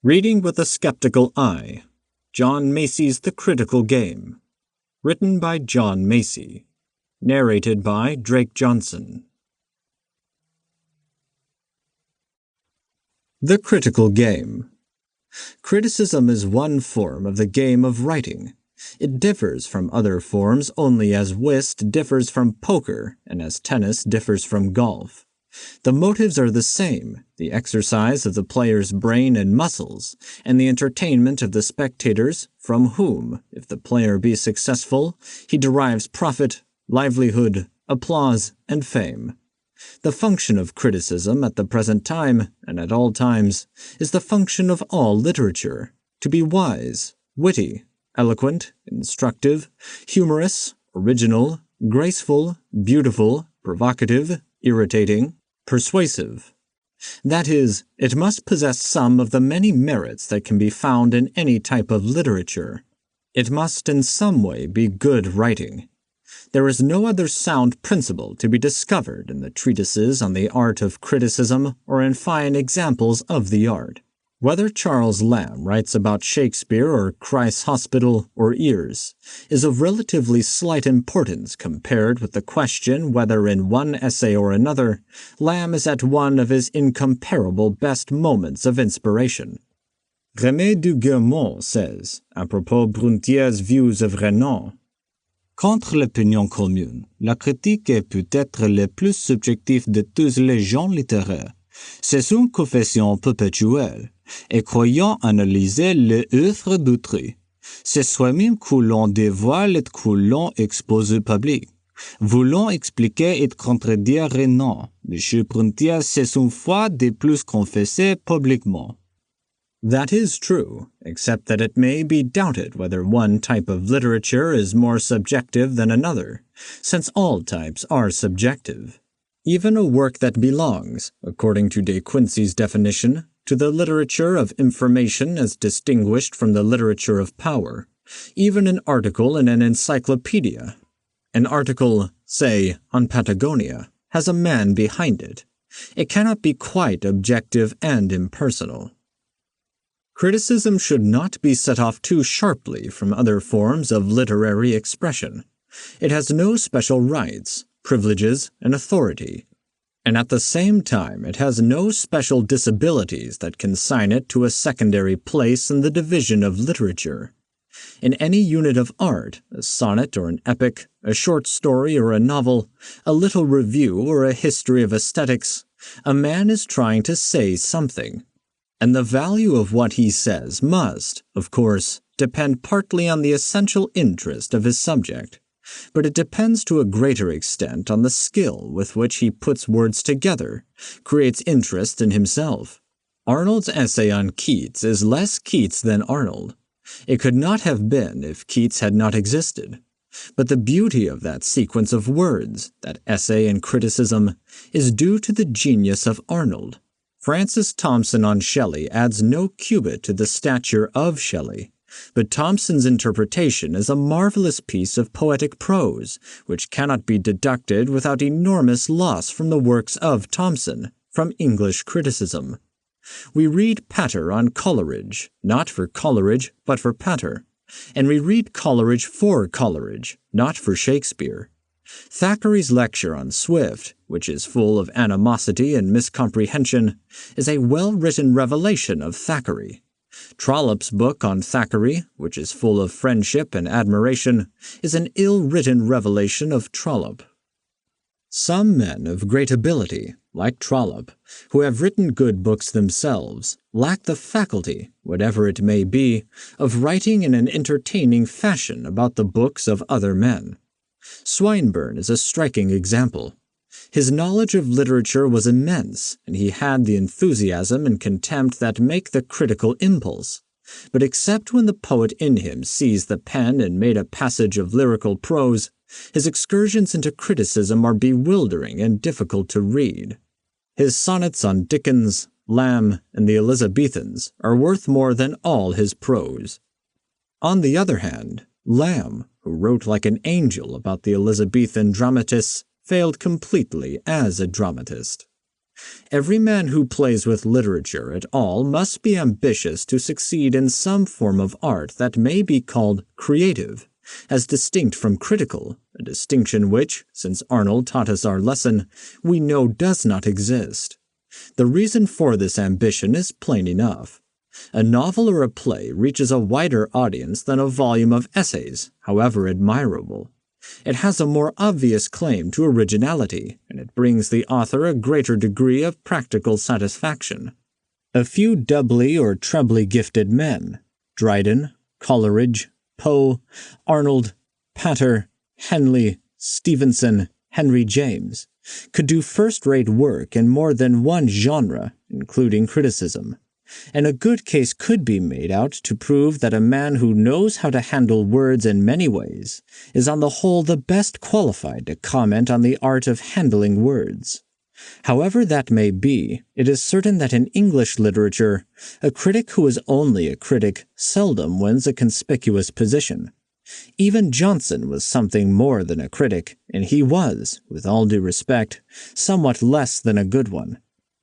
Reading with a Skeptical Eye, John Macy's The Critical Game. Written by John Macy. Narrated by Drake Johnson. The Critical Game. Criticism is one form of the game of writing. It differs from other forms only as whist differs from poker and as tennis differs from golf. The motives are the same, the exercise of the player's brain and muscles, and the entertainment of the spectators, from whom, if the player be successful, he derives profit, livelihood, applause, and fame. The function of criticism at the present time, and at all times, is the function of all literature, to be wise, witty, eloquent, instructive, humorous, original, graceful, beautiful, provocative, irritating, persuasive. That is, it must possess some of the many merits that can be found in any type of literature. It must in some way be good writing. There is no other sound principle to be discovered in the treatises on the art of criticism or in fine examples of the art. Whether Charles Lamb writes about Shakespeare or Christ's Hospital or Ears is of relatively slight importance compared with the question whether in one essay or another Lamb is at one of his incomparable best moments of inspiration. Rémy du Guermont says, apropos Bruntier's views of Renan, contre l'opinion commune, la critique est peut-être le plus subjectif de tous les genres littéraires. C'est une confession perpétuelle, et croyant analyser l'œuvre d'autrui. C'est soi-même que l'on dévoile et que l'on expose au public. Voulant expliquer et contredire Renan, M. Bruntier s'est une fois de plus confessé publiquement. That is true, except that it may be doubted whether one type of literature is more subjective than another, since all types are subjective. Even a work that belongs, according to De Quincey's definition, to the literature of information as distinguished from the literature of power, even an article in an encyclopedia. An article, say, on Patagonia, has a man behind it. It cannot be quite objective and impersonal. Criticism should not be set off too sharply from other forms of literary expression. It has no special rights, privileges, and authority, and at the same time it has no special disabilities that consign it to a secondary place in the division of literature. In any unit of art, a sonnet or an epic, a short story or a novel, a little review or a history of aesthetics, a man is trying to say something, and the value of what he says must, of course, depend partly on the essential interest of his subject, but it depends to a greater extent on the skill with which he puts words together, creates interest in himself. Arnold's essay on Keats is less Keats than Arnold. It could not have been if Keats had not existed. But the beauty of that sequence of words, that essay in criticism, is due to the genius of Arnold. Francis Thompson on Shelley adds no cubit to the stature of Shelley, but Thompson's interpretation is a marvelous piece of poetic prose, which cannot be deducted without enormous loss from the works of Thompson, from English criticism. We read Pater on Coleridge, not for Coleridge, but for Pater, and we read Coleridge for Coleridge, not for Shakespeare. Thackeray's lecture on Swift, which is full of animosity and miscomprehension, is a well-written revelation of Thackeray. Trollope's book on Thackeray, which is full of friendship and admiration, is an ill-written revelation of Trollope. Some men of great ability, like Trollope, who have written good books themselves, lack the faculty, whatever it may be, of writing in an entertaining fashion about the books of other men. Swinburne is a striking example. His knowledge of literature was immense, and he had the enthusiasm and contempt that make the critical impulse. But except when the poet in him seized the pen and made a passage of lyrical prose, his excursions into criticism are bewildering and difficult to read. His sonnets on Dickens, Lamb, and the Elizabethans are worth more than all his prose. On the other hand, Lamb, who wrote like an angel about the Elizabethan dramatists, failed completely as a dramatist. Every man who plays with literature at all must be ambitious to succeed in some form of art that may be called creative, as distinct from critical, a distinction which, since Arnold taught us our lesson, we know does not exist. The reason for this ambition is plain enough. A novel or a play reaches a wider audience than a volume of essays, however admirable. It has a more obvious claim to originality, and it brings the author a greater degree of practical satisfaction. A few doubly or trebly gifted men, Dryden, Coleridge, Poe, Arnold, Pater, Henley, Stevenson, Henry James, could do first-rate work in more than one genre, including criticism. And a good case could be made out to prove that a man who knows how to handle words in many ways is on the whole the best qualified to comment on the art of handling words. However that may be, it is certain that in English literature, a critic who is only a critic seldom wins a conspicuous position. Even Johnson was something more than a critic, and he was, with all due respect, somewhat less than a good one.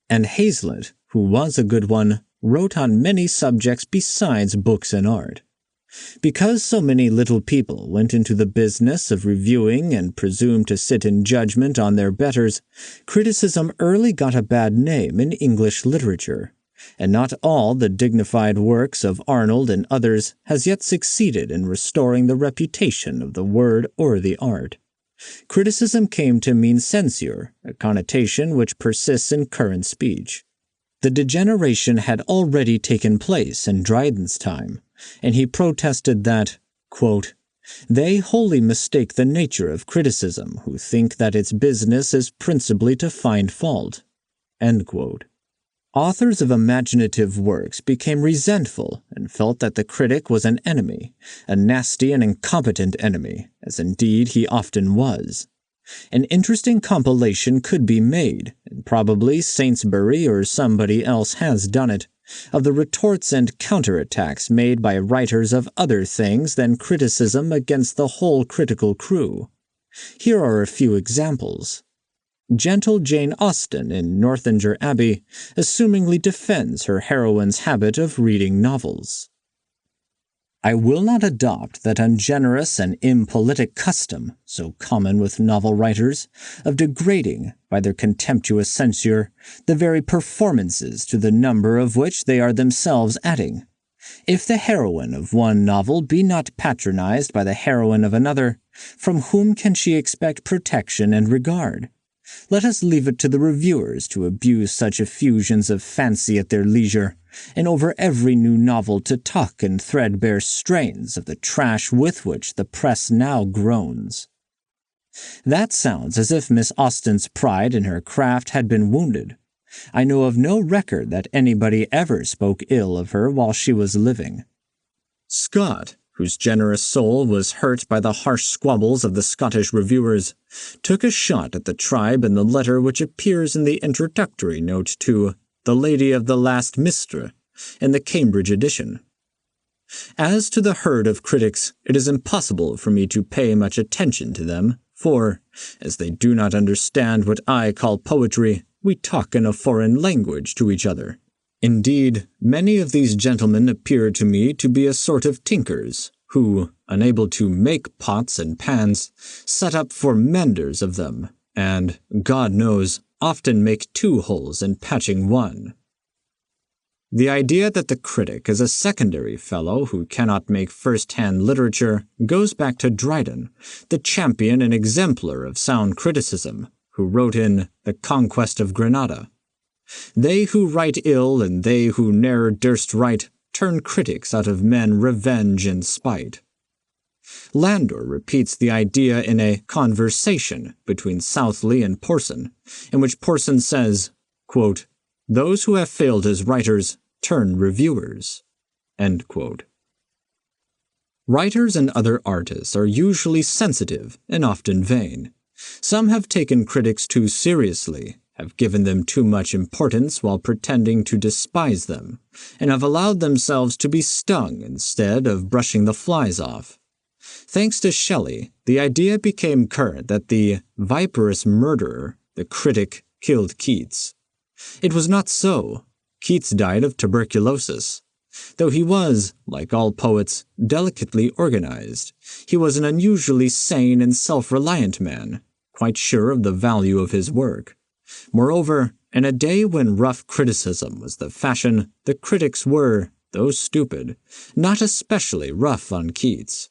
And Hazlitt, who was a good one, wrote on many subjects besides books and art. Because so many little people went into the business of reviewing and presumed to sit in judgment on their betters, criticism early got a bad name in English literature, and not all the dignified works of Arnold and others has yet succeeded in restoring the reputation of the word or the art. Criticism came to mean censure, a connotation which persists in current speech. The degeneration had already taken place in Dryden's time, and he protested that, quote, "They wholly mistake the nature of criticism who think that its business is principally to find fault." End quote. Authors of imaginative works became resentful and felt that the critic was an enemy, a nasty and incompetent enemy, as indeed he often was. An interesting compilation could be made, and probably Saintsbury or somebody else has done it, of the retorts and counterattacks made by writers of other things than criticism against the whole critical crew. Here are a few examples. Gentle Jane Austen in Northanger Abbey assumingly defends her heroine's habit of reading novels. I will not adopt that ungenerous and impolitic custom, so common with novel writers, of degrading, by their contemptuous censure, the very performances to the number of which they are themselves adding. If the heroine of one novel be not patronized by the heroine of another, from whom can she expect protection and regard? Let us leave it to the reviewers to abuse such effusions of fancy at their leisure, and over every new novel to talk in threadbare strains of the trash with which the press now groans. That sounds as if Miss Austen's pride in her craft had been wounded. I know of no record that anybody ever spoke ill of her while she was living. Scott, whose generous soul was hurt by the harsh squabbles of the Scottish reviewers, took a shot at the tribe in the letter which appears in the introductory note to The Lady of the Last Mistre in the Cambridge edition. As to the herd of critics, it is impossible for me to pay much attention to them, for, as they do not understand what I call poetry, we talk in a foreign language to each other. Indeed, many of these gentlemen appear to me to be a sort of tinkers, who, unable to make pots and pans, set up for menders of them, and, God knows, often make two holes in patching one. The idea that the critic is a secondary fellow who cannot make first-hand literature goes back to Dryden, the champion and exemplar of sound criticism, who wrote in The Conquest of Granada, "They who write ill and they who ne'er durst write turn critics out of men revenge and spite." Landor repeats the idea in a conversation between Southley and Porson, in which Porson says, quote, "Those who have failed as writers turn reviewers." End quote. Writers and other artists are usually sensitive and often vain. Some have taken critics too seriously, have given them too much importance while pretending to despise them, and have allowed themselves to be stung instead of brushing the flies off. Thanks to Shelley, the idea became current that the viperous murderer, the critic, killed Keats. It was not so. Keats died of tuberculosis. Though he was, like all poets, delicately organized, he was an unusually sane and self-reliant man, quite sure of the value of his work. Moreover, in a day when rough criticism was the fashion, the critics were, though stupid, not especially rough on Keats.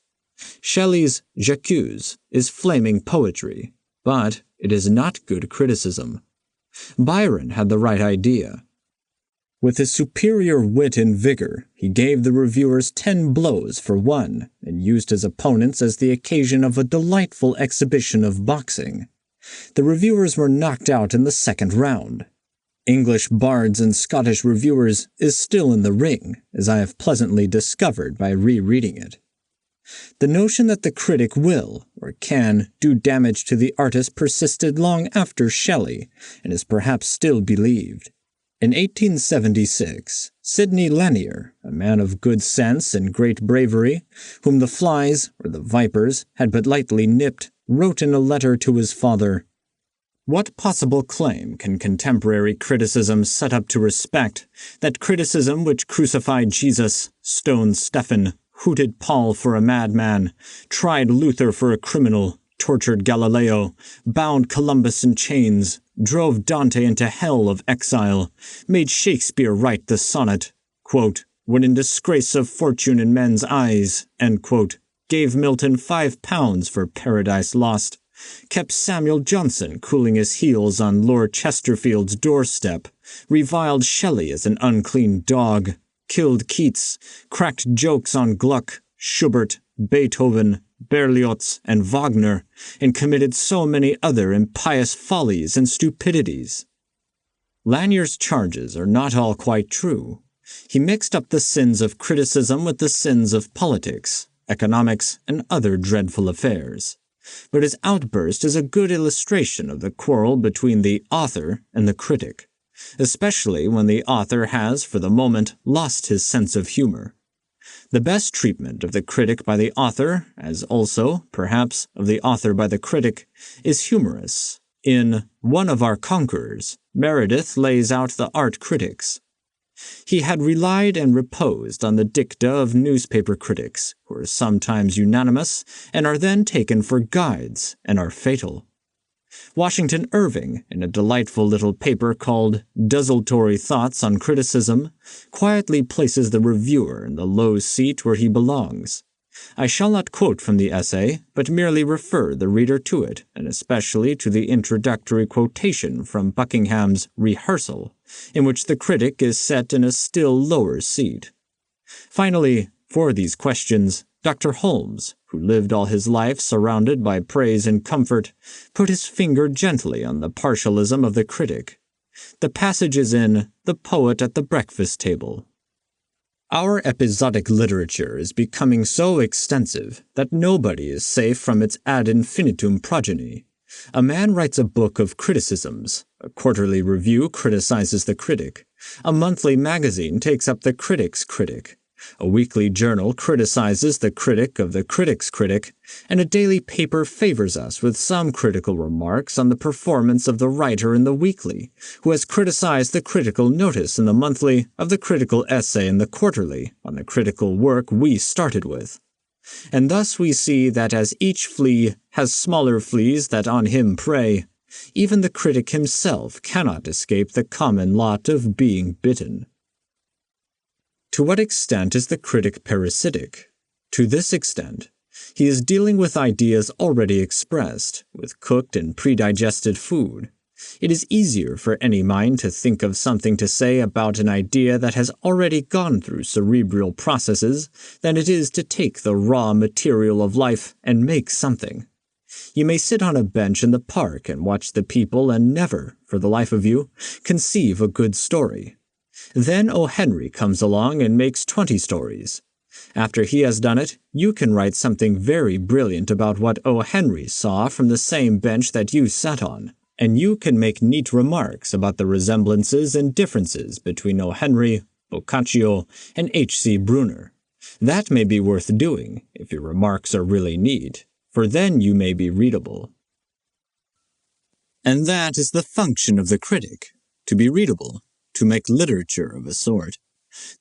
Shelley's J'accuse is flaming poetry, but it is not good criticism. Byron had the right idea. With his superior wit and vigor, he gave the reviewers 10 blows for one, and used his opponents as the occasion of a delightful exhibition of boxing. The reviewers were knocked out in the second round. English bards and Scottish reviewers is still in the ring, as I have pleasantly discovered by rereading it. The notion that the critic will, or can, do damage to the artist persisted long after Shelley, and is perhaps still believed. In 1876, Sidney Lanier, a man of good sense and great bravery, whom the flies, or the vipers, had but lightly nipped, wrote in a letter to his father, "What possible claim can contemporary criticism set up to respect that criticism which crucified Jesus, stoned Stephen, hooted Paul for a madman, tried Luther for a criminal, tortured Galileo, bound Columbus in chains, drove Dante into hell of exile, made Shakespeare write the sonnet, quote, when in disgrace of fortune in men's eyes, end quote, gave Milton £5 for Paradise Lost, kept Samuel Johnson cooling his heels on Lord Chesterfield's doorstep, reviled Shelley as an unclean dog, killed Keats, cracked jokes on Gluck, Schubert, Beethoven, Berlioz, and Wagner, and committed so many other impious follies and stupidities." Lanier's charges are not all quite true. He mixed up the sins of criticism with the sins of politics, economics, and other dreadful affairs. But his outburst is a good illustration of the quarrel between the author and the critic, especially when the author has, for the moment, lost his sense of humor. The best treatment of the critic by the author, as also, perhaps, of the author by the critic, is humorous. In One of Our Conquerors, Meredith lays out the art critics. He had relied and reposed on the dicta of newspaper critics, who are sometimes unanimous and are then taken for guides and are fatal. Washington Irving, in a delightful little paper called Desultory Thoughts on Criticism, quietly places the reviewer in the low seat where he belongs. I shall not quote from the essay, but merely refer the reader to it, and especially to the introductory quotation from Buckingham's Rehearsal, in which the critic is set in a still lower seat. Finally, for these questions, Dr. Holmes, who lived all his life surrounded by praise and comfort, put his finger gently on the partialism of the critic. The passage is in The Poet at the Breakfast Table. Our episodic literature is becoming so extensive that nobody is safe from its ad infinitum progeny. A man writes a book of criticisms, a quarterly review criticizes the critic, a monthly magazine takes up the critic's critic, a weekly journal criticizes the critic of the critic's critic, and a daily paper favors us with some critical remarks on the performance of the writer in the weekly, who has criticized the critical notice in the monthly of the critical essay in the quarterly on the critical work we started with. And thus we see that as each flea has smaller fleas that on him prey, even the critic himself cannot escape the common lot of being bitten. To what extent is the critic parasitic? To this extent. He is dealing with ideas already expressed, with cooked and predigested food. It is easier for any mind to think of something to say about an idea that has already gone through cerebral processes than it is to take the raw material of life and make something. You may sit on a bench in the park and watch the people and never, for the life of you, conceive a good story. Then O. Henry comes along and makes 20 stories. After he has done it, you can write something very brilliant about what O. Henry saw from the same bench that you sat on, and you can make neat remarks about the resemblances and differences between O. Henry, Boccaccio, and H.C. Brunner. That may be worth doing, if your remarks are really neat, for then you may be readable. And that is the function of the critic. to be readable, to make literature of a sort.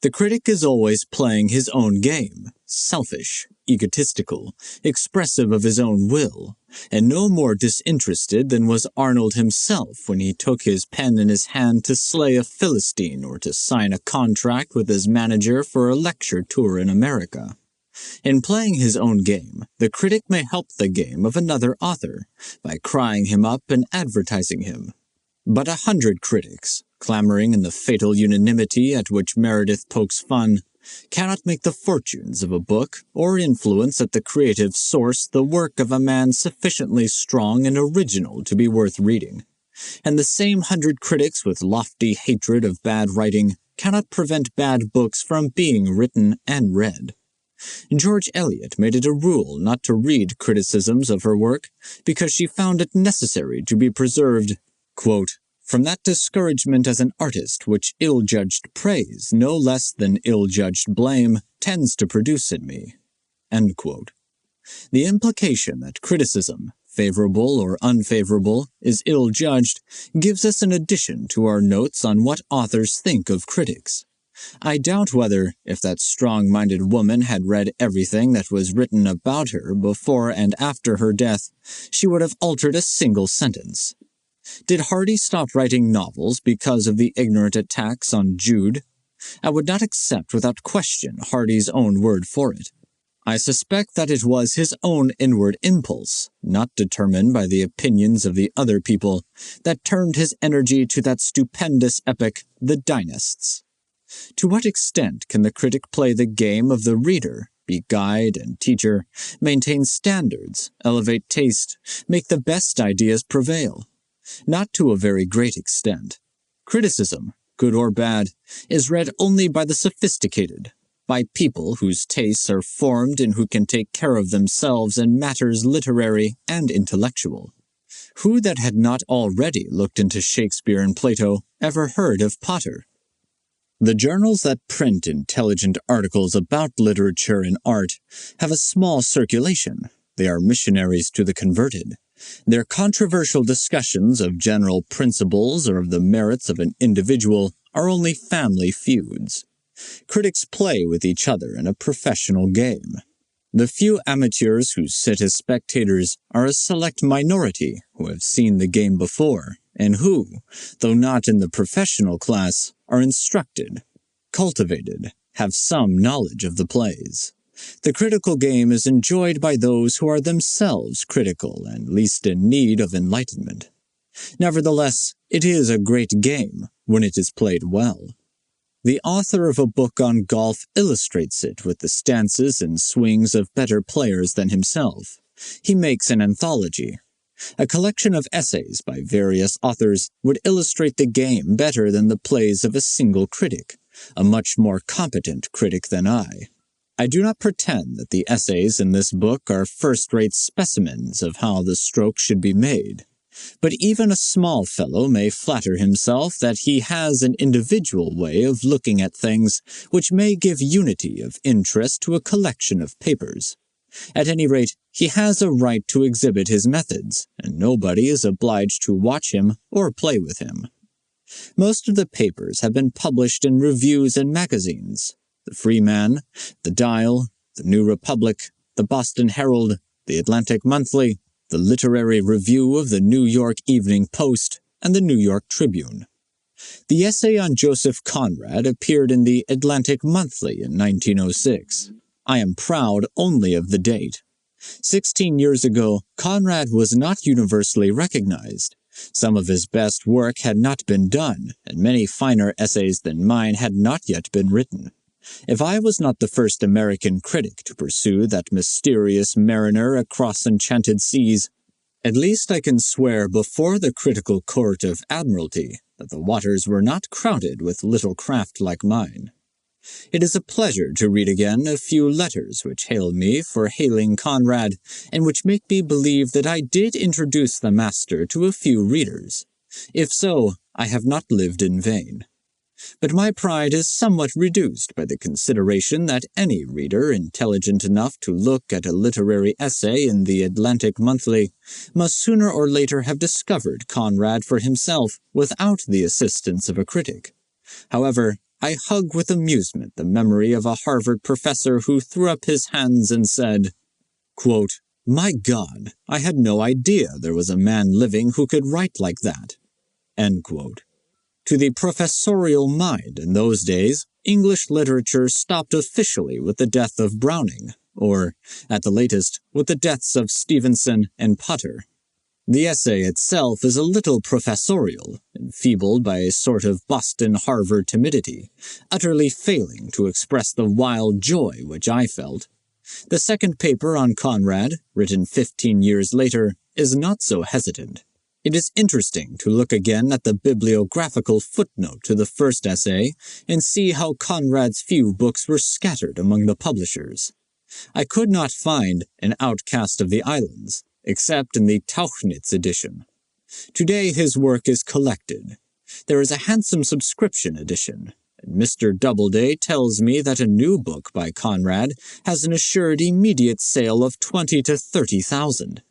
The critic is always playing his own game, selfish, egotistical, expressive of his own will, and no more disinterested than was Arnold himself when he took his pen in his hand to slay a Philistine or to sign a contract with his manager for a lecture tour in America. In playing his own game, the critic may help the game of another author by crying him up and advertising him. But 100 critics, clamoring in the fatal unanimity at which Meredith pokes fun, cannot make the fortunes of a book or influence at the creative source the work of a man sufficiently strong and original to be worth reading. And the same 100 critics with lofty hatred of bad writing cannot prevent bad books from being written and read. George Eliot made it a rule not to read criticisms of her work because she found it necessary to be preserved, quote, from that discouragement as an artist which ill-judged praise, no less than ill-judged blame, tends to produce in me. End quote. The implication that criticism, favorable or unfavorable, is ill-judged gives us an addition to our notes on what authors think of critics. I doubt whether, if that strong-minded woman had read everything that was written about her before and after her death, she would have altered a single sentence. Did Hardy stop writing novels because of the ignorant attacks on Jude? I would not accept without question Hardy's own word for it. I suspect that it was his own inward impulse, not determined by the opinions of the other people, that turned his energy to that stupendous epic, The Dynasts. To what extent can the critic play the game of the reader, be guide and teacher, maintain standards, elevate taste, make the best ideas prevail? Not to a very great extent. Criticism, good or bad, is read only by the sophisticated, by people whose tastes are formed and who can take care of themselves in matters literary and intellectual. Who that had not already looked into Shakespeare and Plato ever heard of Potter? The journals that print intelligent articles about literature and art have a small circulation. They are missionaries to the converted. Their controversial discussions of general principles or of the merits of an individual are only family feuds. Critics play with each other in a professional game. The few amateurs who sit as spectators are a select minority who have seen the game before, and who, though not in the professional class, are instructed, cultivated, have some knowledge of the plays. The critical game is enjoyed by those who are themselves critical and least in need of enlightenment. Nevertheless, it is a great game when it is played well. The author of a book on golf illustrates it with the stances and swings of better players than himself. He makes an anthology. A collection of essays by various authors would illustrate the game better than the plays of a single critic, a much more competent critic than I. I do not pretend that the essays in this book are first-rate specimens of how the stroke should be made, but even a small fellow may flatter himself that he has an individual way of looking at things which may give unity of interest to a collection of papers. At any rate, he has a right to exhibit his methods, and nobody is obliged to watch him or play with him. Most of the papers have been published in reviews and magazines. The Freeman, the Dial, the New Republic, the Boston Herald, the Atlantic Monthly, the Literary Review of the New York Evening Post, and the New York Tribune. The essay on Joseph Conrad appeared in the Atlantic Monthly in 1906. I am proud only of the date. 16 years ago, Conrad was not universally recognized. Some of his best work had not been done, and many finer essays than mine had not yet been written. If I was not the first American critic to pursue that mysterious mariner across enchanted seas, at least I can swear before the critical court of admiralty that the waters were not crowded with little craft like mine. It is a pleasure to read again a few letters which hail me for hailing Conrad, and which make me believe that I did introduce the master to a few readers. If so, I have not lived in vain. But my pride is somewhat reduced by the consideration that any reader intelligent enough to look at a literary essay in the Atlantic Monthly must sooner or later have discovered Conrad for himself without the assistance of a critic. However, I hug with amusement the memory of a Harvard professor who threw up his hands and said, quote, "My God, I had no idea there was a man living who could write like that." End quote. To the professorial mind in those days, English literature stopped officially with the death of Browning, or, at the latest, with the deaths of Stevenson and Potter. The essay itself is a little professorial, enfeebled by a sort of Boston-Harvard timidity, utterly failing to express the wild joy which I felt. The second paper on Conrad, written 15 years later, is not so hesitant. It is interesting to look again at the bibliographical footnote to the first essay and see how Conrad's few books were scattered among the publishers. I could not find An Outcast of the Islands, except in the Tauchnitz edition. Today his work is collected. There is a handsome subscription edition, and Mr. Doubleday tells me that a new book by Conrad has an assured immediate sale of 20 to 30,000.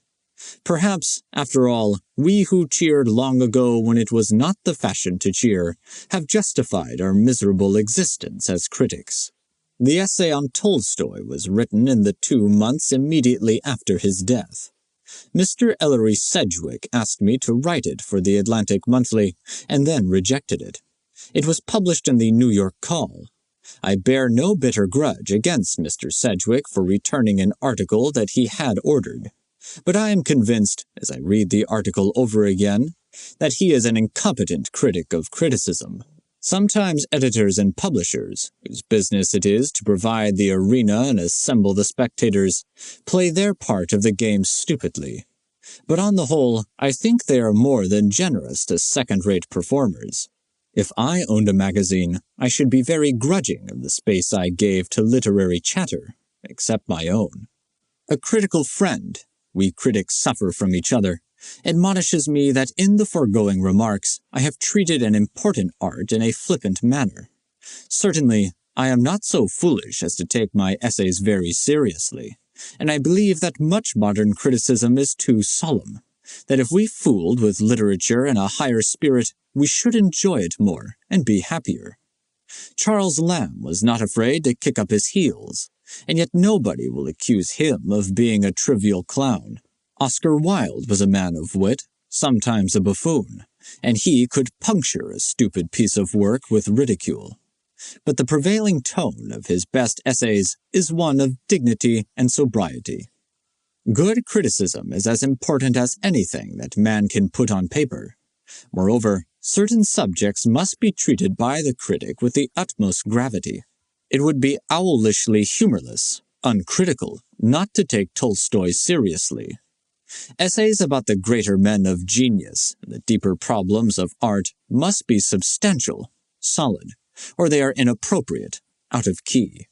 Perhaps, after all, we who cheered long ago when it was not the fashion to cheer have justified our miserable existence as critics. The essay on Tolstoy was written in the 2 months immediately after his death. Mr. Ellery Sedgwick asked me to write it for the Atlantic Monthly, and then rejected it. It was published in the New York Call. I bear no bitter grudge against Mr. Sedgwick for returning an article that he had ordered. But I am convinced, as I read the article over again, that he is an incompetent critic of criticism. Sometimes editors and publishers, whose business it is to provide the arena and assemble the spectators, play their part of the game stupidly. But on the whole, I think they are more than generous to second-rate performers. If I owned a magazine, I should be very grudging of the space I gave to literary chatter, except my own. A critical friend, we critics suffer from each other, admonishes me that in the foregoing remarks I have treated an important art in a flippant manner. Certainly, I am not so foolish as to take my essays very seriously, and I believe that much modern criticism is too solemn, that if we fooled with literature in a higher spirit, we should enjoy it more and be happier. Charles Lamb was not afraid to kick up his heels, and yet nobody will accuse him of being a trivial clown. Oscar Wilde was a man of wit, sometimes a buffoon, and he could puncture a stupid piece of work with ridicule. But the prevailing tone of his best essays is one of dignity and sobriety. Good criticism is as important as anything that man can put on paper. Moreover, certain subjects must be treated by the critic with the utmost gravity. It would be owlishly humorless, uncritical, not to take Tolstoy seriously. Essays about the greater men of genius and the deeper problems of art must be substantial, solid, or they are inappropriate, out of key.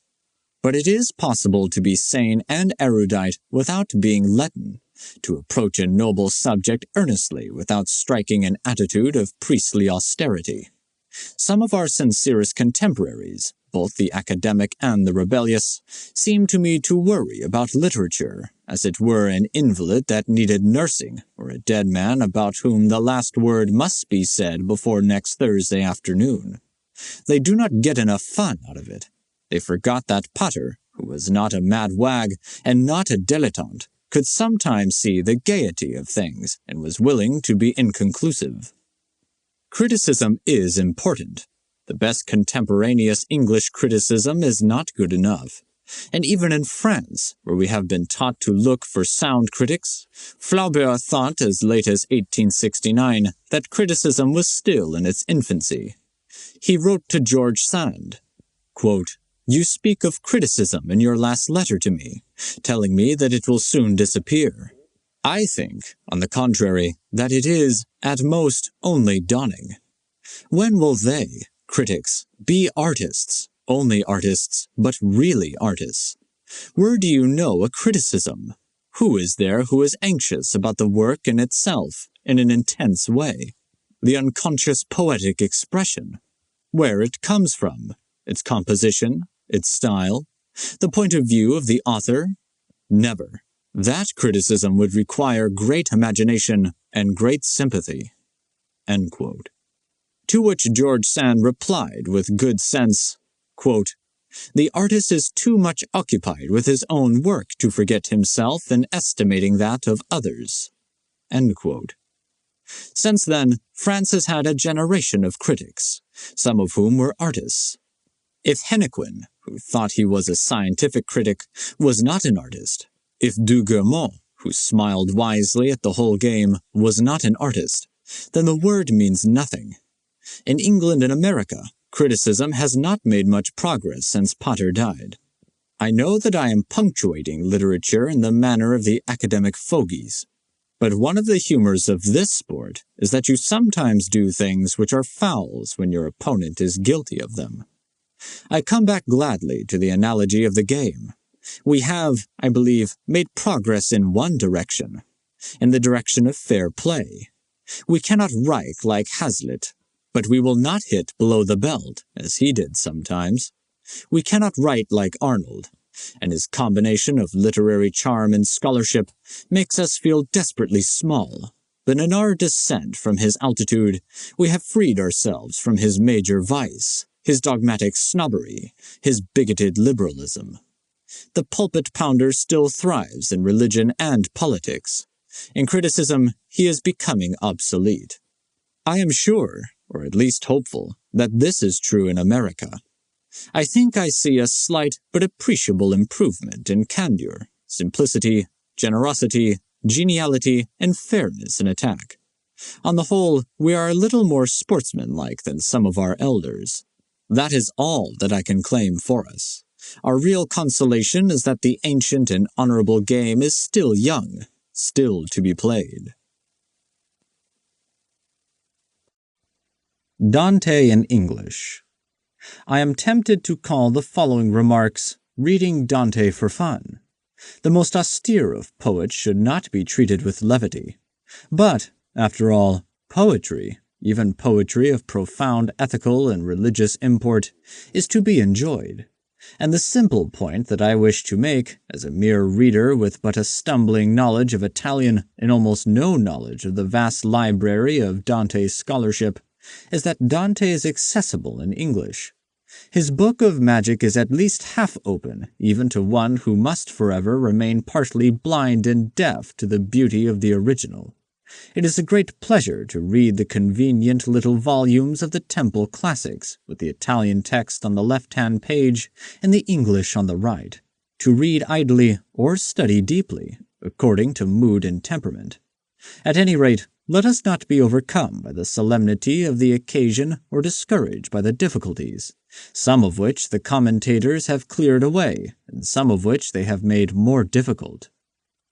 But it is possible to be sane and erudite without being leaden, to approach a noble subject earnestly without striking an attitude of priestly austerity. Some of our sincerest contemporaries, both the academic and the rebellious, seem to me to worry about literature, as it were an invalid that needed nursing, or a dead man about whom the last word must be said before next Thursday afternoon. They do not get enough fun out of it. They forgot that Potter, who was not a mad wag and not a dilettante, could sometimes see the gaiety of things and was willing to be inconclusive. Criticism is important. The best contemporaneous English criticism is not good enough. And even in France, where we have been taught to look for sound critics, Flaubert thought as late as 1869 that criticism was still in its infancy. He wrote to George Sand, quote, "You speak of criticism in your last letter to me, telling me that it will soon disappear. I think, on the contrary, that it is, at most, only dawning. When will they, critics, be artists, only artists, but really artists? Where do you know a criticism? Who is there who is anxious about the work in itself, in an intense way? The unconscious poetic expression. where it comes from, its composition, its style, the point of view of the author? Never. That criticism would require great imagination and great sympathy." End quote. To which George Sand replied with good sense, quote, "The artist is too much occupied with his own work to forget himself in estimating that of others." End quote. Since then, France has had a generation of critics, some of whom were artists. If Hennequin, who thought he was a scientific critic, was not an artist, if de Guermont, who smiled wisely at the whole game, was not an artist, then the word means nothing. In England and America, criticism has not made much progress since Potter died. I know that I am punctuating literature in the manner of the academic fogies, but one of the humors of this sport is that you sometimes do things which are fouls when your opponent is guilty of them. I come back gladly to the analogy of the game. We have, I believe, made progress in one direction, in the direction of fair play. We cannot write like Hazlitt, but we will not hit below the belt, as he did sometimes. We cannot write like Arnold, and his combination of literary charm and scholarship makes us feel desperately small. But in our descent from his altitude, we have freed ourselves from his major vice, his dogmatic snobbery, his bigoted liberalism. The pulpit pounder still thrives in religion and politics. In criticism, he is becoming obsolete. I am sure, or at least hopeful, that this is true in America. I think I see a slight but appreciable improvement in candor, simplicity, generosity, geniality, and fairness in attack. On the whole, we are a little more sportsmanlike than some of our elders. That is all that I can claim for us. Our real consolation is that the ancient and honorable game is still young, still to be played. Dante in English. I am tempted to call the following remarks reading Dante for fun. The most austere of poets should not be treated with levity. But, after all, poetry, even poetry of profound ethical and religious import, is to be enjoyed. And the simple point that I wish to make, as a mere reader with but a stumbling knowledge of Italian and almost no knowledge of the vast library of Dante's scholarship, is that Dante is accessible in English. His book of magic is at least half open, even to one who must forever remain partly blind and deaf to the beauty of the original. It is a great pleasure to read the convenient little volumes of the Temple Classics, with the Italian text on the left-hand page and the English on the right, to read idly or study deeply, according to mood and temperament. At any rate, let us not be overcome by the solemnity of the occasion or discouraged by the difficulties, some of which the commentators have cleared away, and some of which they have made more difficult.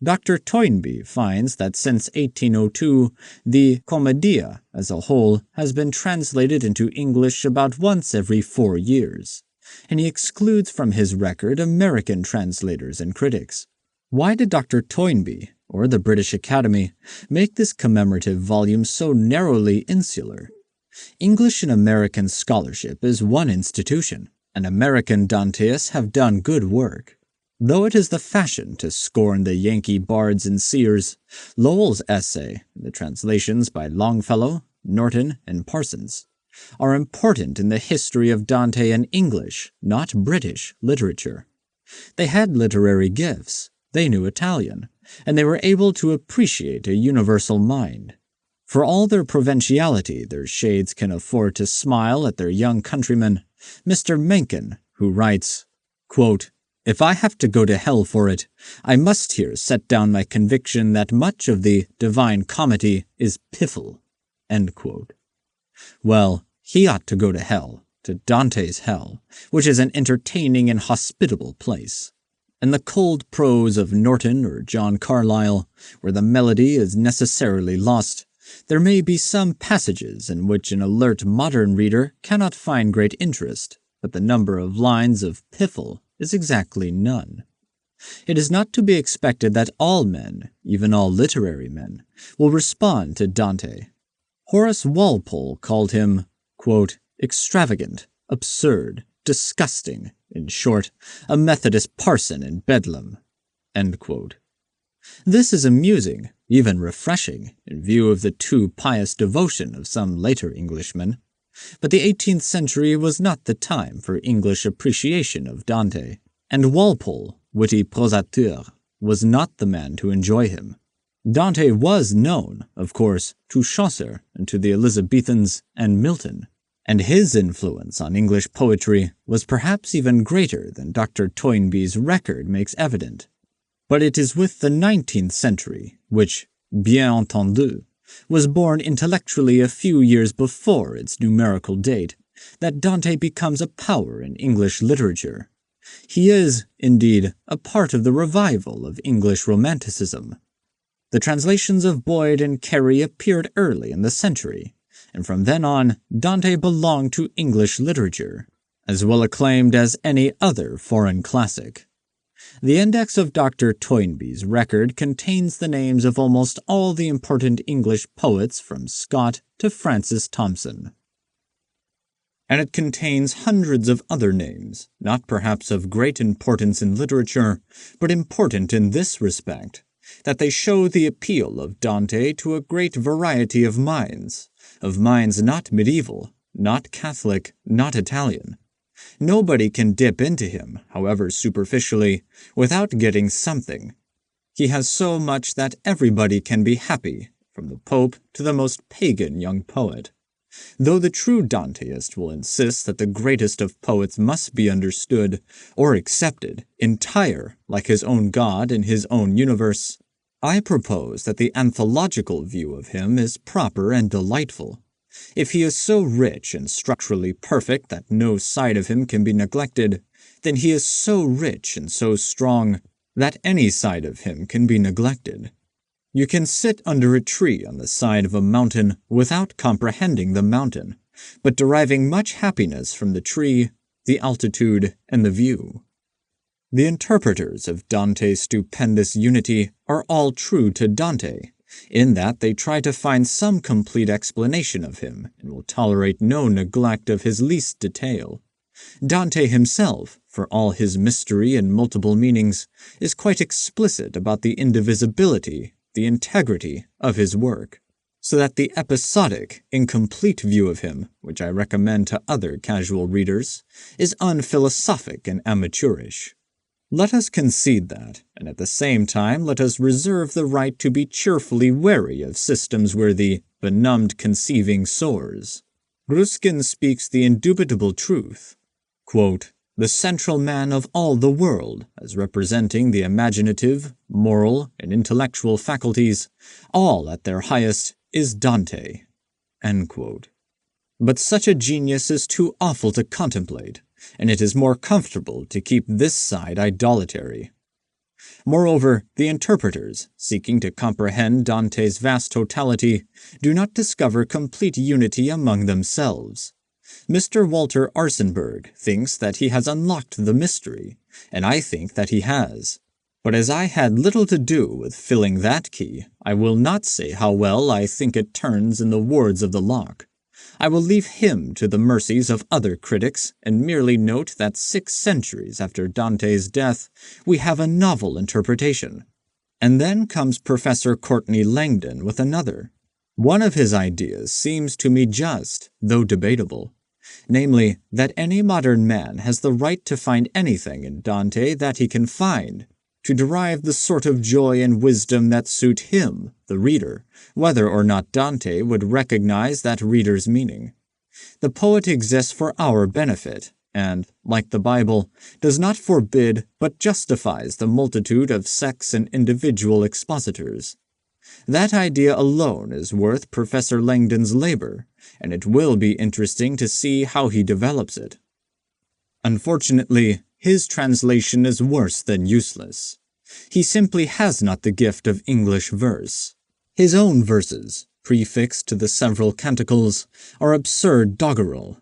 Dr. Toynbee finds that since 1802, the Commedia as a whole has been translated into English about once every 4 years, and he excludes from his record American translators and critics. Why did Dr. Toynbee, or the British Academy, make this commemorative volume so narrowly insular? English and American scholarship is one institution, and American Danteists have done good work. Though it is the fashion to scorn the Yankee bards and seers, Lowell's essay, and the translations by Longfellow, Norton, and Parsons, are important in the history of Dante in English, not British, literature. They had literary gifts, they knew Italian, and they were able to appreciate a universal mind. For all their provinciality, their shades can afford to smile at their young countryman, Mr. Mencken, who writes, quote, "If I have to go to hell for it, I must here set down my conviction that much of the Divine Comedy is piffle." End quote. Well, he ought to go to hell, to Dante's hell, which is an entertaining and hospitable place. In the cold prose of Norton or John Carlyle, where the melody is necessarily lost, there may be some passages in which an alert modern reader cannot find great interest, but the number of lines of piffle is exactly none. It is not to be expected that all men, even all literary men, will respond to Dante. Horace Walpole called him, quote, extravagant, absurd, disgusting, in short, a Methodist parson in Bedlam." End quote. This is amusing, even refreshing, in view of the too pious devotion of some later Englishmen. But the 18th century was not the time for English appreciation of Dante, and Walpole, witty prosateur, was not the man to enjoy him. Dante was known, of course, to Chaucer and to the Elizabethans and Milton, and his influence on English poetry was perhaps even greater than Dr. Toynbee's record makes evident. But it is with the 19th century, which, bien entendu, was born intellectually a few years before its numerical date, that Dante becomes a power in English literature. He is, indeed, a part of the revival of English Romanticism. The translations of Boyd and Carey appeared early in the century, and from then on, Dante belonged to English literature, as well acclaimed as any other foreign classic. The index of Dr. Toynbee's record contains the names of almost all the important English poets from Scott to Francis Thompson. And it contains hundreds of other names, not perhaps of great importance in literature, but important in this respect, that they show the appeal of Dante to a great variety of minds not medieval, not Catholic, not Italian. Nobody can dip into him, however superficially, without getting something. He has so much that everybody can be happy, from the Pope to the most pagan young poet. Though the true Danteist will insist that the greatest of poets must be understood, or accepted, entire, like his own God in his own universe, I propose that the anthological view of him is proper and delightful. If he is so rich and structurally perfect that no side of him can be neglected, then he is so rich and so strong that any side of him can be neglected. You can sit under a tree on the side of a mountain without comprehending the mountain, but deriving much happiness from the tree, the altitude, and the view. The interpreters of Dante's stupendous unity are all true to Dante, in that they try to find some complete explanation of him and will tolerate no neglect of his least detail. Dante himself, for all his mystery and multiple meanings, is quite explicit about the indivisibility, the integrity of his work, so that the episodic, incomplete view of him, which I recommend to other casual readers, is unphilosophic and amateurish. Let us concede that, and at the same time let us reserve the right to be cheerfully wary of systems where the benumbed conceiving soars. Ruskin speaks the indubitable truth. Quote, "The central man of all the world, as representing the imaginative, moral, and intellectual faculties, all at their highest, is Dante." End quote. But such a genius is too awful to contemplate, and it is more comfortable to keep this side idolatry. Moreover, the interpreters, seeking to comprehend Dante's vast totality, do not discover complete unity among themselves. Mr. Walter Arsenberg thinks that he has unlocked the mystery, and I think that he has. But as I had little to do with filling that key, I will not say how well I think it turns in the wards of the lock. I will leave him to the mercies of other critics, and merely note that 6 centuries after Dante's death, we have a novel interpretation. And then comes Professor Courtney Langdon with another. One of his ideas seems to me just, though debatable, namely, that any modern man has the right to find anything in Dante that he can find, to derive the sort of joy and wisdom that suit him, the reader, whether or not Dante would recognize that reader's meaning. The poet exists for our benefit, and, like the Bible, does not forbid but justifies the multitude of sects and individual expositors. That idea alone is worth Professor Langdon's labor, and it will be interesting to see how he develops it. Unfortunately, his translation is worse than useless. He simply has not the gift of English verse. His own verses, prefixed to the several canticles, are absurd doggerel.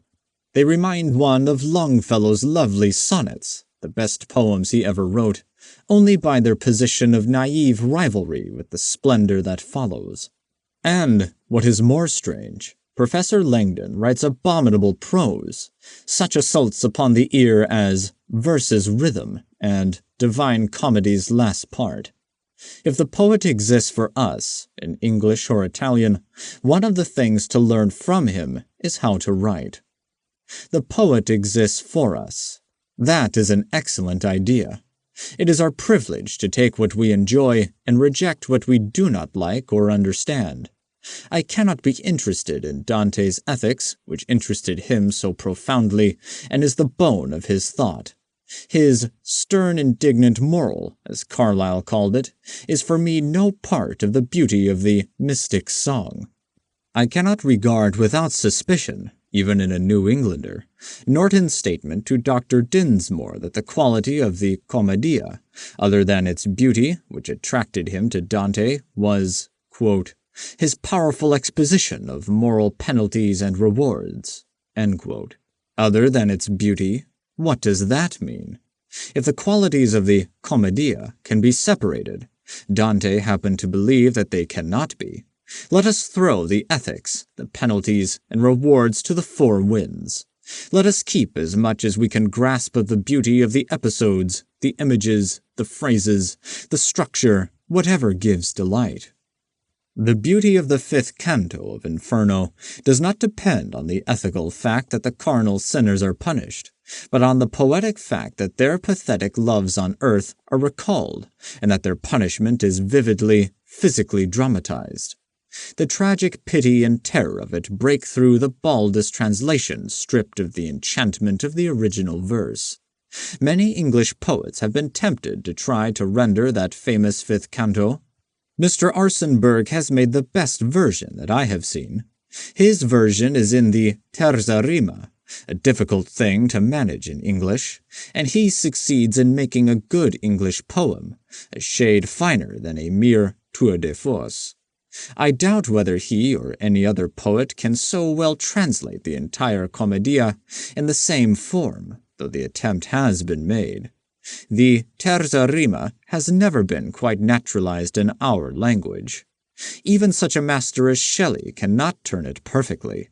They remind one of Longfellow's lovely sonnets, the best poems he ever wrote, only by their position of naive rivalry with the splendor that follows. And, what is more strange, Professor Langdon writes abominable prose, such assaults upon the ear as verse's rhythm and Divine Comedy's last part. If the poet exists for us, in English or Italian, one of the things to learn from him is how to write. The poet exists for us. That is an excellent idea. It is our privilege to take what we enjoy and reject what we do not like or understand. I cannot be interested in Dante's ethics, which interested him so profoundly and is the bone of his thought. His stern, indignant moral, as Carlyle called it, is for me no part of the beauty of the mystic song. I cannot regard without suspicion, even in a New Englander, Norton's statement to Dr. Dinsmore that the quality of the Commedia, other than its beauty, which attracted him to Dante, was, quote, his powerful exposition of moral penalties and rewards, end quote. Other than its beauty, what does that mean? If the qualities of the Commedia can be separated, Dante happened to believe that they cannot be. Let us throw the ethics, the penalties, and rewards to the four winds. Let us keep as much as we can grasp of the beauty of the episodes, the images, the phrases, the structure, whatever gives delight. The beauty of the fifth canto of Inferno does not depend on the ethical fact that the carnal sinners are punished, but on the poetic fact that their pathetic loves on earth are recalled, and that their punishment is vividly, physically dramatized. The tragic pity and terror of it break through the baldest translation stripped of the enchantment of the original verse. Many English poets have been tempted to try to render that famous fifth canto. Mr. Arsenberg has made the best version that I have seen. His version is in the terza rima, a difficult thing to manage in English, and he succeeds in making a good English poem, a shade finer than a mere tour de force. I doubt whether he or any other poet can so well translate the entire Commedia in the same form, though the attempt has been made. The terza rima has never been quite naturalized in our language. Even such a master as Shelley cannot turn it perfectly.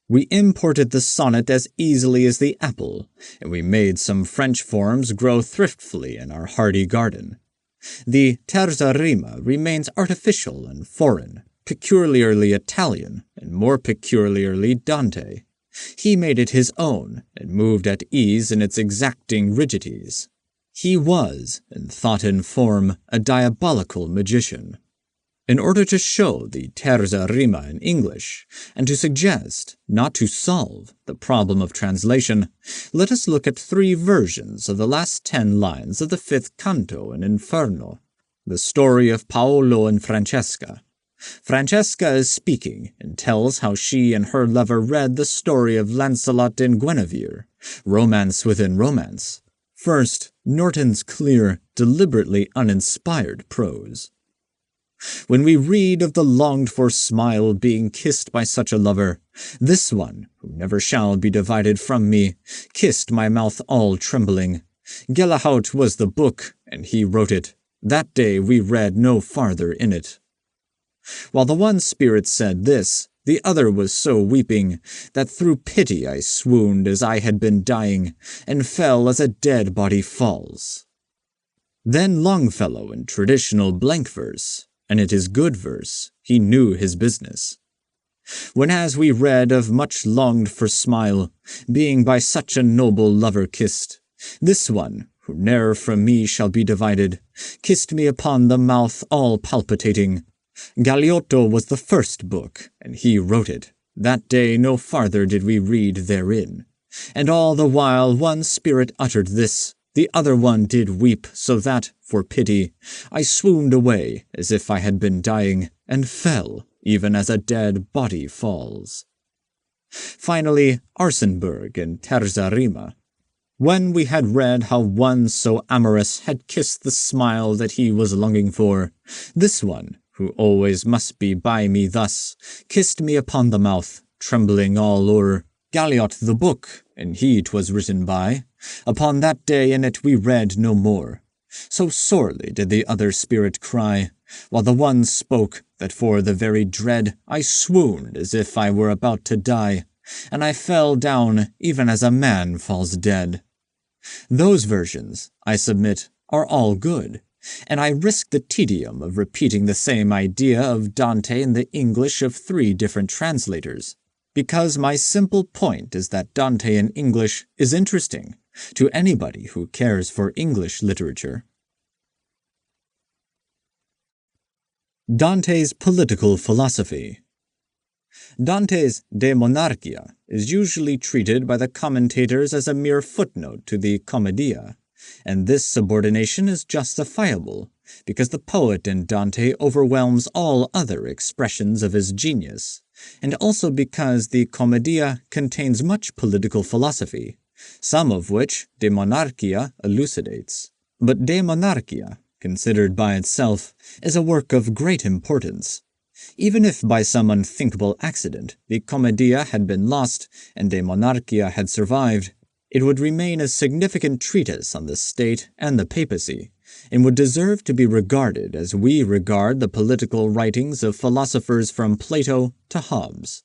We imported the sonnet as easily as the apple, and we made some French forms grow thriftfully in our hardy garden. The terza rima remains artificial and foreign, peculiarly Italian, and more peculiarly Dante. He made it his own, and moved at ease in its exacting rigidities. He was, in thought and form, a diabolical magician. In order to show the terza rima in English, and to suggest, not to solve, the problem of translation, let us look at 3 versions of the last 10 lines of the fifth canto in Inferno, the story of Paolo and Francesca. Francesca is speaking, and tells how she and her lover read the story of Lancelot and Guinevere, romance within romance. First, Norton's clear, deliberately uninspired prose. When we read of the longed-for smile being kissed by such a lover, this one, who never shall be divided from me, kissed my mouth all trembling. Gelahout was the book, and he wrote it. That day we read no farther in it. While the one spirit said this, the other was so weeping, that through pity I swooned as I had been dying, and fell as a dead body falls. Then Longfellow in traditional blank verse, and it is good verse, he knew his business. When as we read of much longed for smile, being by such a noble lover kissed, this one, who ne'er from me shall be divided, kissed me upon the mouth all palpitating. Galeotto was the first book, and he wrote it. That day no farther did we read therein. And all the while one spirit uttered this, the other one did weep, so that, for pity, I swooned away as if I had been dying, and fell, even as a dead body falls. Finally, Arsenberg in Terza Rima. When we had read how one so amorous had kissed the smile that he was longing for, this one, who always must be by me thus, kissed me upon the mouth, trembling all o'er. Galeot the book, and he 'twas written by. Upon that day in it we read no more. So sorely did the other spirit cry, while the one spoke that for the very dread I swooned as if I were about to die, and I fell down even as a man falls dead. Those versions, I submit, are all good, and I risk the tedium of repeating the same idea of Dante in the English of 3 different translators, because my simple point is that Dante in English is interesting to anybody who cares for English literature. Dante's political philosophy. Dante's De Monarchia is usually treated by the commentators as a mere footnote to the Commedia, and this subordination is justifiable because the poet in Dante overwhelms all other expressions of his genius, and also because the Commedia contains much political philosophy, some of which De Monarchia elucidates. But De Monarchia, considered by itself, is a work of great importance. Even if by some unthinkable accident the Commedia had been lost and De Monarchia had survived, it would remain a significant treatise on the state and the papacy, and would deserve to be regarded as we regard the political writings of philosophers from Plato to Hobbes.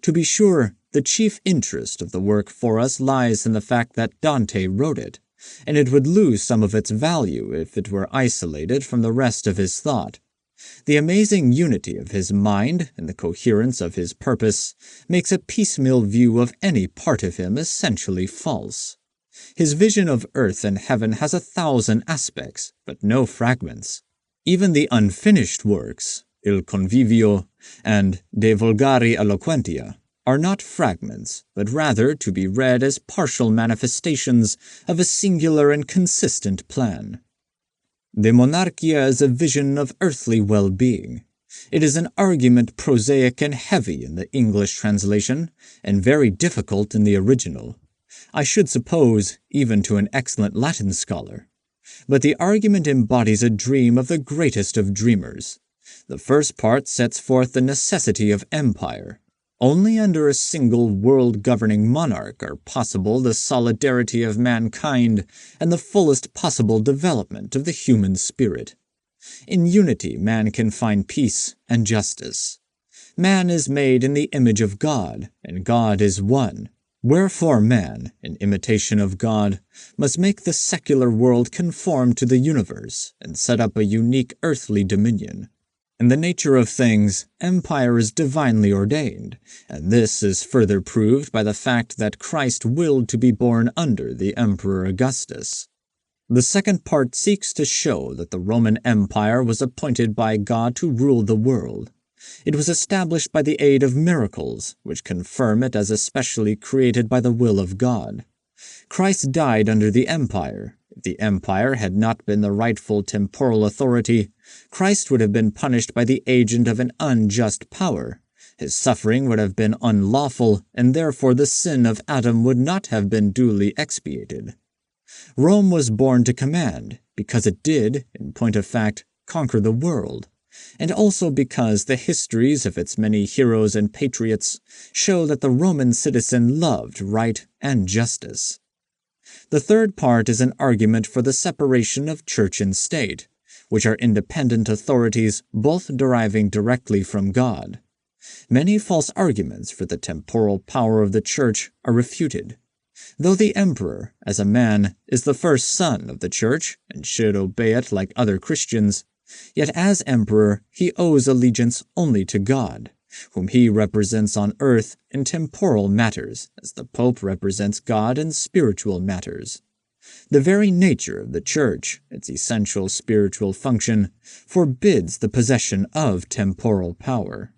To be sure, the chief interest of the work for us lies in the fact that Dante wrote it, and it would lose some of its value if it were isolated from the rest of his thought. The amazing unity of his mind and the coherence of his purpose makes a piecemeal view of any part of him essentially false. His vision of earth and heaven has 1,000 aspects, but no fragments. Even the unfinished works, Il Convivio and De Vulgari Eloquentia, are not fragments, but rather to be read as partial manifestations of a singular and consistent plan. De Monarchia is a vision of earthly well-being. It is an argument prosaic and heavy in the English translation, and very difficult in the original. I should suppose, even to an excellent Latin scholar. But the argument embodies a dream of the greatest of dreamers. The first part sets forth the necessity of empire. Only under a single world-governing monarch are possible the solidarity of mankind and the fullest possible development of the human spirit. In unity man can find peace and justice. Man is made in the image of God, and God is one. Wherefore man, in imitation of God, must make the secular world conform to the universe and set up a unique earthly dominion. In the nature of things, empire is divinely ordained, and this is further proved by the fact that Christ willed to be born under the Emperor Augustus. The second part seeks to show that the Roman Empire was appointed by God to rule the world. It was established by the aid of miracles, which confirm it as especially created by the will of God. Christ died under the empire. If the empire had not been the rightful temporal authority, Christ would have been punished by the agent of an unjust power. His suffering would have been unlawful, and therefore the sin of Adam would not have been duly expiated. Rome was born to command, because it did, in point of fact, conquer the world, and also because the histories of its many heroes and patriots show that the Roman citizen loved right and justice. The third part is an argument for the separation of church and state, which are independent authorities both deriving directly from God. Many false arguments for the temporal power of the church are refuted. Though the emperor, as a man, is the first son of the church and should obey it like other Christians, yet as emperor he owes allegiance only to God, whom he represents on earth in temporal matters, as the Pope represents God in spiritual matters. The very nature of the Church, its essential spiritual function, forbids the possession of temporal power.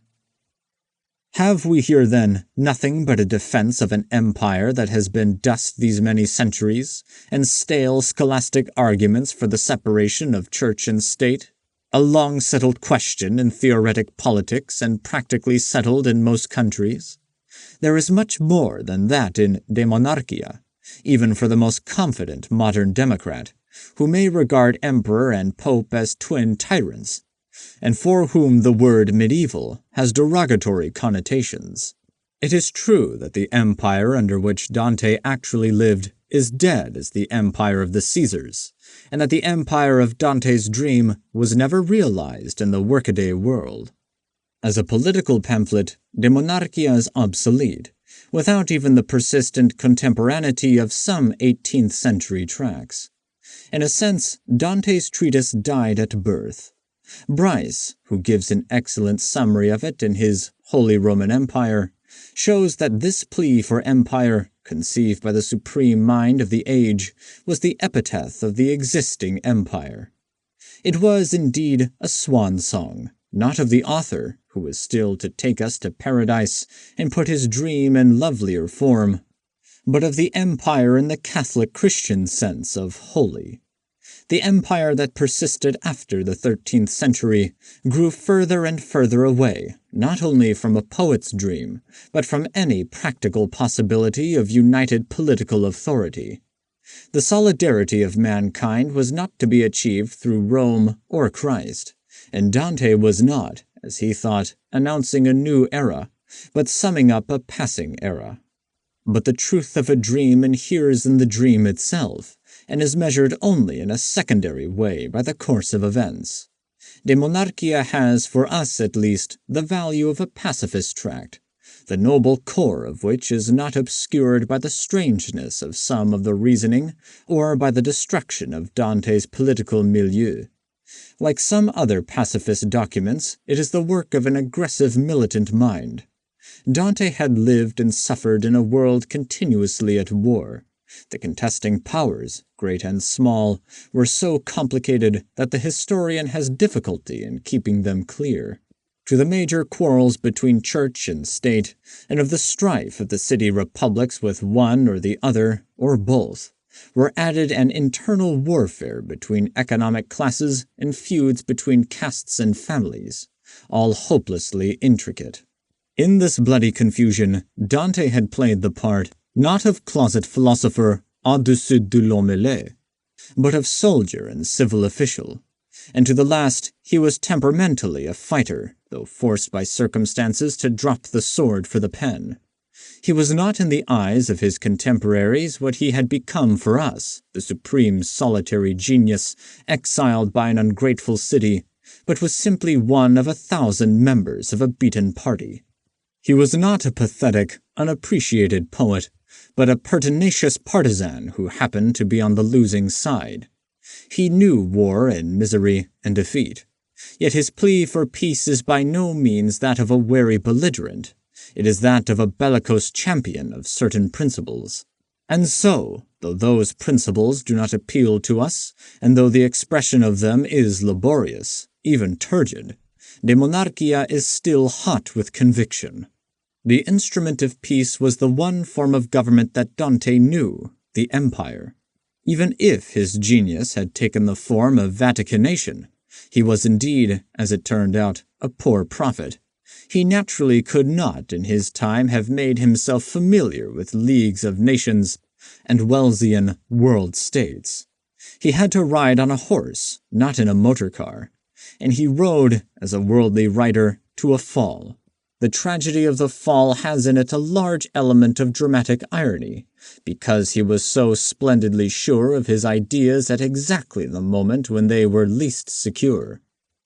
Have we here, then, nothing but a defense of an empire that has been dust these many centuries, and stale scholastic arguments for the separation of church and state? A long-settled question in theoretic politics and practically settled in most countries? There is much more than that in De Monarchia, even for the most confident modern democrat, who may regard emperor and pope as twin tyrants, and for whom the word medieval has derogatory connotations. It is true that the empire under which Dante actually lived is dead as the empire of the Caesars, and that the empire of Dante's dream was never realized in the workaday world. As a political pamphlet, De Monarchia is obsolete, without even the persistent contemporaneity of some 18th century tracts. In a sense, Dante's treatise died at birth. Bryce, who gives an excellent summary of it in his Holy Roman Empire, shows that this plea for empire, conceived by the supreme mind of the age, was the epitaph of the existing empire. It was, indeed, a swan song, not of the author, who was still to take us to paradise and put his dream in lovelier form, but of the empire in the Catholic Christian sense of holy. The empire that persisted after the 13th century grew further and further away, not only from a poet's dream, but from any practical possibility of united political authority. The solidarity of mankind was not to be achieved through Rome or Christ, and Dante was not, as he thought, announcing a new era, but summing up a passing era. But the truth of a dream inheres in the dream itself, and is measured only in a secondary way by the course of events. De Monarchia has, for us at least, the value of a pacifist tract, the noble core of which is not obscured by the strangeness of some of the reasoning or by the destruction of Dante's political milieu. Like some other pacifist documents, it is the work of an aggressive militant mind. Dante had lived and suffered in a world continuously at war. The contesting powers, great and small, were so complicated that the historian has difficulty in keeping them clear. To the major quarrels between church and state, and of the strife of the city republics with one or the other, or both, were added an internal warfare between economic classes and feuds between castes and families, all hopelessly intricate. In this bloody confusion, Dante had played the part not of closet philosopher au-dessus de l'homme mêlé, but of soldier and civil official, and to the last he was temperamentally a fighter, though forced by circumstances to drop the sword for the pen. He was not in the eyes of his contemporaries what he had become for us, the supreme solitary genius exiled by an ungrateful city, but was simply one of 1,000 members of a beaten party. He was not a pathetic, unappreciated poet, but a pertinacious partisan who happened to be on the losing side. He knew war and misery and defeat, yet his plea for peace is by no means that of a wary belligerent. It is that of a bellicose champion of certain principles. And so, though those principles do not appeal to us, and though the expression of them is laborious, even turgid, De Monarchia is still hot with conviction. The instrument of peace was the one form of government that Dante knew, the empire. Even if his genius had taken the form of vaticination, he was indeed, as it turned out, a poor prophet. He naturally could not in his time have made himself familiar with leagues of nations and Wellesian world states. He had to ride on a horse, not in a motor car, and he rode, as a worldly writer, to a fall. The tragedy of the fall has in it a large element of dramatic irony, because he was so splendidly sure of his ideas at exactly the moment when they were least secure.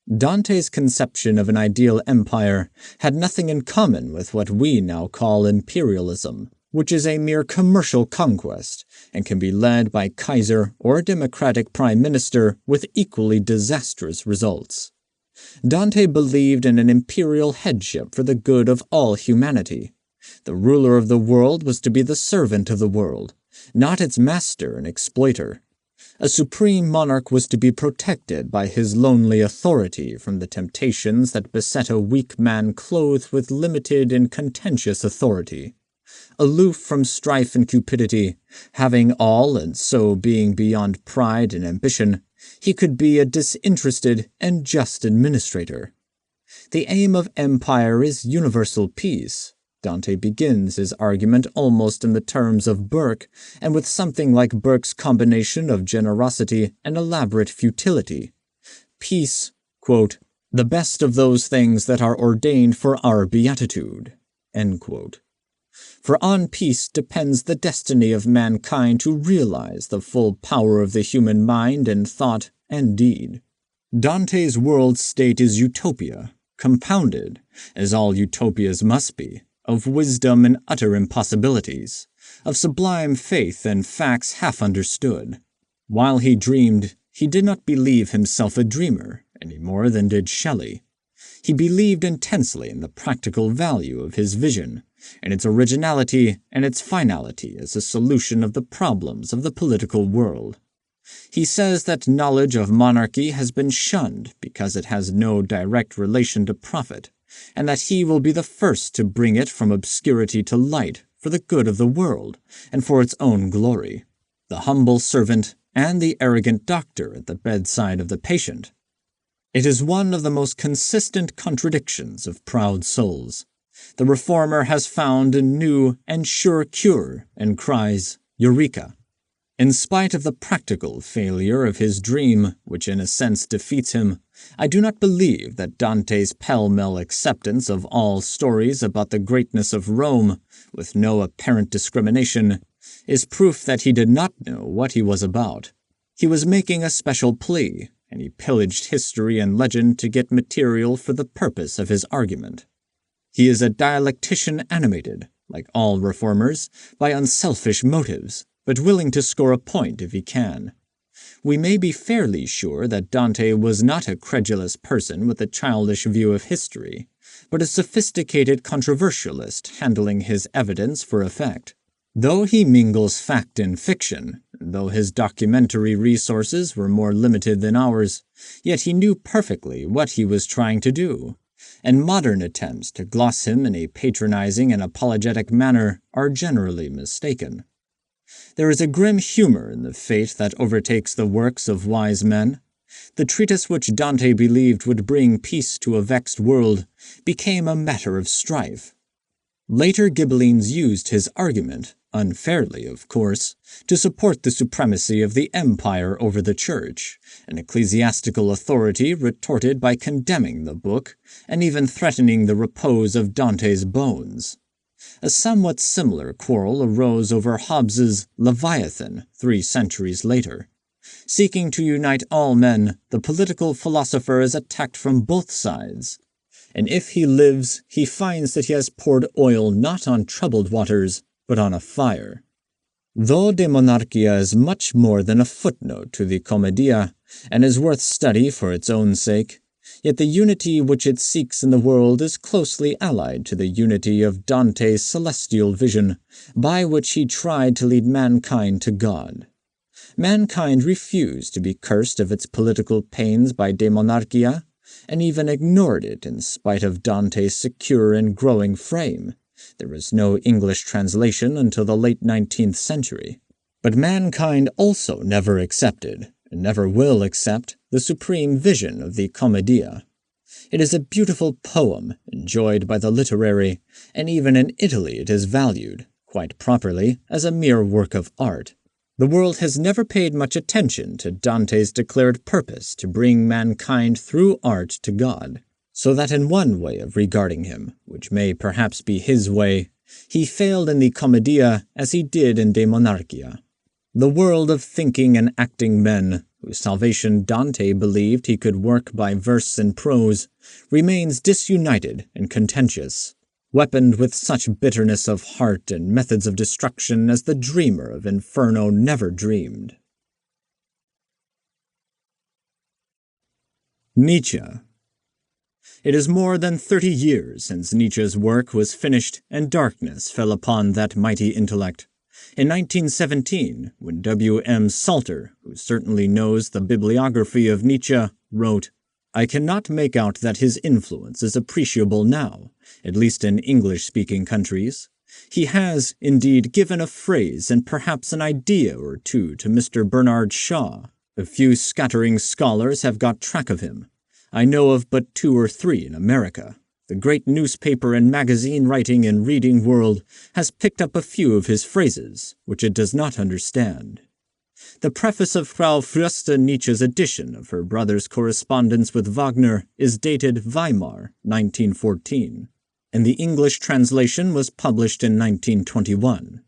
Dante's conception of an ideal empire had nothing in common with what we now call imperialism, which is a mere commercial conquest, and can be led by Kaiser or a democratic prime minister with equally disastrous results. Dante believed in an imperial headship for the good of all humanity. The ruler of the world was to be the servant of the world, not its master and exploiter. A supreme monarch was to be protected by his lonely authority from the temptations that beset a weak man clothed with limited and contentious authority. Aloof from strife and cupidity, having all and so being beyond pride and ambition, he could be a disinterested and just administrator. The aim of empire is universal peace. Dante begins his argument almost in the terms of Burke, and with something like Burke's combination of generosity and elaborate futility. Peace, quote, the best of those things that are ordained for our beatitude, end quote. For on peace depends the destiny of mankind to realize the full power of the human mind and thought and deed. Dante's world state is utopia, compounded, as all utopias must be, of wisdom and utter impossibilities, of sublime faith and facts half understood. While he dreamed, he did not believe himself a dreamer, any more than did Shelley. He believed intensely in the practical value of his vision, and its originality and its finality as a solution of the problems of the political world. He says that knowledge of monarchy has been shunned because it has no direct relation to profit, and that he will be the first to bring it from obscurity to light for the good of the world and for its own glory. The humble servant and the arrogant doctor at the bedside of the patient. It is one of the most consistent contradictions of proud souls. The reformer has found a new and sure cure and cries, Eureka! In spite of the practical failure of his dream, which in a sense defeats him, I do not believe that Dante's pell-mell acceptance of all stories about the greatness of Rome, with no apparent discrimination, is proof that he did not know what he was about. He was making a special plea, and he pillaged history and legend to get material for the purpose of his argument. He is a dialectician animated, like all reformers, by unselfish motives, but willing to score a point if he can. We may be fairly sure that Dante was not a credulous person with a childish view of history, but a sophisticated controversialist handling his evidence for effect. Though he mingles fact and fiction, though his documentary resources were more limited than ours, yet he knew perfectly what he was trying to do, and modern attempts to gloss him in a patronizing and apologetic manner are generally mistaken. There is a grim humor in the fate that overtakes the works of wise men. The treatise which Dante believed would bring peace to a vexed world became a matter of strife. Later Ghibellines used his argument, unfairly of course, to support the supremacy of the empire over the church, and ecclesiastical authority retorted by condemning the book and even threatening the repose of Dante's bones. A somewhat similar quarrel arose over Hobbes's Leviathan 3 centuries later. Seeking to unite all men, the political philosopher is attacked from both sides, and if he lives, he finds that he has poured oil not on troubled waters, but on a fire. Though De Monarchia is much more than a footnote to the Commedia, and is worth study for its own sake, yet the unity which it seeks in the world is closely allied to the unity of Dante's celestial vision, by which he tried to lead mankind to God. Mankind refused to be cursed of its political pains by De Monarchia, and even ignored it in spite of Dante's secure and growing frame. There was no English translation until the late 19th century. But mankind also never accepted, and never will accept, the supreme vision of the Commedia. It is a beautiful poem, enjoyed by the literary, and even in Italy it is valued, quite properly, as a mere work of art. The world has never paid much attention to Dante's declared purpose to bring mankind through art to God, so that in one way of regarding him, which may perhaps be his way, he failed in the Commedia as he did in De Monarchia. The world of thinking and acting men, whose salvation Dante believed he could work by verse and prose, remains disunited and contentious, weaponed with such bitterness of heart and methods of destruction as the dreamer of Inferno never dreamed. Nietzsche. It is more than 30 years since Nietzsche's work was finished and darkness fell upon that mighty intellect. In 1917, when W. M. Salter, who certainly knows the bibliography of Nietzsche, wrote, "I cannot make out that his influence is appreciable now, at least in English-speaking countries. He has, indeed, given a phrase and perhaps an idea or two to Mr. Bernard Shaw. A few scattering scholars have got track of him. I know of but 2 or 3 in America. The great newspaper and magazine writing and reading world has picked up a few of his phrases, which it does not understand." The preface of Frau Fürste Nietzsche's edition of her brother's correspondence with Wagner is dated Weimar, 1914. and the English translation was published in 1921.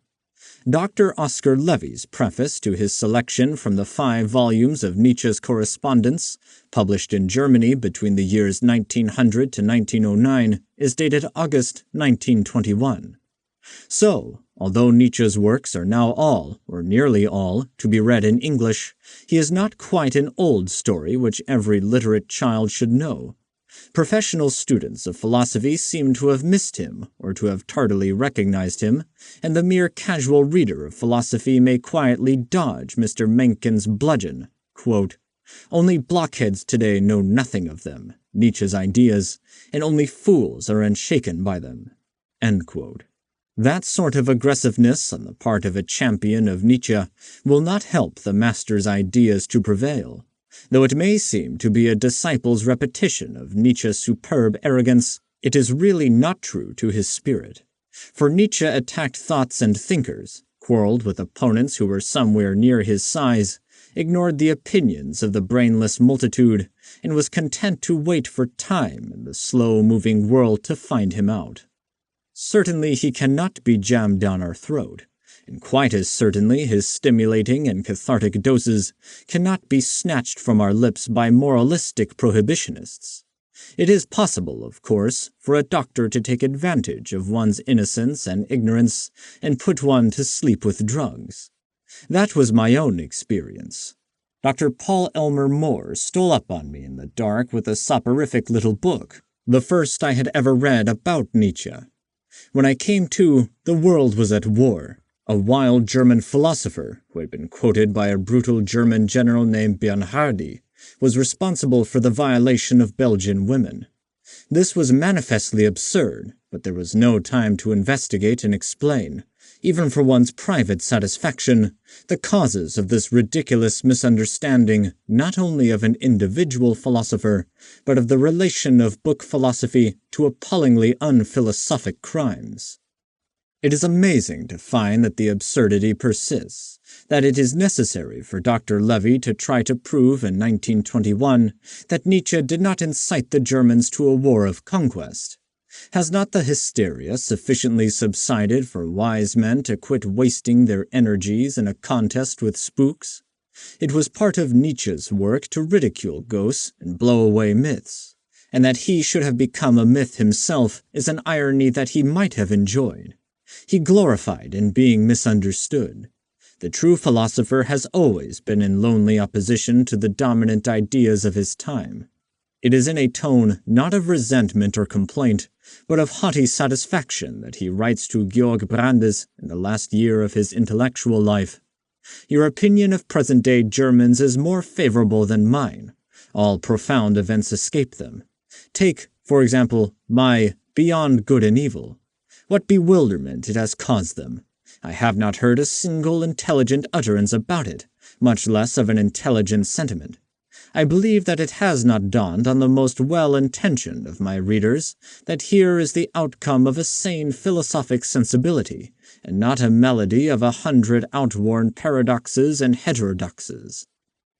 Dr. Oscar Levy's preface to his selection from the 5 volumes of Nietzsche's correspondence, published in Germany between the years 1900 to 1909, is dated August 1921. So, although Nietzsche's works are now all, or nearly all, to be read in English, he is not quite an old story which every literate child should know. Professional students of philosophy seem to have missed him, or to have tardily recognized him, and the mere casual reader of philosophy may quietly dodge Mr. Mencken's bludgeon. Quote, "Only blockheads today know nothing of them, Nietzsche's ideas, and only fools are unshaken by them." End quote. That sort of aggressiveness on the part of a champion of Nietzsche will not help the master's ideas to prevail. Though it may seem to be a disciple's repetition of Nietzsche's superb arrogance, it is really not true to his spirit. For Nietzsche attacked thoughts and thinkers, quarreled with opponents who were somewhere near his size, ignored the opinions of the brainless multitude, and was content to wait for time and the slow-moving world to find him out. Certainly he cannot be jammed down our throat, and quite as certainly his stimulating and cathartic doses cannot be snatched from our lips by moralistic prohibitionists. It is possible, of course, for a doctor to take advantage of one's innocence and ignorance and put one to sleep with drugs. That was my own experience. Dr. Paul Elmer Moore stole up on me in the dark with a soporific little book, the first I had ever read about Nietzsche. When I came to, the world was at war. A wild German philosopher, who had been quoted by a brutal German general named Bernhardi, was responsible for the violation of Belgian women. This was manifestly absurd, but there was no time to investigate and explain, even for one's private satisfaction, the causes of this ridiculous misunderstanding not only of an individual philosopher, but of the relation of book philosophy to appallingly unphilosophic crimes. It is amazing to find that the absurdity persists, that it is necessary for Dr. Levy to try to prove in 1921 that Nietzsche did not incite the Germans to a war of conquest. Has not the hysteria sufficiently subsided for wise men to quit wasting their energies in a contest with spooks? It was part of Nietzsche's work to ridicule ghosts and blow away myths, and that he should have become a myth himself is an irony that he might have enjoyed. He glorified in being misunderstood. The true philosopher has always been in lonely opposition to the dominant ideas of his time. It is in a tone not of resentment or complaint, but of haughty satisfaction that he writes to Georg Brandes in the last year of his intellectual life. Your opinion of present-day Germans is more favorable than mine. All profound events escape them. Take, for example, my Beyond Good and Evil. What bewilderment it has caused them. I have not heard a single intelligent utterance about it, much less of an intelligent sentiment. I believe that it has not dawned on the most well-intentioned of my readers that here is the outcome of a sane philosophic sensibility, and not a melody of 100 outworn paradoxes and heterodoxes.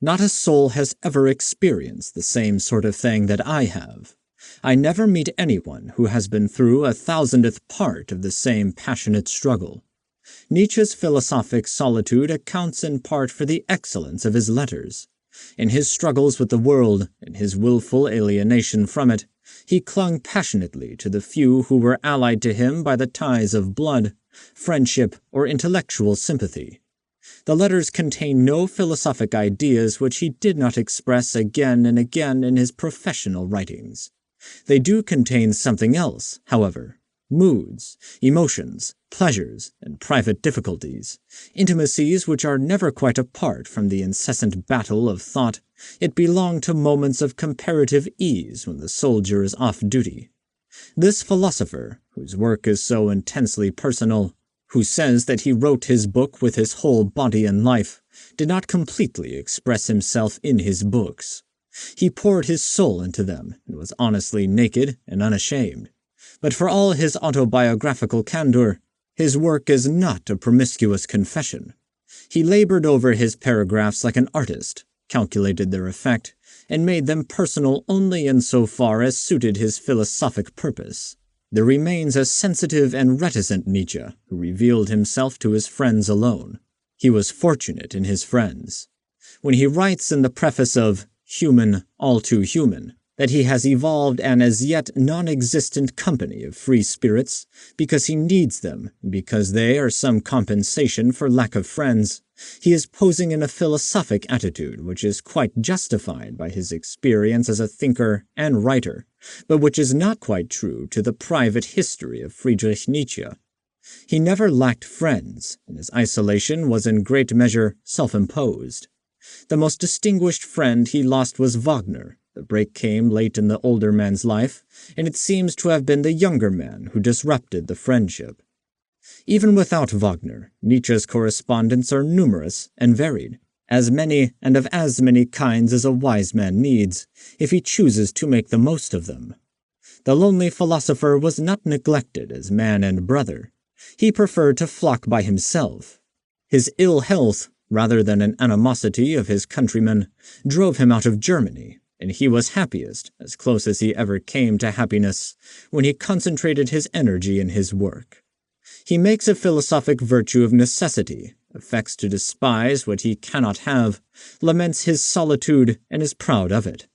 Not a soul has ever experienced the same sort of thing that I have. I never meet anyone who has been through 1,000th part of the same passionate struggle. Nietzsche's philosophic solitude accounts in part for the excellence of his letters. In his struggles with the world, in his willful alienation from it, he clung passionately to the few who were allied to him by the ties of blood, friendship, or intellectual sympathy. The letters contain no philosophic ideas which he did not express again and again in his professional writings. They do contain something else, however: moods, emotions, pleasures, and private difficulties, intimacies which are never quite apart from the incessant battle of thought, yet belong to moments of comparative ease when the soldier is off duty. This philosopher, whose work is so intensely personal, who says that he wrote his book with his whole body and life, did not completely express himself in his books. He poured his soul into them, and was honestly naked and unashamed. But for all his autobiographical candor, his work is not a promiscuous confession. He labored over his paragraphs like an artist, calculated their effect, and made them personal only in so far as suited his philosophic purpose. There remains a sensitive and reticent Nietzsche who revealed himself to his friends alone. He was fortunate in his friends. When he writes in the preface of Human, All Too Human, that he has evolved an as yet non-existent company of free spirits because he needs them, because they are some compensation for lack of friends, he is posing in a philosophic attitude which is quite justified by his experience as a thinker and writer, but which is not quite true to the private history of Friedrich Nietzsche. He never lacked friends, and his isolation was in great measure self-imposed. The most distinguished friend he lost was Wagner. The break came late in the older man's life, and it seems to have been the younger man who disrupted the friendship. Even without Wagner, Nietzsche's correspondents are numerous and varied, as many and of as many kinds as a wise man needs, if he chooses to make the most of them. The lonely philosopher was not neglected as man and brother. He preferred to flock by himself. His ill health, rather than an animosity of his countrymen, drove him out of Germany, and he was happiest, as close as he ever came to happiness, when he concentrated his energy in his work. He makes a philosophic virtue of necessity, affects to despise what he cannot have, laments his solitude, and is proud of it.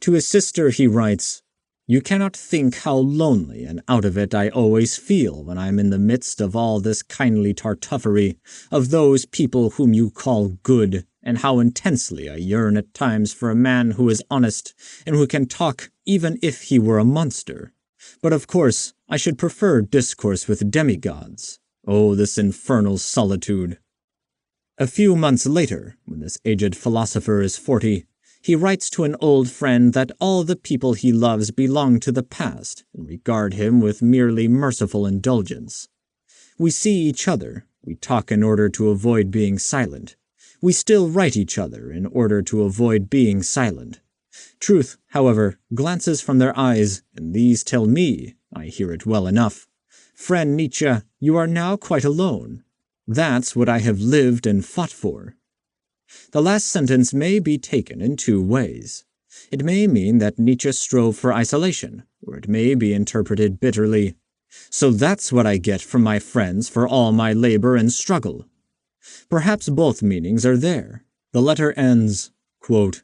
To his sister he writes, "You cannot think how lonely and out of it I always feel when I am in the midst of all this kindly tartuffery of those people whom you call good, and how intensely I yearn at times for a man who is honest and who can talk even if he were a monster. But of course I should prefer discourse with demigods. Oh, this infernal solitude!" A few months later, when this aged philosopher is 40, he writes to an old friend that all the people he loves belong to the past and regard him with merely merciful indulgence. We see each other, we talk in order to avoid being silent. We still write each other in order to avoid being silent. Truth, however, glances from their eyes, and these tell me, I hear it well enough, "Friend Nietzsche, you are now quite alone. That's what I have lived and fought for." The last sentence may be taken in two ways. It may mean that Nietzsche strove for isolation, or it may be interpreted bitterly, "So that's what I get from my friends for all my labor and struggle." Perhaps both meanings are there. The letter ends, quote,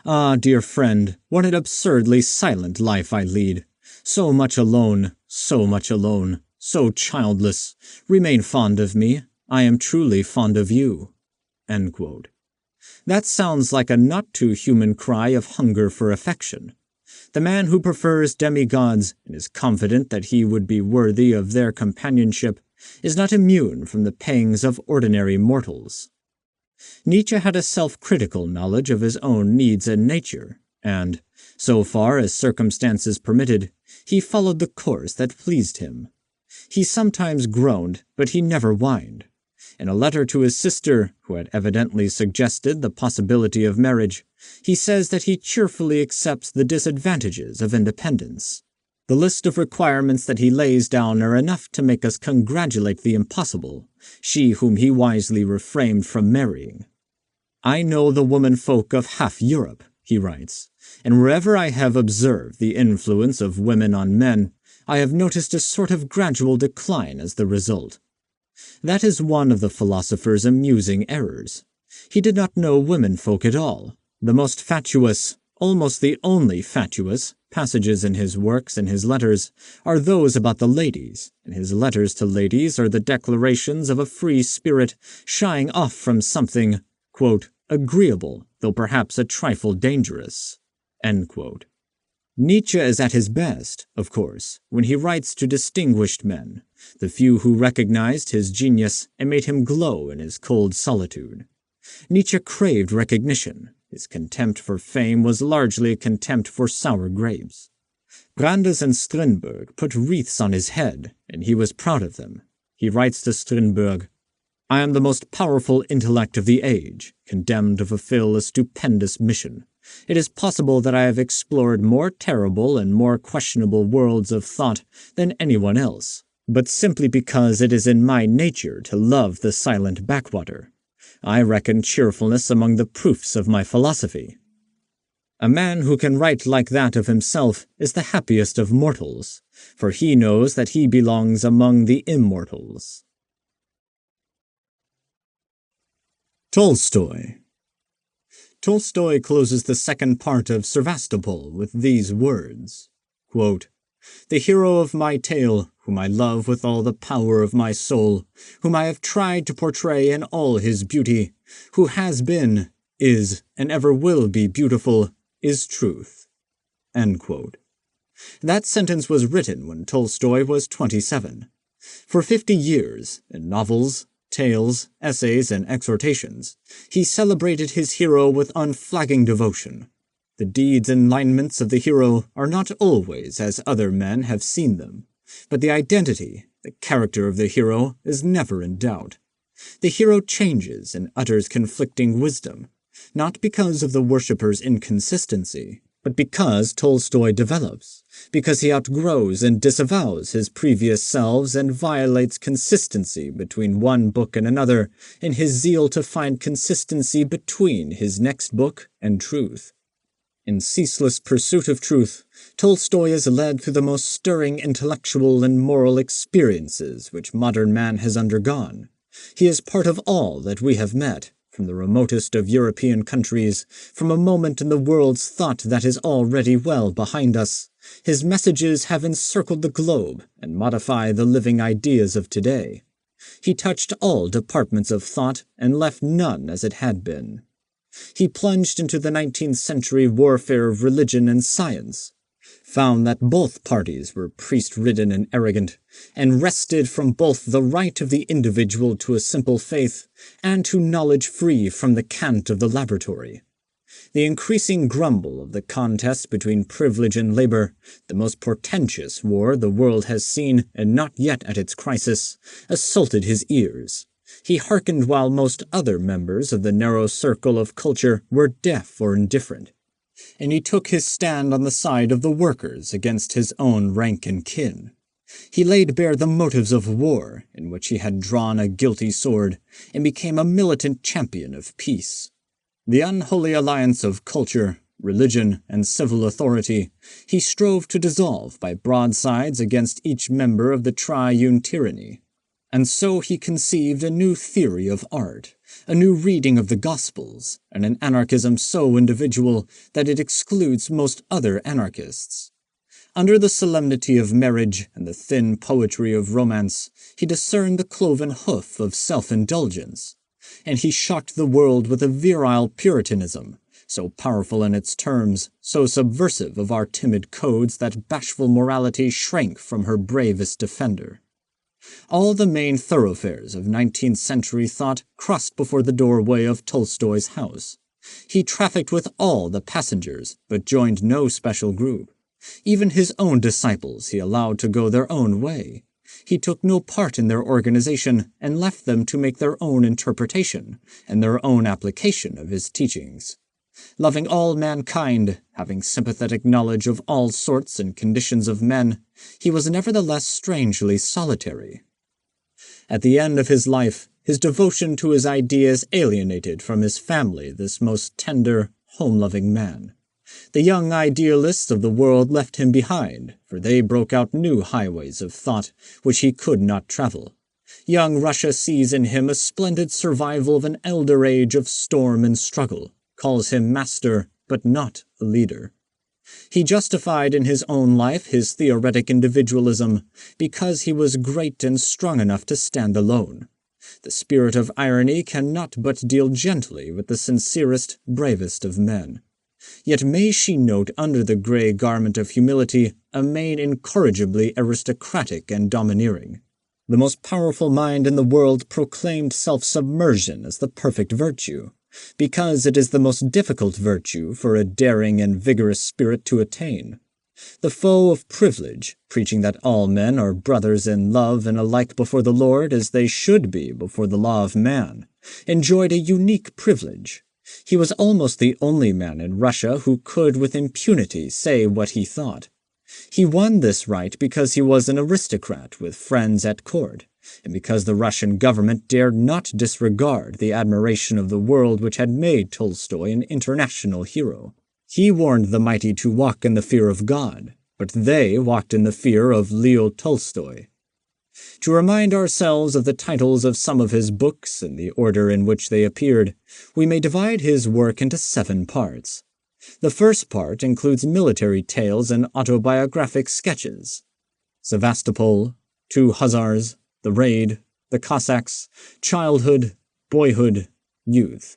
"Ah, dear friend, what an absurdly silent life I lead. So much alone, so childless. Remain fond of me. I am truly fond of you." End quote. That sounds like a not-too-human cry of hunger for affection. The man who prefers demigods and is confident that he would be worthy of their companionship is not immune from the pangs of ordinary mortals. Nietzsche had a self-critical knowledge of his own needs and nature, and, so far as circumstances permitted, he followed the course that pleased him. He sometimes groaned, but he never whined. In a letter to his sister, who had evidently suggested the possibility of marriage, he says that he cheerfully accepts the disadvantages of independence. The list of requirements that he lays down are enough to make us congratulate the impossible, she whom he wisely refrained from marrying. "I know the woman-folk of half Europe," he writes, "and wherever I have observed the influence of women on men, I have noticed a sort of gradual decline as the result. That is one of the philosopher's amusing errors. He did not know women-folk at all. The most fatuous, almost the only fatuous, passages in his works and his letters are those about the ladies, and his letters to ladies are the declarations of a free spirit shying off from something, quote, agreeable, though perhaps a trifle dangerous." End quote. Nietzsche is at his best, of course, when he writes to distinguished men, the few who recognized his genius and made him glow in his cold solitude. Nietzsche craved recognition. His contempt for fame was largely a contempt for sour grapes. Brandes and Strindberg put wreaths on his head, and he was proud of them. He writes to Strindberg, "I am the most powerful intellect of the age, condemned to fulfill a stupendous mission. It is possible that I have explored more terrible and more questionable worlds of thought than anyone else, but simply because it is in my nature to love the silent backwater. I reckon cheerfulness among the proofs of my philosophy." A man who can write like that of himself is the happiest of mortals, for he knows that he belongs among the immortals. Tolstoy closes the second part of Sevastopol with these words, quote, "The hero of my tale, whom I love with all the power of my soul, whom I have tried to portray in all his beauty, who has been, is, and ever will be beautiful, is truth." End quote. That sentence was written when Tolstoy was 27. For 50 years, in novels, tales, essays, and exhortations, he celebrated his hero with unflagging devotion. The deeds and lineaments of the hero are not always as other men have seen them, but the identity, the character of the hero is never in doubt. The hero changes and utters conflicting wisdom, not because of the worshipper's inconsistency, but because Tolstoy develops, because he outgrows and disavows his previous selves and violates consistency between one book and another in his zeal to find consistency between his next book and truth. In ceaseless pursuit of truth, Tolstoy is led through the most stirring intellectual and moral experiences which modern man has undergone. He is part of all that we have met, from the remotest of European countries, from a moment in the world's thought that is already well behind us. His messages have encircled the globe and modify the living ideas of today. He touched all departments of thought and left none as it had been. He plunged into the 19th century warfare of religion and science, found that both parties were priest-ridden and arrogant, and wrested from both the right of the individual to a simple faith and to knowledge free from the cant of the laboratory. The increasing grumble of the contest between privilege and labor, the most portentous war the world has seen and not yet at its crisis, assaulted his ears. He hearkened while most other members of the narrow circle of culture were deaf or indifferent, and he took his stand on the side of the workers against his own rank and kin. He laid bare the motives of war, in which he had drawn a guilty sword, and became a militant champion of peace. The unholy alliance of culture, religion, and civil authority he strove to dissolve by broadsides against each member of the triune tyranny. And so he conceived a new theory of art, a new reading of the Gospels, and an anarchism so individual that it excludes most other anarchists. Under the solemnity of marriage and the thin poetry of romance, he discerned the cloven hoof of self-indulgence, and he shocked the world with a virile puritanism, so powerful in its terms, so subversive of our timid codes that bashful morality shrank from her bravest defender. All the main thoroughfares of 19th century thought crossed before the doorway of Tolstoy's house. He trafficked with all the passengers, but joined no special group. Even his own disciples he allowed to go their own way. He took no part in their organization and left them to make their own interpretation and their own application of his teachings. Loving all mankind, having sympathetic knowledge of all sorts and conditions of men, he was nevertheless strangely solitary. At the end of his life, his devotion to his ideas alienated from his family this most tender, home-loving man. The young idealists of the world left him behind, for they broke out new highways of thought which he could not travel. Young Russia sees in him a splendid survival of an elder age of storm and struggle, calls him master, but not a leader. He justified in his own life his theoretic individualism because he was great and strong enough to stand alone. The spirit of irony cannot but deal gently with the sincerest, bravest of men. Yet may she note under the gray garment of humility a mien incorrigibly aristocratic and domineering. The most powerful mind in the world proclaimed self-submersion as the perfect virtue, because it is the most difficult virtue for a daring and vigorous spirit to attain. The foe of privilege, preaching that all men are brothers in love and alike before the Lord as they should be before the law of man, enjoyed a unique privilege. He was almost the only man in Russia who could with impunity say what he thought. He won this right because he was an aristocrat with friends at court, and because the Russian government dared not disregard the admiration of the world which had made Tolstoy an international hero. He warned the mighty to walk in the fear of God, but they walked in the fear of Leo Tolstoy. To remind ourselves of the titles of some of his books and the order in which they appeared, we may divide his work into 7 parts. The first part includes military tales and autobiographic sketches. Sevastopol, 2 Hussars, The Raid, The Cossacks, Childhood, Boyhood, Youth.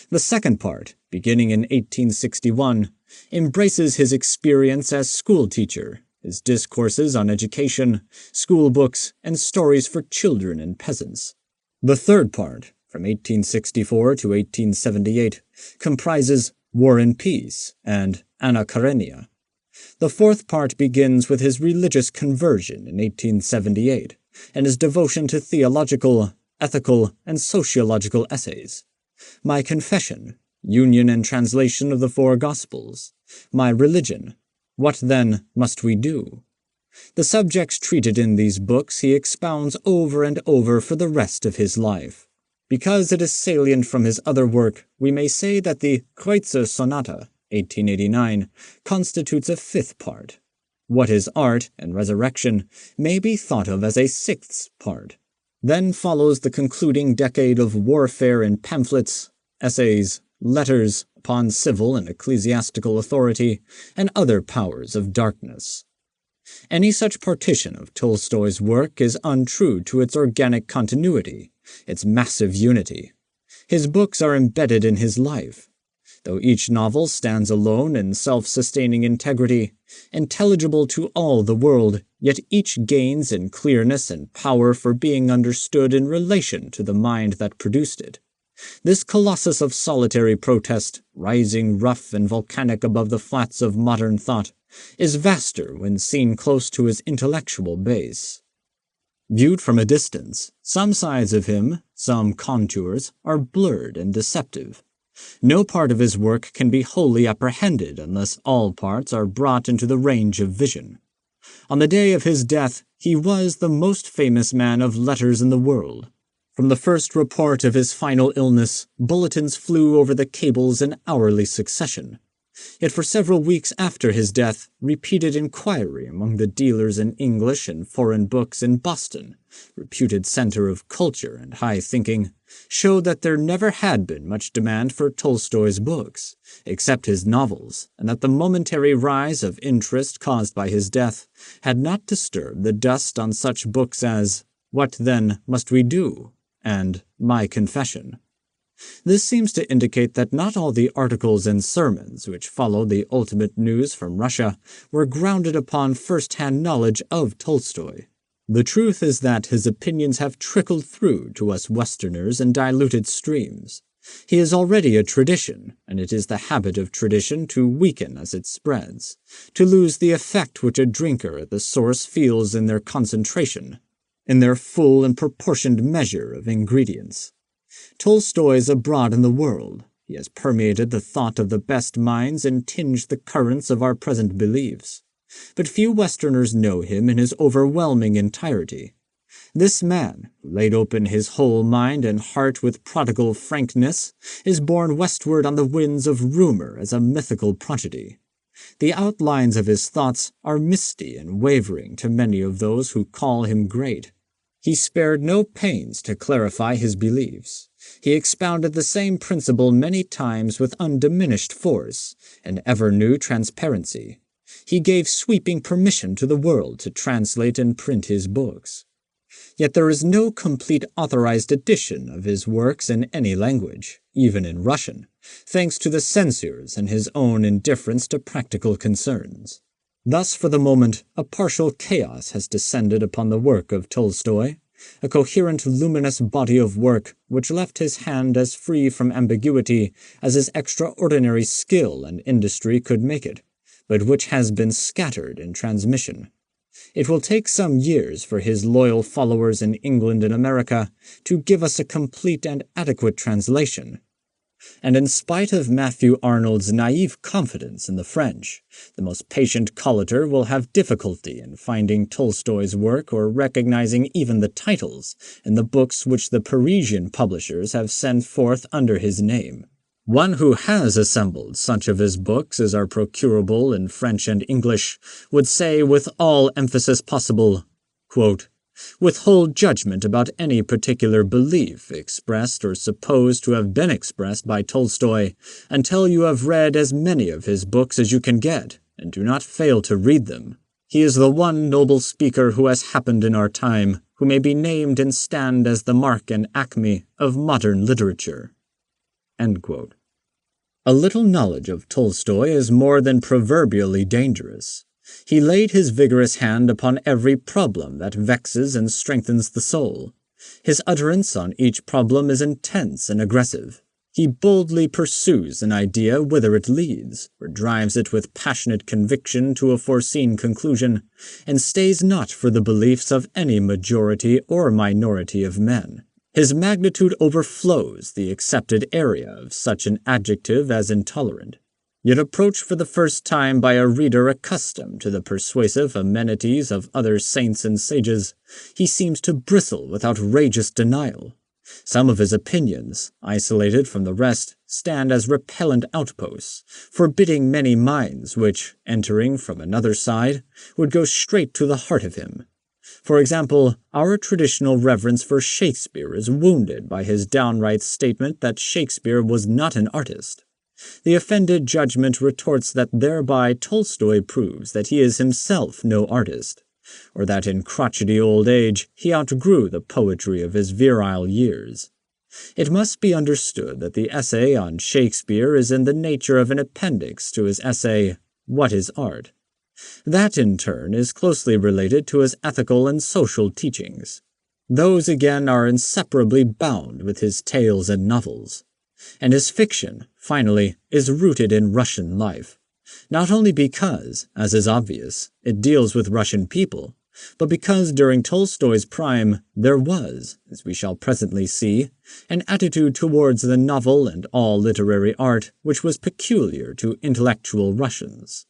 The second part, beginning in 1861, embraces his experience as schoolteacher, his discourses on education, school books, and stories for children and peasants. The third part, from 1864 to 1878, comprises War and Peace and Anna Karenina. The fourth part begins with his religious conversion in 1878 and his devotion to theological, ethical, and sociological essays. My Confession, Union and Translation of the 4 Gospels. My Religion, What Then Must We Do? The subjects treated in these books he expounds over and over for the rest of his life. Because it is salient from his other work, we may say that the Kreutzer Sonata, 1889, constitutes a 5th part. What is Art and Resurrection may be thought of as a 6th part. Then follows the concluding decade of warfare in pamphlets, essays, letters upon civil and ecclesiastical authority, and other powers of darkness. Any such partition of Tolstoy's work is untrue to its organic continuity, its massive unity. His books are embedded in his life. Though each novel stands alone in self-sustaining integrity, intelligible to all the world, yet each gains in clearness and power for being understood in relation to the mind that produced it. This colossus of solitary protest, rising rough and volcanic above the flats of modern thought, is vaster when seen close to his intellectual base. Viewed from a distance, some sides of him, some contours, are blurred and deceptive. No part of his work can be wholly apprehended unless all parts are brought into the range of vision. On the day of his death, he was the most famous man of letters in the world. From the first report of his final illness, bulletins flew over the cables in hourly succession. Yet for several weeks after his death, repeated inquiry among the dealers in English and foreign books in Boston, reputed center of culture and high thinking, showed that there never had been much demand for Tolstoy's books, except his novels, and that the momentary rise of interest caused by his death had not disturbed the dust on such books as What Then Must We Do? And My Confession. This seems to indicate that not all the articles and sermons which followed the ultimate news from Russia were grounded upon first-hand knowledge of Tolstoy. The truth is that his opinions have trickled through to us Westerners in diluted streams. He is already a tradition, and it is the habit of tradition to weaken as it spreads, to lose the effect which a drinker at the source feels in their concentration, in their full and proportioned measure of ingredients. Tolstoy is abroad in the world. He has permeated the thought of the best minds and tinged the currents of our present beliefs. But few Westerners know him in his overwhelming entirety. This man, who laid open his whole mind and heart with prodigal frankness, is borne westward on the winds of rumor as a mythical prodigy. The outlines of his thoughts are misty and wavering to many of those who call him great. He spared no pains to clarify his beliefs. He expounded the same principle many times with undiminished force and ever-new transparency. He gave sweeping permission to the world to translate and print his books. Yet there is no complete authorized edition of his works in any language, even in Russian, thanks to the censors and his own indifference to practical concerns. Thus, for the moment, a partial chaos has descended upon the work of Tolstoy, a coherent, luminous body of work which left his hand as free from ambiguity as his extraordinary skill and industry could make it, but which has been scattered in transmission. It will take some years for his loyal followers in England and America to give us a complete and adequate translation. And in spite of Matthew Arnold's naive confidence in the French, the most patient collator will have difficulty in finding Tolstoy's work or recognizing even the titles in the books which the Parisian publishers have sent forth under his name. One who has assembled such of his books as are procurable in French and English would say with all emphasis possible, quote, "Withhold judgment about any particular belief expressed or supposed to have been expressed by Tolstoy until you have read as many of his books as you can get, and do not fail to read them. He is the one noble speaker who has happened in our time, who may be named and stand as the mark and acme of modern literature." End quote. A little knowledge of Tolstoy is more than proverbially dangerous. He laid his vigorous hand upon every problem that vexes and strengthens the soul. His utterance on each problem is intense and aggressive. He boldly pursues an idea whither it leads, or drives it with passionate conviction to a foreseen conclusion, and stays not for the beliefs of any majority or minority of men. His magnitude overflows the accepted area of such an adjective as intolerant. Yet approached for the first time by a reader accustomed to the persuasive amenities of other saints and sages, he seems to bristle with outrageous denial. Some of his opinions, isolated from the rest, stand as repellent outposts, forbidding many minds which, entering from another side, would go straight to the heart of him. For example, our traditional reverence for Shakespeare is wounded by his downright statement that Shakespeare was not an artist. The offended judgment retorts that thereby Tolstoy proves that he is himself no artist, or that in crotchety old age he outgrew the poetry of his virile years. It must be understood that the essay on Shakespeare is in the nature of an appendix to his essay, What is Art? That, in turn, is closely related to his ethical and social teachings. Those, again, are inseparably bound with his tales and novels. And his fiction, finally, is rooted in Russian life, not only because, as is obvious, it deals with Russian people, but because during Tolstoy's prime there was, as we shall presently see, an attitude towards the novel and all literary art which was peculiar to intellectual Russians.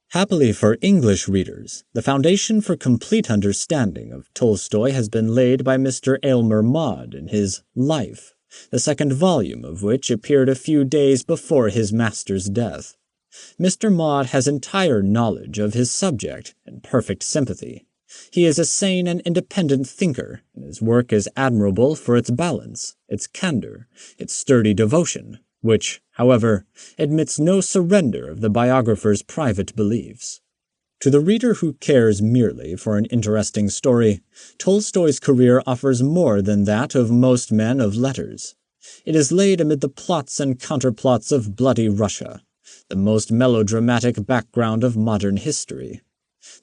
Happily for English readers, the foundation for complete understanding of Tolstoy has been laid by Mr. Aylmer Maude in his Life, the second volume of which appeared a few days before his master's death. Mr. Maude has entire knowledge of his subject and perfect sympathy. He is a sane and independent thinker, and his work is admirable for its balance, its candor, its sturdy devotion, which, however, admits no surrender of the biographer's private beliefs. To the reader who cares merely for an interesting story, Tolstoy's career offers more than that of most men of letters. It is laid amid the plots and counterplots of bloody Russia, the most melodramatic background of modern history.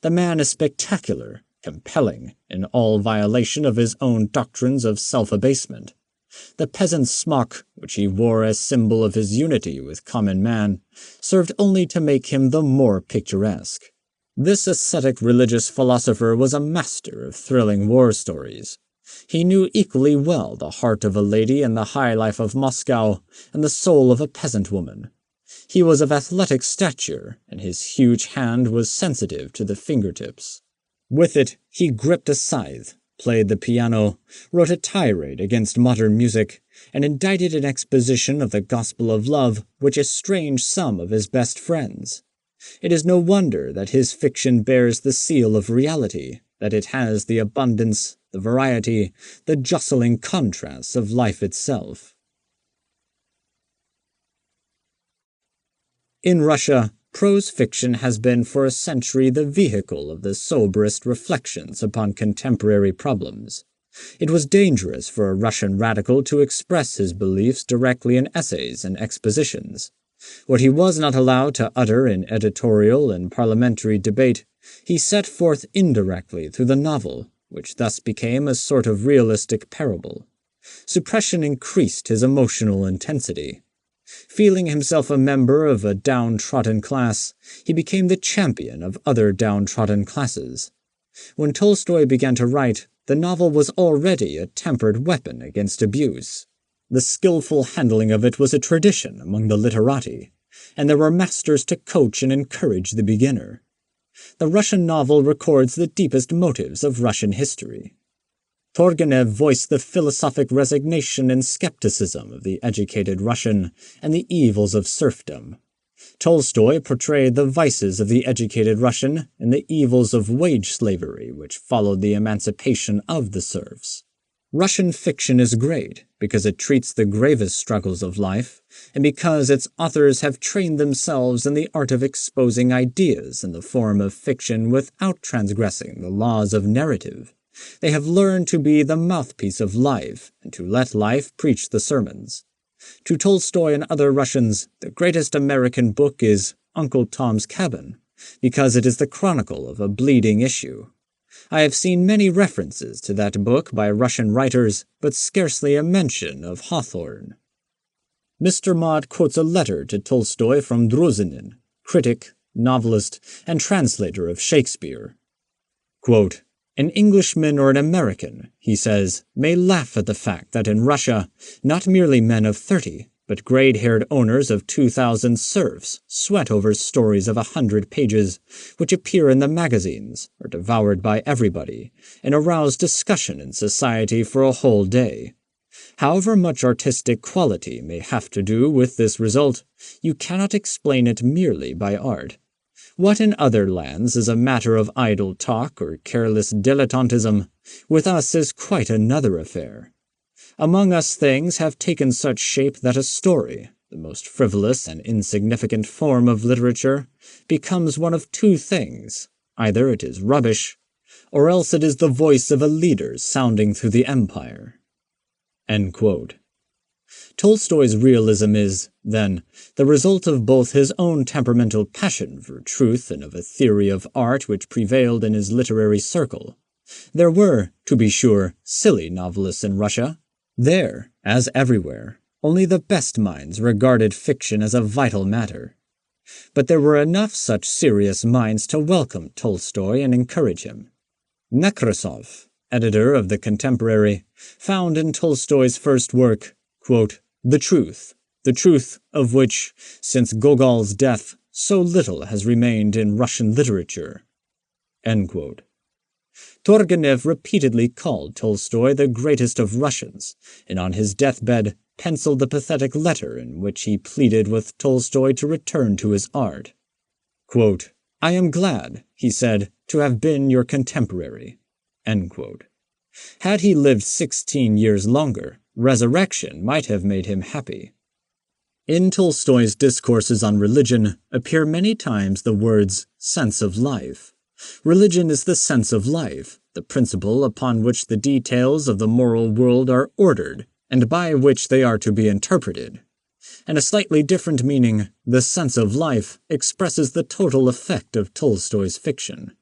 The man is spectacular, compelling, in all violation of his own doctrines of self-abasement. The peasant's smock, which he wore as symbol of his unity with common man, served only to make him the more picturesque. This ascetic religious philosopher was a master of thrilling war stories. He knew equally well the heart of a lady and the high life of Moscow, and the soul of a peasant woman. He was of athletic stature, and his huge hand was sensitive to the fingertips. With it, he gripped a scythe, played the piano, wrote a tirade against modern music, and indicted an exposition of the gospel of love which estranged some of his best friends. It is no wonder that his fiction bears the seal of reality, that it has the abundance, the variety, the jostling contrasts of life itself. In Russia, prose fiction has been for a century the vehicle of the soberest reflections upon contemporary problems. It was dangerous for a Russian radical to express his beliefs directly in essays and expositions. What he was not allowed to utter in editorial and parliamentary debate, he set forth indirectly through the novel, which thus became a sort of realistic parable. Suppression increased his emotional intensity. Feeling himself a member of a downtrodden class, he became the champion of other downtrodden classes. When Tolstoy began to write, the novel was already a tempered weapon against abuse. The skillful handling of it was a tradition among the literati, and there were masters to coach and encourage the beginner. The Russian novel records the deepest motives of Russian history. Turgenev voiced the philosophic resignation and skepticism of the educated Russian and the evils of serfdom. Tolstoy portrayed the vices of the educated Russian and the evils of wage slavery which followed the emancipation of the serfs. Russian fiction is great because it treats the gravest struggles of life, and because its authors have trained themselves in the art of exposing ideas in the form of fiction without transgressing the laws of narrative. They have learned to be the mouthpiece of life and to let life preach the sermons. To Tolstoy and other Russians, the greatest American book is Uncle Tom's Cabin, because it is the chronicle of a bleeding issue. I have seen many references to that book by Russian writers, but scarcely a mention of Hawthorne. Mr. Mott quotes a letter to Tolstoy from Druzinin, critic, novelist, and translator of Shakespeare. Quote, "An Englishman or an American," he says, "may laugh at the fact that in Russia, not merely men of 30, but gray-haired owners of 2,000 serfs sweat over stories of 100 pages, which appear in the magazines, are devoured by everybody, and arouse discussion in society for a whole day. However much artistic quality may have to do with this result, you cannot explain it merely by art. What in other lands is a matter of idle talk or careless dilettantism, with us is quite another affair. Among us things have taken such shape that a story, the most frivolous and insignificant form of literature, becomes one of two things. Either it is rubbish, or else it is the voice of a leader sounding through the empire." End quote. Tolstoy's realism is, then, the result of both his own temperamental passion for truth and of a theory of art which prevailed in his literary circle. There were, to be sure, silly novelists in Russia. There, as everywhere, only the best minds regarded fiction as a vital matter. But there were enough such serious minds to welcome Tolstoy and encourage him. Nekrasov, editor of The Contemporary, found in Tolstoy's first work, quote, the truth of which, since Gogol's death, so little has remained in Russian literature." End quote. Turgenev repeatedly called Tolstoy the greatest of Russians, and on his deathbed penciled the pathetic letter in which he pleaded with Tolstoy to return to his art. Quote, "I am glad," he said, "to have been your contemporary." End quote. Had he lived 16 years longer, resurrection might have made him happy. In Tolstoy's discourses on religion appear many times the words sense of life. Religion is the sense of life, the principle upon which the details of the moral world are ordered, and by which they are to be interpreted. And a slightly different meaning, the sense of life, expresses the total effect of Tolstoy's fiction.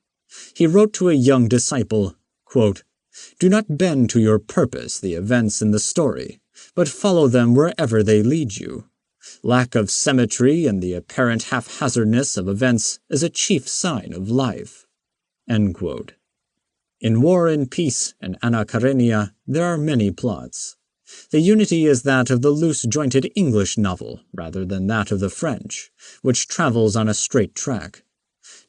He wrote to a young disciple, quote, "Do not bend to your purpose the events in the story, but follow them wherever they lead you. Lack of symmetry and the apparent haphazardness of events is a chief sign of life." End quote. In War and Peace and Anna Karenina, there are many plots. The unity is that of the loose-jointed English novel rather than that of the French, which travels on a straight track.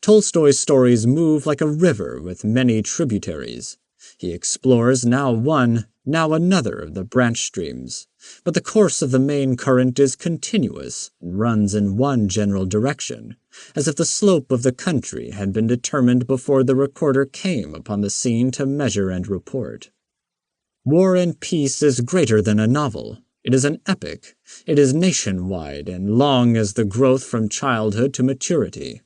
Tolstoy's stories move like a river with many tributaries. He explores now one, now another of the branch streams, but the course of the main current is continuous and runs in one general direction, as if the slope of the country had been determined before the recorder came upon the scene to measure and report. War and Peace is greater than a novel. It is an epic. It is nationwide and long as the growth from childhood to maturity.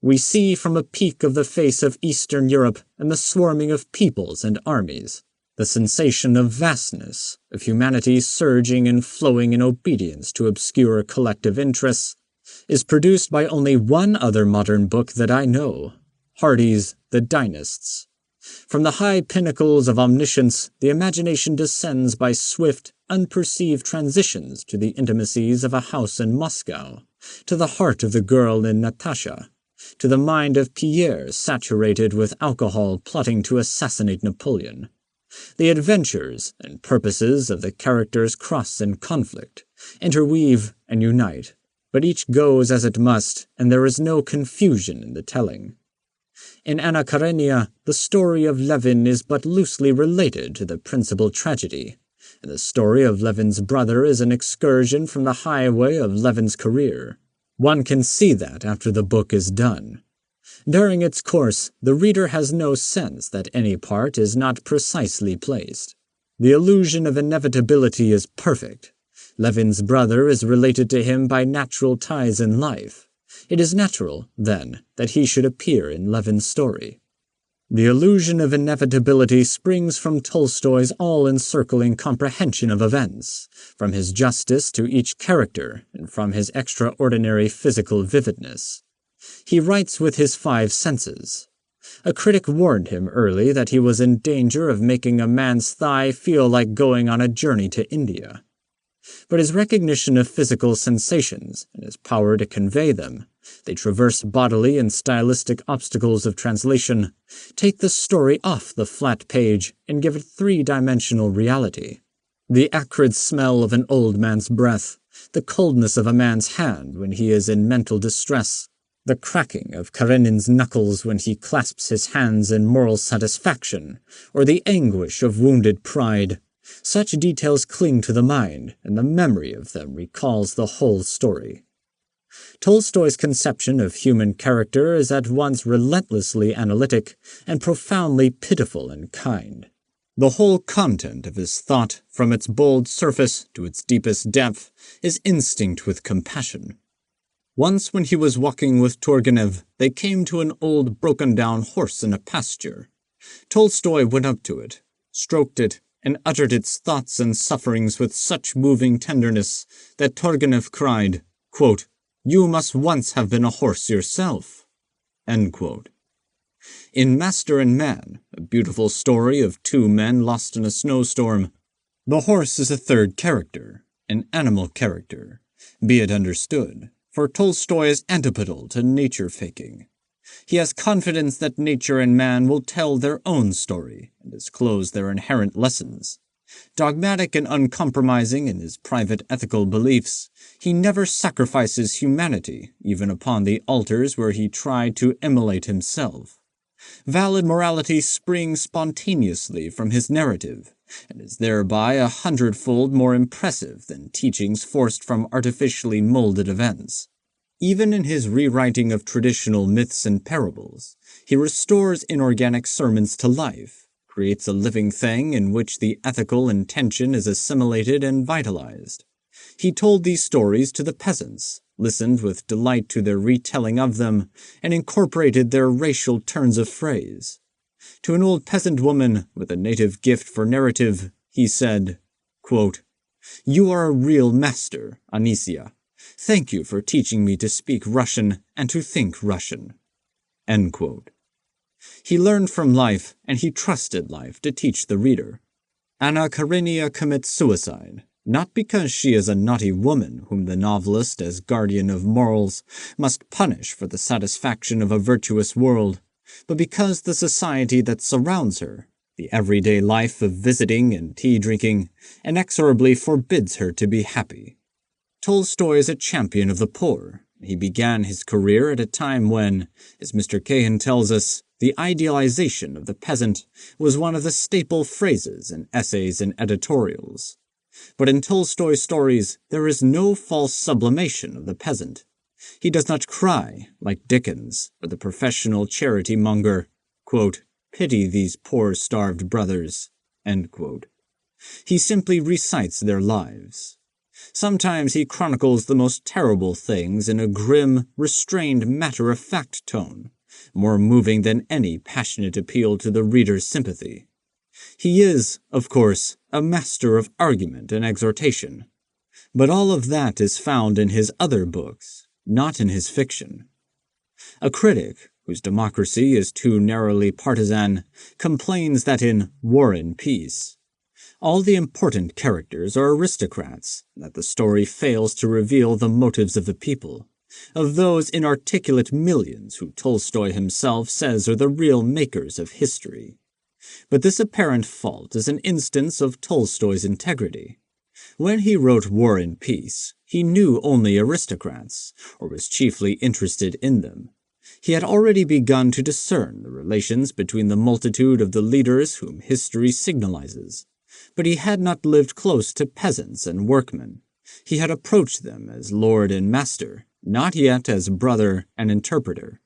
We see from a peak of the face of Eastern Europe and the swarming of peoples and armies, the sensation of vastness, of humanity surging and flowing in obedience to obscure collective interests, is produced by only one other modern book that I know, Hardy's The Dynasts. From the high pinnacles of omniscience, the imagination descends by swift, unperceived transitions to the intimacies of a house in Moscow, to the heart of the girl in Natasha, to the mind of Pierre saturated with alcohol plotting to assassinate Napoleon. The adventures and purposes of the characters cross in conflict, interweave and unite, but each goes as it must, and there is no confusion in the telling. In Anna Karenina, the story of Levin is but loosely related to the principal tragedy, and the story of Levin's brother is an excursion from the highway of Levin's career. One can see that after the book is done. During its course, the reader has no sense that any part is not precisely placed. The illusion of inevitability is perfect. Levin's brother is related to him by natural ties in life. It is natural, then, that he should appear in Levin's story. The illusion of inevitability springs from Tolstoy's all-encircling comprehension of events, from his justice to each character, and from his extraordinary physical vividness. He writes with his five senses. A critic warned him early that he was in danger of making a man's thigh feel like going on a journey to India. But his recognition of physical sensations and his power to convey them, they traverse bodily and stylistic obstacles of translation, take the story off the flat page and give it three-dimensional reality. The acrid smell of an old man's breath, the coldness of a man's hand when he is in mental distress, the cracking of Karenin's knuckles when he clasps his hands in moral satisfaction, or the anguish of wounded pride. Such details cling to the mind, and the memory of them recalls the whole story. Tolstoy's conception of human character is at once relentlessly analytic and profoundly pitiful and kind. The whole content of his thought, from its bold surface to its deepest depth, is instinct with compassion. Once when he was walking with Turgenev, they came to an old broken-down horse in a pasture. Tolstoy went up to it, stroked it, and uttered its thoughts and sufferings with such moving tenderness that Turgenev cried, quote, "You must once have been a horse yourself." End quote. In Master and Man, a beautiful story of two men lost in a snowstorm, the horse is a third character, an animal character, be it understood, for Tolstoy is antipodal to nature-faking. He has confidence that nature and man will tell their own story and disclose their inherent lessons. Dogmatic and uncompromising in his private ethical beliefs, he never sacrifices humanity, even upon the altars where he tried to immolate himself. Valid morality springs spontaneously from his narrative, and is thereby 100-fold more impressive than teachings forced from artificially molded events. Even in his rewriting of traditional myths and parables, he restores inorganic sermons to life, creates a living thing in which the ethical intention is assimilated and vitalized. He told these stories to the peasants, listened with delight to their retelling of them, and incorporated their racial turns of phrase. To an old peasant woman with a native gift for narrative, he said, quote, "You are a real master, Anisia. Thank you for teaching me to speak Russian and to think Russian." End quote. He learned from life, and he trusted life to teach the reader. Anna Karenina commits suicide, not because she is a naughty woman whom the novelist, as guardian of morals, must punish for the satisfaction of a virtuous world, but because the society that surrounds her, the everyday life of visiting and tea-drinking, inexorably forbids her to be happy. Tolstoy is a champion of the poor. He began his career at a time when, as Mr. Cahan tells us, the idealization of the peasant was one of the staple phrases in essays and editorials. But in Tolstoy's stories, there is no false sublimation of the peasant. He does not cry, like Dickens, or the professional charity monger, quote, "Pity these poor starved brothers," end quote. He simply recites their lives. Sometimes he chronicles the most terrible things in a grim, restrained, matter-of-fact tone, more moving than any passionate appeal to the reader's sympathy. He is, of course, a master of argument and exhortation. But all of that is found in his other books, not in his fiction. A critic, whose democracy is too narrowly partisan, complains that in War and Peace, all the important characters are aristocrats, and that the story fails to reveal the motives of the people, of those inarticulate millions who Tolstoy himself says are the real makers of history. But this apparent fault is an instance of Tolstoy's integrity. When he wrote War and Peace, he knew only aristocrats, or was chiefly interested in them. He had already begun to discern the relations between the multitude of the leaders whom history signalizes, but he had not lived close to peasants and workmen. He had approached them as lord and master, not yet as brother and interpreter.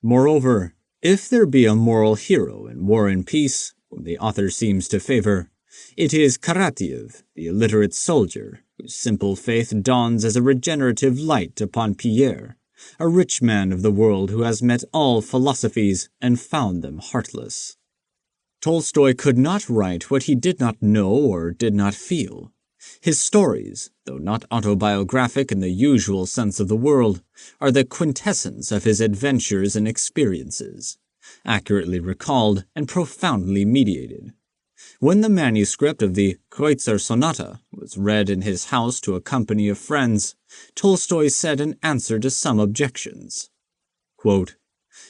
Moreover, if there be a moral hero in War and Peace, whom the author seems to favor, it is Karateev, the illiterate soldier, whose simple faith dawns as a regenerative light upon Pierre, a rich man of the world who has met all philosophies and found them heartless. Tolstoy could not write what he did not know or did not feel. His stories, though not autobiographic in the usual sense of the word, are the quintessence of his adventures and experiences, accurately recalled and profoundly mediated. When the manuscript of the Kreutzer Sonata was read in his house to a company of friends, Tolstoy said in answer to some objections, quote,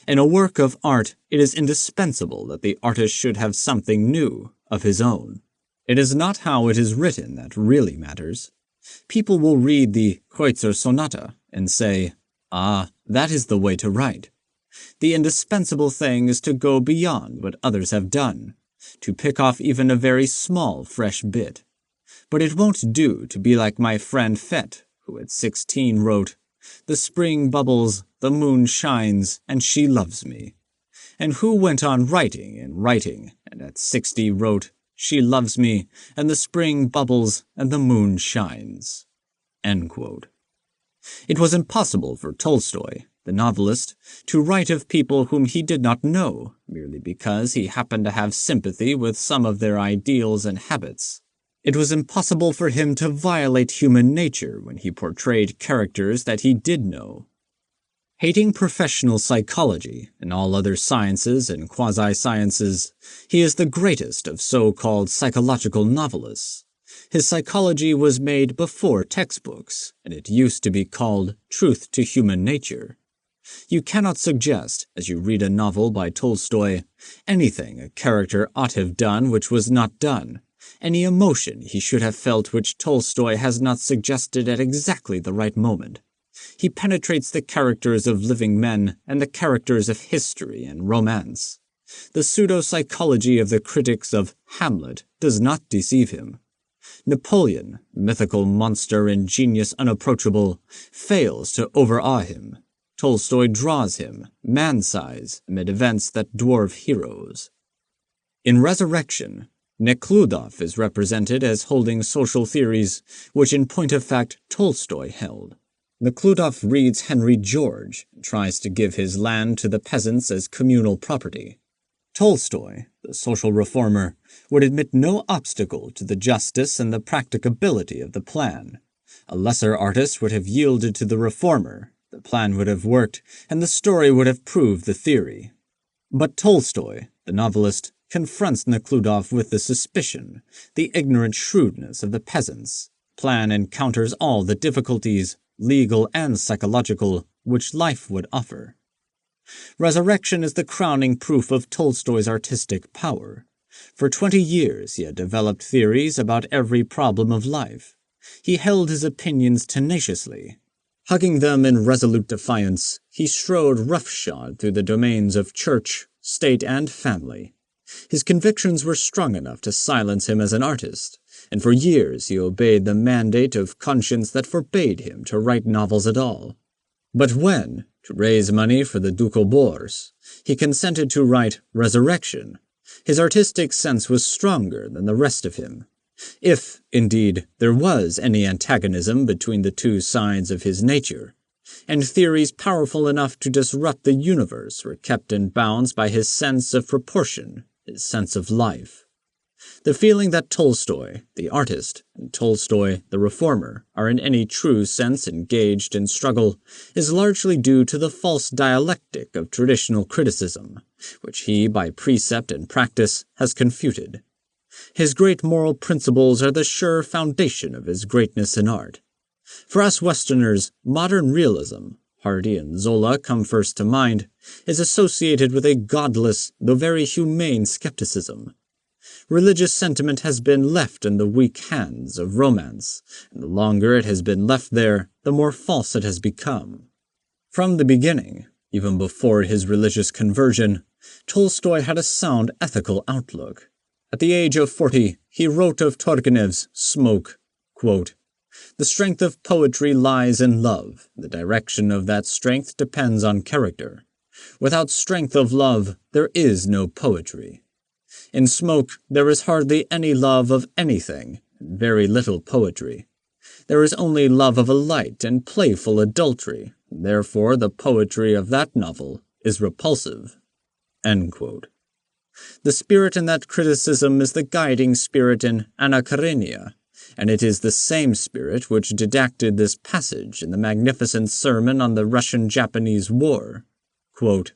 "In a work of art, it is indispensable that the artist should have something new of his own. It is not how it is written that really matters. People will read the Kreutzer Sonata and say, 'Ah, that is the way to write.' The indispensable thing is to go beyond what others have done, to pick off even a very small fresh bit. But it won't do to be like my friend Fett, who at 16 wrote, 'The spring bubbles, the moon shines, and she loves me,' and who went on writing and writing, and at 60 wrote, 'She loves me, and the spring bubbles, and the moon shines.'" End quote. It was impossible for Tolstoy, the novelist, to write of people whom he did not know, merely because he happened to have sympathy with some of their ideals and habits. It was impossible for him to violate human nature when he portrayed characters that he did know. Hating professional psychology and all other sciences and quasi-sciences, he is the greatest of so-called psychological novelists. His psychology was made before textbooks, and it used to be called Truth to Human Nature. You cannot suggest, as you read a novel by Tolstoy, anything a character ought to have done which was not done, any emotion he should have felt which Tolstoy has not suggested at exactly the right moment. He penetrates the characters of living men and the characters of history and romance. The pseudo-psychology of the critics of Hamlet does not deceive him. Napoleon, mythical monster and genius unapproachable, fails to overawe him. Tolstoy draws him, man-size, amid events that dwarf heroes. In Resurrection, Nekhludoff is represented as holding social theories which in point of fact Tolstoy held. Nekhludoff reads Henry George and tries to give his land to the peasants as communal property. Tolstoy, the social reformer, would admit no obstacle to the justice and the practicability of the plan. A lesser artist would have yielded to the reformer, the plan would have worked, and the story would have proved the theory. But Tolstoy, the novelist, confronts Nekhludoff with the suspicion, the ignorant shrewdness of the peasants. Plan encounters all the difficulties, legal and psychological, which life would offer. Resurrection is the crowning proof of Tolstoy's artistic power. For 20 years he had developed theories about every problem of life. He held his opinions tenaciously. Hugging them in resolute defiance, he strode roughshod through the domains of church, state, and family. His convictions were strong enough to silence him as an artist, and for years he obeyed the mandate of conscience that forbade him to write novels at all. But when, to raise money for the ducal bourse, he consented to write Resurrection, his artistic sense was stronger than the rest of him. If, indeed, there was any antagonism between the two sides of his nature, and theories powerful enough to disrupt the universe were kept in bounds by his sense of proportion, his sense of life. The feeling that Tolstoy, the artist, and Tolstoy, the reformer, are in any true sense engaged in struggle is largely due to the false dialectic of traditional criticism, which he, by precept and practice, has confuted. His great moral principles are the sure foundation of his greatness in art. For us Westerners, modern realism, Hardy and Zola come first to mind, is associated with a godless, though very humane skepticism. Religious sentiment has been left in the weak hands of romance, and the longer it has been left there, the more false it has become. From the beginning, Even before his religious conversion, Tolstoy had a sound ethical outlook. At the age of 40, he wrote of Turgenev's Smoke, quote, "The strength of poetry lies in love. The direction of that strength depends on character. Without strength of love, there is no poetry. In Smoke, there is hardly any love of anything, and very little poetry. There is only love of a light and playful adultery, and therefore the poetry of that novel is repulsive." End quote. The spirit in that criticism is the guiding spirit in Anna Karenina, and it is the same spirit which didacted this passage in the magnificent sermon on the Russian-Japanese War. Quote,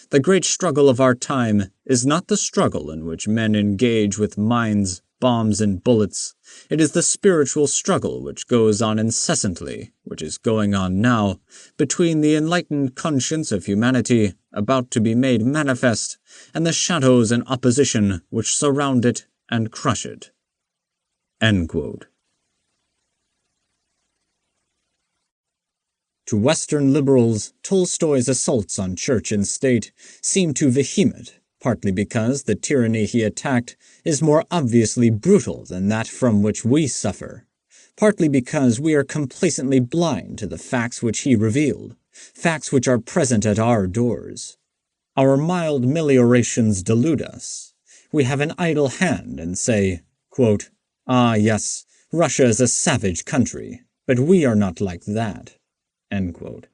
"The great struggle of our time is not the struggle in which men engage with mines, bombs, and bullets. It is the spiritual struggle which goes on incessantly, which is going on now, between the enlightened conscience of humanity, about to be made manifest, and the shadows and opposition which surround it and crush it." End quote. To Western liberals, Tolstoy's assaults on church and state seem too vehement, partly because the tyranny he attacked is more obviously brutal than that from which we suffer, partly because we are complacently blind to the facts which he revealed, facts which are present at our doors. Our mild meliorations delude us. We have an idle hand and say, quote, "Ah, yes, Russia is a savage country, but we are not like that." End quote.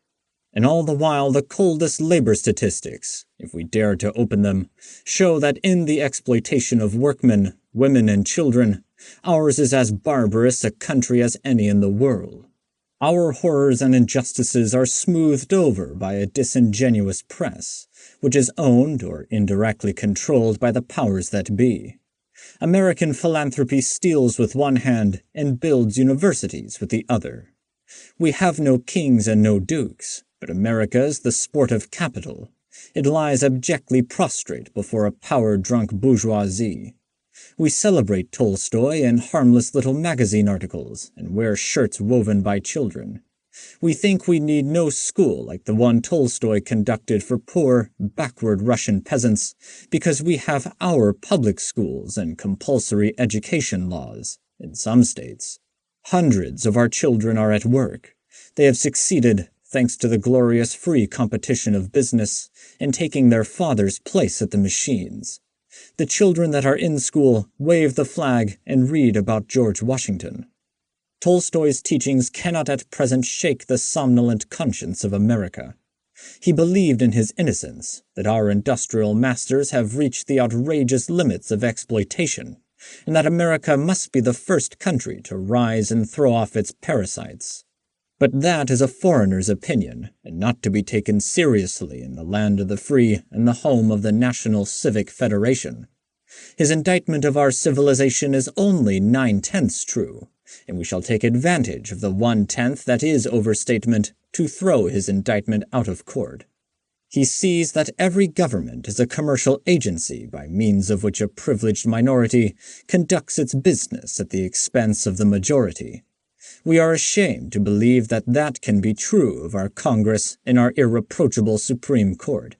And all the while the coldest labor statistics, if we dare to open them, show that in the exploitation of workmen, women, and children, ours is as barbarous a country as any in the world. Our horrors and injustices are smoothed over by a disingenuous press, which is owned or indirectly controlled by the powers that be. American philanthropy steals with one hand and builds universities with the other. We have no kings and no dukes, but America is the sport of capital. It lies abjectly prostrate before a power-drunk bourgeoisie. We celebrate Tolstoy in harmless little magazine articles and wear shirts woven by children. We think we need no school like the one Tolstoy conducted for poor, backward Russian peasants because we have our public schools and compulsory education laws in some states. Hundreds of our children are at work. They have succeeded, thanks to the glorious free competition of business, in taking their father's place at the machines. The children that are in school wave the flag and read about George Washington. Tolstoy's teachings cannot at present shake the somnolent conscience of America. He believed in his innocence, that our industrial masters have reached the outrageous limits of exploitation, and that America must be the first country to rise and throw off its parasites. But that is a foreigner's opinion, and not to be taken seriously in the land of the free and the home of the National Civic Federation. His indictment of our civilization is only 9/10 true, and we shall take advantage of the 1/10 that is overstatement to throw his indictment out of court. He sees that every government is a commercial agency by means of which a privileged minority conducts its business at the expense of the majority. We are ashamed to believe that that can be true of our Congress and our irreproachable Supreme Court.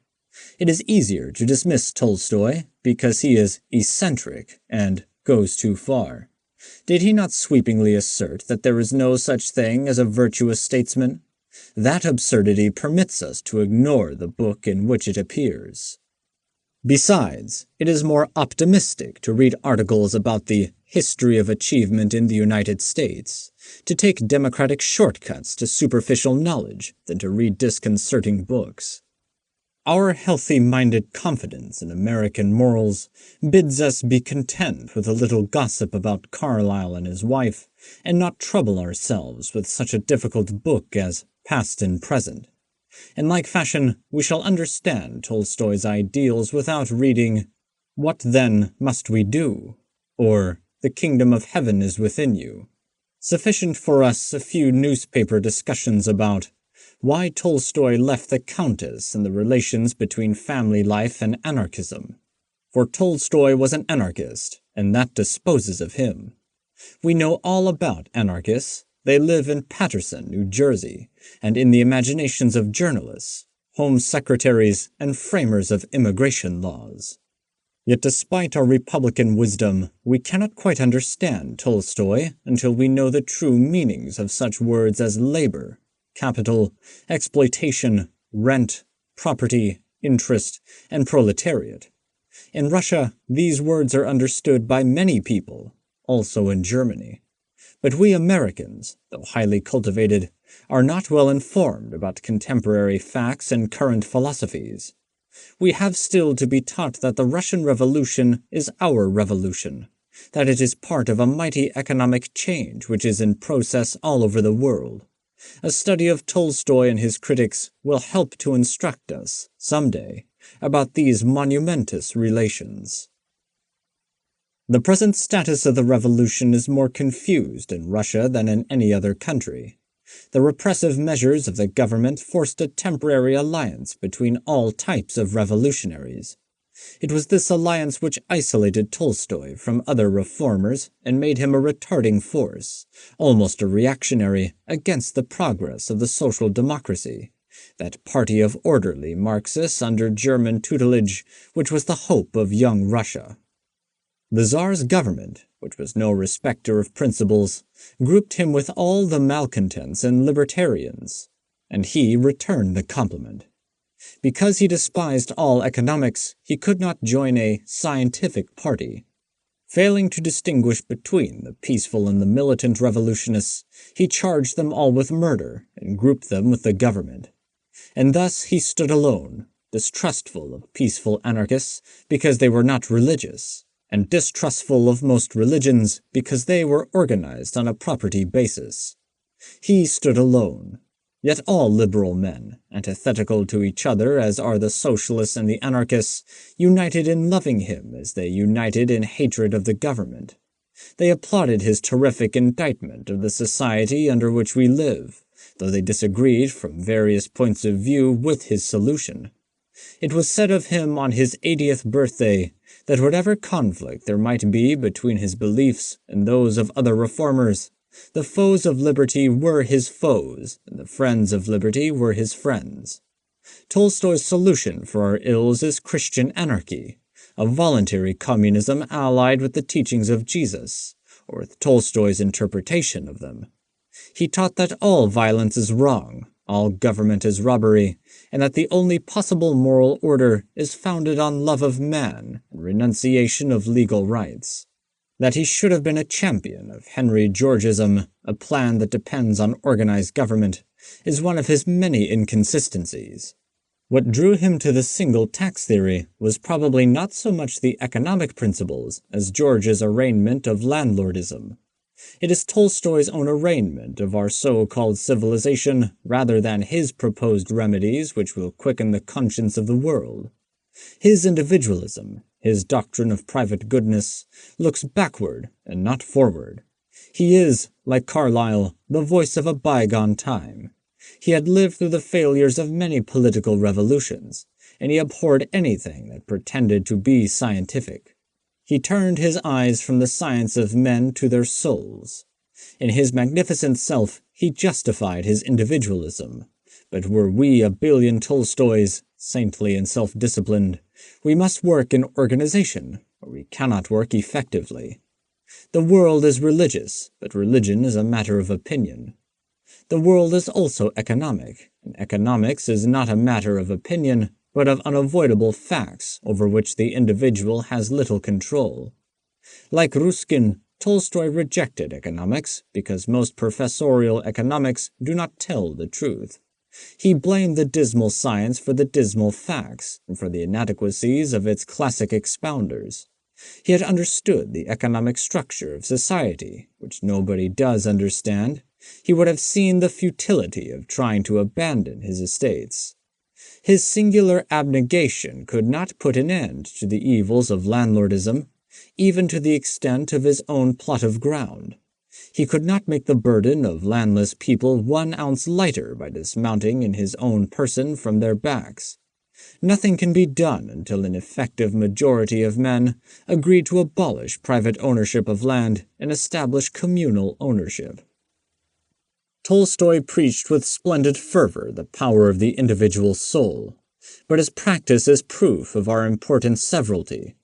It is easier to dismiss Tolstoy because he is eccentric and goes too far. Did he not sweepingly assert that there is no such thing as a virtuous statesman? That absurdity permits us to ignore the book in which it appears. Besides, it is more optimistic to read articles about the history of achievement in the United States, to take democratic shortcuts to superficial knowledge than to read disconcerting books. Our healthy-minded confidence in American morals bids us be content with a little gossip about Carlyle and his wife, and not trouble ourselves with such a difficult book as Past and Present. In like fashion, we shall understand Tolstoy's ideals without reading What Then Must We Do? Or The Kingdom of Heaven is Within You. Sufficient for us a few newspaper discussions about why Tolstoy left the Countess and the relations between family life and anarchism. For Tolstoy was an anarchist, and that disposes of him. We know all about anarchists. They live in Paterson, New Jersey, and in the imaginations of journalists, home secretaries, and framers of immigration laws. Yet despite our Republican wisdom, we cannot quite understand Tolstoy until we know the true meanings of such words as labor, capital, exploitation, rent, property, interest, and proletariat. In Russia, these words are understood by many people, also in Germany. But we Americans, though highly cultivated, are not well informed about contemporary facts and current philosophies. We have still to be taught that the Russian Revolution is our revolution, that it is part of a mighty economic change which is in process all over the world. A study of Tolstoy and his critics will help to instruct us, someday, about these monumentous relations. The present status of the revolution is more confused in Russia than in any other country. The repressive measures of the government forced a temporary alliance between all types of revolutionaries. It was this alliance which isolated Tolstoy from other reformers and made him a retarding force, almost a reactionary, against the progress of the social democracy, that party of orderly Marxists under German tutelage which was the hope of young Russia. The Tsar's government, which was no respecter of principles, grouped him with all the malcontents and libertarians, and he returned the compliment. Because he despised all economics, he could not join a scientific party. Failing to distinguish between the peaceful and the militant revolutionists, he charged them all with murder and grouped them with the government. And thus he stood alone, distrustful of peaceful anarchists because they were not religious, and distrustful of most religions because they were organized on a property basis. He stood alone. Yet all liberal men, antithetical to each other as are the socialists and the anarchists, united in loving him as they united in hatred of the government. They applauded his terrific indictment of the society under which we live, though they disagreed from various points of view with his solution. It was said of him on his 80th birthday that whatever conflict there might be between his beliefs and those of other reformers, the foes of liberty were his foes, and the friends of liberty were his friends. Tolstoy's solution for our ills is Christian anarchy, a voluntary communism allied with the teachings of Jesus, or with Tolstoy's interpretation of them. He taught that all violence is wrong, all government is robbery, and that the only possible moral order is founded on love of man and renunciation of legal rights. That he should have been a champion of Henry Georgism, a plan that depends on organized government, is one of his many inconsistencies. What drew him to the single tax theory was probably not so much the economic principles as George's arraignment of landlordism. It is Tolstoy's own arraignment of our so-called civilization rather than his proposed remedies which will quicken the conscience of the world. His individualism, his doctrine of private goodness, looks backward and not forward. He is, like Carlyle, the voice of a bygone time. He had lived through the failures of many political revolutions, and he abhorred anything that pretended to be scientific. He turned his eyes from the science of men to their souls. In his magnificent self, he justified his individualism. But were we a billion Tolstoys, saintly and self-disciplined, we must work in organization, or we cannot work effectively. The world is religious, but religion is a matter of opinion. The world is also economic, and economics is not a matter of opinion, but of unavoidable facts over which the individual has little control. Like Ruskin, Tolstoy rejected economics because most professorial economics do not tell the truth. He blamed the dismal science for the dismal facts and for the inadequacies of its classic expounders. He had understood the economic structure of society, which nobody does understand. He would have seen the futility of trying to abandon his estates. His singular abnegation could not put an end to the evils of landlordism, even to the extent of his own plot of ground. He could not make the burden of landless people 1 ounce lighter by dismounting in his own person from their backs. Nothing can be done until an effective majority of men agree to abolish private ownership of land and establish communal ownership. Tolstoy preached with splendid fervor the power of the individual soul, but his practice is proof of our important severalty.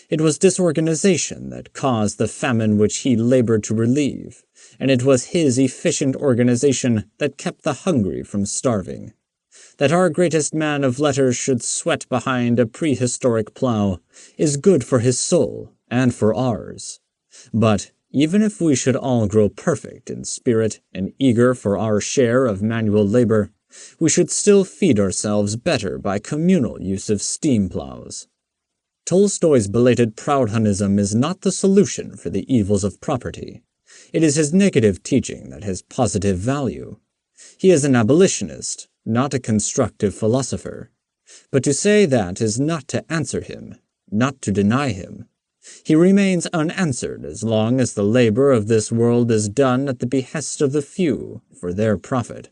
It was disorganization that caused the famine which he labored to relieve, and it was his efficient organization that kept the hungry from starving. That our greatest man of letters should sweat behind a prehistoric plow is good for his soul and for ours. But even if we should all grow perfect in spirit and eager for our share of manual labor, we should still feed ourselves better by communal use of steam plows. Tolstoy's belated Proudhonism is not the solution for the evils of property. It is his negative teaching that has positive value. He is an abolitionist, not a constructive philosopher. But to say that is not to answer him, not to deny him. He remains unanswered as long as the labor of this world is done at the behest of the few for their profit.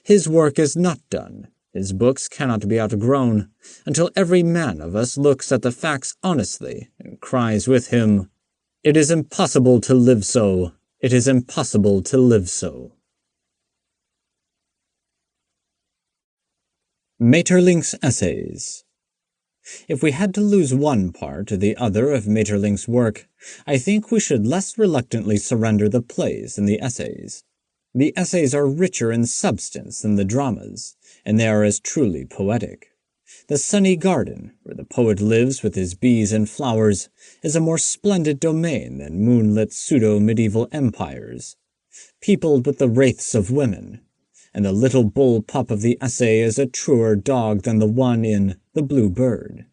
His work is not done. His books cannot be outgrown until every man of us looks at the facts honestly and cries with him, "It is impossible to live so. It is impossible to live so." Maeterlinck's Essays. If we had to lose one part or the other of Maeterlinck's work, I think we should less reluctantly surrender the plays than the essays. The essays are richer in substance than the dramas, and they are as truly poetic. The sunny garden, where the poet lives with his bees and flowers, is a more splendid domain than moonlit pseudo-medieval empires, peopled with the wraiths of women, and the little bull pup of the essay is a truer dog than the one in The Blue Bird.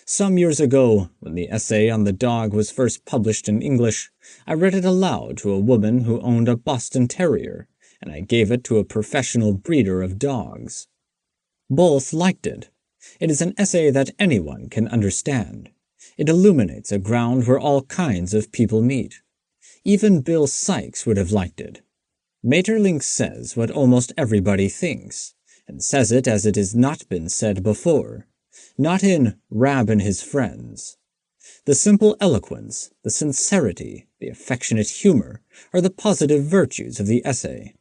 Some years ago, when the essay on the dog was first published in English, I read it aloud to a woman who owned a Boston Terrier, and I gave it to a professional breeder of dogs. Both liked it. It is an essay that anyone can understand. It illuminates a ground where all kinds of people meet. Even Bill Sikes would have liked it. Maeterlinck says what almost everybody thinks, and says it as it has not been said before, not in Rab and His Friends. The simple eloquence, the sincerity, the affectionate humor are the positive virtues of the essay,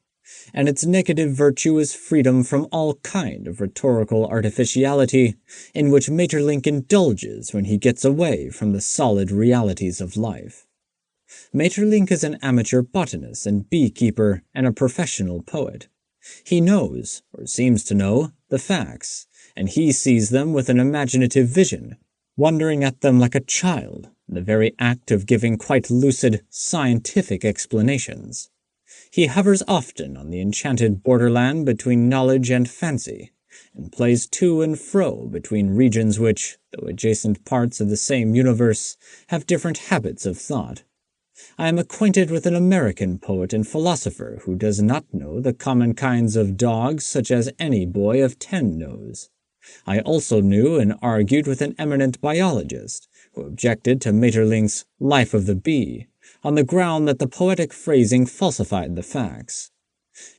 and its negative virtue is freedom from all kind of rhetorical artificiality in which Maeterlinck indulges when he gets away from the solid realities of life. Maeterlinck is an amateur botanist and beekeeper and a professional poet. He knows, or seems to know, the facts, and he sees them with an imaginative vision, wondering at them like a child, in the very act of giving quite lucid, scientific explanations. He hovers often on the enchanted borderland between knowledge and fancy, and plays to and fro between regions which, though adjacent parts of the same universe, have different habits of thought. I am acquainted with an American poet and philosopher who does not know the common kinds of dogs such as any boy of 10 knows. I also knew and argued with an eminent biologist who objected to Maeterlinck's Life of the Bee on the ground that the poetic phrasing falsified the facts.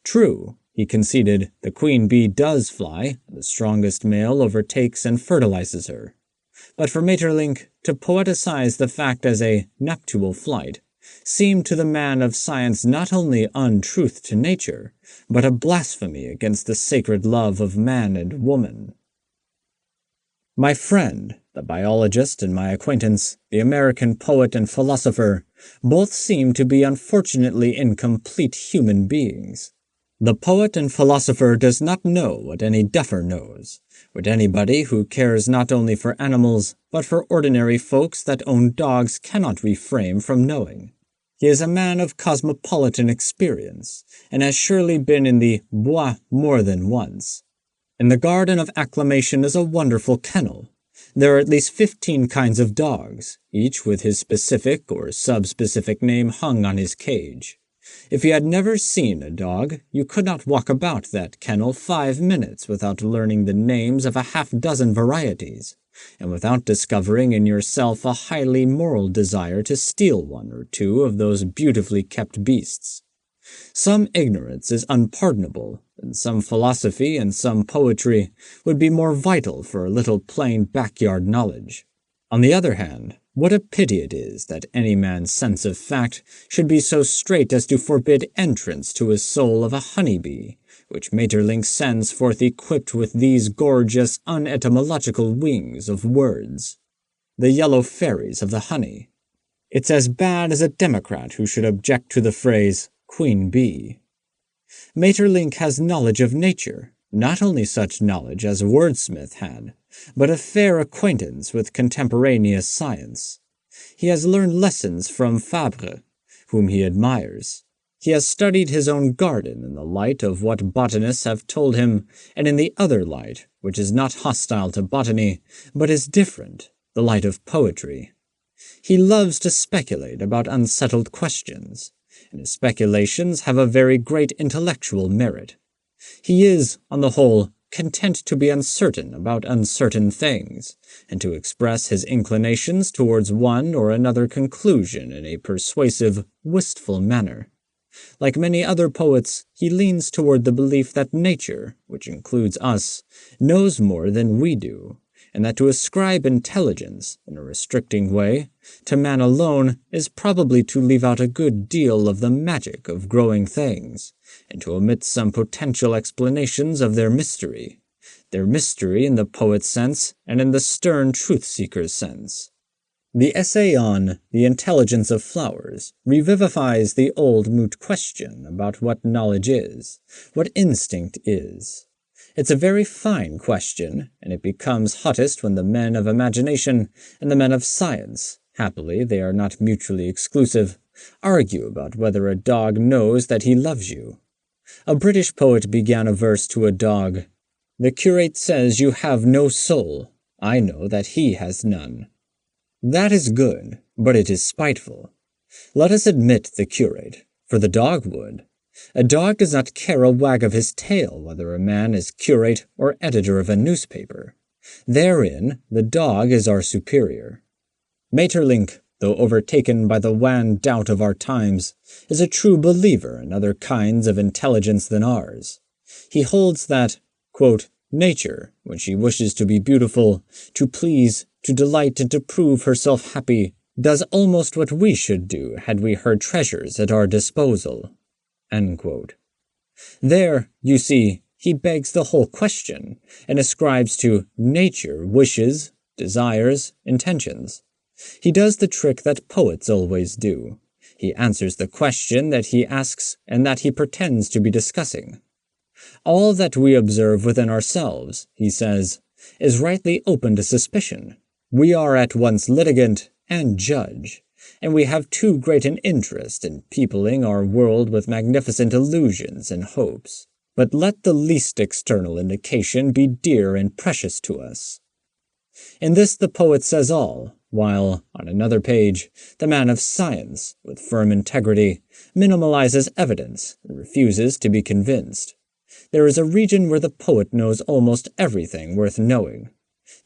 True, he conceded, the queen bee does fly, and the strongest male overtakes and fertilizes her. But for Maeterlinck, to poeticize the fact as a nuptial flight seemed to the man of science not only untruth to nature, but a blasphemy against the sacred love of man and woman. My friend, the biologist, and my acquaintance, the American poet and philosopher, both seem to be unfortunately incomplete human beings. The poet and philosopher does not know what any duffer knows, what anybody who cares not only for animals, but for ordinary folks that own dogs cannot refrain from knowing. He is a man of cosmopolitan experience, and has surely been in the bois more than once. In the garden of acclamation is a wonderful kennel. There are at least 15 kinds of dogs, each with his specific or subspecific name hung on his cage. If you had never seen a dog, you could not walk about that kennel 5 minutes without learning the names of a half-dozen varieties, and without discovering in yourself a highly moral desire to steal one or two of those beautifully kept beasts. Some ignorance is unpardonable, and some philosophy and some poetry would be more vital for a little plain backyard knowledge. On the other hand, What a pity it is that any man's sense of fact should be so strait as to forbid entrance to his soul of a honey-bee, which Maeterlinck sends forth equipped with these gorgeous, unetymological wings of words. The yellow fairies of the honey. It's as bad as a Democrat who should object to the phrase, Queen Bee. Maeterlinck has knowledge of nature, not only such knowledge as Wordsmith had, but a fair acquaintance with contemporaneous science. He has learned lessons from Fabre, whom he admires. He has studied his own garden in the light of what botanists have told him, and in the other light, which is not hostile to botany, but is different, the light of poetry. He loves to speculate about unsettled questions, and his speculations have a very great intellectual merit. He is, on the whole, content to be uncertain about uncertain things, and to express his inclinations towards one or another conclusion in a persuasive, wistful manner. Like many other poets, he leans toward the belief that nature, which includes us, knows more than we do, and that to ascribe intelligence, in a restricting way, to man alone is probably to leave out a good deal of the magic of growing things, and to omit some potential explanations of their mystery in the poet's sense and in the stern truth-seeker's sense. The essay on The Intelligence of Flowers revivifies the old moot question about what knowledge is, what instinct is. It's a very fine question, and it becomes hottest when the men of imagination and the men of science, happily they are not mutually exclusive, argue about whether a dog knows that he loves you. A British poet began a verse to a dog, "The curate says you have no soul. I know that he has none." That is good, but it is spiteful. Let us admit the curate, for the dog would. A dog does not care a wag of his tail whether a man is curate or editor of a newspaper. Therein, the dog is our superior. Maeterlinck, though overtaken by the wan doubt of our times, is a true believer in other kinds of intelligence than ours. He holds that, quote, nature, when she wishes to be beautiful, to please, to delight, and to prove herself happy, does almost what we should do had we her treasures at our disposal. End quote. There, you see, he begs the whole question, and ascribes to nature wishes, desires, intentions. He does the trick that poets always do. He answers the question that he asks and that he pretends to be discussing. All that we observe within ourselves, he says, is rightly open to suspicion. We are at once litigant and judge, and we have too great an interest in peopling our world with magnificent illusions and hopes. But let the least external indication be dear and precious to us. In this the poet says all, while, on another page, the man of science, with firm integrity, minimalizes evidence and refuses to be convinced. There is a region where the poet knows almost everything worth knowing.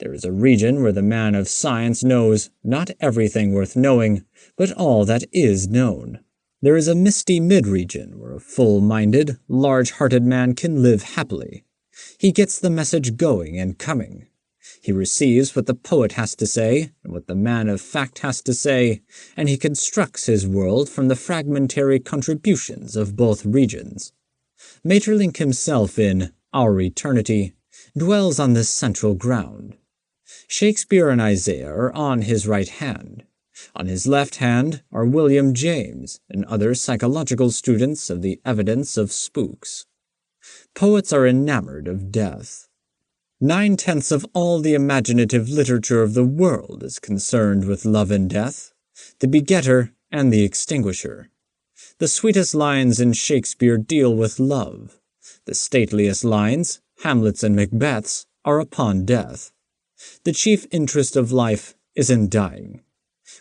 There is a region where the man of science knows not everything worth knowing, but all that is known. There is a misty mid-region where a full-minded, large-hearted man can live happily. He gets the message going and coming. He receives what the poet has to say and what the man of fact has to say, and he constructs his world from the fragmentary contributions of both regions. Maeterlinck himself in Our Eternity dwells on this central ground. Shakespeare and Isaiah are on his right hand. On his left hand are William James and other psychological students of the evidence of spooks. Poets are enamored of death. 9/10 of all the imaginative literature of the world is concerned with love and death, the begetter and the extinguisher. The sweetest lines in Shakespeare deal with love. The stateliest lines, Hamlet's and Macbeth's, are upon death. The chief interest of life is in dying.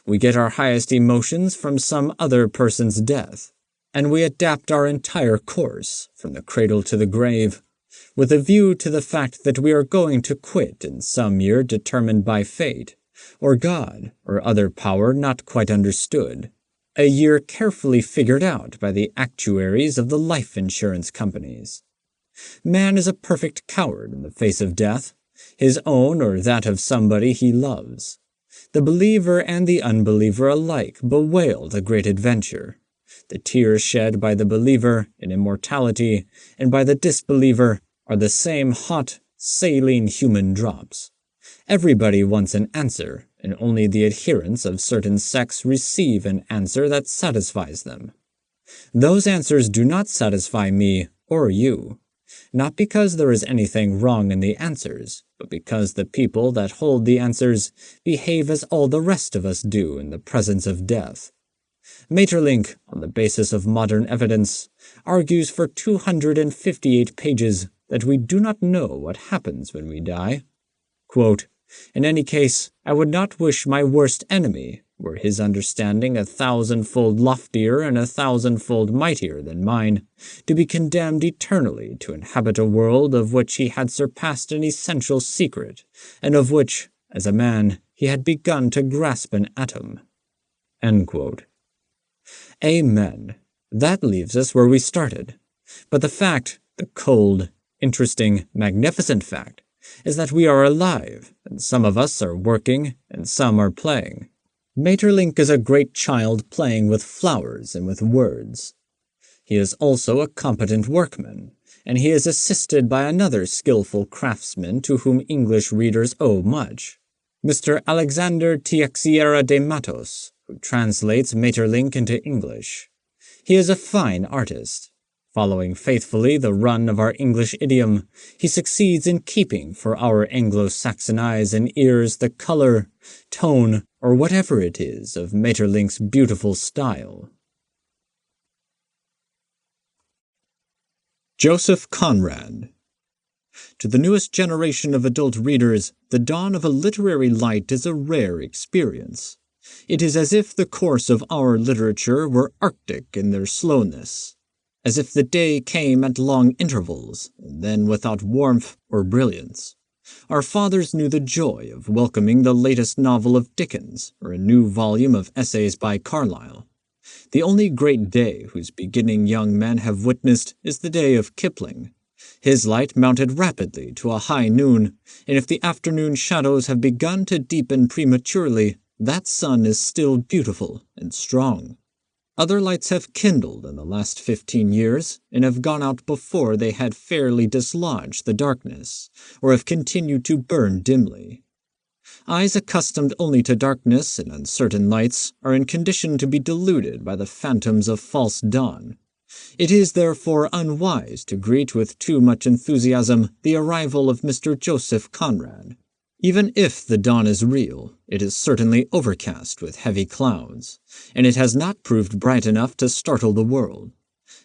We get our highest emotions from some other person's death, and we adapt our entire course, from the cradle to the grave, with a view to the fact that we are going to quit in some year determined by fate, or God, or other power not quite understood, a year carefully figured out by the actuaries of the life insurance companies. Man is a perfect coward in the face of death, his own or that of somebody he loves. The believer and the unbeliever alike bewail the great adventure. The tears shed by the believer in immortality and by the disbeliever are the same hot, saline human drops. Everybody wants an answer, and only the adherents of certain sects receive an answer that satisfies them. Those answers do not satisfy me or you, not because there is anything wrong in the answers, but because the people that hold the answers behave as all the rest of us do in the presence of death. Maeterlinck, on the basis of modern evidence, argues for 258 pages that we do not know what happens when we die. Quote, "In any case, I would not wish my worst enemy, were his understanding 1,000-fold loftier and 1,000-fold mightier than mine, to be condemned eternally to inhabit a world of which he had surpassed an essential secret, and of which, as a man, he had begun to grasp an atom." End quote. Amen. That leaves us where we started. But the fact, the cold, interesting, magnificent fact, is that we are alive, and some of us are working, and some are playing. Maeterlinck is a great child playing with flowers and with words. He is also a competent workman, and he is assisted by another skillful craftsman to whom English readers owe much, Mr. Alexander Teixeira de Matos, who translates Maeterlinck into English. He is a fine artist. Following faithfully the run of our English idiom, he succeeds in keeping for our Anglo-Saxon eyes and ears the color, tone, or whatever it is of Maeterlinck's beautiful style. Joseph Conrad. To the newest generation of adult readers, the dawn of a literary light is a rare experience. It is as if the course of our literature were arctic in their slowness, as if the day came at long intervals, and then without warmth or brilliance. Our fathers knew the joy of welcoming the latest novel of Dickens or a new volume of essays by Carlyle. The only great day whose beginning young men have witnessed is the day of Kipling. His light mounted rapidly to a high noon, and if the afternoon shadows have begun to deepen prematurely, that sun is still beautiful and strong. Other lights have kindled in the last 15 years, and have gone out before they had fairly dislodged the darkness, or have continued to burn dimly. Eyes accustomed only to darkness and uncertain lights are in condition to be deluded by the phantoms of false dawn. It is therefore unwise to greet with too much enthusiasm the arrival of Mr. Joseph Conrad. Even if the dawn is real, it is certainly overcast with heavy clouds, and it has not proved bright enough to startle the world.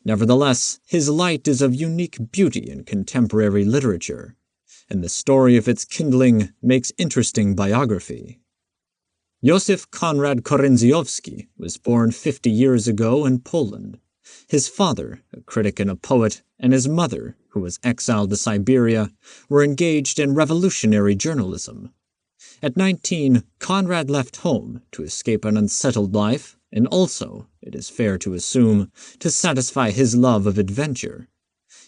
Nevertheless, his light is of unique beauty in contemporary literature, and the story of its kindling makes interesting biography. Józef Konrad Korzeniowski was born 50 years ago in Poland. His father, a critic and a poet, and his mother, who was exiled to Siberia, were engaged in revolutionary journalism. At 19, Conrad left home to escape an unsettled life, and also, it is fair to assume, to satisfy his love of adventure.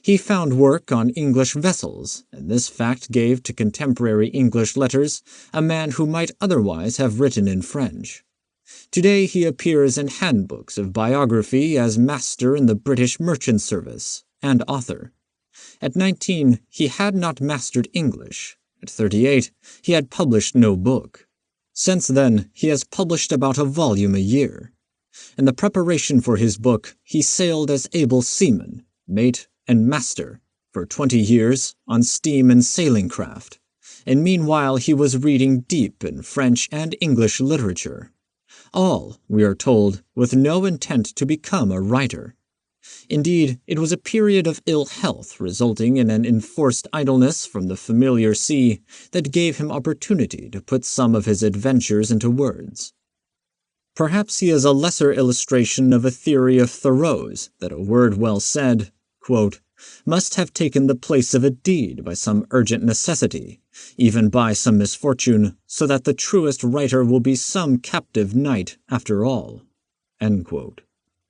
He found work on English vessels, and this fact gave to contemporary English letters a man who might otherwise have written in French. Today he appears in handbooks of biography as master in the British Merchant Service and author. At 19, he had not mastered English. At 38, he had published no book. Since then, he has published about a volume a year. In the preparation for his book, he sailed as able seaman, mate, and master for 20 years on steam and sailing craft, and meanwhile he was reading deep in French and English literature. All, we are told, with no intent to become a writer. Indeed, it was a period of ill health resulting in an enforced idleness from the familiar sea that gave him opportunity to put some of his adventures into words. Perhaps he is a lesser illustration of a theory of Thoreau's that a word well said, quote, must have taken the place of a deed by some urgent necessity, even by some misfortune, so that the truest writer will be some captive knight after all. End quote.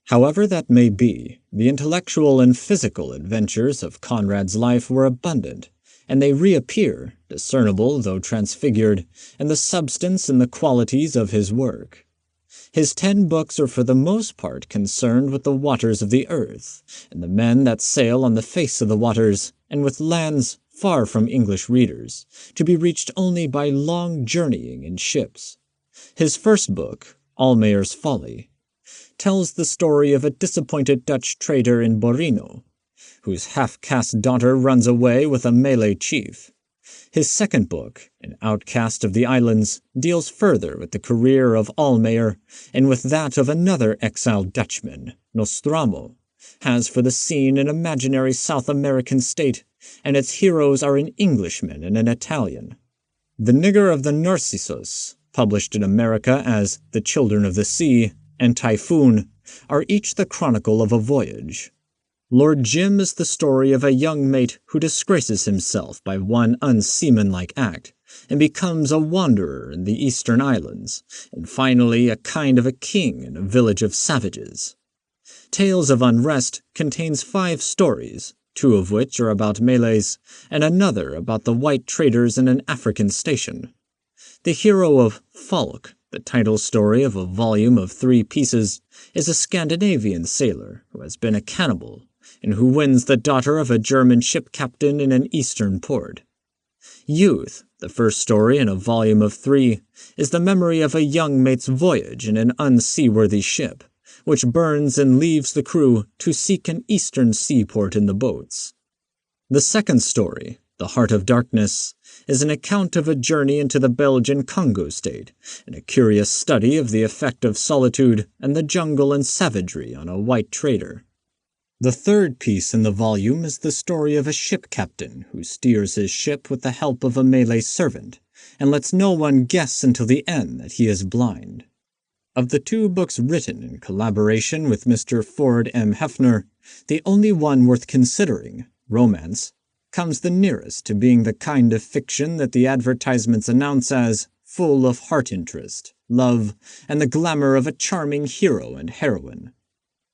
However that may be, the intellectual and physical adventures of Conrad's life were abundant, and they reappear, discernible though transfigured, in the substance and the qualities of his work. His 10 books are for the most part concerned with the waters of the earth, and the men that sail on the face of the waters, and with lands far from English readers, to be reached only by long journeying in ships. His first book, Almayer's Folly, tells the story of a disappointed Dutch trader in Borino, whose half-caste daughter runs away with a Malay chief. His second book, An Outcast of the Islands, deals further with the career of Almayer and with that of another exiled Dutchman, Nostramo, has for the scene an imaginary South American state, and its heroes are an Englishman and an Italian. The Nigger of the Narcissus, published in America as The Children of the Sea, and Typhoon, are each the chronicle of a voyage. Lord Jim is the story of a young mate who disgraces himself by one unseamanlike act, and becomes a wanderer in the Eastern Islands, and finally a kind of a king in a village of savages. Tales of Unrest contains 5 stories, 2 of which are about Malays, and another about the white traders in an African station. The hero of Falk, the title story of a volume of 3 pieces, is a Scandinavian sailor who has been a cannibal, and who wins the daughter of a German ship captain in an eastern port. Youth, the first story in a volume of 3, is the memory of a young mate's voyage in an unseaworthy ship, which burns and leaves the crew to seek an eastern seaport in the boats. The second story, The Heart of Darkness, is an account of a journey into the Belgian Congo state, and a curious study of the effect of solitude and the jungle and savagery on a white trader. The third piece in the volume is the story of a ship captain who steers his ship with the help of a Malay servant, and lets no one guess until the end that he is blind. Of the 2 books written in collaboration with Mr. Ford M. Hefner, the only one worth considering, Romance, comes the nearest to being the kind of fiction that the advertisements announce as full of heart interest, love, and the glamour of a charming hero and heroine.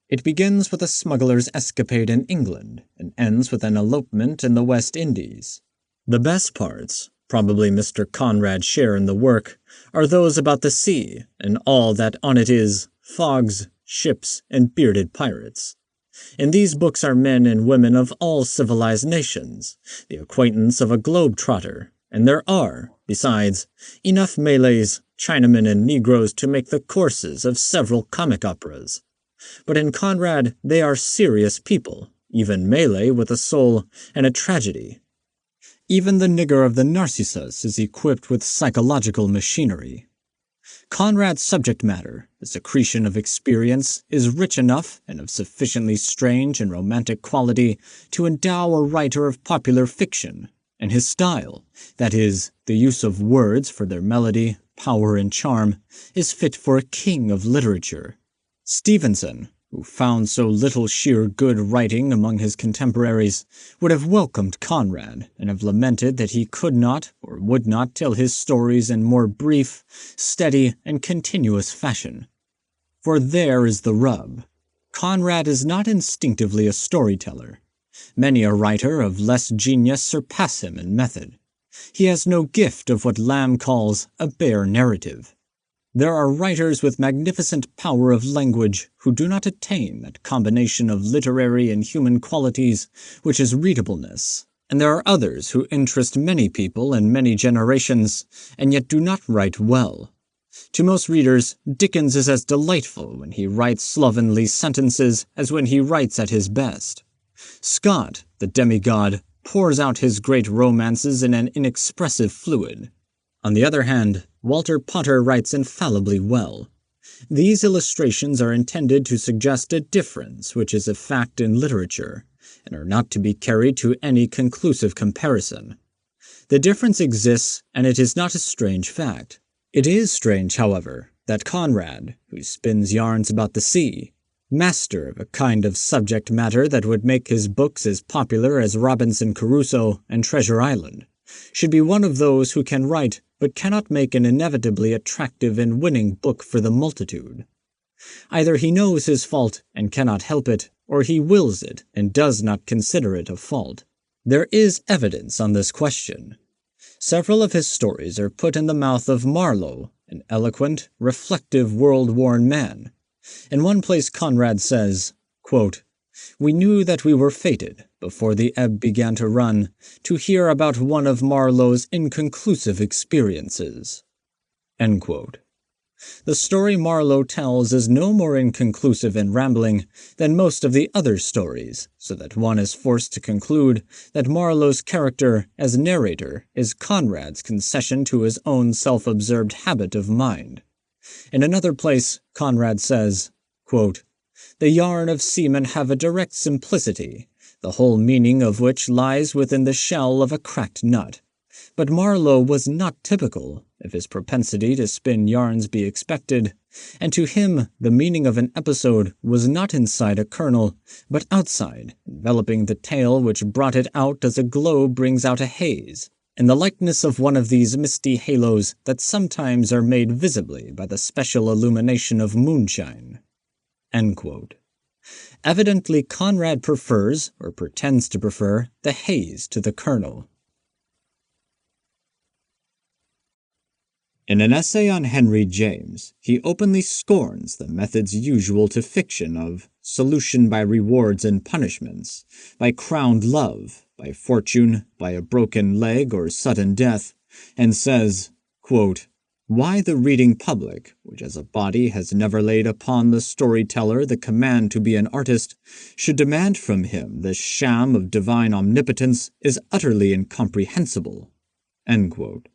It begins with a smuggler's escapade in England, and ends with an elopement in the West Indies. The best parts, probably Mr. Conrad's share in the work, are those about the sea, and all that on it is, fogs, ships, and bearded pirates. In these books are men and women of all civilized nations, the acquaintance of a globe-trotter, and there are, besides, enough Malays, Chinamen, and Negroes to make the courses of several comic operas. But in Conrad they are serious people, even Malay with a soul and a tragedy. Even the Nigger of the Narcissus is equipped with psychological machinery. Conrad's subject matter, the secretion of experience, is rich enough and of sufficiently strange and romantic quality to endow a writer of popular fiction, and his style, that is, the use of words for their melody, power, and charm, is fit for a king of literature. Stevenson, who found so little sheer good writing among his contemporaries, would have welcomed Conrad, and have lamented that he could not or would not tell his stories in more brief, steady, and continuous fashion. For there is the rub. Conrad is not instinctively a storyteller. Many a writer of less genius surpass him in method. He has no gift of what Lamb calls a bare narrative. There are writers with magnificent power of language who do not attain that combination of literary and human qualities which is readableness, and there are others who interest many people and many generations, and yet do not write well. To most readers, Dickens is as delightful when he writes slovenly sentences as when he writes at his best. Scott, the demigod, pours out his great romances in an inexpressive fluid. On the other hand, Walter Potter writes infallibly well. These illustrations are intended to suggest a difference which is a fact in literature, and are not to be carried to any conclusive comparison. The difference exists, and it is not a strange fact. It is strange, however, that Conrad, who spins yarns about the sea, master of a kind of subject matter that would make his books as popular as Robinson Crusoe and Treasure Island, should be one of those who can write but cannot make an inevitably attractive and winning book for the multitude. Either he knows his fault and cannot help it, or he wills it and does not consider it a fault. There is evidence on this question. Several of his stories are put in the mouth of Marlowe, an eloquent, reflective, world-worn man. In one place Conrad says, quote, "We knew that we were fated, before the ebb began to run, to hear about one of Marlowe's inconclusive experiences." End quote. The story Marlowe tells is no more inconclusive and rambling than most of the other stories, so that one is forced to conclude that Marlowe's character as narrator is Conrad's concession to his own self-absorbed habit of mind. In another place, Conrad says, quote, "The yarn of seamen have a direct simplicity, the whole meaning of which lies within the shell of a cracked nut. But Marlowe was not typical, if his propensity to spin yarns be expected, and to him the meaning of an episode was not inside a kernel, but outside, enveloping the tale which brought it out as a glow brings out a haze, in the likeness of one of these misty halos that sometimes are made visibly by the special illumination of moonshine." End quote. Evidently, Conrad prefers, or pretends to prefer, the haze to the kernel. In an essay on Henry James, he openly scorns the methods usual to fiction of solution by rewards and punishments, by crowned love, by fortune, by a broken leg or sudden death, and says, quote, "Why the reading public, which as a body has never laid upon the storyteller the command to be an artist, should demand from him this sham of divine omnipotence is utterly incomprehensible." End quote.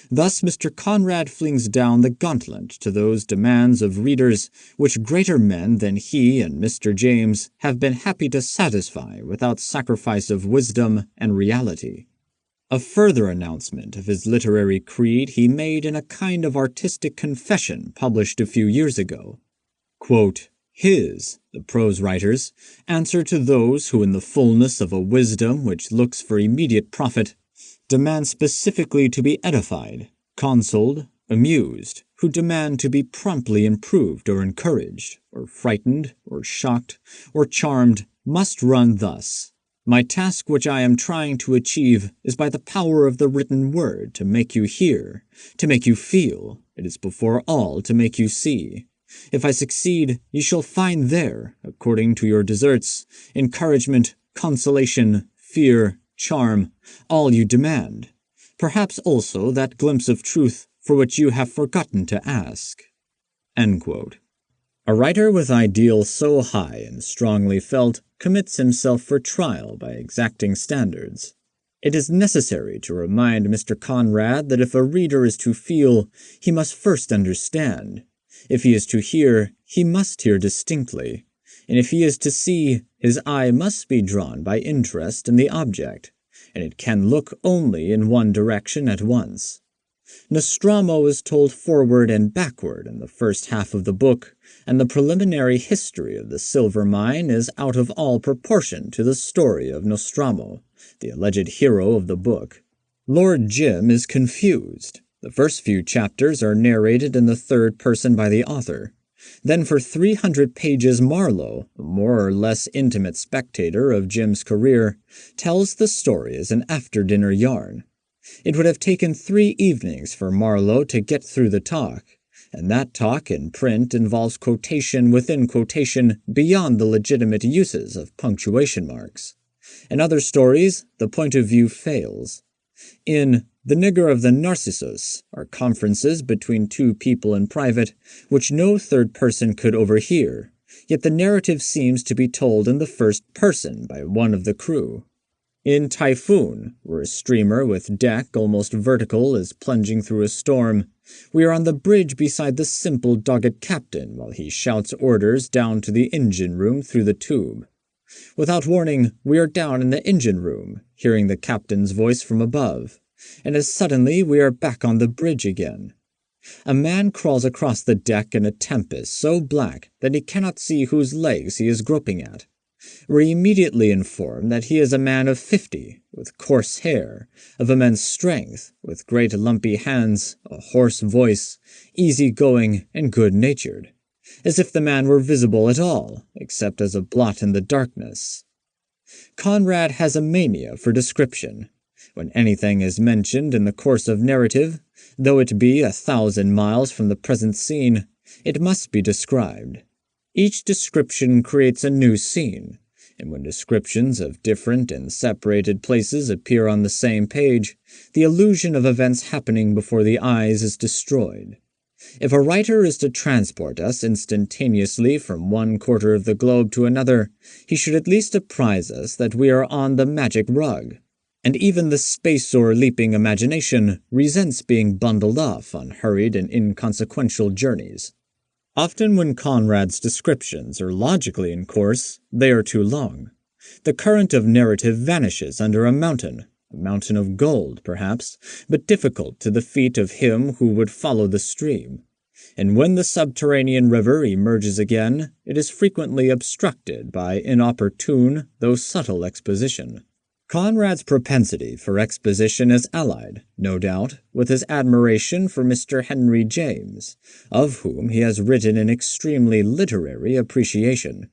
Thus Mr. Conrad flings down the gauntlet to those demands of readers which greater men than he and Mr. James have been happy to satisfy without sacrifice of wisdom and reality. A further announcement of his literary creed he made in a kind of artistic confession published a few years ago. Quote, "His, the prose writer's, answer to those who in the fullness of a wisdom which looks for immediate profit, demand specifically to be edified, consoled, amused, who demand to be promptly improved or encouraged, or frightened, or shocked, or charmed, must run thus. My task which I am trying to achieve is by the power of the written word to make you hear, to make you feel, it is before all to make you see. If I succeed, you shall find there, according to your deserts, encouragement, consolation, fear, charm, all you demand. Perhaps also that glimpse of truth for which you have forgotten to ask." End quote. A writer with ideals so high and strongly felt commits himself for trial by exacting standards. It is necessary to remind Mr. Conrad that if a reader is to feel, he must first understand. If he is to hear, he must hear distinctly. And if he is to see, his eye must be drawn by interest in the object, and it can look only in one direction at once. Nostromo is told forward and backward in the first half of the book, and the preliminary history of the silver mine is out of all proportion to the story of Nostromo, the alleged hero of the book. Lord Jim is confused. The first few chapters are narrated in the third person by the author. Then for 300 pages Marlowe, a more or less intimate spectator of Jim's career, tells the story as an after-dinner yarn. It would have taken 3 evenings for Marlowe to get through the talk, and that talk in print involves quotation within quotation beyond the legitimate uses of punctuation marks. In other stories, the point of view fails. In The Nigger of the Narcissus are conferences between 2 people in private, which no third person could overhear, yet the narrative seems to be told in the first person by one of the crew. In Typhoon, where a steamer with deck almost vertical is plunging through a storm, we are on the bridge beside the simple dogged captain while he shouts orders down to the engine room through the tube. Without warning, we are down in the engine room, hearing the captain's voice from above, and as suddenly we are back on the bridge again. A man crawls across the deck in a tempest so black that he cannot see whose legs he is groping at. We're immediately informed that he is a man of 50, with coarse hair, of immense strength, with great lumpy hands, a hoarse voice, easy-going and good-natured, as if the man were visible at all, except as a blot in the darkness. Conrad has a mania for description. When anything is mentioned in the course of narrative, though it be 1,000 miles from the present scene, it must be described. Each description creates a new scene, and when descriptions of different and separated places appear on the same page, the illusion of events happening before the eyes is destroyed. If a writer is to transport us instantaneously from one quarter of the globe to another, he should at least apprise us that we are on the magic rug. And even the space-or-leaping imagination resents being bundled off on hurried and inconsequential journeys. Often when Conrad's descriptions are logically in course, they are too long. The current of narrative vanishes under a mountain of gold, perhaps, but difficult to the feet of him who would follow the stream. And when the subterranean river emerges again, it is frequently obstructed by inopportune, though subtle exposition. Conrad's propensity for exposition is allied, no doubt, with his admiration for Mr. Henry James, of whom he has written an extremely literary appreciation.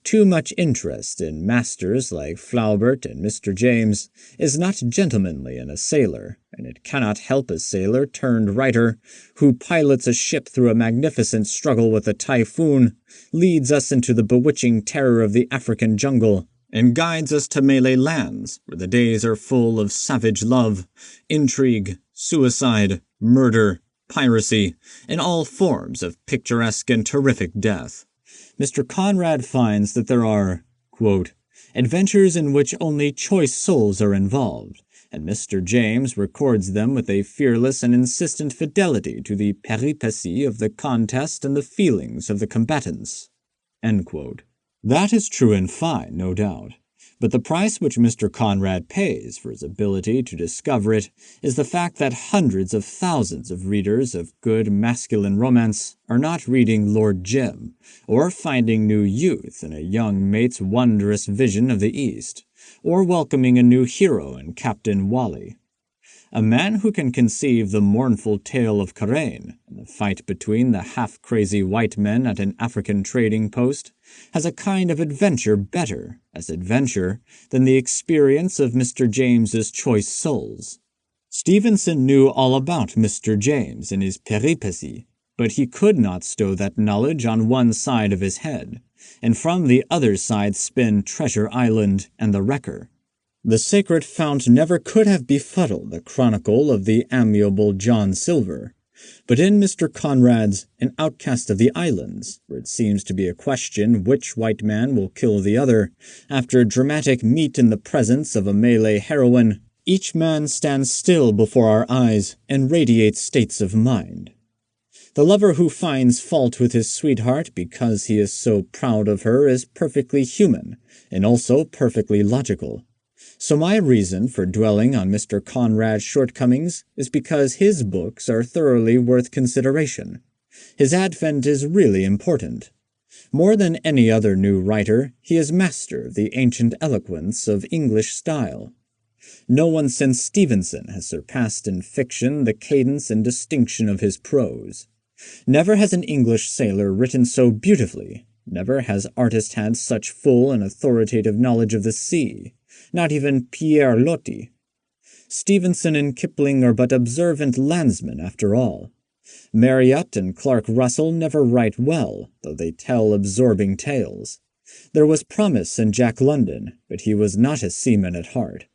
Too much interest in masters like Flaubert and Mr. James is not gentlemanly in a sailor, and it cannot help a sailor turned writer who pilots a ship through a magnificent struggle with a typhoon, leads us into the bewitching terror of the African jungle, and guides us to Malay lands where the days are full of savage love, intrigue, suicide, murder, piracy, and all forms of picturesque and terrific death. Mr. Conrad finds that there are, quote, adventures in which only choice souls are involved, and Mr. James records them with a fearless and insistent fidelity to the peripéties of the contest and the feelings of the combatants. End quote. That is true and fine, no doubt, but the price which Mr. Conrad pays for his ability to discover it is the fact that hundreds of thousands of readers of good masculine romance are not reading Lord Jim, or finding new youth in a young mate's wondrous vision of the East, or welcoming a new hero in Captain Wally. A man who can conceive the mournful tale of Karain and the fight between the half-crazy white men at an African trading post has a kind of adventure better, as adventure, than the experience of Mr. James's choice souls. Stevenson knew all about Mr. James and his peripéties, but he could not stow that knowledge on one side of his head, and from the other side spin Treasure Island and the Wrecker. The sacred fount never could have befuddled the chronicle of the amiable John Silver, but in Mr. Conrad's An Outcast of the Islands, where it seems to be a question which white man will kill the other, after a dramatic meet in the presence of a Malay heroine, each man stands still before our eyes and radiates states of mind. The lover who finds fault with his sweetheart because he is so proud of her is perfectly human, and also perfectly logical. So my reason for dwelling on Mr. Conrad's shortcomings is because his books are thoroughly worth consideration. His advent is really important. More than any other new writer, he is master of the ancient eloquence of English style. No one since Stevenson has surpassed in fiction the cadence and distinction of his prose. Never has an English sailor written so beautifully. Never has artist had such full and authoritative knowledge of the sea. Not even Pierre Loti. Stevenson and Kipling are but observant landsmen after all. Marryat and Clark Russell never write well, though they tell absorbing tales. There was promise in Jack London, but he was not a seaman at heart.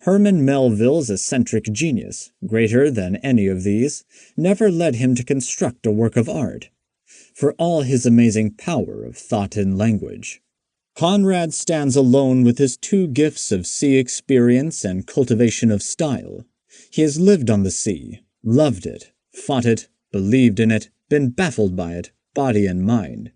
Herman Melville's eccentric genius, greater than any of these, never led him to construct a work of art, for all his amazing power of thought and language. Conrad stands alone with his two gifts of sea experience and cultivation of style. He has lived on the sea, loved it, fought it, believed in it, been baffled by it, body and mind.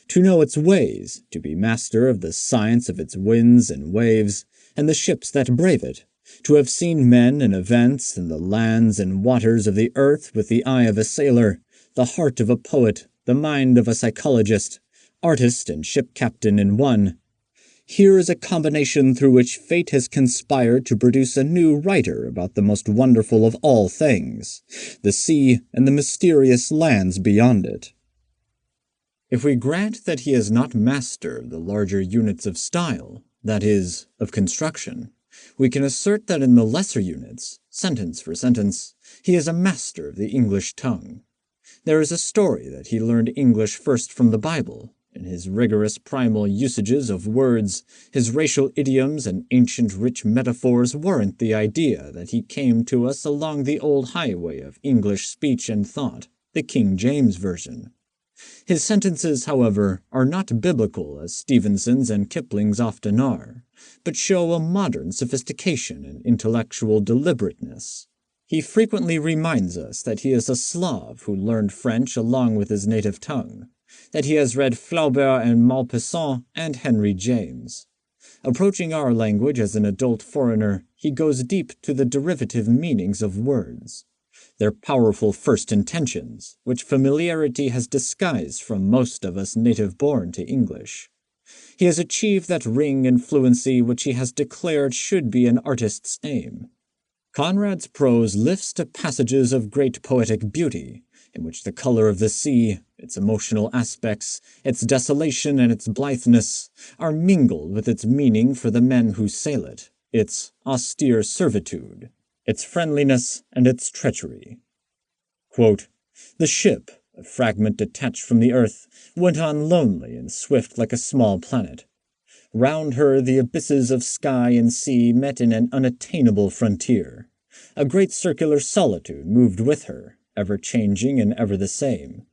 To know its ways, to be master of the science of its winds and waves, and the ships that brave it, to have seen men and events and the lands and waters of the earth with the eye of a sailor, the heart of a poet, the mind of a psychologist, artist and ship captain in one. Here is a combination through which fate has conspired to produce a new writer about the most wonderful of all things, the sea and the mysterious lands beyond it. If we grant that he is not master of the larger units of style, that is, of construction, we can assert that in the lesser units, sentence for sentence, he is a master of the English tongue. There is a story that he learned English first from the Bible, and his rigorous primal usages of words, his racial idioms and ancient rich metaphors warrant the idea that he came to us along the old highway of English speech and thought, the King James Version. His sentences, however, are not biblical as Stevenson's and Kipling's often are, but show a modern sophistication and intellectual deliberateness. He frequently reminds us that he is a Slav who learned French along with his native tongue, that he has read Flaubert and Maupassant and Henry James. Approaching our language as an adult foreigner, he goes deep to the derivative meanings of words, their powerful first intentions, which familiarity has disguised from most of us native-born to English. He has achieved that ring and fluency which he has declared should be an artist's aim. Conrad's prose lifts to passages of great poetic beauty, in which the color of the sea, its emotional aspects, its desolation and its blitheness, are mingled with its meaning for the men who sail it, its austere servitude, its friendliness and its treachery. Quote, "The ship, a fragment detached from the earth, went on lonely and swift like a small planet. Round her the abysses of sky and sea met in an unattainable frontier. A great circular solitude moved with her, ever changing and ever the same,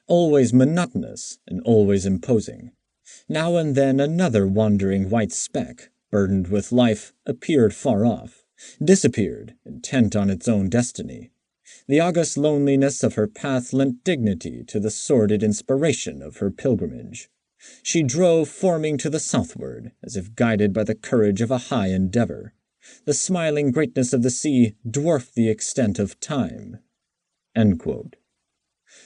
always monotonous and always imposing. Now and then another wandering white speck, burdened with life, appeared far off, disappeared, intent on its own destiny. The august loneliness of her path lent dignity to the sordid inspiration of her pilgrimage. She drove forming to the southward, as if guided by the courage of a high endeavor. The smiling greatness of the sea dwarfed the extent of time." End quote.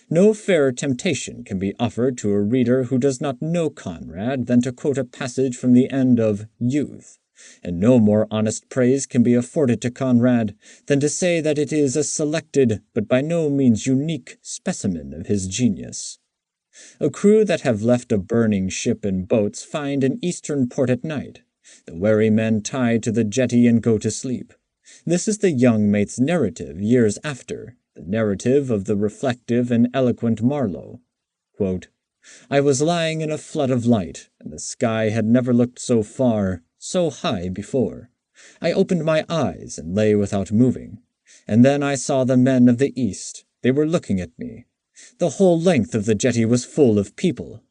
No fairer temptation can be offered to a reader who does not know Conrad than to quote a passage from the end of Youth, and no more honest praise can be afforded to Conrad than to say that it is a selected, but by no means unique, specimen of his genius. A crew that have left a burning ship in boats find an eastern port at night. The wary men tie to the jetty and go to sleep. This is the young mate's narrative years after, the narrative of the reflective and eloquent Marlowe. Quote, "I was lying in a flood of light, and the sky had never looked so far, so high before. I opened my eyes and lay without moving, and then I saw the men of the east. They were looking at me. The whole length of the jetty was full of people.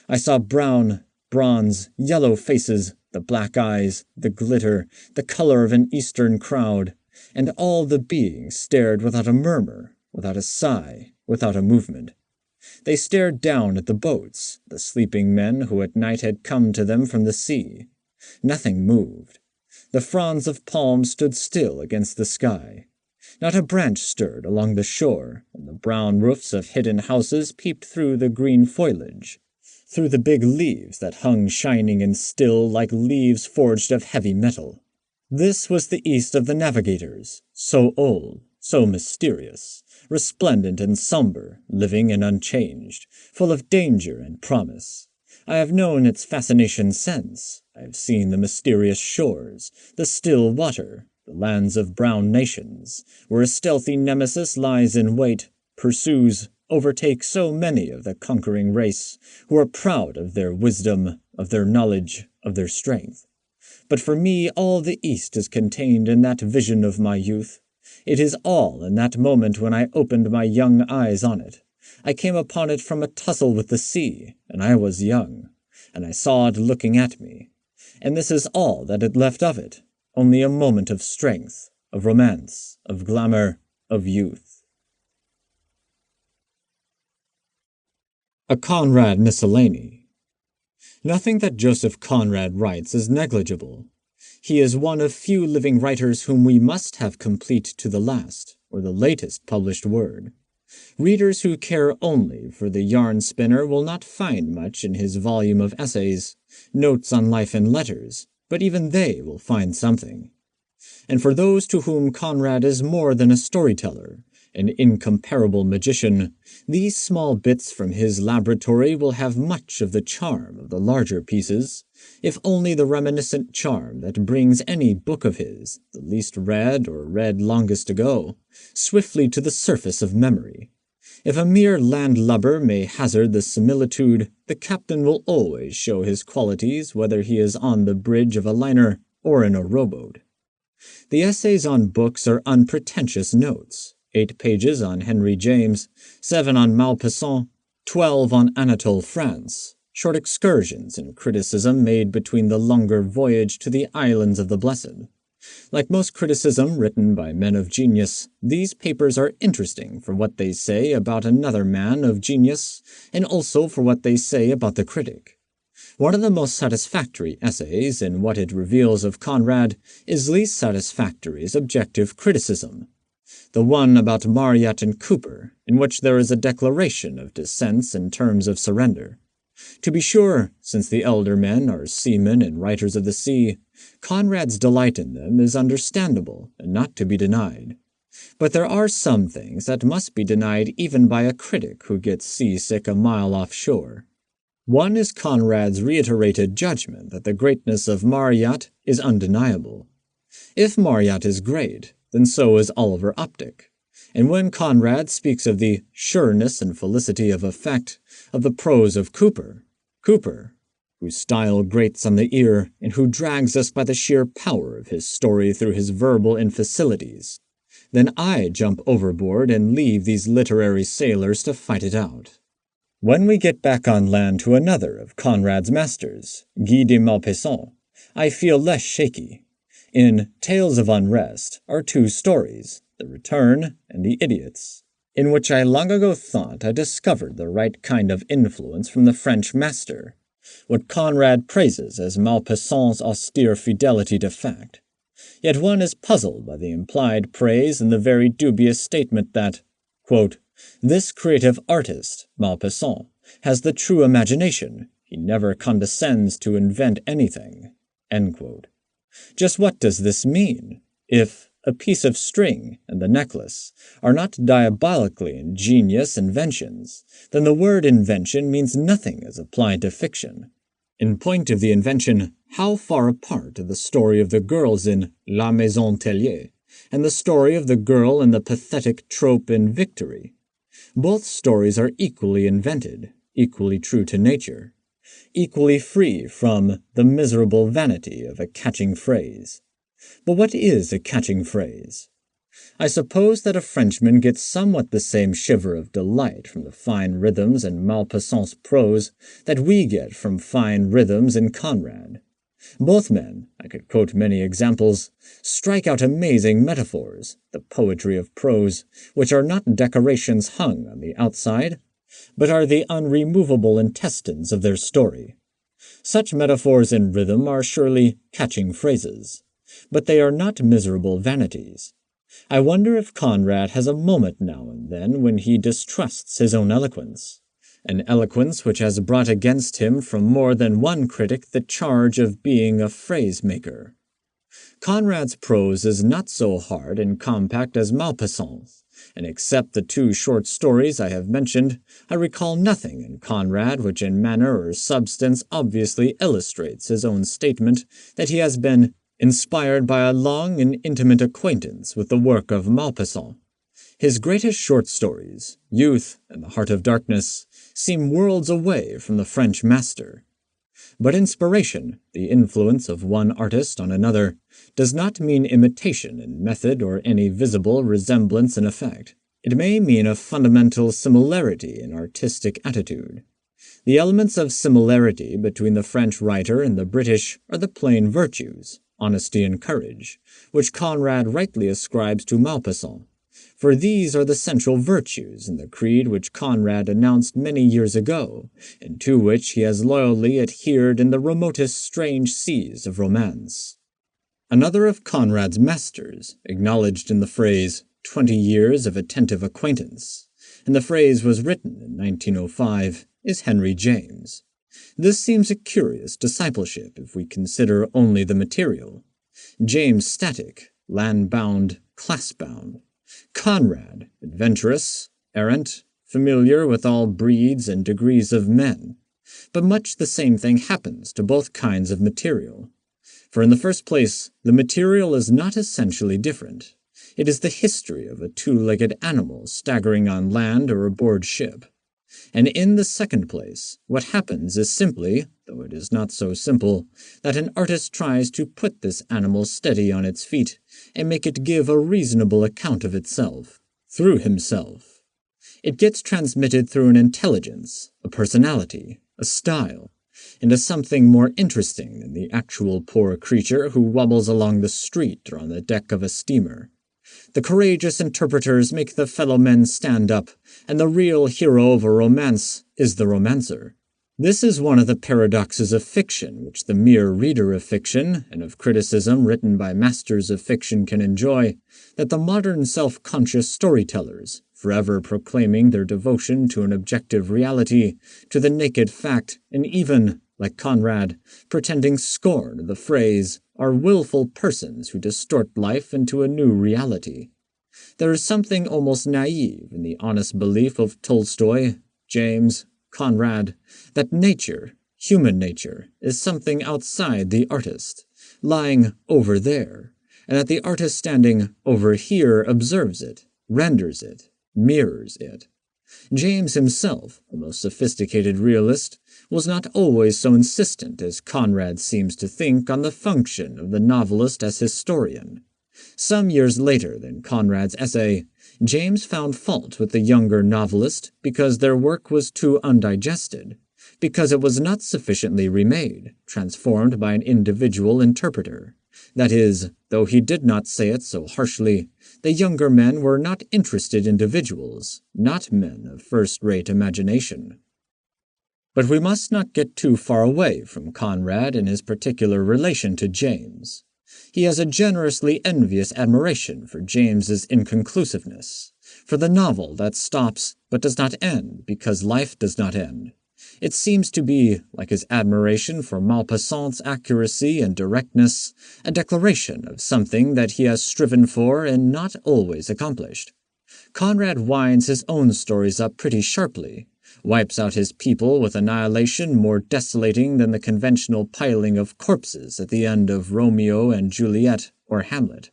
I saw brown, bronze, yellow faces, the black eyes, the glitter, the color of an eastern crowd, and all the beings stared without a murmur, without a sigh, without a movement. They stared down at the boats, the sleeping men who at night had come to them from the sea. Nothing moved. The fronds of palm stood still against the sky. Not a branch stirred along the shore, and the brown roofs of hidden houses peeped through the green foliage, through the big leaves that hung shining and still like leaves forged of heavy metal. This was the East of the navigators, so old, so mysterious, resplendent and somber, living and unchanged, full of danger and promise. I have known its fascination since. I have seen the mysterious shores, the still water, the lands of brown nations, where a stealthy nemesis lies in wait, pursues, overtakes so many of the conquering race, who are proud of their wisdom, of their knowledge, of their strength. But for me all the East is contained in that vision of my youth. It is all in that moment when I opened my young eyes on it. I came upon it from a tussle with the sea, and I was young, and I saw it looking at me. And this is all that it left of it, only a moment of strength, of romance, of glamour, of youth." A Conrad Miscellany. Nothing that Joseph Conrad writes is negligible. He is one of few living writers whom we must have complete to the last, or the latest published word. Readers who care only for the yarn spinner will not find much in his volume of essays, notes on life and letters, but even they will find something. And for those to whom Conrad is more than a storyteller, An incomparable magician, these small bits from his laboratory will have much of the charm of the larger pieces, if only the reminiscent charm that brings any book of his, the least read or read longest ago, swiftly to the surface of memory. If a mere landlubber may hazard the similitude, the captain will always show his qualities whether he is on the bridge of a liner or in a rowboat. The essays on books are unpretentious notes, 8 pages on Henry James, 7 on Maupassant, 12 on Anatole France, short excursions in criticism made between the longer voyage to the Islands of the Blessed. Like most criticism written by men of genius, these papers are interesting for what they say about another man of genius, and also for what they say about the critic. One of the most satisfactory essays in what it reveals of Conrad is least satisfactory's objective criticism. The one about Marryat and Cooper, in which there is a declaration of dissents in terms of surrender. To be sure, since the elder men are seamen and writers of the sea, Conrad's delight in them is understandable and not to be denied. But there are some things that must be denied even by a critic who gets seasick a mile offshore. One is Conrad's reiterated judgment that the greatness of Marryat is undeniable. If Marryat is great, then so is Oliver Optic. And when Conrad speaks of the sureness and felicity of effect of the prose of Cooper, whose style grates on the ear and who drags us by the sheer power of his story through his verbal infacilities, then I jump overboard and leave these literary sailors to fight it out. When we get back on land to another of Conrad's masters, Guy de Maupassant, I feel less shaky. In Tales of Unrest are 2 stories, The Return and The Idiots, in which I long ago thought I discovered the right kind of influence from the French master, what Conrad praises as Maupassant's austere fidelity to fact. Yet one is puzzled by the implied praise and the very dubious statement that, quote, this creative artist, Maupassant, has the true imagination. He never condescends to invent anything. End quote. Just what does this mean? If a piece of string and the necklace are not diabolically ingenious inventions, then the word invention means nothing as applied to fiction. In point of the invention, how far apart are the story of the girls in La Maison Tellier and the story of the girl in the pathetic trope in Victory? Both stories are equally invented, equally true to nature, equally free from the miserable vanity of a catching phrase. But what is a catching phrase? I suppose that a Frenchman gets somewhat the same shiver of delight from the fine rhythms in Maupassant's prose that we get from fine rhythms in Conrad. Both men, I could quote many examples, strike out amazing metaphors, the poetry of prose, which are not decorations hung on the outside, but are the unremovable intestines of their story. Such metaphors in rhythm are surely catching phrases, but they are not miserable vanities. I wonder if Conrad has a moment now and then when he distrusts his own eloquence, an eloquence which has brought against him from more than one critic the charge of being a phrase-maker. Conrad's prose is not so hard and compact as Maupassant's, and except the 2 short stories I have mentioned, I recall nothing in Conrad which in manner or substance obviously illustrates his own statement that he has been inspired by a long and intimate acquaintance with the work of Maupassant. His greatest short stories, Youth and The Heart of Darkness, seem worlds away from the French master. But inspiration, the influence of one artist on another, does not mean imitation in method or any visible resemblance in effect. It may mean a fundamental similarity in artistic attitude. The elements of similarity between the French writer and the British are the plain virtues, honesty and courage, which Conrad rightly ascribes to Maupassant, for these are the central virtues in the creed which Conrad announced many years ago, and to which he has loyally adhered in the remotest strange seas of romance. Another of Conrad's masters, acknowledged in the phrase 20 years of attentive acquaintance, and the phrase was written in 1905, is Henry James. This seems a curious discipleship if we consider only the material. James static, land-bound, class-bound. Conrad, adventurous, errant, familiar with all breeds and degrees of men. But much the same thing happens to both kinds of material. For in the first place, the material is not essentially different. It is the history of a two-legged animal staggering on land or aboard ship. And in the second place, what happens is simply, though it is not so simple, that an artist tries to put this animal steady on its feet and make it give a reasonable account of itself, through himself. It gets transmitted through an intelligence, a personality, a style, into something more interesting than the actual poor creature who wobbles along the street or on the deck of a steamer. The courageous interpreters make the fellow men stand up, and the real hero of a romance is the romancer. This is one of the paradoxes of fiction which the mere reader of fiction, and of criticism written by masters of fiction can enjoy, that the modern self-conscious storytellers, forever proclaiming their devotion to an objective reality, to the naked fact, and even, like Conrad, pretending scorn of the phrase, are willful persons who distort life into a new reality. There is something almost naive in the honest belief of Tolstoy, James, Conrad, that nature, human nature, is something outside the artist, lying over there, and that the artist standing over here observes it, renders it, mirrors it. James himself, a most sophisticated realist, was not always so insistent as Conrad seems to think on the function of the novelist as historian. Some years later than Conrad's essay, James found fault with the younger novelist because their work was too undigested, because it was not sufficiently remade, transformed by an individual interpreter. That is, though he did not say it so harshly, the younger men were not interested individuals, not men of first-rate imagination. But we must not get too far away from Conrad in his particular relation to James. He has a generously envious admiration for James's inconclusiveness, for the novel that stops but does not end because life does not end. It seems to be, like his admiration for Maupassant's accuracy and directness, a declaration of something that he has striven for and not always accomplished. Conrad winds his own stories up pretty sharply, wipes out his people with annihilation more desolating than the conventional piling of corpses at the end of Romeo and Juliet or Hamlet.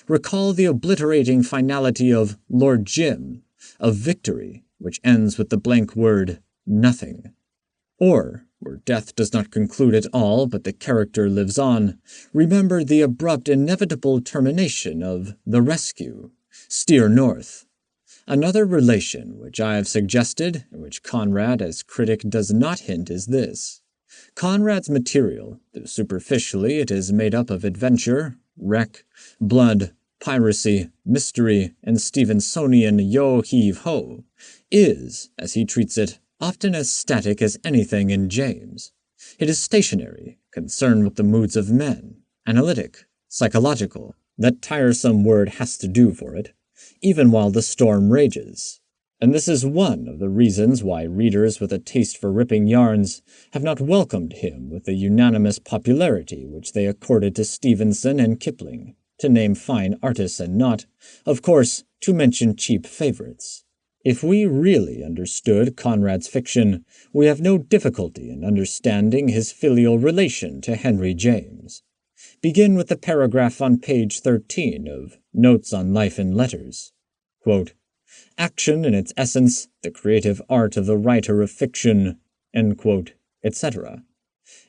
Recall the obliterating finality of Lord Jim, of Victory, which ends with the blank word, nothing. Or, where death does not conclude at all but the character lives on, remember the abrupt inevitable termination of The Rescue, Steer North. Another relation which I have suggested, and which Conrad as critic does not hint, is this. Conrad's material, though superficially it is made up of adventure, wreck, blood, piracy, mystery, and Stevensonian yo-heave-ho, is, as he treats it, often as static as anything in James. It is stationary, concerned with the moods of men, analytic, psychological. That tiresome word has to do for it, even while the storm rages. And this is one of the reasons why readers with a taste for ripping yarns have not welcomed him with the unanimous popularity which they accorded to Stevenson and Kipling, to name fine artists and not, of course, to mention cheap favorites. If we really understood Conrad's fiction, we have no difficulty in understanding his filial relation to Henry James. Begin with the paragraph on page 13 of Notes on Life and Letters. Quote, "Action in its essence, the creative art of the writer of fiction," end quote, etc.,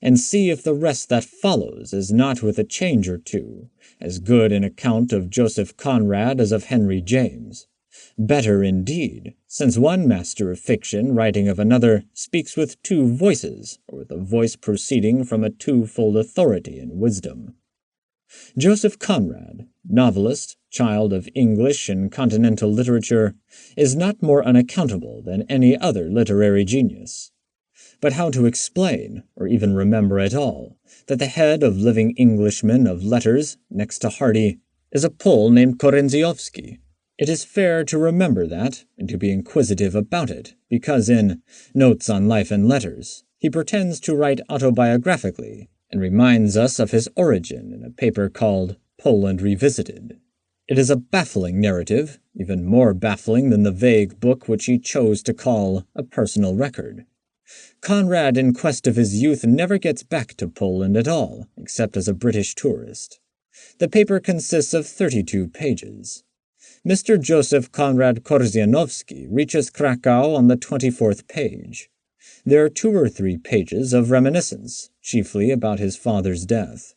and see if the rest that follows is not with a change or two, as good an account of Joseph Conrad as of Henry James. Better indeed, since one master of fiction writing of another speaks with two voices, or with a voice proceeding from a twofold authority and wisdom. Joseph Conrad, novelist, child of English and continental literature, is not more unaccountable than any other literary genius. But how to explain, or even remember at all, that the head of living Englishmen of letters, next to Hardy, is a Pole named Korenziowski? It is fair to remember that, and to be inquisitive about it, because in Notes on Life and Letters, he pretends to write autobiographically, and reminds us of his origin in a paper called Poland Revisited. It is a baffling narrative, even more baffling than the vague book which he chose to call a personal record. Conrad, in quest of his youth, never gets back to Poland at all, except as a British tourist. The paper consists of 32 pages. Mr. Joseph Conrad Korzeniowski reaches Krakow on the 24th page. There are 2 or 3 pages of reminiscence, chiefly about his father's death.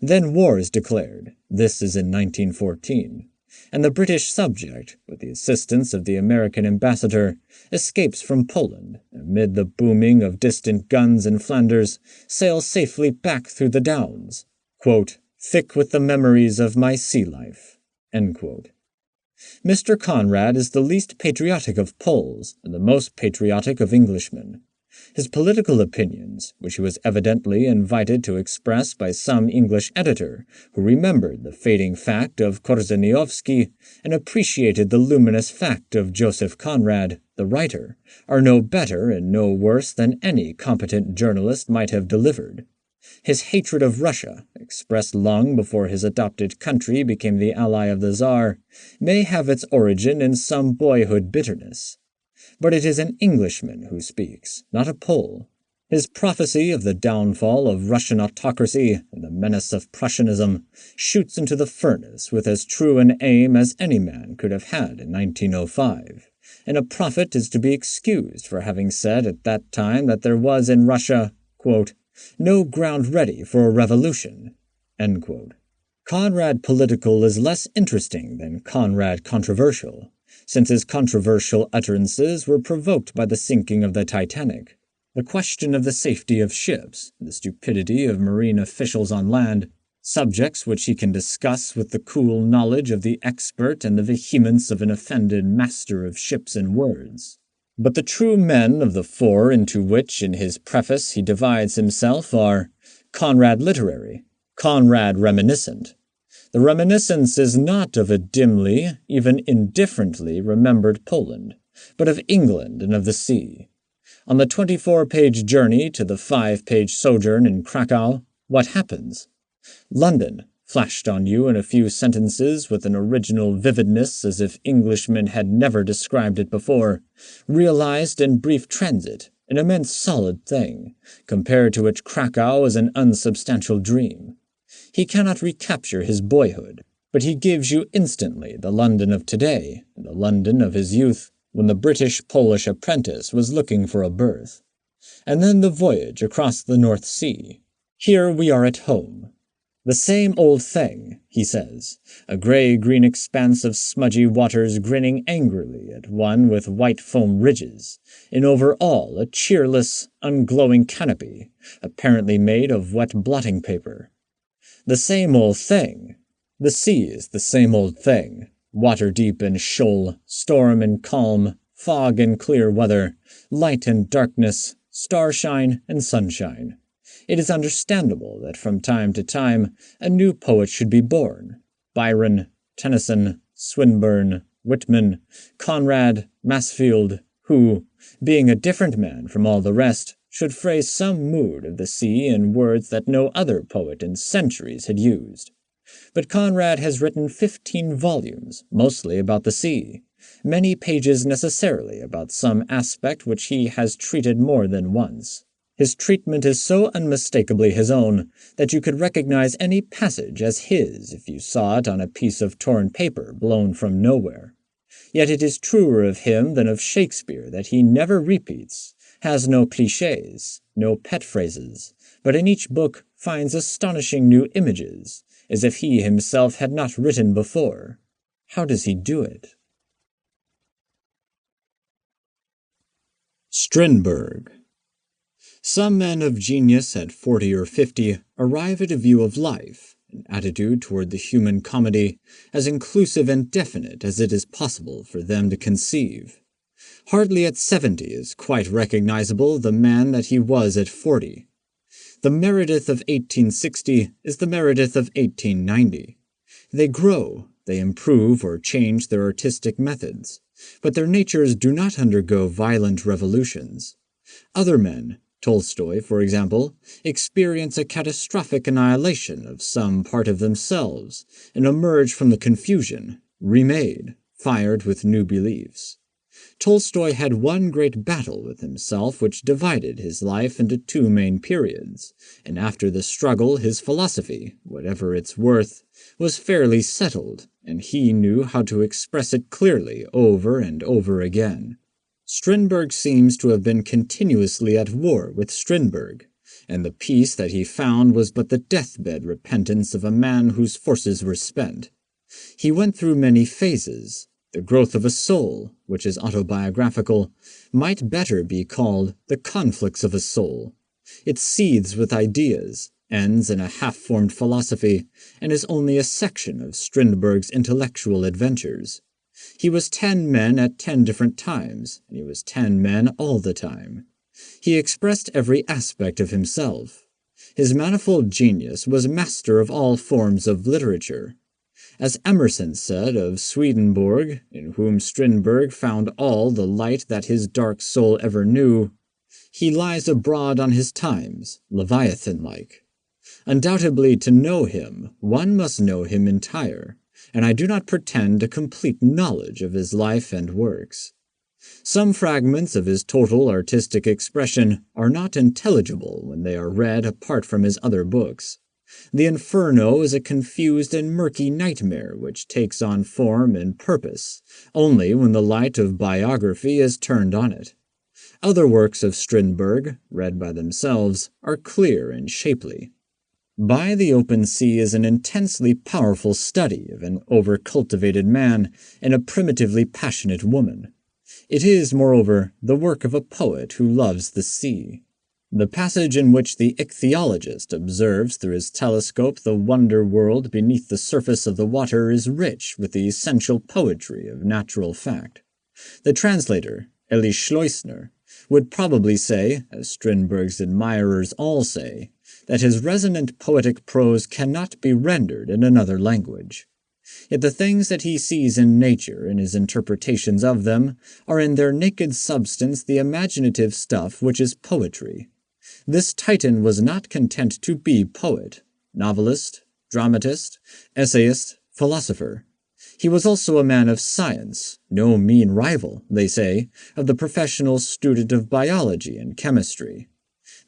Then war is declared. This is in 1914. And the British subject, with the assistance of the American ambassador, escapes from Poland, amid the booming of distant guns in Flanders, sails safely back through the Downs, quote, thick with the memories of my sea life. End quote. Mr. Conrad is the least patriotic of Poles and the most patriotic of Englishmen. His political opinions, which he was evidently invited to express by some English editor who remembered the fading fact of Korzeniowski and appreciated the luminous fact of Joseph Conrad, the writer, are no better and no worse than any competent journalist might have delivered. His hatred of Russia, expressed long before his adopted country became the ally of the Tsar, may have its origin in some boyhood bitterness. But it is an Englishman who speaks, not a Pole. His prophecy of the downfall of Russian autocracy and the menace of Prussianism shoots into the furnace with as true an aim as any man could have had in 1905, and a prophet is to be excused for having said at that time that there was in Russia, quote, no ground ready for a revolution. End quote. Conrad political is less interesting than Conrad controversial, since his controversial utterances were provoked by the sinking of the Titanic, the question of the safety of ships, the stupidity of marine officials on land, subjects which he can discuss with the cool knowledge of the expert and the vehemence of an offended master of ships and words. But the true men of the 4 into which in his preface he divides himself are Conrad literary, Conrad reminiscent. The reminiscence is not of a dimly, even indifferently remembered Poland, but of England and of the sea. On the 24-page journey to the 5-page sojourn in Krakow, what happens? London, flashed on you in a few sentences with an original vividness as if Englishmen had never described it before, realized in brief transit, an immense solid thing, compared to which Krakow is an unsubstantial dream. He cannot recapture his boyhood, but he gives you instantly the London of today, and the London of his youth, when the British-Polish apprentice was looking for a berth. And then the voyage across the North Sea. Here we are at home. The same old thing, he says, a gray-green expanse of smudgy waters grinning angrily at one with white foam ridges, and over all a cheerless, unglowing canopy, apparently made of wet blotting paper. The same old thing. The sea is the same old thing, water-deep and shoal, storm and calm, fog and clear weather, light and darkness, starshine and sunshine. It is understandable that from time to time a new poet should be born. Byron, Tennyson, Swinburne, Whitman, Conrad, Masefield, who, being a different man from all the rest, should phrase some mood of the sea in words that no other poet in centuries had used. But Conrad has written 15 volumes, mostly about the sea, many pages necessarily about some aspect which he has treated more than once. His treatment is so unmistakably his own that you could recognize any passage as his if you saw it on a piece of torn paper blown from nowhere. Yet it is truer of him than of Shakespeare that he never repeats, has no clichés, no pet phrases, but in each book finds astonishing new images, as if he himself had not written before. How does he do it? Strindberg. Some men of genius at 40 or 50 arrive at a view of life, an attitude toward the human comedy, as inclusive and definite as it is possible for them to conceive. Hardly at 70 is quite recognizable the man that he was at 40. The Meredith of 1860 is the Meredith of 1890. They grow, they improve or change their artistic methods, but their natures do not undergo violent revolutions. Other men, Tolstoy, for example, experience a catastrophic annihilation of some part of themselves and emerge from the confusion, remade, fired with new beliefs. Tolstoy had one great battle with himself which divided his life into two main periods, and after the struggle his philosophy, whatever its worth, was fairly settled, and he knew how to express it clearly over and over again. Strindberg seems to have been continuously at war with Strindberg, and the peace that he found was but the deathbed repentance of a man whose forces were spent. He went through many phases. The growth of a soul, which is autobiographical, might better be called the conflicts of a soul. It seethes with ideas, ends in a half-formed philosophy, and is only a section of Strindberg's intellectual adventures. He was 10 men at 10 different times, and he was 10 men all the time. He expressed every aspect of himself. His manifold genius was master of all forms of literature. As Emerson said of Swedenborg, in whom Strindberg found all the light that his dark soul ever knew, he lies abroad on his times, Leviathan-like. Undoubtedly, to know him, one must know him entire, and I do not pretend a complete knowledge of his life and works. Some fragments of his total artistic expression are not intelligible when they are read apart from his other books. The Inferno is a confused and murky nightmare which takes on form and purpose only when the light of biography is turned on it. Other works of Strindberg, read by themselves, are clear and shapely. By the Open Sea is an intensely powerful study of an over-cultivated man and a primitively passionate woman. It is, moreover, the work of a poet who loves the sea. The passage in which the ichthyologist observes through his telescope the wonder world beneath the surface of the water is rich with the essential poetry of natural fact. The translator, Eli Schleusner, would probably say, as Strindberg's admirers all say, that his resonant poetic prose cannot be rendered in another language. Yet the things that he sees in nature and his interpretations of them are in their naked substance the imaginative stuff which is poetry. This Titan was not content to be poet, novelist, dramatist, essayist, philosopher. He was also a man of science, no mean rival, they say, of the professional student of biology and chemistry.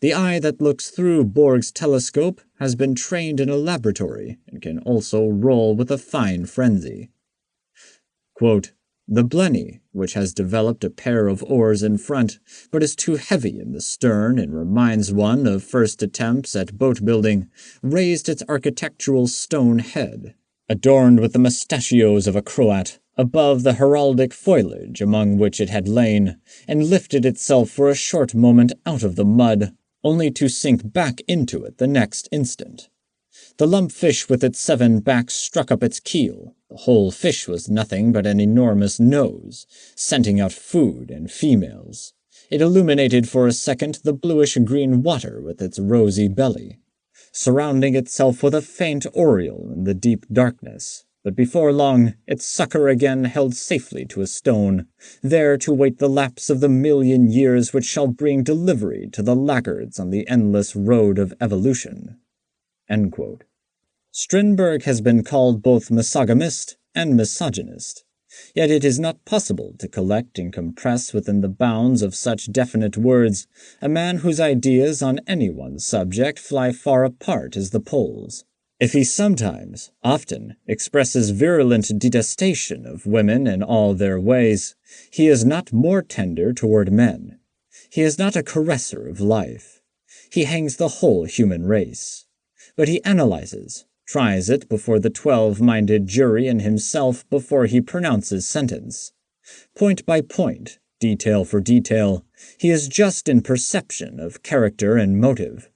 The eye that looks through Borg's telescope has been trained in a laboratory and can also roll with a fine frenzy. Quote, "The Blenny, which has developed a pair of oars in front, but is too heavy in the stern and reminds one of first attempts at boat-building, raised its architectural stone head, adorned with the mustachios of a Croat, above the heraldic foliage among which it had lain, and lifted itself for a short moment out of the mud, only to sink back into it the next instant. The lumpfish with its 7 backs struck up its keel. The whole fish was nothing but an enormous nose, scenting out food and females. It illuminated for a second the bluish-green water with its rosy belly, surrounding itself with a faint aureole in the deep darkness. But before long, its sucker again held safely to a stone, there to wait the lapse of the 1,000,000 years which shall bring delivery to the laggards on the endless road of evolution." End quote. Strindberg has been called both misogamist and misogynist, yet it is not possible to collect and compress within the bounds of such definite words a man whose ideas on any one subject fly far apart as the poles. If he sometimes, often, expresses virulent detestation of women and all their ways, he is not more tender toward men. He is not a caresser of life. He hangs the whole human race. But he analyzes, tries it before the 12-minded jury and himself before he pronounces sentence. Point by point, detail for detail, he is just in perception of character and motive.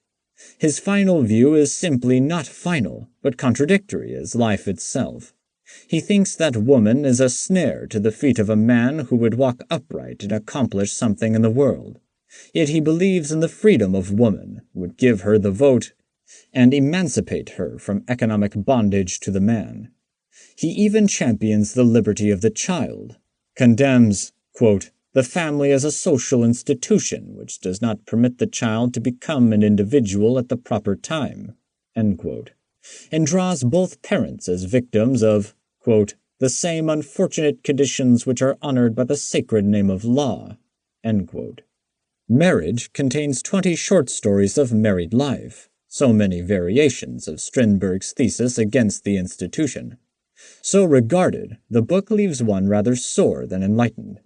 His final view is simply not final, but contradictory as life itself. He thinks that woman is a snare to the feet of a man who would walk upright and accomplish something in the world. Yet he believes in the freedom of woman, would give her the vote, and emancipate her from economic bondage to the man. He even champions the liberty of the child, condemns, quote, The family is a social institution which does not permit the child to become an individual at the proper time, end quote, and draws both parents as victims of, quote, the same unfortunate conditions which are honored by the sacred name of law, end quote. Marriage contains 20 short stories of married life, so many variations of Strindberg's thesis against the institution. So regarded, the book leaves one rather sore than enlightened.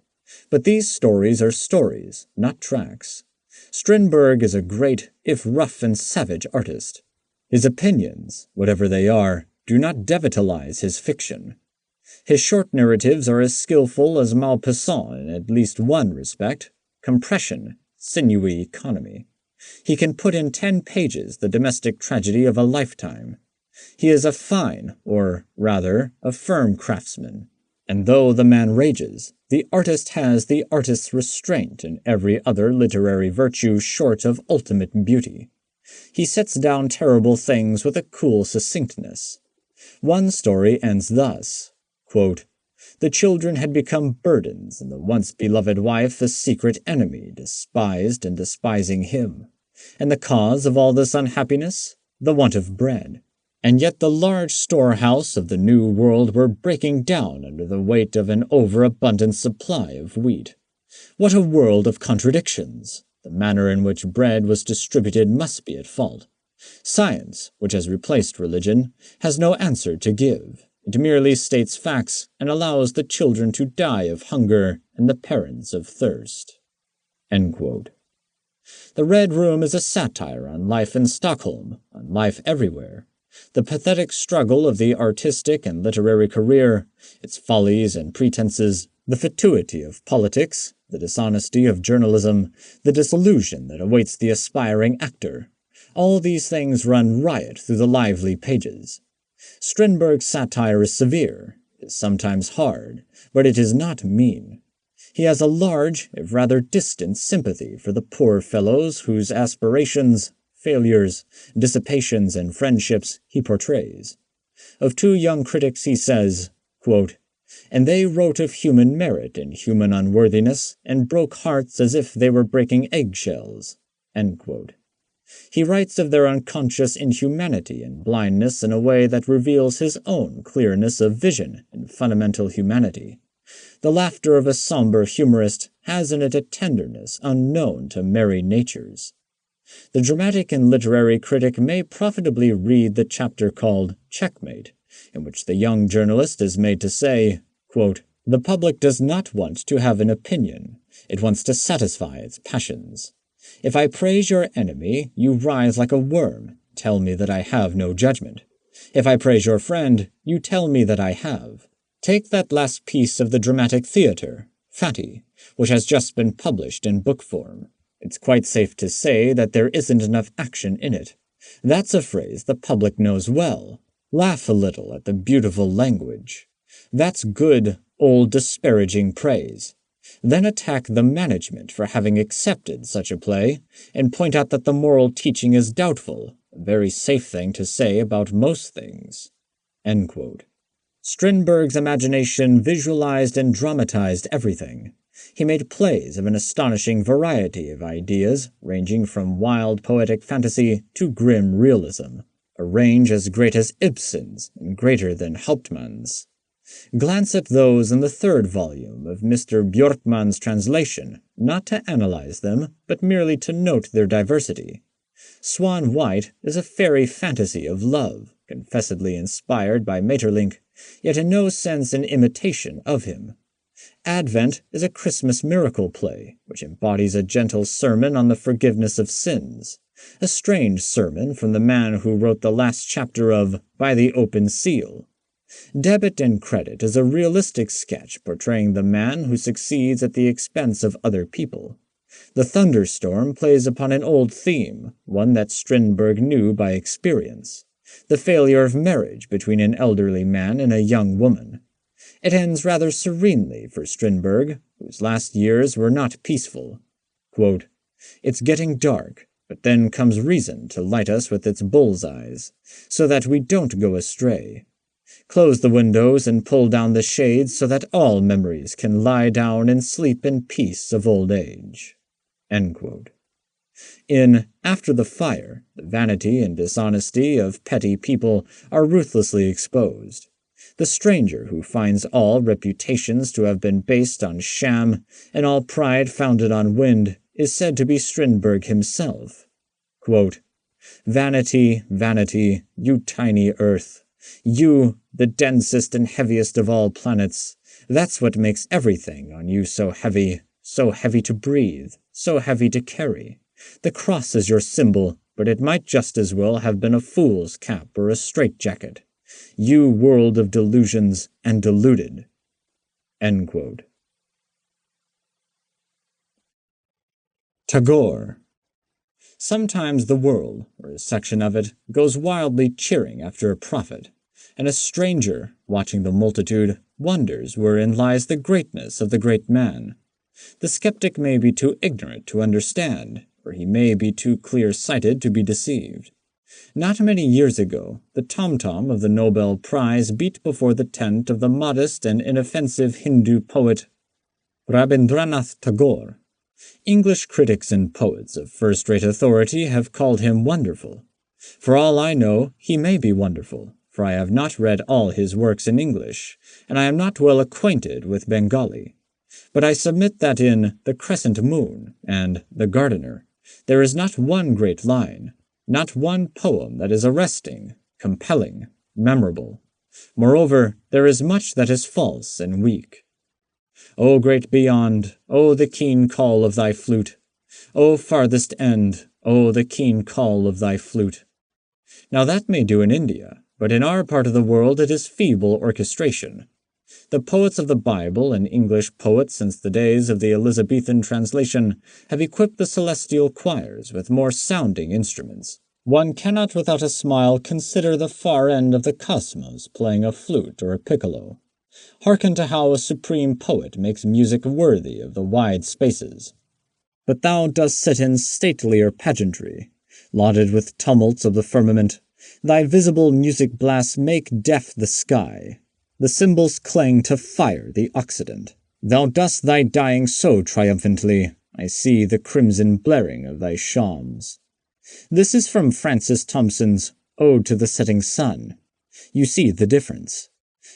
But these stories are stories, not tracts. Strindberg is a great, if rough and savage, artist. His opinions, whatever they are, do not devitalize his fiction. His short narratives are as skillful as Maupassant in at least one respect: compression, sinewy economy. He can put in 10 pages the domestic tragedy of a lifetime. He is a fine, or rather, a firm craftsman. And though the man rages, the artist has the artist's restraint and every other literary virtue short of ultimate beauty. He sets down terrible things with a cool succinctness. One story ends thus, quote, the children had become burdens, and the once beloved wife a secret enemy, despised and despising him. And the cause of all this unhappiness? The want of bread. And yet the large storehouse of the New World were breaking down under the weight of an overabundant supply of wheat. What a world of contradictions! The manner in which bread was distributed must be at fault. Science, which has replaced religion, has no answer to give. It merely states facts and allows the children to die of hunger and the parents of thirst. End quote. The Red Room is a satire on life in Stockholm, on life everywhere. The pathetic struggle of the artistic and literary career, its follies and pretenses, the fatuity of politics, the dishonesty of journalism, the disillusion that awaits the aspiring actor. All these things run riot through the lively pages. Strindberg's satire is severe, is sometimes hard, but it is not mean. He has a large, if rather distant, sympathy for the poor fellows whose aspirations, failures, dissipations, and friendships he portrays. Of 2 young critics he says, quote, and they wrote of human merit and human unworthiness, and broke hearts as if they were breaking eggshells. End quote. He writes of their unconscious inhumanity and blindness in a way that reveals his own clearness of vision and fundamental humanity. The laughter of a somber humorist has in it a tenderness unknown to merry natures. The dramatic and literary critic may profitably read the chapter called Checkmate, in which the young journalist is made to say, quote, the public does not want to have an opinion. It wants to satisfy its passions. If I praise your enemy, you rise like a worm, tell me that I have no judgment. If I praise your friend, you tell me that I have. Take that last piece of the dramatic theater, Fatty, which has just been published in book form. It's quite safe to say that there isn't enough action in it. That's a phrase the public knows well. Laugh a little at the beautiful language. That's good, old disparaging praise. Then attack the management for having accepted such a play, and point out that the moral teaching is doubtful, a very safe thing to say about most things. End quote. Strindberg's imagination visualized and dramatized everything. He made plays of an astonishing variety of ideas, ranging from wild poetic fantasy to grim realism, a range as great as Ibsen's and greater than Hauptmann's. Glance at those in the 3rd volume of Mr. Bjorkman's translation, not to analyze them, but merely to note their diversity. Swan White is a fairy fantasy of love, confessedly inspired by Maeterlinck, yet in no sense an imitation of him. Advent is a Christmas miracle play, which embodies a gentle sermon on the forgiveness of sins, a strange sermon from the man who wrote the last chapter of By the Open Seal. Debit and Credit is a realistic sketch portraying the man who succeeds at the expense of other people. The Thunderstorm plays upon an old theme, one that Strindberg knew by experience, the failure of marriage between an elderly man and a young woman. It ends rather serenely for Strindberg, whose last years were not peaceful. Quote, it's getting dark, but then comes reason to light us with its bull's-eyes, so that we don't go astray. Close the windows and pull down the shades so that all memories can lie down and sleep in peace of old age." End quote. In After the Fire, the vanity and dishonesty of petty people are ruthlessly exposed. The stranger who finds all reputations to have been based on sham and all pride founded on wind is said to be Strindberg himself. Quote, "Vanity, vanity, you tiny earth, you, the densest and heaviest of all planets, that's what makes everything on you so heavy to breathe, so heavy to carry. The cross is your symbol, but it might just as well have been a fool's cap or a straitjacket. You world of delusions and deluded." End quote. Tagore. Sometimes the world, or a section of it, goes wildly cheering after a prophet, and a stranger, watching the multitude, wonders wherein lies the greatness of the great man. The skeptic may be too ignorant to understand, or he may be too clear-sighted to be deceived. Not many years ago, the tom-tom of the Nobel Prize beat before the tent of the modest and inoffensive Hindu poet Rabindranath Tagore. English critics and poets of first-rate authority have called him wonderful. For all I know, he may be wonderful, for I have not read all his works in English, and I am not well acquainted with Bengali. But I submit that in The Crescent Moon and The Gardener, there is not one great line, not one poem that is arresting, compelling, memorable. Moreover, there is much that is false and weak. O great beyond, O the keen call of thy flute! O farthest end, O the keen call of thy flute! Now that may do in India, but in our part of the world it is feeble orchestration. The poets of the Bible and English poets since the days of the Elizabethan translation have equipped the celestial choirs with more sounding instruments. One cannot without a smile consider the far end of the cosmos playing a flute or a piccolo. Hearken to how a supreme poet makes music worthy of the wide spaces. But thou dost sit in statelier pageantry, lauded with tumults of the firmament. Thy visible music blasts make deaf the sky. The cymbals clang to fire the Occident. Thou dost thy dying so triumphantly, I see the crimson blaring of thy shawms. This is from Francis Thompson's Ode to the Setting Sun. You see the difference.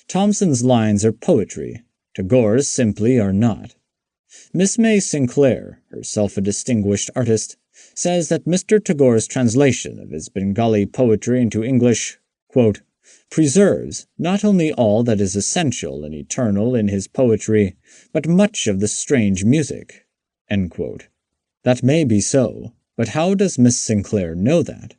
Thompson's lines are poetry, Tagore's simply are not. Miss May Sinclair, herself a distinguished artist, says that Mr. Tagore's translation of his Bengali poetry into English, quote, preserves not only all that is essential and eternal in his poetry, but much of the strange music. End quote. That may be so, but how does Miss Sinclair know that?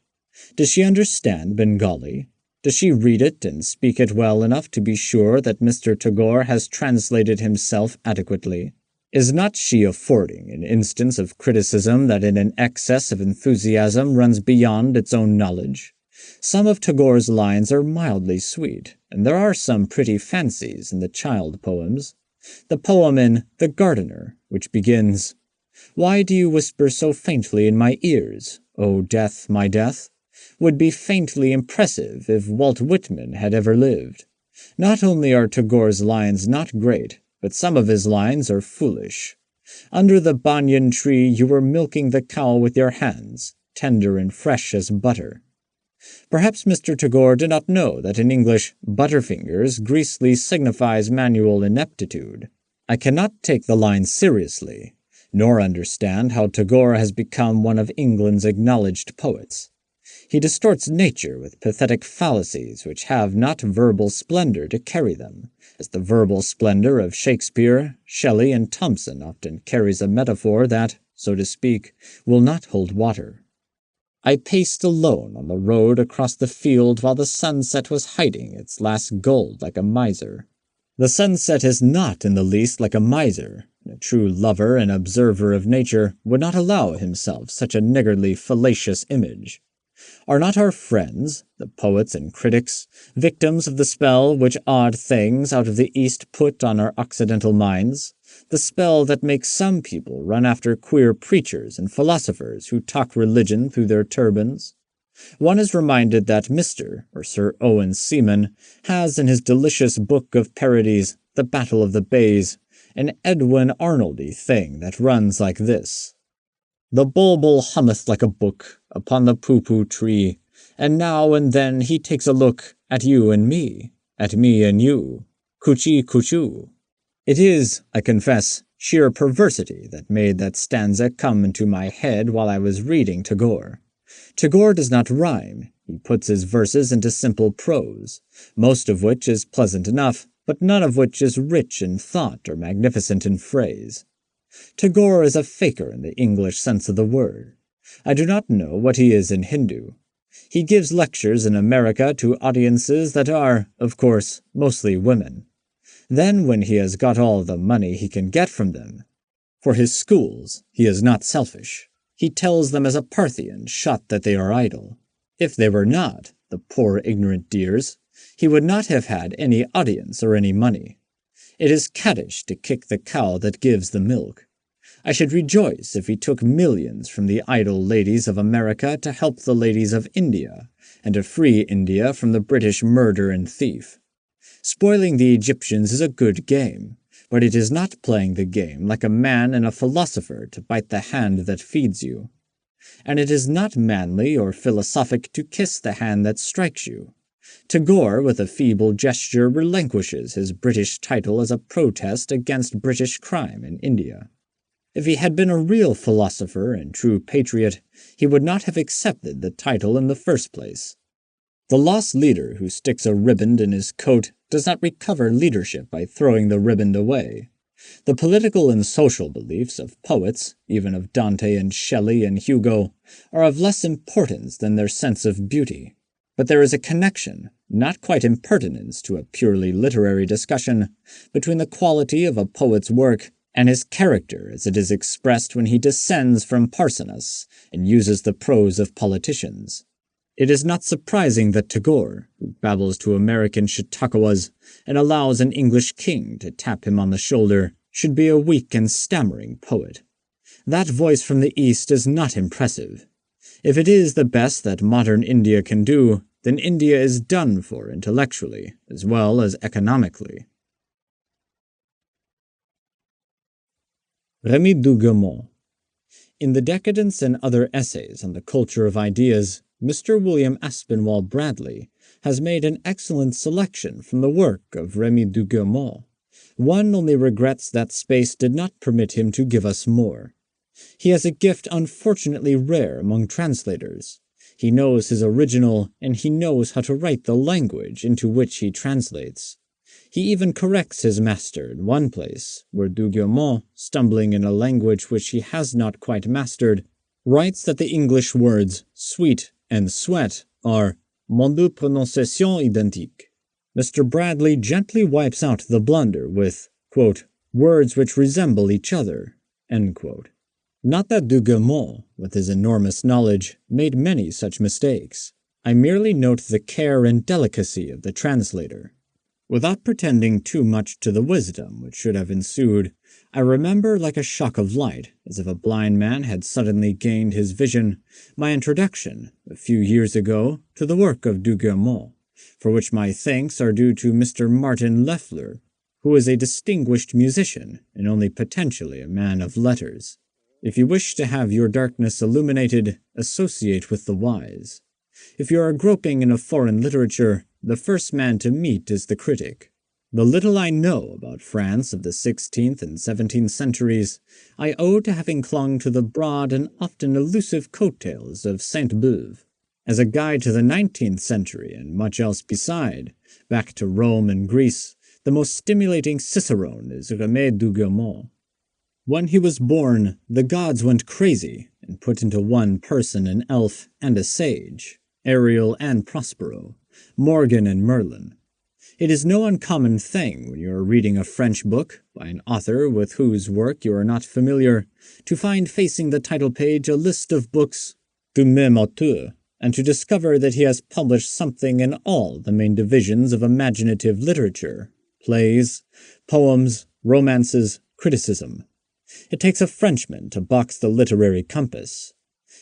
Does she understand Bengali? Does she read it and speak it well enough to be sure that Mr. Tagore has translated himself adequately? Is not she affording an instance of criticism that in an excess of enthusiasm runs beyond its own knowledge? Some of Tagore's lines are mildly sweet, and there are some pretty fancies in the child poems. The poem in The Gardener, which begins, "Why do you whisper so faintly in my ears, O death, my death?" would be faintly impressive if Walt Whitman had ever lived. Not only are Tagore's lines not great, but some of his lines are foolish. Under the banyan tree you were milking the cow with your hands, tender and fresh as butter. Perhaps Mr. Tagore did not know that in English butterfingers greasily signifies manual ineptitude. I cannot take the line seriously, nor understand how Tagore has become one of England's acknowledged poets. He distorts nature with pathetic fallacies which have not verbal splendor to carry them, as the verbal splendor of Shakespeare, Shelley, and Thomson often carries a metaphor that, so to speak, will not hold water. I paced alone on the road across the field while the sunset was hiding its last gold like a miser. The sunset is not in the least like a miser. A true lover and observer of nature would not allow himself such a niggardly, fallacious image. Are not our friends, the poets and critics, victims of the spell which odd things out of the East put on our Occidental minds? The spell that makes some people run after queer preachers and philosophers who talk religion through their turbans? One is reminded that Mr. or Sir Owen Seaman has in his delicious book of parodies, The Battle of the Bays, an Edwin Arnoldy thing that runs like this. The bulbul hummeth like a book upon the poo-poo tree, and now and then he takes a look at you and me and you, coochie coochoo. It is, I confess, sheer perversity that made that stanza come into my head while I was reading Tagore. Tagore does not rhyme. He puts his verses into simple prose, most of which is pleasant enough, but none of which is rich in thought or magnificent in phrase. Tagore is a faker in the English sense of the word. I do not know what he is in Hindu. He gives lectures in America to audiences that are, of course, mostly women. Then, when he has got all the money he can get from them, for his schools, he is not selfish. He tells them as a Parthian shot that they are idle. If they were not, the poor ignorant dears, he would not have had any audience or any money. It is caddish to kick the cow that gives the milk. I should rejoice if he took millions from the idle ladies of America to help the ladies of India, and to free India from the British murder and thief. Spoiling the Egyptians is a good game, but it is not playing the game like a man and a philosopher to bite the hand that feeds you. And it is not manly or philosophic to kiss the hand that strikes you. Tagore, with a feeble gesture, relinquishes his British title as a protest against British crime in India. If he had been a real philosopher and true patriot, he would not have accepted the title in the first place. The lost leader who sticks a riband in his coat does not recover leadership by throwing the riband away. The political and social beliefs of poets, even of Dante and Shelley and Hugo, are of less importance than their sense of beauty. But there is a connection, not quite impertinence to a purely literary discussion, between the quality of a poet's work and his character as it is expressed when he descends from Parsenas and uses the prose of politicians. It is not surprising that Tagore, who babbles to American Chautauquas and allows an English king to tap him on the shoulder, should be a weak and stammering poet. That voice from the East is not impressive. If it is the best that modern India can do, then India is done for intellectually as well as economically. Rémy Dugomont. In The Decadence and Other Essays on the Culture of Ideas, Mr. William Aspinwall Bradley has made an excellent selection from the work of Rémy Dugomont. One only regrets that space did not permit him to give us more. He has a gift unfortunately rare among translators. He knows his original, and he knows how to write the language into which he translates. He even corrects his master in one place, where Dugomont, stumbling in a language which he has not quite mastered, writes that the English words sweet and sweat are mon deux prononciations identiques. Mr. Bradley gently wipes out the blunder with, quote, words which resemble each other, end quote. Not that Dugomont, with his enormous knowledge, made many such mistakes. I merely note the care and delicacy of the translator. Without pretending too much to the wisdom which should have ensued, I remember like a shock of light, as if a blind man had suddenly gained his vision, my introduction, a few years ago, to the work of Dugomont, for which my thanks are due to Mr. Martin Leffler, who is a distinguished musician and only potentially a man of letters. If you wish to have your darkness illuminated, associate with the wise. If you are groping in a foreign literature, the first man to meet is the critic. The little I know about France of the 16th and 17th centuries, I owe to having clung to the broad and often elusive coattails of Sainte-Beuve. As a guide to the 19th century and much else beside, back to Rome and Greece, the most stimulating cicerone is Rémy Dugomont. When he was born, the gods went crazy and put into one person an elf and a sage, Ariel and Prospero, Morgan and Merlin. It is no uncommon thing when you are reading a French book by an author with whose work you are not familiar to find facing the title page a list of books du même auteur, and to discover that he has published something in all the main divisions of imaginative literature, plays, poems, romances, criticism. It takes a Frenchman to box the literary compass.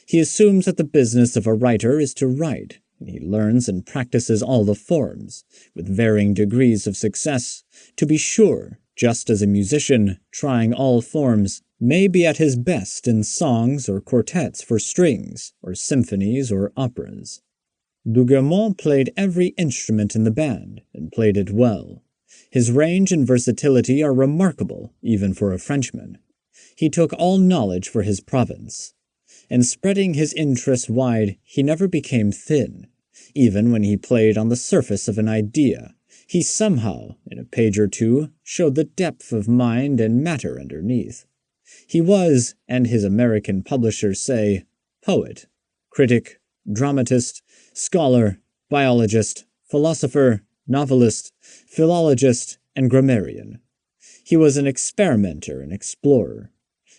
He assumes that the business of a writer is to write, and he learns and practices all the forms, with varying degrees of success. To be sure, just as a musician, trying all forms, may be at his best in songs or quartets for strings, or symphonies or operas. Dougarmont played every instrument in the band, and played it well. His range and versatility are remarkable, even for a Frenchman. He took all knowledge for his province. And spreading his interests wide, he never became thin. Even when he played on the surface of an idea, he somehow, in a page or two, showed the depth of mind and matter underneath. He was, and his American publishers say, poet, critic, dramatist, scholar, biologist, philosopher, novelist, philologist, and grammarian. He was an experimenter and explorer.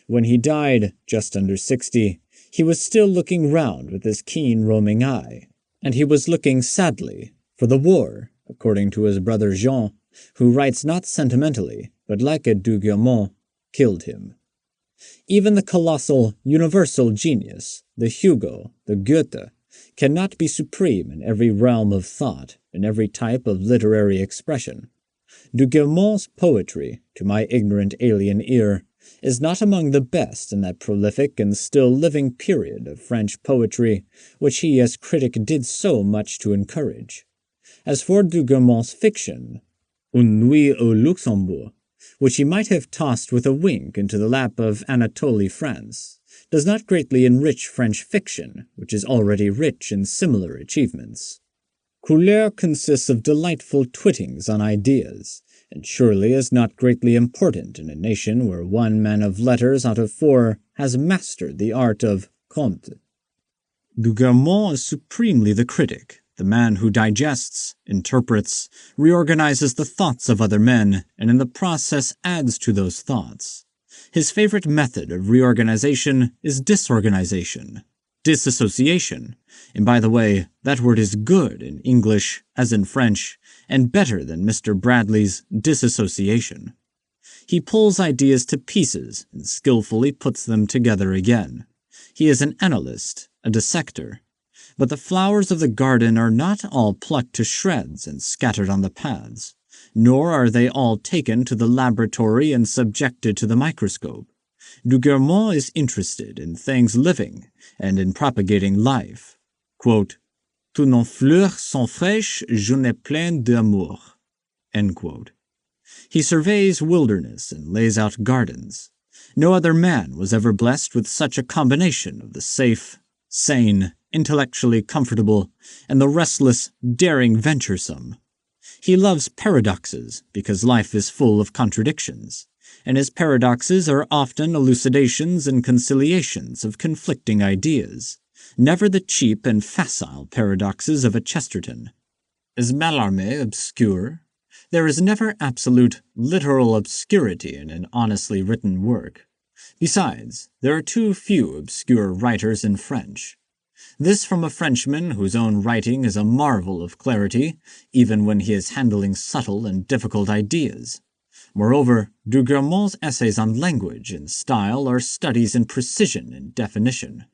When he died, just under 60, he was still looking round with his keen roaming eye, and he was looking sadly, for the war, according to his brother Jean, who writes not sentimentally, but like a Dougarmont, killed him. Even the colossal, universal genius, the Hugo, the Goethe, cannot be supreme in every realm of thought, in every type of literary expression. Dougarmont's poetry, to my ignorant alien ear, is not among the best in that prolific and still living period of French poetry which he as critic did so much to encourage. As for Dougarmont's fiction, Une Nuit au Luxembourg, which he might have tossed with a wink into the lap of Anatole France, does not greatly enrich French fiction, which is already rich in similar achievements. Couleur consists of delightful twittings on ideas, and surely is not greatly important in a nation where one man of letters out of 4 has mastered the art of conte. Dougarmont is supremely the critic, the man who digests, interprets, reorganizes the thoughts of other men, and in the process adds to those thoughts. His favorite method of reorganization is disorganization, disassociation, and by the way, that word is good in English as in French, and better than Mr. Bradley's disassociation. He pulls ideas to pieces and skillfully puts them together again. He is an analyst, a dissector. But the flowers of the garden are not all plucked to shreds and scattered on the paths, nor are they all taken to the laboratory and subjected to the microscope. Dougarmont is interested in things living and in propagating life. Quote, Toutes nos fleurs sont fraîches, je n'ai plein d'amour. End quote. He surveys wilderness and lays out gardens. No other man was ever blessed with such a combination of the safe, sane, intellectually comfortable, and the restless, daring venturesome. He loves paradoxes because life is full of contradictions, and his paradoxes are often elucidations and conciliations of conflicting ideas, never the cheap and facile paradoxes of a Chesterton. Is Mallarmé obscure? There is never absolute, literal obscurity in an honestly written work. Besides, there are too few obscure writers in French. This from a Frenchman whose own writing is a marvel of clarity, even when he is handling subtle and difficult ideas. Moreover, Dougarmont's essays on language and style are studies in precision and definition.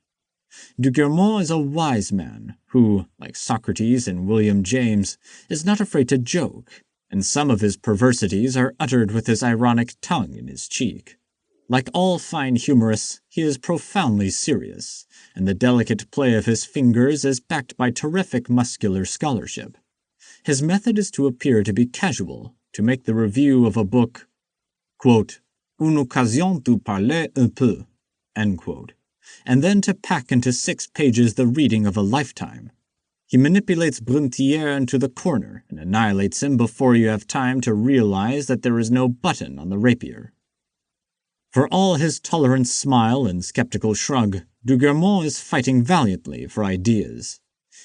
Dougarmont is a wise man who, like Socrates and William James, is not afraid to joke, and some of his perversities are uttered with his ironic tongue in his cheek. Like all fine humorists, he is profoundly serious, and the delicate play of his fingers is backed by terrific muscular scholarship. His method is to appear to be casual, to make the review of a book, quote, une occasion de parler un peu, end quote, and then to pack into 6 pages the reading of a lifetime. He manipulates Brunetière into the corner and annihilates him before you have time to realize that there is no button on the rapier. For all his tolerant smile and skeptical shrug, Dougarmont is fighting valiantly for ideas.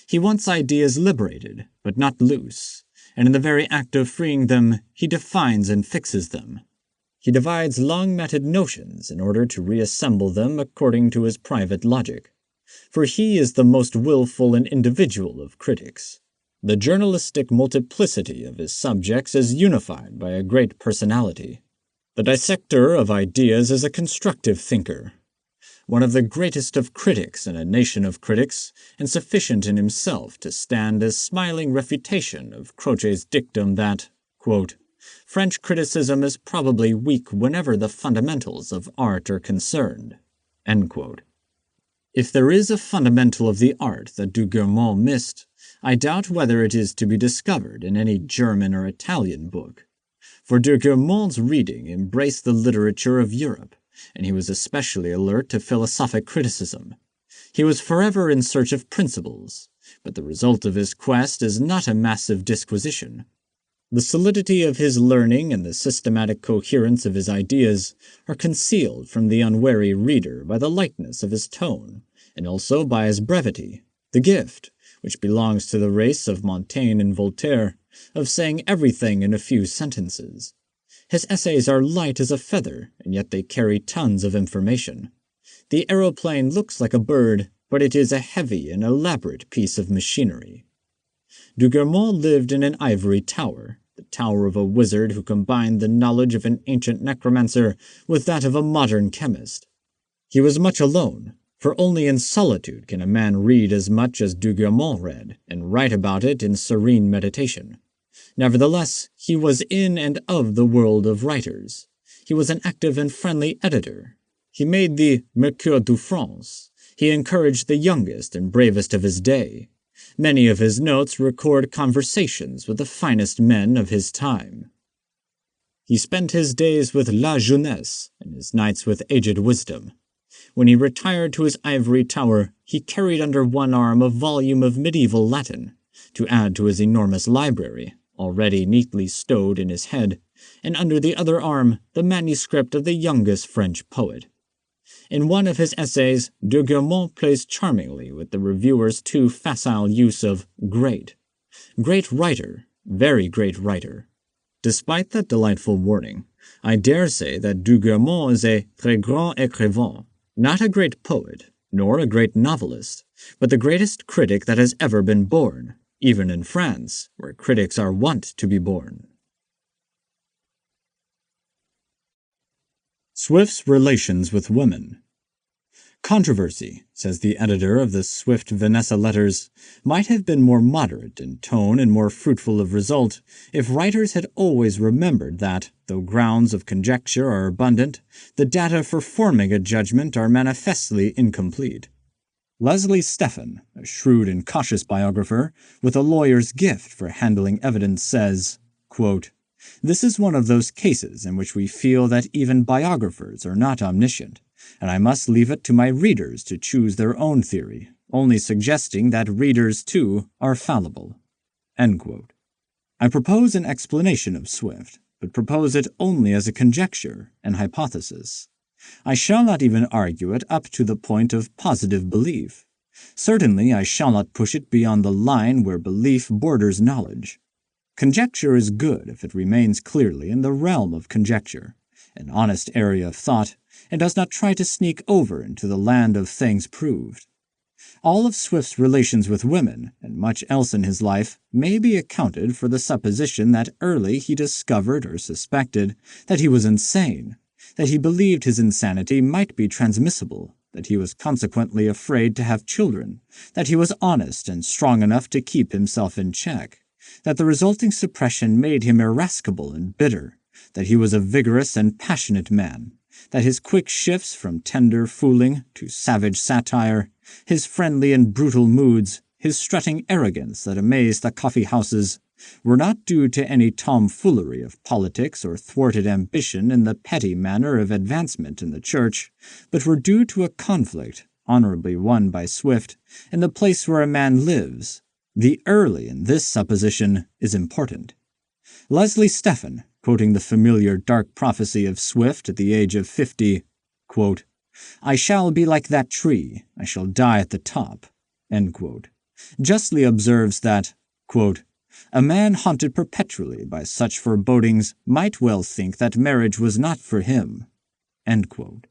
He wants ideas liberated, but not loose, and in the very act of freeing them, he defines and fixes them. He divides long-matted notions in order to reassemble them according to his private logic. For he is the most willful and individual of critics. The journalistic multiplicity of his subjects is unified by a great personality. The dissector of ideas is a constructive thinker. one of the greatest of critics in a nation of critics, and sufficient in himself to stand as smiling refutation of Croce's dictum that, quote, French criticism is probably weak whenever the fundamentals of art are concerned. End quote. If there is a fundamental of the art that de Gurmont missed, I doubt whether it is to be discovered in any German or Italian book. For de Gurmont's reading embraced the literature of Europe, and he was especially alert to philosophic criticism. He was forever in search of principles, but the result of his quest is not a massive disquisition. The solidity of his learning and the systematic coherence of his ideas are concealed from the unwary reader by the lightness of his tone, and also by his brevity, the gift, which belongs to the race of Montaigne and Voltaire, of saying everything in a few sentences. His essays are light as a feather, and yet they carry tons of information. The aeroplane looks like a bird, but it is a heavy and elaborate piece of machinery. De Gurmont lived in an ivory tower, the tower of a wizard who combined the knowledge of an ancient necromancer with that of a modern chemist. He was much alone, for only in solitude can a man read as much as de Gurmont read, and write about it in serene meditation. Nevertheless, he was in and of the world of writers. He was an active and friendly editor. He made the Mercure de France. He encouraged the youngest and bravest of his day. Many of his notes record conversations with the finest men of his time. He spent his days with la jeunesse and his nights with aged wisdom. When he retired to his ivory tower, he carried under one arm a volume of medieval Latin, to add to his enormous library, already neatly stowed in his head, and under the other arm the manuscript of the youngest French poet. In one of his essays, de Gurmont plays charmingly with the reviewer's too facile use of great. Great writer, very great writer. Despite that delightful warning, I dare say that de Gurmont is a très grand écrivain, not a great poet, nor a great novelist, but the greatest critic that has ever been born, even in France, where critics are wont to be born. Swift's relations with women. Controversy, says the editor of the Swift Vanessa letters, might have been more moderate in tone and more fruitful of result if writers had always remembered that, though grounds of conjecture are abundant, the data for forming a judgment are manifestly incomplete. Leslie Stephen, a shrewd and cautious biographer, with a lawyer's gift for handling evidence, says, quote, This is one of those cases in which we feel that even biographers are not omniscient, and I must leave it to my readers to choose their own theory, only suggesting that readers, too, are fallible. End quote. I propose an explanation of Swift, but propose it only as a conjecture, an hypothesis. I shall not even argue it up to the point of positive belief. Certainly I shall not push it beyond the line where belief borders knowledge. Conjecture is good if it remains clearly in the realm of conjecture, an honest area of thought, and does not try to sneak over into the land of things proved. All of Swift's relations with women, and much else in his life, may be accounted for the supposition that early he discovered or suspected that he was insane, that he believed his insanity might be transmissible, that he was consequently afraid to have children, that he was honest and strong enough to keep himself in check, that the resulting suppression made him irascible and bitter, that he was a vigorous and passionate man, that his quick shifts from tender fooling to savage satire, his friendly and brutal moods, his strutting arrogance that amazed the coffee-houses, were not due to any tomfoolery of politics or thwarted ambition in the petty manner of advancement in the church, but were due to a conflict, honorably won by Swift, in the place where a man lives. The early in this supposition is important. Leslie Stephen, quoting the familiar dark prophecy of Swift at the age of 50, quote, I shall be like that tree, I shall die at the top, end quote, justly observes that, quote, a man haunted perpetually by such forebodings might well think that marriage was not for him, end quote.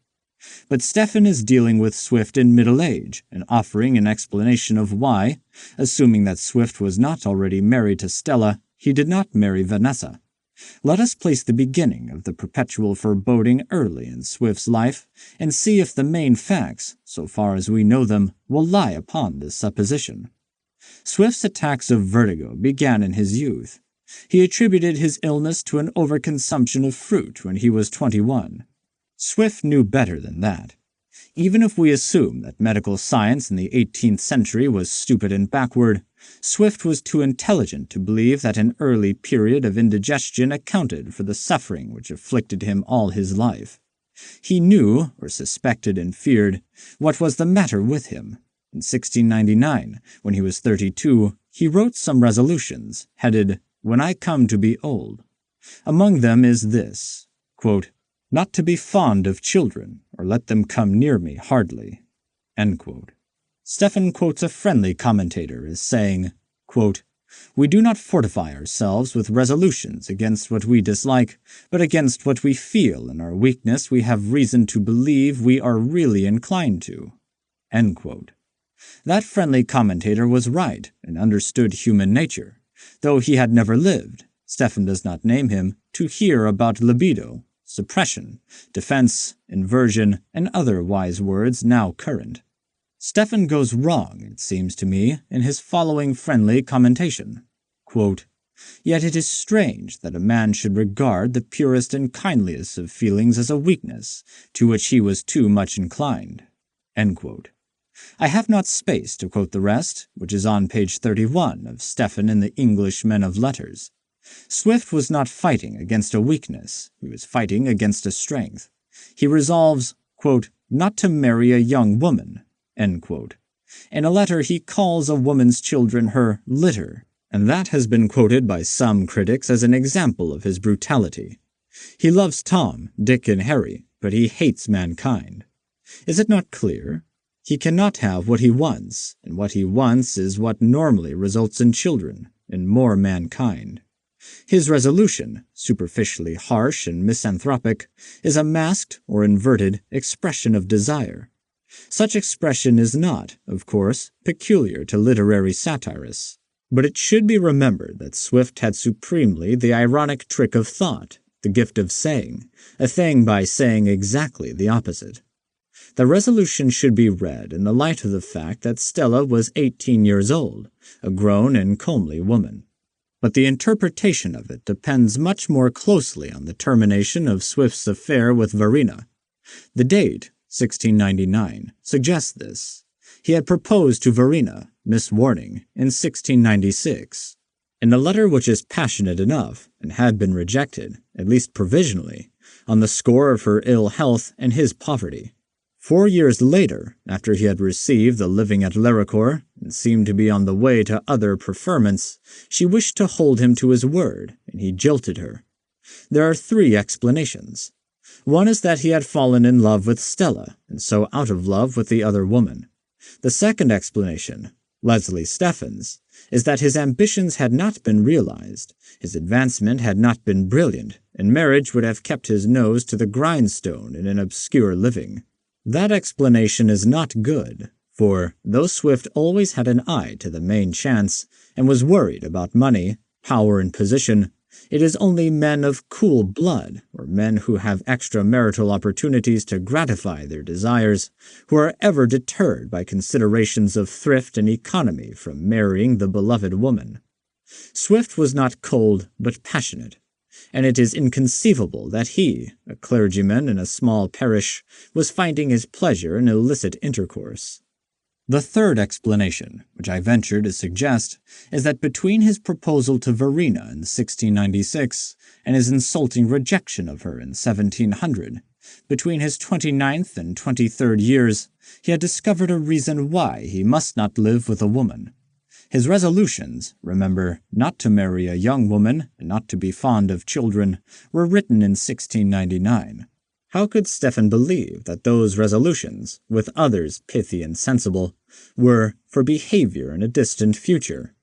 But Stephen is dealing with Swift in middle age and offering an explanation of why, assuming that Swift was not already married to Stella, he did not marry Vanessa. Let us place the beginning of the perpetual foreboding early in Swift's life, and see if the main facts, so far as we know them, will lie upon this supposition. Swift's attacks of vertigo began in his youth. He attributed his illness to an overconsumption of fruit when he was 21. Swift knew better than that. Even if we assume that medical science in the 18th century was stupid and backward, Swift was too intelligent to believe that an early period of indigestion accounted for the suffering which afflicted him all his life. He knew, or suspected and feared, what was the matter with him. In 1699, when he was 32, he wrote some resolutions, headed, "When I come to be old." Among them is this, quote, "Not to be fond of children, or let them come near me hardly." End quote. Stephen quotes a friendly commentator as saying, quote, "We do not fortify ourselves with resolutions against what we dislike, but against what we feel in our weakness we have reason to believe we are really inclined to." End quote. That friendly commentator was right and understood human nature, though he had never lived, Stephen does not name him, to hear about libido, suppression, defense, inversion, and other wise words now current. Stephen goes wrong, it seems to me, in his following friendly commentation. Quote, "Yet it is strange that a man should regard the purest and kindliest of feelings as a weakness, to which he was too much inclined." End quote. I have not space to quote the rest, which is on page 31 of Stephen in the English Men of Letters. Swift was not fighting against a weakness, he was fighting against a strength. He resolves, quote, "not to marry a young woman." End quote. In a letter he calls a woman's children her litter, and that has been quoted by some critics as an example of his brutality. He loves Tom, Dick, and Harry, but he hates mankind. Is it not clear? He cannot have what he wants, and what he wants is what normally results in children, and more mankind. His resolution, superficially harsh and misanthropic, is a masked or inverted expression of desire. Such expression is not, of course, peculiar to literary satirists, but it should be remembered that Swift had supremely the ironic trick of thought, the gift of saying, a thing by saying exactly the opposite. The resolution should be read in the light of the fact that Stella was 18 years old, a grown and comely woman. But the interpretation of it depends much more closely on the termination of Swift's affair with Verena. The date, 1699, suggests this. He had proposed to Verena, Miss Warning, in 1696. In a letter which is passionate enough, and had been rejected, at least provisionally, on the score of her ill health and his poverty. 4 years later, after he had received the living at Lericourt, and seemed to be on the way to other preferments, she wished to hold him to his word, and he jilted her. There are 3 explanations. One is that he had fallen in love with Stella, and so out of love with the other woman. The second explanation, Leslie Stephen's, is that his ambitions had not been realized, his advancement had not been brilliant, and marriage would have kept his nose to the grindstone in an obscure living. That explanation is not good, for, though Swift always had an eye to the main chance, and was worried about money, power, and position, it is only men of cool blood, or men who have extramarital opportunities to gratify their desires, who are ever deterred by considerations of thrift and economy from marrying the beloved woman. Swift was not cold, but passionate, and it is inconceivable that he, a clergyman in a small parish, was finding his pleasure in illicit intercourse. The third explanation, which I venture to suggest, is that between his proposal to Verena in 1696 and his insulting rejection of her in 1700, between his 29th and 23rd years, he had discovered a reason why he must not live with a woman. His resolutions, remember, not to marry a young woman and not to be fond of children, were written in 1699. How could Stephen believe that those resolutions, with others pithy and sensible, were for behavior in a distant future?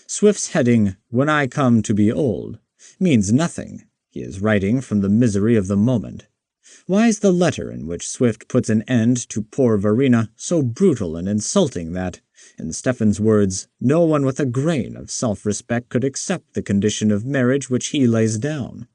Swift's heading, "When I come to be old," means nothing. He is writing from the misery of the moment. Why is the letter in which Swift puts an end to poor Verena so brutal and insulting that, In Stefan's words, no one with a grain of self-respect could accept the condition of marriage which he lays down,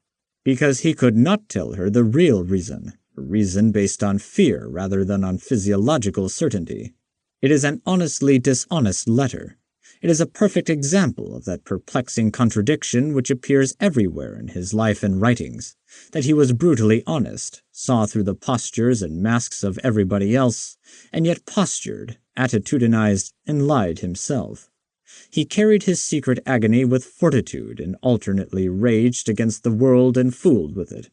because he could not tell her the real reason, a reason based on fear rather than on physiological certainty. It is an honestly dishonest letter. It is a perfect example of that perplexing contradiction which appears everywhere in his life and writings, that he was brutally honest, saw through the postures and masks of everybody else, and yet postured, attitudinized, and lied himself. He carried his secret agony with fortitude and alternately raged against the world and fooled with it.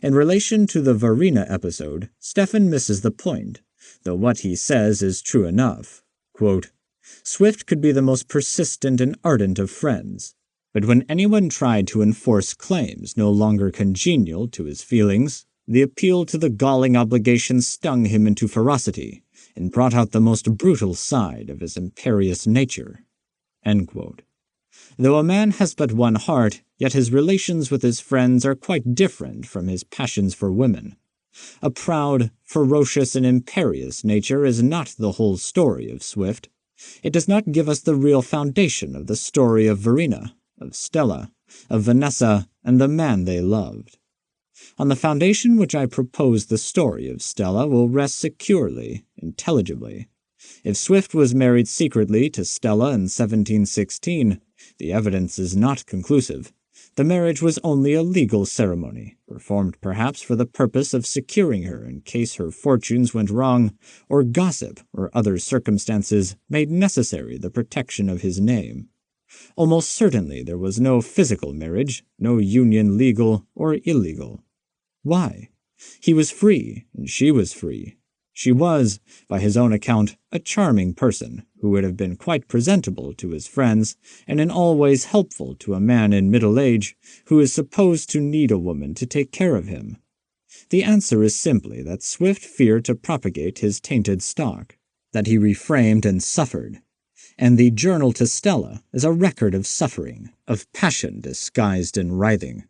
In relation to the Verena episode, Stefan misses the point, though what he says is true enough. Quote, Swift could be the most persistent and ardent of friends, but when anyone tried to enforce claims no longer congenial to his feelings, the appeal to the galling obligation stung him into ferocity and brought out the most brutal side of his imperious nature. End quote. Though a man has but one heart, yet his relations with his friends are quite different from his passions for women. A proud, ferocious, and imperious nature is not the whole story of Swift. It does not give us the real foundation of the story of Verena, of Stella, of Vanessa, and the man they loved. On the foundation which I propose the story of Stella will rest securely, intelligibly. If Swift was married secretly to Stella in 1716, the evidence is not conclusive. The marriage was only a legal ceremony, performed perhaps for the purpose of securing her in case her fortunes went wrong, or gossip or other circumstances made necessary the protection of his name. Almost certainly there was no physical marriage, no union legal or illegal. Why? He was free, and she was free. She was, by his own account, a charming person, who would have been quite presentable to his friends, and in all ways helpful to a man in middle age who is supposed to need a woman to take care of him. The answer is simply that Swift feared to propagate his tainted stock, that he refrained and suffered, and the Journal to Stella is a record of suffering, of passion disguised in writhing.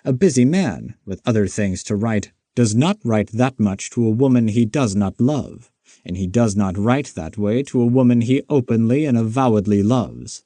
A busy man, with other things to write, does not write that much to a woman he does not love, and he does not write that way to a woman he openly and avowedly loves.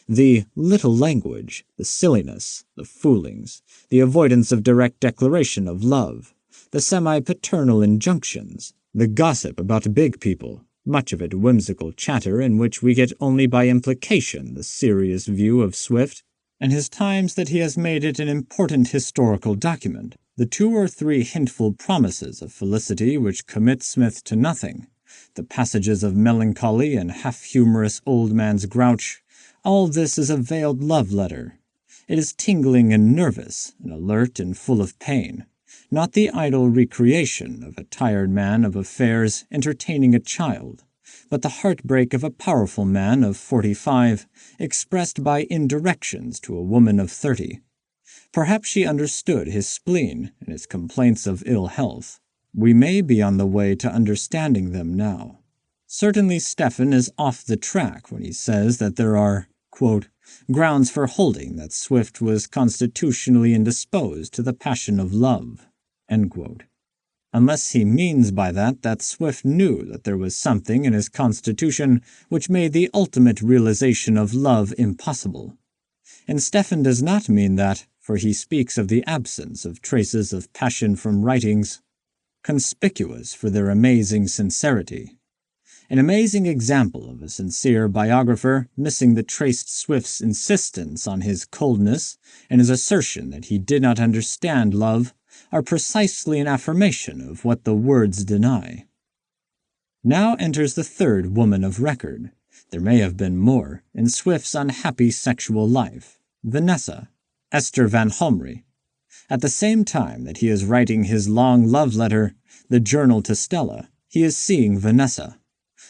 The little language, the silliness, the foolings, the avoidance of direct declaration of love, the semi-paternal injunctions, the gossip about big people, much of it whimsical chatter in which we get only by implication the serious view of Swift, and his times that he has made it an important historical document, the 2 or 3 hintful promises of felicity which commit Smith to nothing, the passages of melancholy and half-humorous old man's grouch, all this is a veiled love letter. It is tingling and nervous, and alert and full of pain, not the idle recreation of a tired man of affairs entertaining a child, but the heartbreak of a powerful man of 45, expressed by indirections to a woman of 30. Perhaps she understood his spleen and his complaints of ill health. We may be on the way to understanding them now. Certainly Stefan is off the track when he says that there are, quote, grounds for holding that Swift was constitutionally indisposed to the passion of love, end quote. Unless he means by that Swift knew that there was something in his constitution which made the ultimate realization of love impossible. And Stefan does not mean that, for he speaks of the absence of traces of passion from writings conspicuous for their amazing sincerity. An amazing example of a sincere biographer missing the traced Swift's insistence on his coldness and his assertion that he did not understand love are precisely an affirmation of what the words deny. Now enters the 3rd woman of record. There may have been more in Swift's unhappy sexual life, Vanessa, Esther van Homry. At the same time that he is writing his long love letter, the Journal to Stella, he is seeing Vanessa.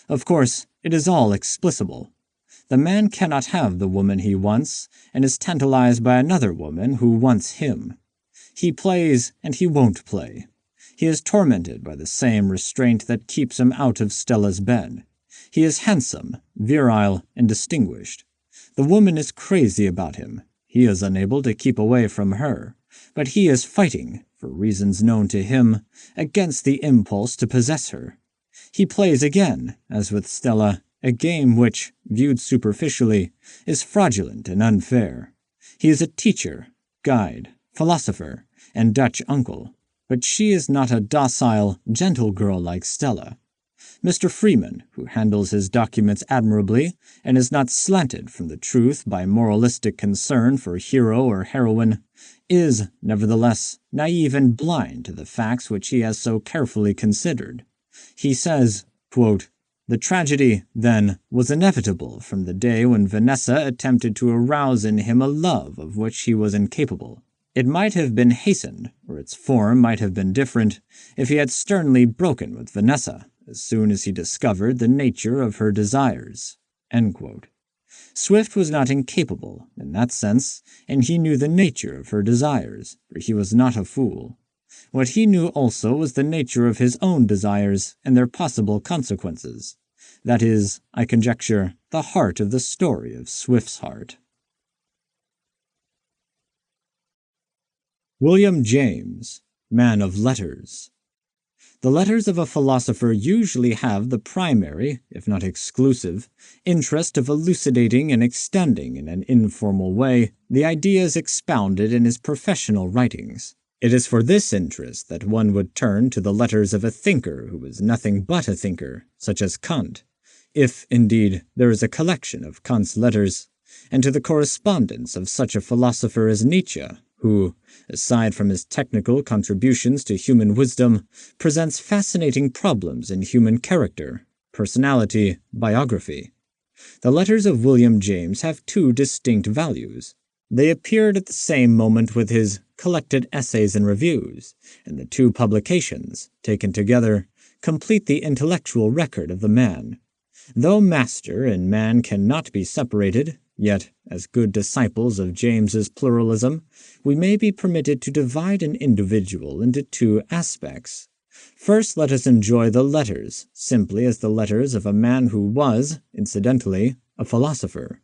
Of course, it is all explicable. The man cannot have the woman he wants, and is tantalized by another woman who wants him. He plays, and he won't play. He is tormented by the same restraint that keeps him out of Stella's bed. He is handsome, virile, and distinguished. The woman is crazy about him. He is unable to keep away from her, but he is fighting, for reasons known to him, against the impulse to possess her. He plays again, as with Stella, a game which, viewed superficially, is fraudulent and unfair. He is a teacher, guide, philosopher, and Dutch uncle, but she is not a docile, gentle girl like Stella. Mr. Freeman, who handles his documents admirably and is not slanted from the truth by moralistic concern for hero or heroine, is, nevertheless, naive and blind to the facts which he has so carefully considered. He says, quote, "The tragedy, then, was inevitable from the day when Vanessa attempted to arouse in him a love of which he was incapable. It might have been hastened, or its form might have been different, if he had sternly broken with Vanessa as soon as he discovered the nature of her desires." End quote. Swift was not incapable, in that sense, and he knew the nature of her desires, for he was not a fool. What he knew also was the nature of his own desires and their possible consequences. That is, I conjecture, the heart of the story of Swift's heart. William James, man of letters. The letters of a philosopher usually have the primary, if not exclusive, interest of elucidating and extending in an informal way the ideas expounded in his professional writings. It is for this interest that one would turn to the letters of a thinker who was nothing but a thinker, such as Kant, if, indeed, there is a collection of Kant's letters, and to the correspondence of such a philosopher as Nietzsche, who, aside from his technical contributions to human wisdom, presents fascinating problems in human character, personality, biography. The letters of William James have two distinct values. They appeared at the same moment with his Collected Essays and Reviews, and the two publications, taken together, complete the intellectual record of the man. Though master and man cannot be separated, yet, as good disciples of James's pluralism, we may be permitted to divide an individual into two aspects. First, let us enjoy the letters, simply as the letters of a man who was, incidentally, a philosopher.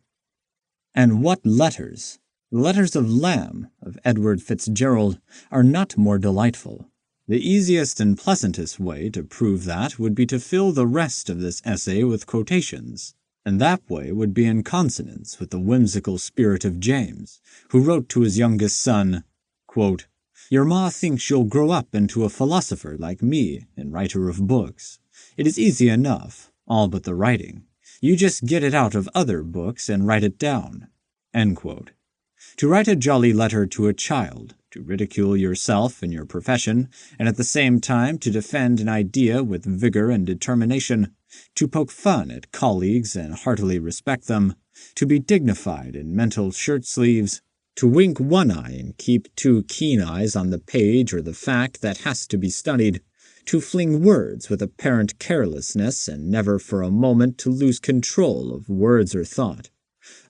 And what letters! The letters of Lamb, of Edward Fitzgerald, are not more delightful. The easiest and pleasantest way to prove that would be to fill the rest of this essay with quotations, and that way would be in consonance with the whimsical spirit of James, who wrote to his youngest son, quote, "Your ma thinks you'll grow up into a philosopher like me and writer of books. It is easy enough, all but the writing. You just get it out of other books and write it down." End quote. To write a jolly letter to a child, to ridicule yourself and your profession, and at the same time to defend an idea with vigor and determination, to poke fun at colleagues and heartily respect them, to be dignified in mental shirt-sleeves, to wink one eye and keep two keen eyes on the page or the fact that has to be studied, to fling words with apparent carelessness and never for a moment to lose control of words or thought.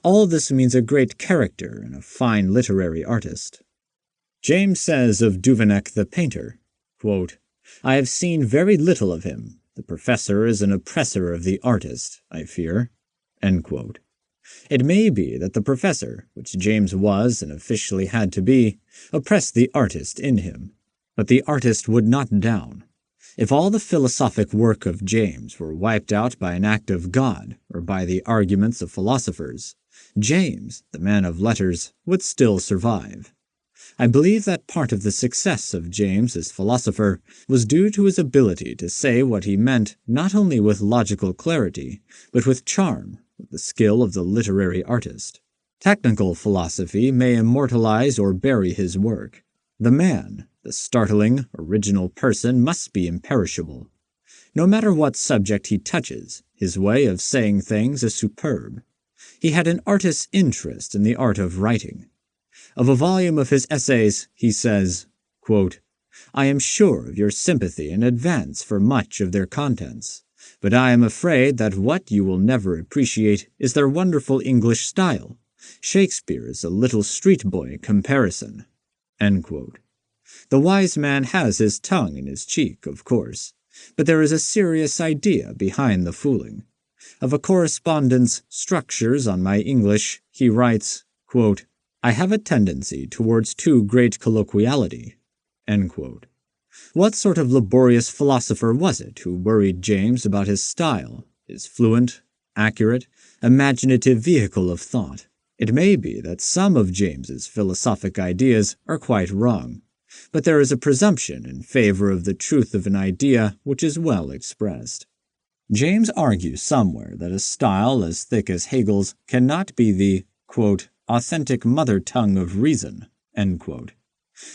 All this means a great character and a fine literary artist. James says of Duveneck the painter, quote, "I have seen very little of him. The professor is an oppressor of the artist, I fear." End quote. It may be that the professor, which James was and officially had to be, oppressed the artist in him, but the artist would not down. If all the philosophic work of James were wiped out by an act of God or by the arguments of philosophers, James, the man of letters, would still survive. I believe that part of the success of James as philosopher was due to his ability to say what he meant not only with logical clarity, but with charm, with the skill of the literary artist. Technical philosophy may immortalize or bury his work. The man, the startling, original person, must be imperishable. No matter what subject he touches, his way of saying things is superb. He had an artist's interest in the art of writing. Of a volume of his essays, he says, quote, "I am sure of your sympathy in advance for much of their contents, but I am afraid that what you will never appreciate is their wonderful English style. Shakespeare is a little street boy comparison." End quote. The wise man has his tongue in his cheek, of course, but there is a serious idea behind the fooling. Of a correspondence, Structures on My English, he writes, quote, "I have a tendency towards too great colloquiality." End quote. What sort of laborious philosopher was it who worried James about his style, his fluent, accurate, imaginative vehicle of thought. It may be that some of James's philosophic ideas are quite wrong, but there is a presumption in favor of the truth of an idea which is well expressed. James argues somewhere that a style as thick as Hegel's cannot be the, quote, authentic mother tongue of reason, end quote.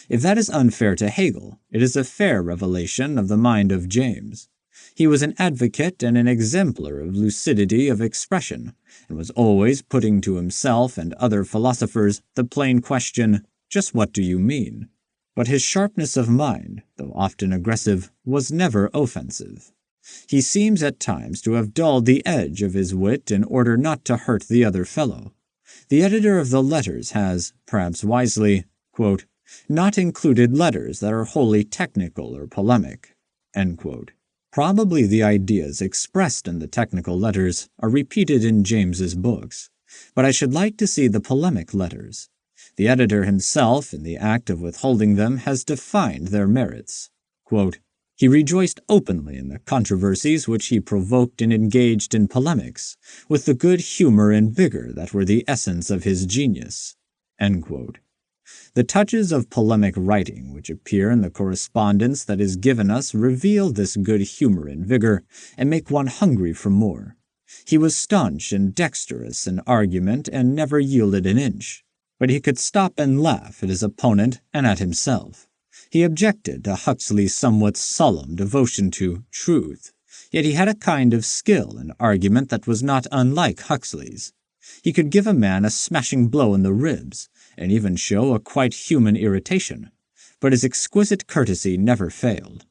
If that is unfair to Hegel, it is a fair revelation of the mind of James. He was an advocate and an exemplar of lucidity of expression, and was always putting to himself and other philosophers the plain question, just what do you mean? But his sharpness of mind, though often aggressive, was never offensive. He seems at times to have dulled the edge of his wit in order not to hurt the other fellow. The editor of the letters has, perhaps wisely, quote, not included letters that are wholly technical or polemic, end quote. Probably the ideas expressed in the technical letters are repeated in James's books, but I should like to see the polemic letters. The editor himself, in the act of withholding them, has defined their merits. Quote, he rejoiced openly in the controversies which he provoked and engaged in polemics, with the good humor and vigor that were the essence of his genius. End quote. The touches of polemic writing which appear in the correspondence that is given us reveal this good humor and vigor, and make one hungry for more. He was staunch and dexterous in argument and never yielded an inch, but he could stop and laugh at his opponent and at himself. He objected to Huxley's somewhat solemn devotion to truth, yet he had a kind of skill in argument that was not unlike Huxley's. He could give a man a smashing blow in the ribs, and even show a quite human irritation, but his exquisite courtesy never failed.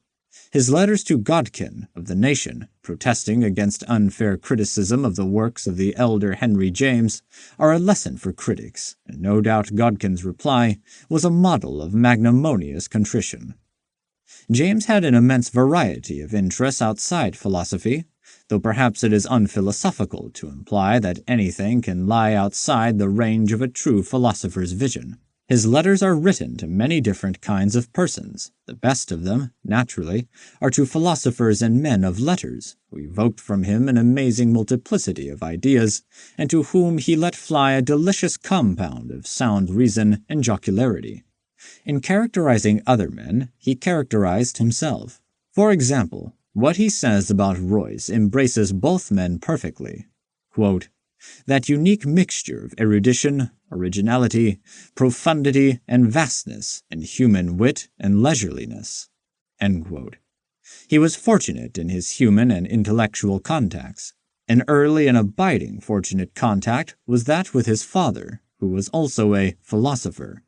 His letters to Godkin of the Nation, protesting against unfair criticism of the works of the elder Henry James, are a lesson for critics, and no doubt Godkin's reply was a model of magnanimous contrition. James had an immense variety of interests outside philosophy, though perhaps it is unphilosophical to imply that anything can lie outside the range of a true philosopher's vision. His letters are written to many different kinds of persons. The best of them, naturally, are to philosophers and men of letters, who evoked from him an amazing multiplicity of ideas, and to whom he let fly a delicious compound of sound reason and jocularity. In characterizing other men, he characterized himself. For example, what he says about Royce embraces both men perfectly. Quote, that unique mixture of erudition, originality, profundity, and vastness, and human wit and leisureliness. End quote. He was fortunate in his human and intellectual contacts. An early and abiding fortunate contact was that with his father, who was also a philosopher.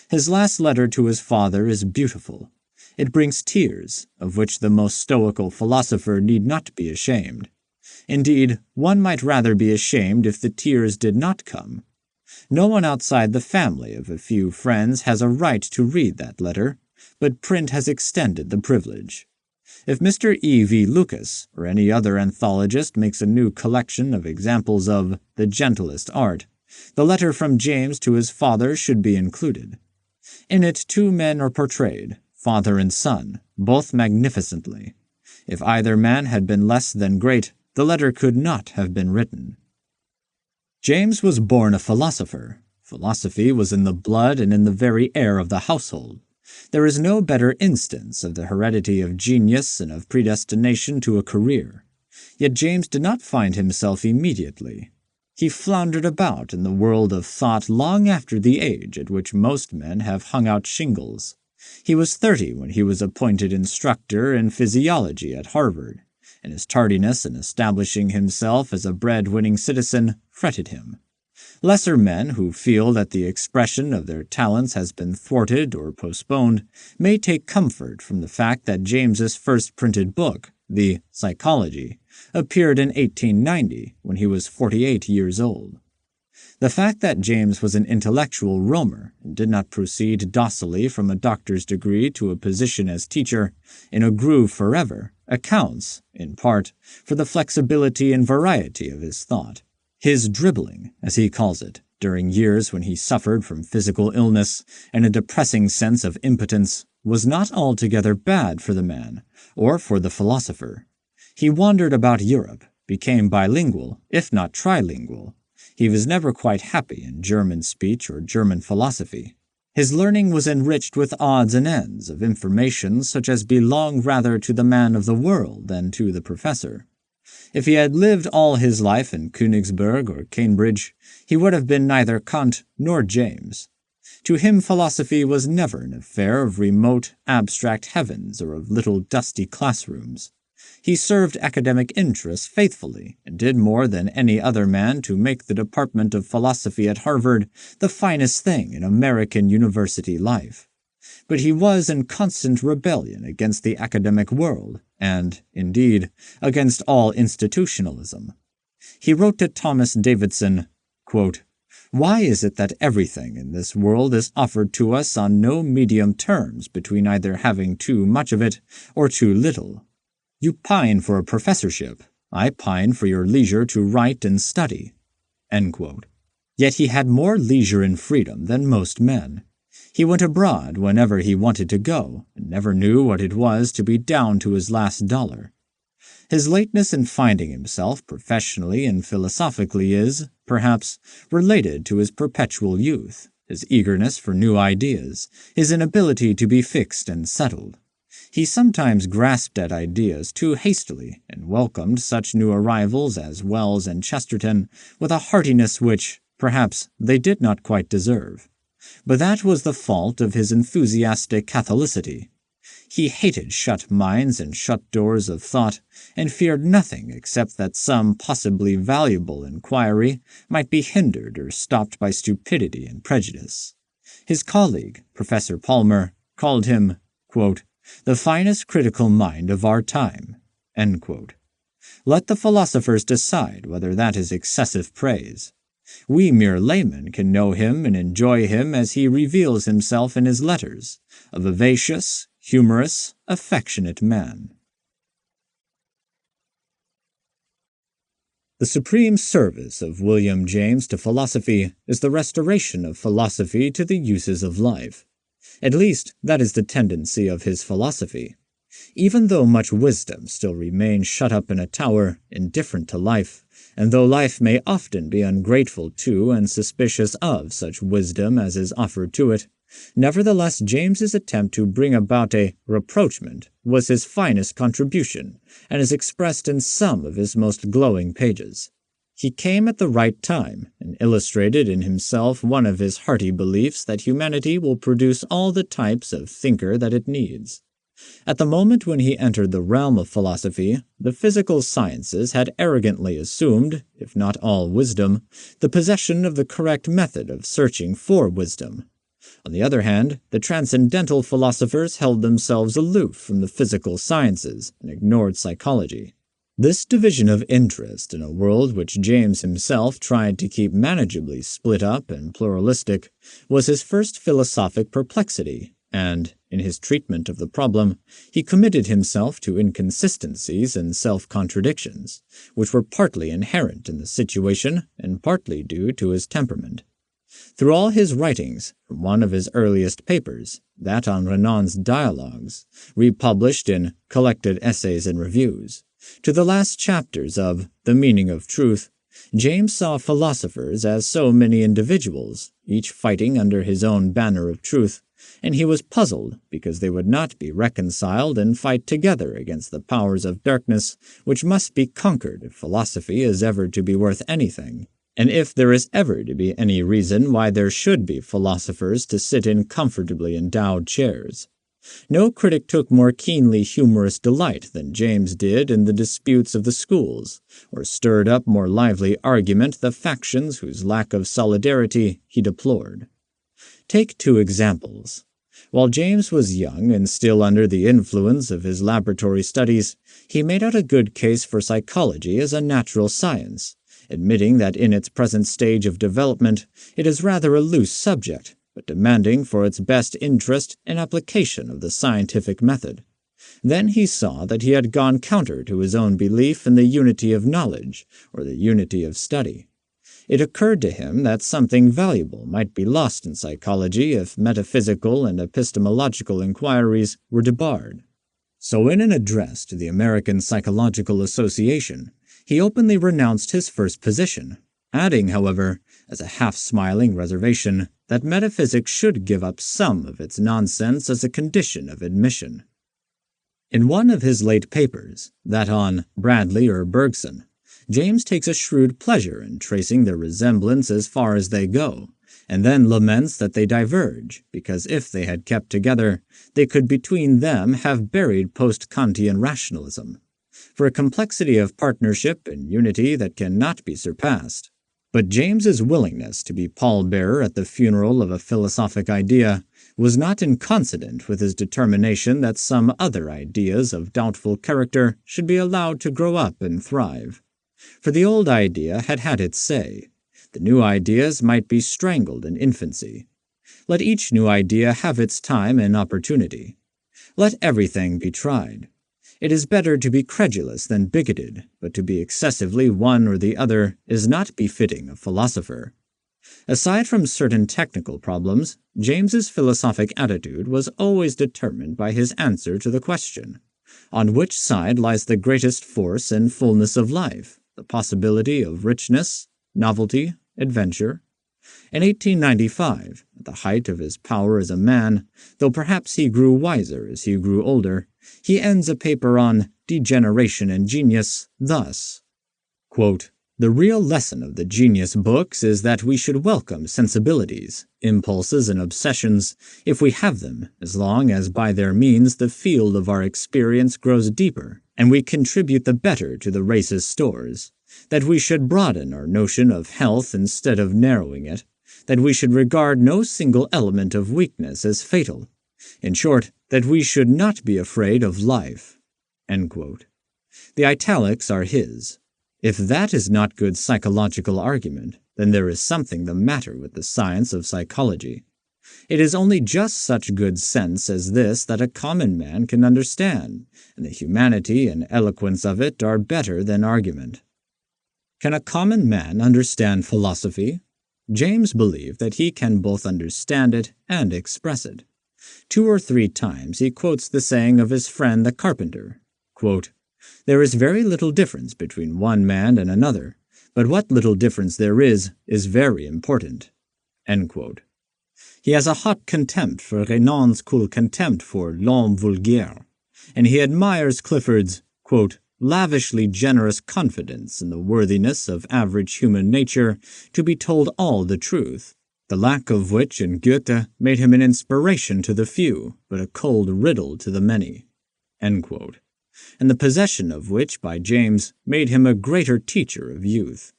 His last letter to his father is beautiful. It brings tears, of which the most stoical philosopher need not be ashamed. Indeed, one might rather be ashamed if the tears did not come. No one outside the family of a few friends has a right to read that letter, but print has extended the privilege. If Mr. E. V. Lucas or any other anthologist makes a new collection of examples of the gentlest art, the letter from James to his father should be included. In it 2 men are portrayed, father and son, both magnificently. If either man had been less than great, the letter could not have been written. James was born a philosopher. Philosophy was in the blood and in the very air of the household. There is no better instance of the heredity of genius and of predestination to a career. Yet James did not find himself immediately. He floundered about in the world of thought long after the age at which most men have hung out shingles. He was 30 when he was appointed instructor in physiology at Harvard, and his tardiness in establishing himself as a bread-winning citizen fretted him. Lesser men who feel that the expression of their talents has been thwarted or postponed may take comfort from the fact that James's first printed book, The Psychology, appeared in 1890 when he was 48 years old. The fact that James was an intellectual roamer and did not proceed docilely from a doctor's degree to a position as teacher in a groove forever accounts, in part, for the flexibility and variety of his thought. His dribbling, as he calls it, during years when he suffered from physical illness and a depressing sense of impotence, was not altogether bad for the man, or for the philosopher. He wandered about Europe, became bilingual, if not trilingual. He was never quite happy in German speech or German philosophy. His learning was enriched with odds and ends of information such as belonged rather to the man of the world than to the professor. If he had lived all his life in Königsberg or Cambridge, he would have been neither Kant nor James. To him philosophy was never an affair of remote, abstract heavens or of little dusty classrooms. He served academic interests faithfully and did more than any other man to make the department of philosophy at Harvard the finest thing in American university life. But he was in constant rebellion against the academic world and, indeed, against all institutionalism. He wrote to Thomas Davidson, quote, "Why is it that everything in this world is offered to us on no medium terms between either having too much of it or too little? You pine for a professorship. I pine for your leisure to write and study." End quote. Yet he had more leisure and freedom than most men. He went abroad whenever he wanted to go, and never knew what it was to be down to his last dollar. His lateness in finding himself professionally and philosophically is, perhaps, related to his perpetual youth, his eagerness for new ideas, his inability to be fixed and settled. He sometimes grasped at ideas too hastily and welcomed such new arrivals as Wells and Chesterton with a heartiness which, perhaps, they did not quite deserve. But that was the fault of his enthusiastic Catholicity. He hated shut minds and shut doors of thought, and feared nothing except that some possibly valuable inquiry might be hindered or stopped by stupidity and prejudice. His colleague, Professor Palmer, called him, quote, "the finest critical mind of our time." End quote. Let the philosophers decide whether that is excessive praise. We mere laymen can know him and enjoy him as he reveals himself in his letters, a vivacious, humorous, affectionate man. The supreme service of William James to philosophy is the restoration of philosophy to the uses of life. At least, that is the tendency of his philosophy. Even though much wisdom still remains shut up in a tower, indifferent to life, and though life may often be ungrateful to and suspicious of such wisdom as is offered to it, nevertheless James's attempt to bring about a rapprochement was his finest contribution, and is expressed in some of his most glowing pages. He came at the right time, and illustrated in himself one of his hearty beliefs that humanity will produce all the types of thinker that it needs. At the moment when he entered the realm of philosophy, the physical sciences had arrogantly assumed, if not all wisdom, the possession of the correct method of searching for wisdom. On the other hand, the transcendental philosophers held themselves aloof from the physical sciences and ignored psychology. This division of interest in a world which James himself tried to keep manageably split up and pluralistic was his first philosophic perplexity, and, in his treatment of the problem, he committed himself to inconsistencies and self-contradictions, which were partly inherent in the situation and partly due to his temperament. Through all his writings, from one of his earliest papers, that on Renan's Dialogues, republished in Collected Essays and Reviews, to the last chapters of The Meaning of Truth, James saw philosophers as so many individuals, each fighting under his own banner of truth, and he was puzzled because they would not be reconciled and fight together against the powers of darkness which must be conquered if philosophy is ever to be worth anything, and if there is ever to be any reason why there should be philosophers to sit in comfortably endowed chairs. No critic took more keenly humorous delight than James did in the disputes of the schools, or stirred up more lively argument the factions whose lack of solidarity he deplored. Take two examples. While James was young and still under the influence of his laboratory studies, he made out a good case for psychology as a natural science, admitting that in its present stage of development it is rather a loose subject, but demanding for its best interest an application of the scientific method. Then he saw that he had gone counter to his own belief in the unity of knowledge, or the unity of study. It occurred to him that something valuable might be lost in psychology if metaphysical and epistemological inquiries were debarred. So in an address to the American Psychological Association, He openly renounced his first position, adding, however, as a half-smiling reservation, that metaphysics should give up some of its nonsense as a condition of admission. In one of his late papers, that on Bradley or Bergson, James takes a shrewd pleasure in tracing their resemblance as far as they go, and then laments that they diverge, because if they had kept together, they could between them have buried post-Kantian rationalism, for a complexity of partnership and unity that cannot be surpassed. But James's willingness to be pallbearer at the funeral of a philosophic idea was not inconsonant with his determination that some other ideas of doubtful character should be allowed to grow up and thrive. For the old idea had had its say. The new ideas might be strangled in infancy. Let each new idea have its time and opportunity. Let everything be tried. It is better to be credulous than bigoted, but to be excessively one or the other is not befitting a philosopher. Aside from certain technical problems, James's philosophic attitude was always determined by his answer to the question, on which side lies the greatest force and fullness of life, the possibility of richness, novelty, adventure? In 1895, at the height of his power as a man, though perhaps he grew wiser as he grew older, he ends a paper on Degeneration and Genius thus, quote, "The real lesson of the genius books is that we should welcome sensibilities, impulses, and obsessions, if we have them, as long as by their means the field of our experience grows deeper, and we contribute the better to the race's stores. That we should broaden our notion of health instead of narrowing it, that we should regard no single element of weakness as fatal. In short, that we should not be afraid of life." End quote. The italics are his. If that is not good psychological argument, then there is something the matter with the science of psychology. It is only just such good sense as this that a common man can understand, and the humanity and eloquence of it are better than argument. Can a common man understand philosophy? James believed that he can both understand it and express it. 2 or 3 times he quotes the saying of his friend the carpenter, quote, "There is very little difference between one man and another, but what little difference there is very important." End quote. He has a hot contempt for Renan's cool contempt for l'homme vulgaire, and he admires Clifford's, quote, "lavishly generous confidence in the worthiness of average human nature to be told all the truth, the lack of which in Goethe made him an inspiration to the few, but a cold riddle to the many," end quote, and the possession of which by James made him a greater teacher of youth.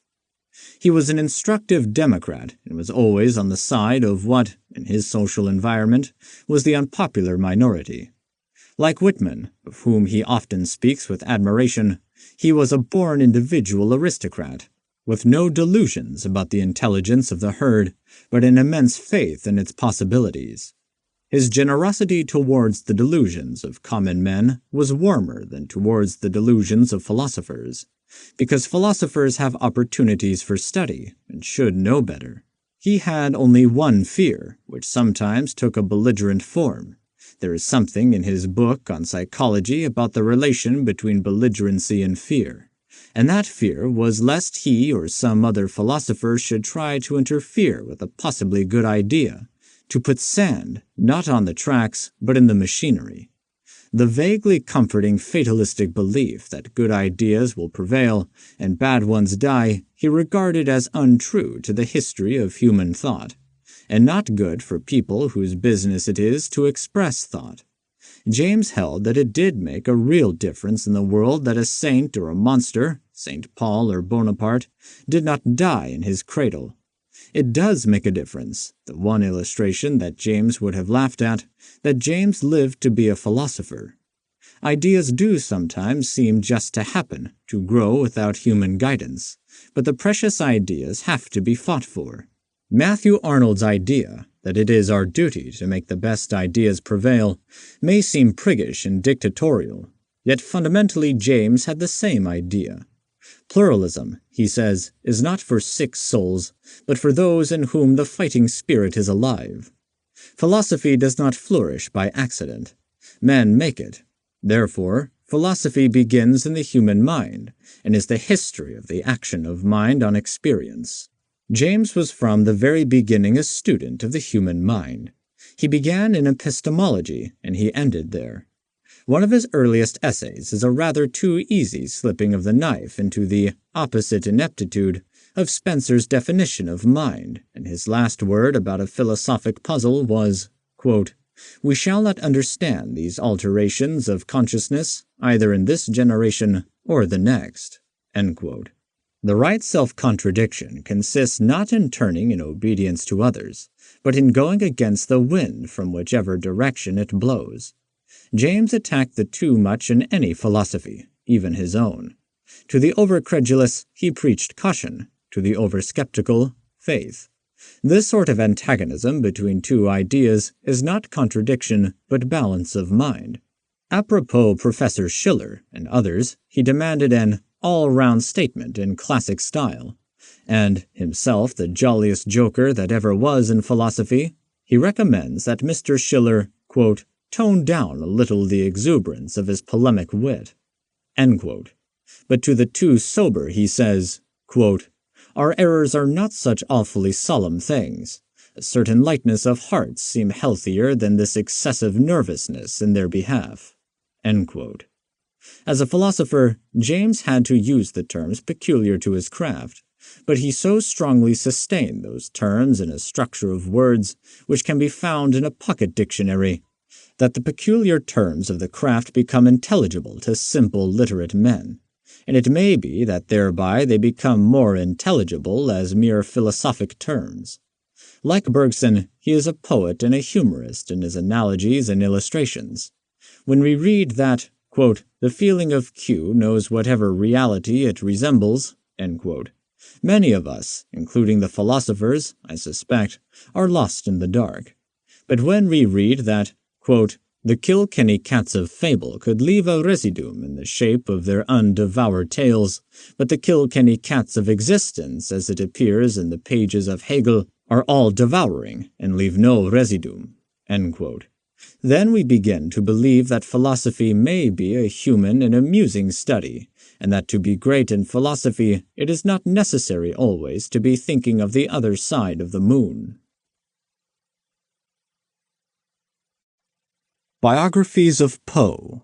He was an instructive Democrat and was always on the side of what, in his social environment, was the unpopular minority. Like Whitman, of whom he often speaks with admiration, he was a born individual aristocrat, with no delusions about the intelligence of the herd, but an immense faith in its possibilities. His generosity towards the delusions of common men was warmer than towards the delusions of philosophers, because philosophers have opportunities for study and should know better. He had only one fear, which sometimes took a belligerent form. There is something in his book on psychology about the relation between belligerency and fear, and that fear was lest he or some other philosopher should try to interfere with a possibly good idea, to put sand, not on the tracks, but in the machinery. The vaguely comforting fatalistic belief that good ideas will prevail and bad ones die he regarded as untrue to the history of human thought, and not good for people whose business it is to express thought. James held that it did make a real difference in the world that a saint or a monster, St. Paul or Bonaparte, did not die in his cradle. It does make a difference, the one illustration that James would have laughed at, that James lived to be a philosopher. Ideas do sometimes seem just to happen, to grow without human guidance, but the precious ideas have to be fought for. Matthew Arnold's idea that it is our duty to make the best ideas prevail may seem priggish and dictatorial, yet fundamentally James had the same idea. Pluralism, he says, is not for sick souls, but for those in whom the fighting spirit is alive. Philosophy does not flourish by accident. Men make it. Therefore, philosophy begins in the human mind and is the history of the action of mind on experience. James was from the very beginning a student of the human mind. He began in epistemology, and he ended there. One of his earliest essays is a rather too easy slipping of the knife into the opposite ineptitude of Spencer's definition of mind, and his last word about a philosophic puzzle was, quote, "We shall not understand these alterations of consciousness either in this generation or the next." End quote. The right self-contradiction consists not in turning in obedience to others, but in going against the wind from whichever direction it blows. James attacked the too much in any philosophy, even his own. To the over-credulous, he preached caution. To the over-skeptical, faith. This sort of antagonism between two ideas is not contradiction, but balance of mind. Apropos Professor Schiller and others, he demanded an all-round statement in classic style, and, himself the jolliest joker that ever was in philosophy, he recommends that Mr. Schiller, quote, tone down a little the exuberance of his polemic wit. End quote. But to the too sober he says, quote, our errors are not such awfully solemn things. A certain lightness of heart seem healthier than this excessive nervousness in their behalf. End quote. As a philosopher, James had to use the terms peculiar to his craft, but he so strongly sustained those terms in a structure of words which can be found in a pocket dictionary, that the peculiar terms of the craft become intelligible to simple literate men, and it may be that thereby they become more intelligible as mere philosophic terms. Like Bergson, he is a poet and a humorist in his analogies and illustrations. When we read that, quote, the feeling of Q knows whatever reality it resembles, end quote, many of us, including the philosophers, I suspect, are lost in the dark. But when we read that, quote, the Kilkenny cats of fable could leave a residuum in the shape of their undevoured tails, but the Kilkenny cats of existence, as it appears in the pages of Hegel, are all devouring and leave no residuum, end quote. Then we begin to believe that philosophy may be a human and amusing study, and that to be great in philosophy it is not necessary always to be thinking of the other side of the moon. Biographies of Poe.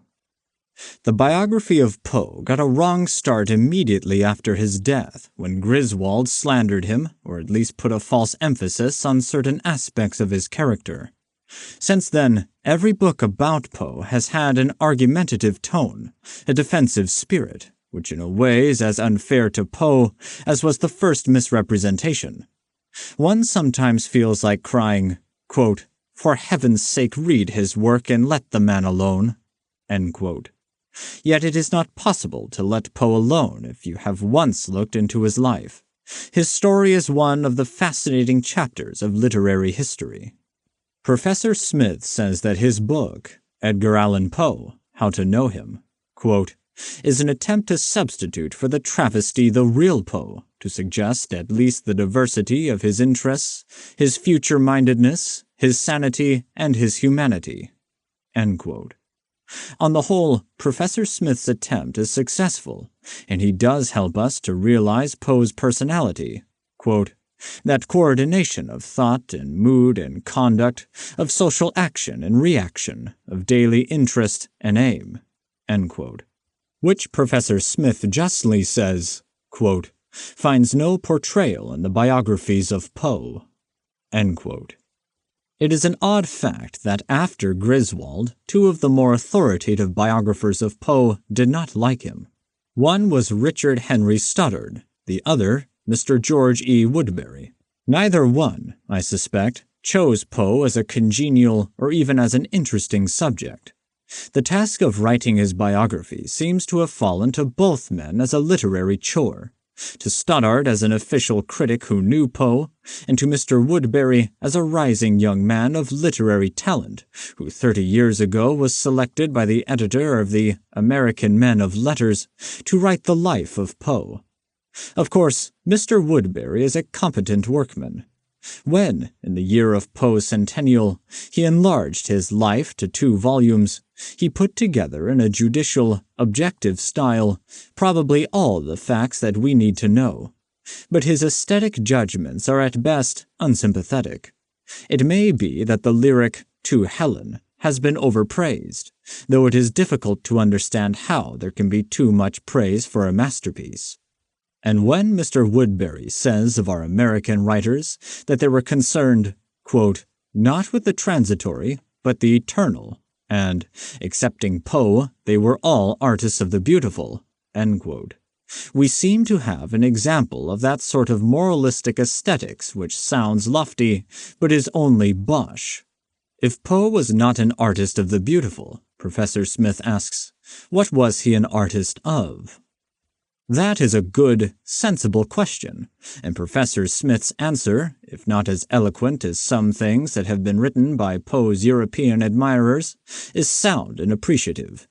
The biography of Poe got a wrong start immediately after his death, when Griswold slandered him, or at least put a false emphasis on certain aspects of his character. Since then, every book about Poe has had an argumentative tone, a defensive spirit, which in a way is as unfair to Poe as was the first misrepresentation. One sometimes feels like crying, quote, for heaven's sake read his work and let the man alone, end quote. Yet it is not possible to let Poe alone if you have once looked into his life. His story is one of the fascinating chapters of literary history. Professor Smith says that his book, Edgar Allan Poe, How to Know Him, quote, is an attempt to substitute for the travesty the real Poe, to suggest at least the diversity of his interests, his future-mindedness, his sanity, and his humanity. End quote. On the whole, Professor Smith's attempt is successful, and he does help us to realize Poe's personality, quote, that coordination of thought and mood and conduct, of social action and reaction, of daily interest and aim, end quote. Which Professor Smith justly says, quote, finds no portrayal in the biographies of Poe, end quote. It is an odd fact that after Griswold, two of the more authoritative biographers of Poe did not like him. One was Richard Henry Stoddard, the other Mr. George E. Woodberry. Neither one, I suspect, chose Poe as a congenial or even as an interesting subject. The task of writing his biography seems to have fallen to both men as a literary chore, to Stoddard as an official critic who knew Poe, and to Mr. Woodberry as a rising young man of literary talent, who 30 years ago was selected by the editor of the American Men of Letters to write the life of Poe. Of course, Mr. Woodberry is a competent workman. When, in the year of Poe's centennial, he enlarged his life to 2 volumes, he put together in a judicial, objective style probably all the facts that we need to know. But his aesthetic judgments are at best unsympathetic. It may be that the lyric "To Helen" has been overpraised, though it is difficult to understand how there can be too much praise for a masterpiece. And when Mr. Woodberry says of our American writers that they were concerned, quote, not with the transitory, but the eternal, and, excepting Poe, they were all artists of the beautiful, end quote, we seem to have an example of that sort of moralistic aesthetics which sounds lofty, but is only bosh. If Poe was not an artist of the beautiful, Professor Smith asks, what was he an artist of? That is a good, sensible question, and Professor Smith's answer, if not as eloquent as some things that have been written by Poe's European admirers, is sound and appreciative.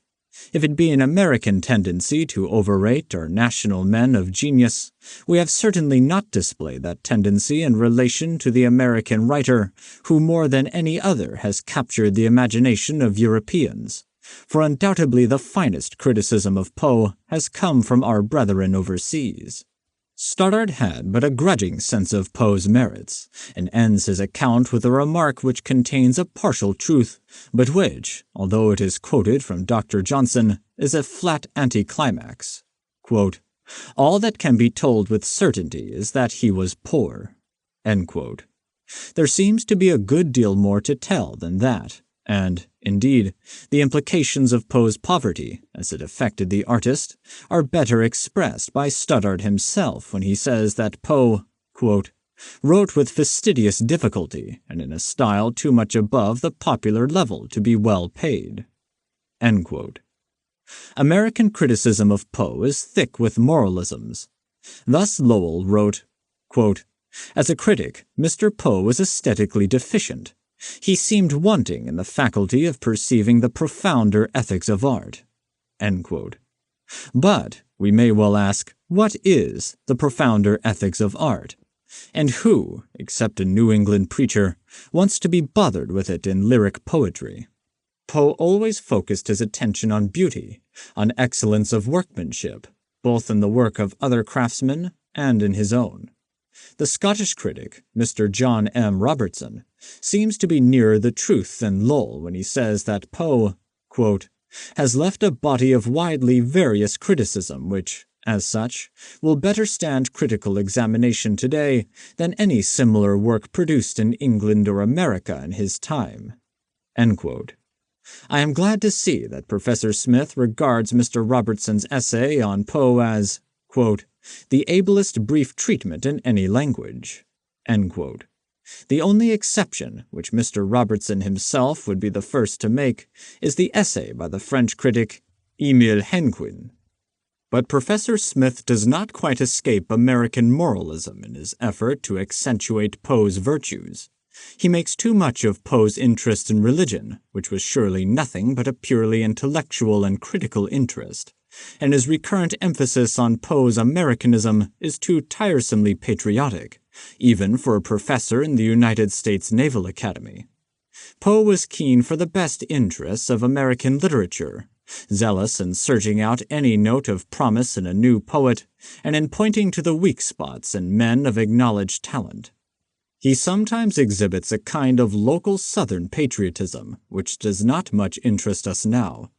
If it be an American tendency to overrate our national men of genius, we have certainly not displayed that tendency in relation to the American writer who more than any other has captured the imagination of Europeans. For undoubtedly the finest criticism of Poe has come from our brethren overseas. Stoddard had but a grudging sense of Poe's merits, and ends his account with a remark which contains a partial truth, but which, although it is quoted from Dr. Johnson, is a flat anticlimax. Quote, all that can be told with certainty is that he was poor. End quote. There seems to be a good deal more to tell than that. And, indeed, the implications of Poe's poverty, as it affected the artist, are better expressed by Stoddard himself when he says that Poe, quote, wrote with fastidious difficulty and in a style too much above the popular level to be well paid. End quote. American criticism of Poe is thick with moralisms. Thus Lowell wrote, quote, as a critic, Mr. Poe was aesthetically deficient. He seemed wanting in the faculty of perceiving the profounder ethics of art. End quote. But we may well ask, what is the profounder ethics of art? And who, except a New England preacher, wants to be bothered with it in lyric poetry? Poe always focused his attention on beauty, on excellence of workmanship, both in the work of other craftsmen and in his own. The Scottish critic, Mr. John M. Robertson, seems to be nearer the truth than Lowell when he says that Poe, quote, has left a body of widely various criticism which, as such, will better stand critical examination today than any similar work produced in England or America in his time. End quote. I am glad to see that Professor Smith regards Mr. Robertson's essay on Poe as, quote, the ablest brief treatment in any language. End quote. The only exception, which Mr. Robertson himself would be the first to make, is the essay by the French critic Émile Hennequin. But Professor Smith does not quite escape American moralism in his effort to accentuate Poe's virtues. He makes too much of Poe's interest in religion, which was surely nothing but a purely intellectual and critical interest, and his recurrent emphasis on Poe's Americanism is too tiresomely patriotic, even for a professor in the United States Naval Academy. Poe was keen for the best interests of American literature, zealous in searching out any note of promise in a new poet, and in pointing to the weak spots in men of acknowledged talent. He sometimes exhibits a kind of local Southern patriotism, which does not much interest us now,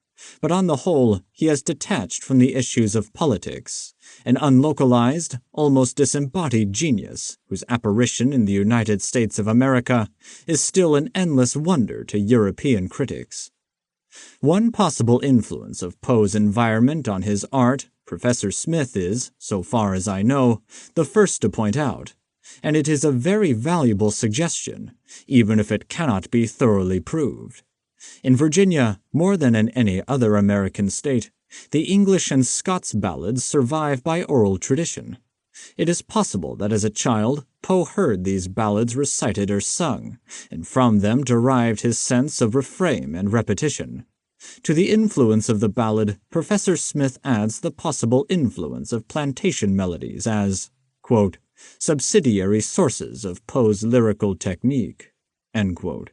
but on the whole he has detached from the issues of politics, an unlocalized, almost disembodied genius whose apparition in the United States of America is still an endless wonder to European critics. One possible influence of Poe's environment on his art, Professor Smith is, so far as I know, the first to point out, and it is a very valuable suggestion, even if it cannot be thoroughly proved. In Virginia, more than in any other American state, the English and Scots ballads survive by oral tradition. It is possible that as a child, Poe heard these ballads recited or sung, and from them derived his sense of refrain and repetition. To the influence of the ballad, Professor Smith adds the possible influence of plantation melodies as, quote, subsidiary sources of Poe's lyrical technique." End quote.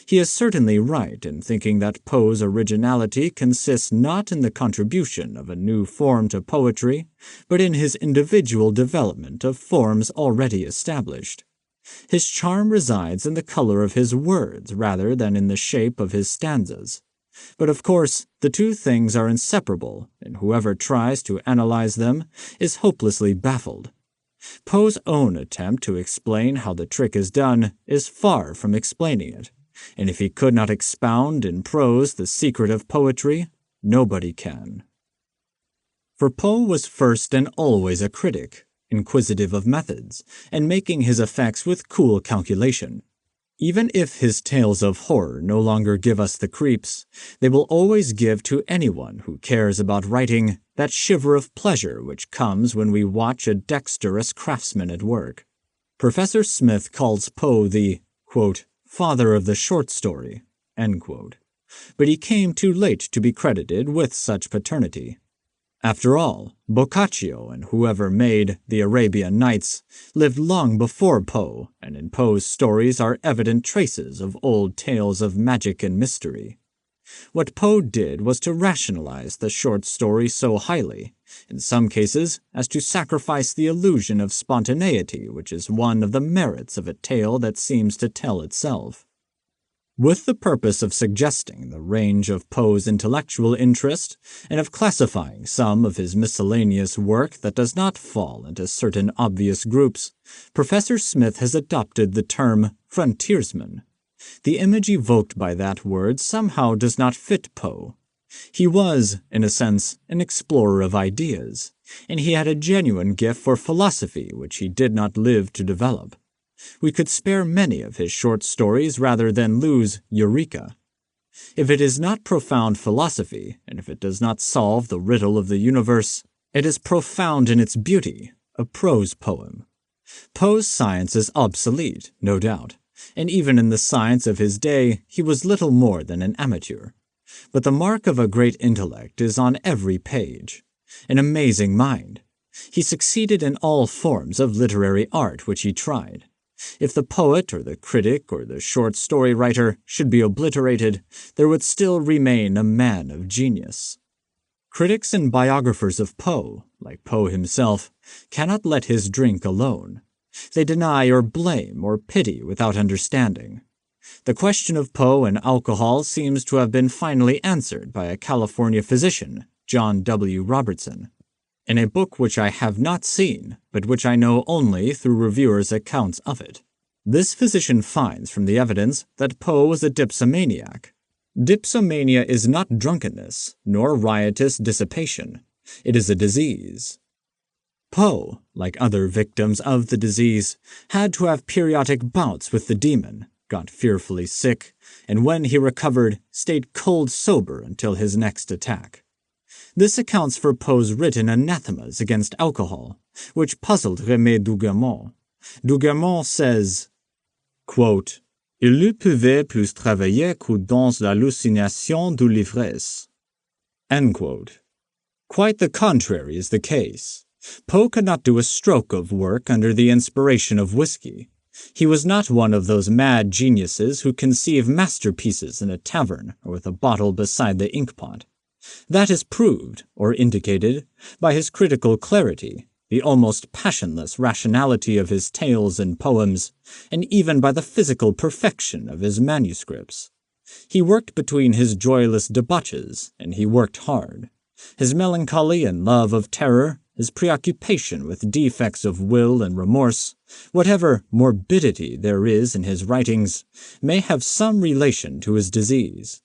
He is certainly right in thinking that Poe's originality consists not in the contribution of a new form to poetry, but in his individual development of forms already established. His charm resides in the color of his words rather than in the shape of his stanzas. But of course, the two things are inseparable, and whoever tries to analyze them is hopelessly baffled. Poe's own attempt to explain how the trick is done is far from explaining it, and if he could not expound in prose the secret of poetry, nobody can. For Poe was first and always a critic, inquisitive of methods, and making his effects with cool calculation. Even if his tales of horror no longer give us the creeps, they will always give to anyone who cares about writing that shiver of pleasure which comes when we watch a dexterous craftsman at work. Professor Smith calls Poe the, quote, father of the short story, end quote, but he came too late to be credited with such paternity. After all, Boccaccio and whoever made The Arabian Nights lived long before Poe, and in Poe's stories are evident traces of old tales of magic and mystery. What Poe did was to rationalize the short story so highly, in some cases, as to sacrifice the illusion of spontaneity which is one of the merits of a tale that seems to tell itself. With the purpose of suggesting the range of Poe's intellectual interest and of classifying some of his miscellaneous work that does not fall into certain obvious groups, Professor Smith has adopted the term frontiersman. The image evoked by that word somehow does not fit Poe. He was, in a sense, an explorer of ideas, and he had a genuine gift for philosophy which he did not live to develop. We could spare many of his short stories rather than lose Eureka. If it is not profound philosophy, and if it does not solve the riddle of the universe, it is profound in its beauty, a prose poem. Poe's science is obsolete, no doubt, and even in the science of his day he was little more than an amateur. But the mark of a great intellect is on every page. An amazing mind. He succeeded in all forms of literary art which he tried. If the poet or the critic or the short story writer should be obliterated, there would still remain a man of genius. Critics and biographers of Poe, like Poe himself, cannot let his drink alone. They deny or blame or pity without understanding. The question of Poe and alcohol seems to have been finally answered by a California physician, John W. Robertson, in a book which I have not seen, but which I know only through reviewers' accounts of it. This physician finds from the evidence that Poe was a dipsomaniac. Dipsomania is not drunkenness, nor riotous dissipation. It is a disease. Poe, like other victims of the disease, had to have periodic bouts with the demon, got fearfully sick, and when he recovered, stayed cold sober until his next attack. This accounts for Poe's written anathemas against alcohol, which puzzled Rémy Dugomont. Dugomont says, quote, Il ne pouvait plus travailler que dans l'hallucination de l'ivresse. End quote. Quite the contrary is the case. Poe could not do a stroke of work under the inspiration of whiskey. He was not one of those mad geniuses who conceive masterpieces in a tavern or with a bottle beside the inkpot. That is proved, or indicated, by his critical clarity, the almost passionless rationality of his tales and poems, and even by the physical perfection of his manuscripts. He worked between his joyless debauches, and he worked hard. His melancholy and love of terror, his preoccupation with defects of will and remorse, whatever morbidity there is in his writings, may have some relation to his disease.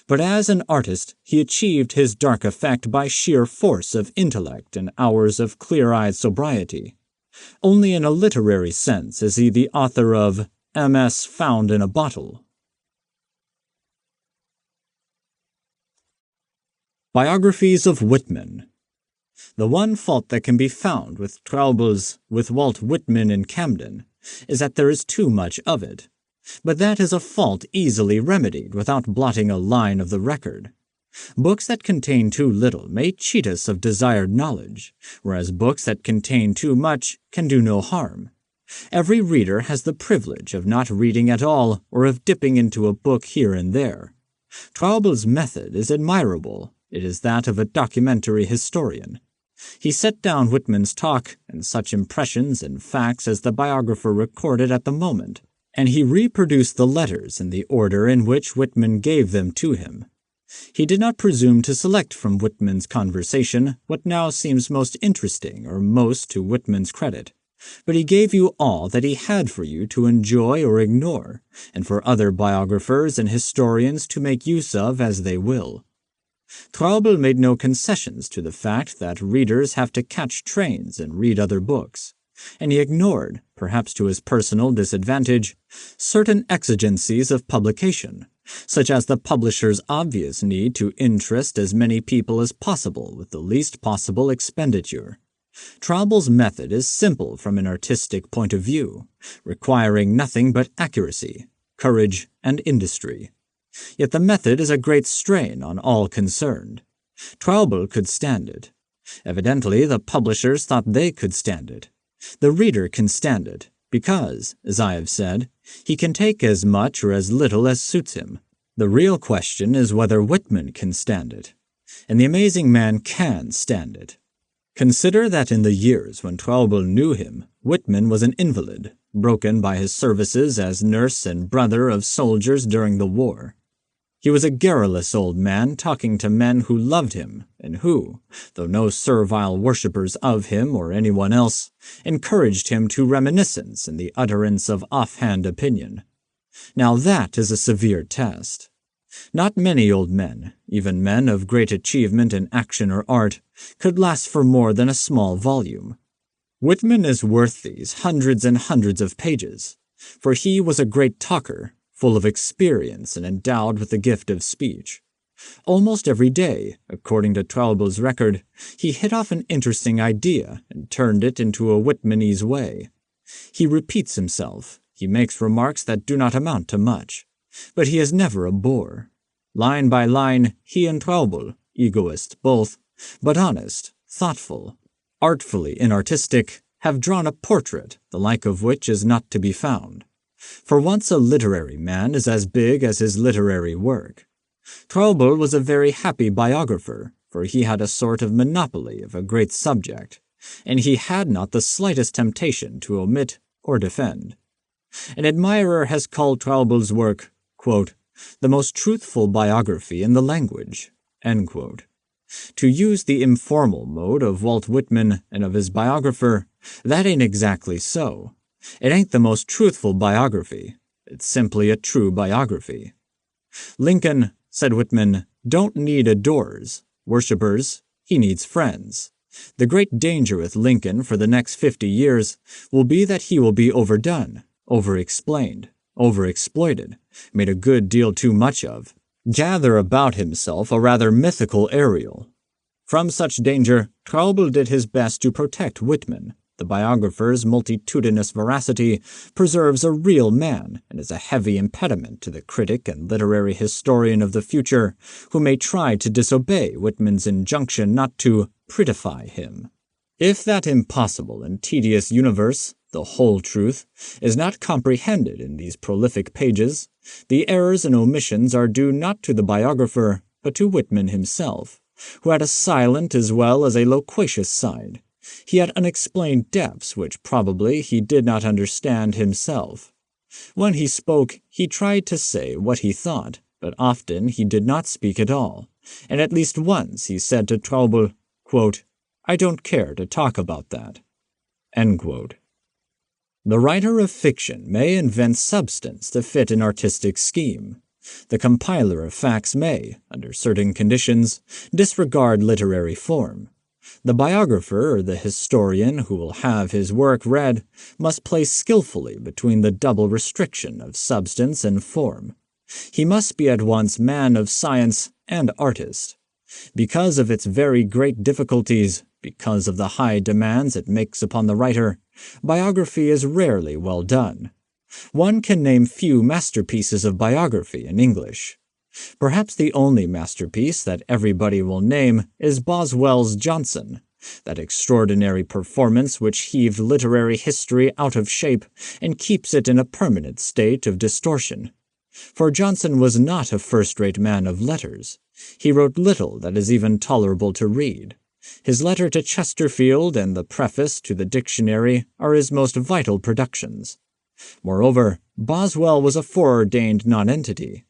But as an artist, he achieved his dark effect by sheer force of intellect and hours of clear-eyed sobriety. Only in a literary sense is he the author of MS Found in a Bottle. Biographies of Whitman. The one fault that can be found with troubles with Walt Whitman in Camden is that there is too much of it. But that is a fault easily remedied without blotting a line of the record. Books that contain too little may cheat us of desired knowledge, whereas books that contain too much can do no harm. Every reader has the privilege of not reading at all or of dipping into a book here and there. Traubel's method is admirable. It is that of a documentary historian. He set down Whitman's talk and such impressions and facts as the biographer recorded at the moment, and he reproduced the letters in the order in which Whitman gave them to him. He did not presume to select from Whitman's conversation what now seems most interesting or most to Whitman's credit, but he gave you all that he had for you to enjoy or ignore, and for other biographers and historians to make use of as they will. Traubel made no concessions to the fact that readers have to catch trains and read other books, and he ignored, perhaps to his personal disadvantage, certain exigencies of publication, such as the publisher's obvious need to interest as many people as possible with the least possible expenditure. Traubel's method is simple from an artistic point of view, requiring nothing but accuracy, courage, and industry. Yet the method is a great strain on all concerned. Traubel could stand it. Evidently, the publishers thought they could stand it. The reader can stand it, because, as I have said, he can take as much or as little as suits him. The real question is whether Whitman can stand it. And the amazing man can stand it. Consider that in the years when Traubel knew him, Whitman was an invalid, broken by his services as nurse and brother of soldiers during the war. He was a garrulous old man talking to men who loved him, and who, though no servile worshippers of him or anyone else, encouraged him to reminiscence in the utterance of offhand opinion. Now that is a severe test. Not many old men, even men of great achievement in action or art, could last for more than a small volume. Whitman is worth these hundreds and hundreds of pages, for he was a great talker, full of experience and endowed with the gift of speech. Almost every day, according to Traubel's record, he hit off an interesting idea and turned it into a Whitmanese way. He repeats himself, he makes remarks that do not amount to much, but he is never a bore. Line by line, he and Traubel, egoists both, but honest, thoughtful, artfully inartistic, have drawn a portrait the like of which is not to be found. For once a literary man is as big as his literary work. Traubel was a very happy biographer, for he had a sort of monopoly of a great subject, and he had not the slightest temptation to omit or defend. An admirer has called Traubel's work, quote, the most truthful biography in the language, end quote. To use the informal mode of Walt Whitman and of his biographer, that ain't exactly so. It ain't the most truthful biography. It's simply a true biography. Lincoln, said Whitman, don't need adorers, worshippers. He needs friends. The great danger with Lincoln for the next 50 years will be that he will be overdone, over-explained, over-exploited, made a good deal too much of, gather about himself a rather mythical Ariel. From such danger, Traubel did his best to protect Whitman. The biographer's multitudinous veracity preserves a real man and is a heavy impediment to the critic and literary historian of the future who may try to disobey Whitman's injunction not to prettify him. If that impossible and tedious universe, the whole truth, is not comprehended in these prolific pages, the errors and omissions are due not to the biographer, but to Whitman himself, who had a silent as well as a loquacious side. He had unexplained depths which probably he did not understand himself. When he spoke, he tried to say what he thought, but often he did not speak at all, and at least once he said to Traubel, quote, I don't care to talk about that. End quote. The writer of fiction may invent substance to fit an artistic scheme. The compiler of facts may, under certain conditions, disregard literary form. The biographer or the historian who will have his work read must play skillfully between the double restriction of substance and form. He must be at once man of science and artist. Because of its very great difficulties, because of the high demands it makes upon the writer, biography is rarely well done. One can name few masterpieces of biography in English. Perhaps the only masterpiece that everybody will name is Boswell's Johnson, that extraordinary performance which heaved literary history out of shape and keeps it in a permanent state of distortion. For Johnson was not a first-rate man of letters. He wrote little that is even tolerable to read. His letter to Chesterfield and the preface to the dictionary are his most vital productions. Moreover, Boswell was a foreordained nonentity.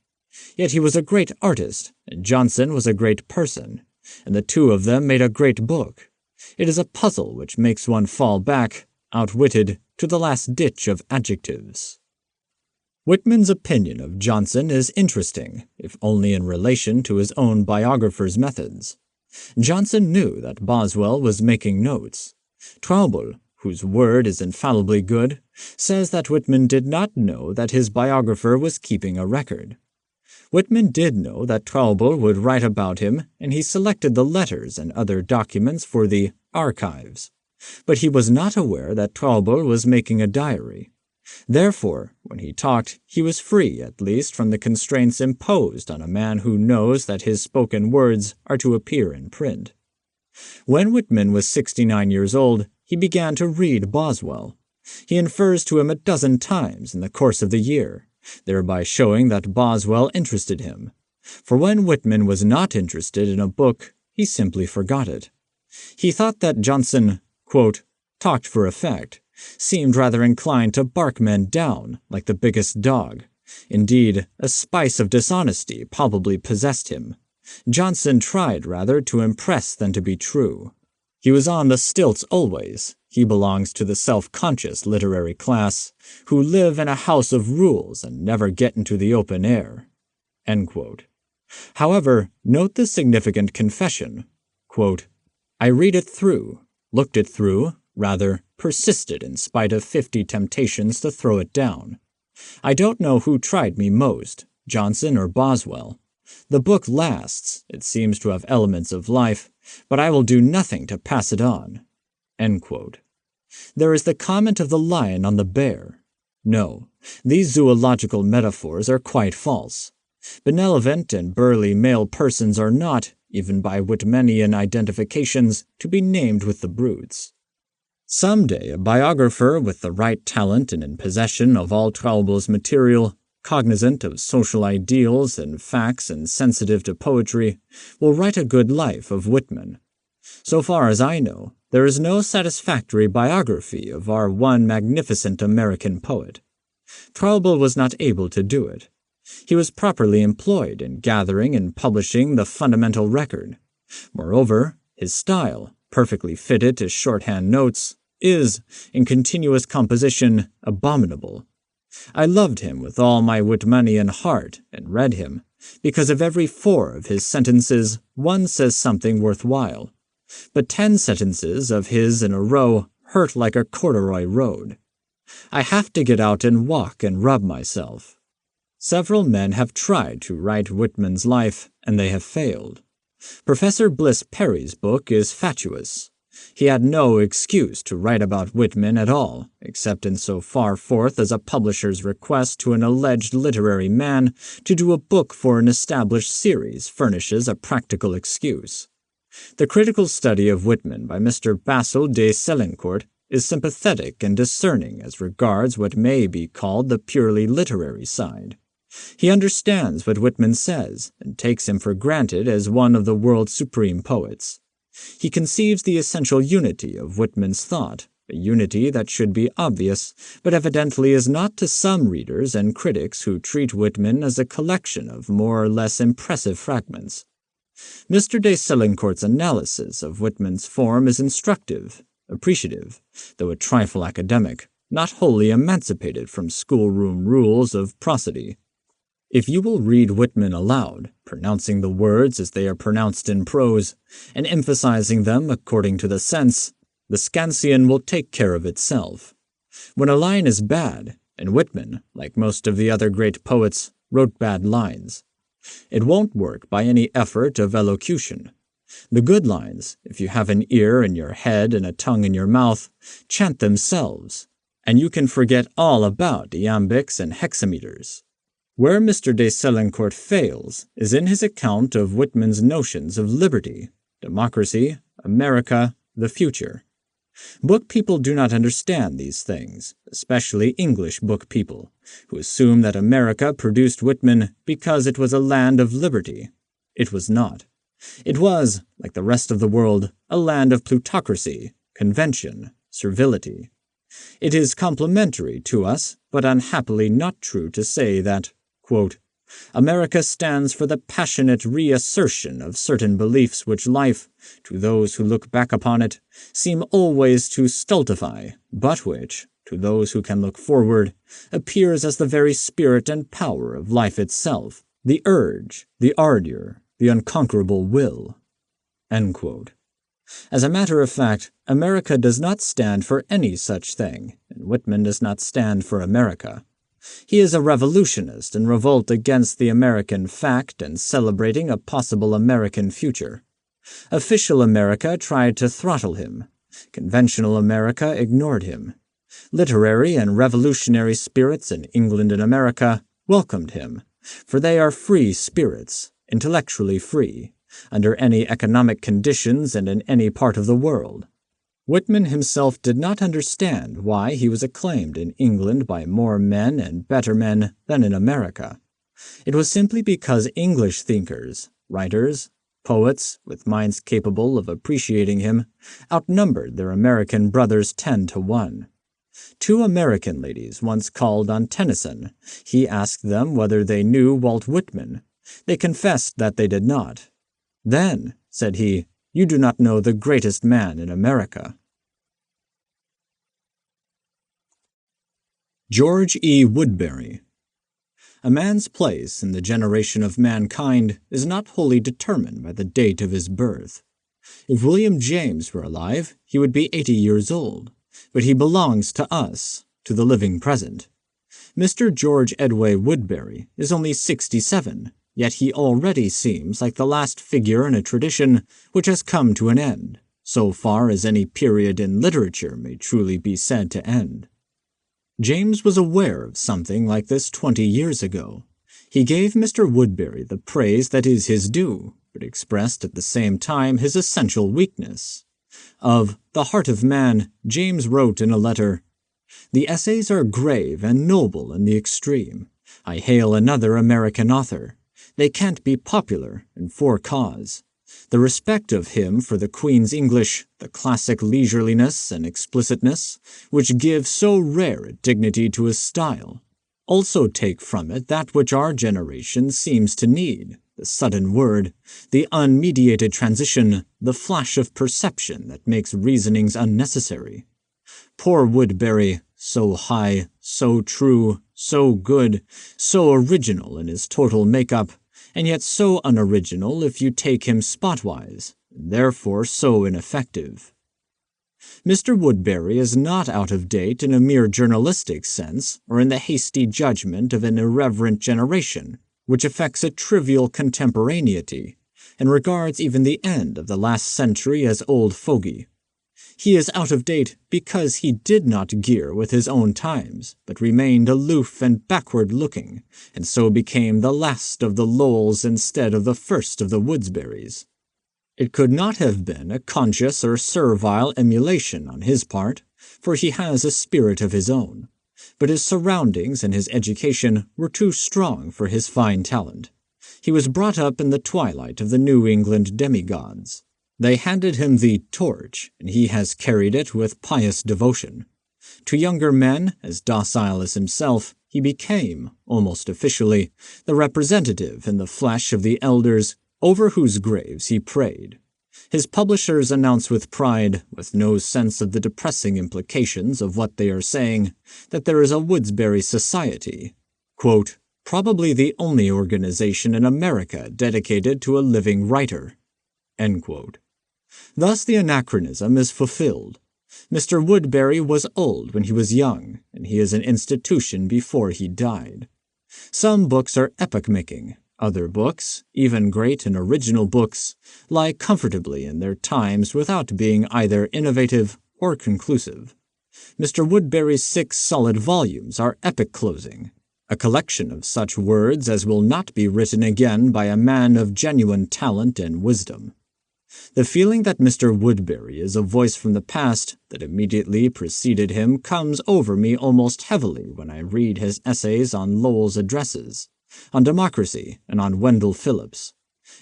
Yet he was a great artist, and Johnson was a great person, and the two of them made a great book. It is a puzzle which makes one fall back, outwitted, to the last ditch of adjectives. Whitman's opinion of Johnson is interesting, if only in relation to his own biographer's methods. Johnson knew that Boswell was making notes. Traubel, whose word is infallibly good, says that Whitman did not know that his biographer was keeping a record. Whitman did know that Traubel would write about him, and he selected the letters and other documents for the archives. But he was not aware that Traubel was making a diary. Therefore, when he talked, he was free at least from the constraints imposed on a man who knows that his spoken words are to appear in print. When Whitman was 69 years old, he began to read Boswell. He infers to him a dozen times in the course of the year, thereby showing that Boswell interested him. For when Whitman was not interested in a book, he simply forgot it. He thought that Johnson, quote, talked for effect, seemed rather inclined to bark men down like the biggest dog. Indeed, a spice of dishonesty probably possessed him. Johnson tried rather to impress than to be true. He was on the stilts always. He belongs to the self-conscious literary class, who live in a house of rules and never get into the open air. End quote. However, note the significant confession. Quote, I read it through, looked it through, rather persisted in spite of 50 temptations to throw it down. I don't know who tried me most, Johnson or Boswell. The book lasts, it seems to have elements of life, but I will do nothing to pass it on. End quote. There is the comment of the lion on the bear. No, these zoological metaphors are quite false. Benevolent and burly male persons are not, even by Whitmanian identifications, to be named with the brutes. Some day a biographer with the right talent and in possession of all Traubel's material, cognizant of social ideals and facts and sensitive to poetry, will write a good life of Whitman. So far as I know, there is no satisfactory biography of our one magnificent American poet. Traubel was not able to do it. He was properly employed in gathering and publishing the fundamental record. Moreover, his style, perfectly fitted to shorthand notes, is, in continuous composition, abominable. I loved him with all my Whitmanian heart and read him, because of every 4 of his sentences one says something worthwhile. But 10 sentences of his in a row hurt like a corduroy road. I have to get out and walk and rub myself. Several men have tried to write Whitman's life, and they have failed. Professor Bliss Perry's book is fatuous. He had no excuse to write about Whitman at all, except in so far forth as a publisher's request to an alleged literary man to do a book for an established series furnishes a practical excuse. The critical study of Whitman by Mr. Basil de Selincourt is sympathetic and discerning as regards what may be called the purely literary side. He understands what Whitman says and takes him for granted as one of the world's supreme poets. He conceives the essential unity of Whitman's thought, a unity that should be obvious, but evidently is not to some readers and critics who treat Whitman as a collection of more or less impressive fragments. Mr. de Selincourt's analysis of Whitman's form is instructive, appreciative, though a trifle academic, not wholly emancipated from schoolroom rules of prosody. If you will read Whitman aloud, pronouncing the words as they are pronounced in prose, and emphasizing them according to the sense, the scansion will take care of itself. When a line is bad, and Whitman, like most of the other great poets, wrote bad lines, it won't work by any effort of elocution. The good lines, if you have an ear in your head and a tongue in your mouth, chant themselves, and you can forget all about iambics and hexameters. Where Mr. de Selencourt fails is in his account of Whitman's notions of liberty, democracy, America, the future. Book people do not understand these things, especially English book people, who assume that America produced Whitman because it was a land of liberty. It was not. It was, like the rest of the world, a land of plutocracy, convention, servility. It is complimentary to us, but unhappily not true to say that, quote, America stands for the passionate reassertion of certain beliefs which life, to those who look back upon it, seem always to stultify, but which, to those who can look forward, appears as the very spirit and power of life itself, the urge, the ardor, the unconquerable will. End quote. As a matter of fact, America does not stand for any such thing, and Whitman does not stand for America. He is a revolutionist in revolt against the American fact and celebrating a possible American future. Official America tried to throttle him. Conventional America ignored him. Literary and revolutionary spirits in England and America welcomed him, for they are free spirits, intellectually free, under any economic conditions and in any part of the world. Whitman himself did not understand why he was acclaimed in England by more men and better men than in America. It was simply because English thinkers, writers, poets, with minds capable of appreciating him, outnumbered their American brothers 10-1. 2 American ladies once called on Tennyson. He asked them whether they knew Walt Whitman. They confessed that they did not. Then, said he, you do not know the greatest man in America. George E. Woodberry. A man's place in the generation of mankind is not wholly determined by the date of his birth. If William James were alive, he would be 80 years old, but he belongs to us, to the living present. Mr. George Edway Woodberry is only 67, yet he already seems like the last figure in a tradition which has come to an end, so far as any period in literature may truly be said to end. James was aware of something like this 20 years ago. He gave Mr. Woodberry the praise that is his due, but expressed at the same time his essential weakness. Of The Heart of Man, James wrote in a letter, "The essays are grave and noble in the extreme. I hail another American author. They can't be popular, and for cause. The respect of him for the Queen's English, the classic leisureliness and explicitness, which give so rare a dignity to his style. Also take from it that which our generation seems to need, the sudden word, the unmediated transition, the flash of perception that makes reasonings unnecessary. Poor Woodberry, so high, so true, so good, so original in his total make-up, and yet so unoriginal if you take him spot-wise, and therefore so ineffective. Mr. Woodberry is not out of date in a mere journalistic sense or in the hasty judgment of an irreverent generation, which affects a trivial contemporaneity, and regards even the end of the last century as old fogey. He is out of date because he did not gear with his own times, but remained aloof and backward-looking, and so became the last of the Lowells instead of the first of the Woodsberrys. It could not have been a conscious or servile emulation on his part, for he has a spirit of his own, but his surroundings and his education were too strong for his fine talent. He was brought up in the twilight of the New England demigods. They handed him the torch, and he has carried it with pious devotion. To younger men, as docile as himself, he became, almost officially, the representative in the flesh of the elders over whose graves he prayed. His publishers announce with pride, with no sense of the depressing implications of what they are saying, that there is a Woodsberry Society, quote, probably the only organization in America dedicated to a living writer, end quote. Thus the anachronism is fulfilled. Mr. Woodberry was old when he was young, and he is an institution before he died. Some books are epoch-making. Other books, even great and original books, lie comfortably in their times without being either innovative or conclusive. Mr. Woodberry's 6 solid volumes are epic-closing. a collection of such words as will not be written again by a man of genuine talent and wisdom. The feeling that Mr. Woodberry is a voice from the past that immediately preceded him comes over me almost heavily when I read his essays on Lowell's addresses, on democracy, and on Wendell Phillips.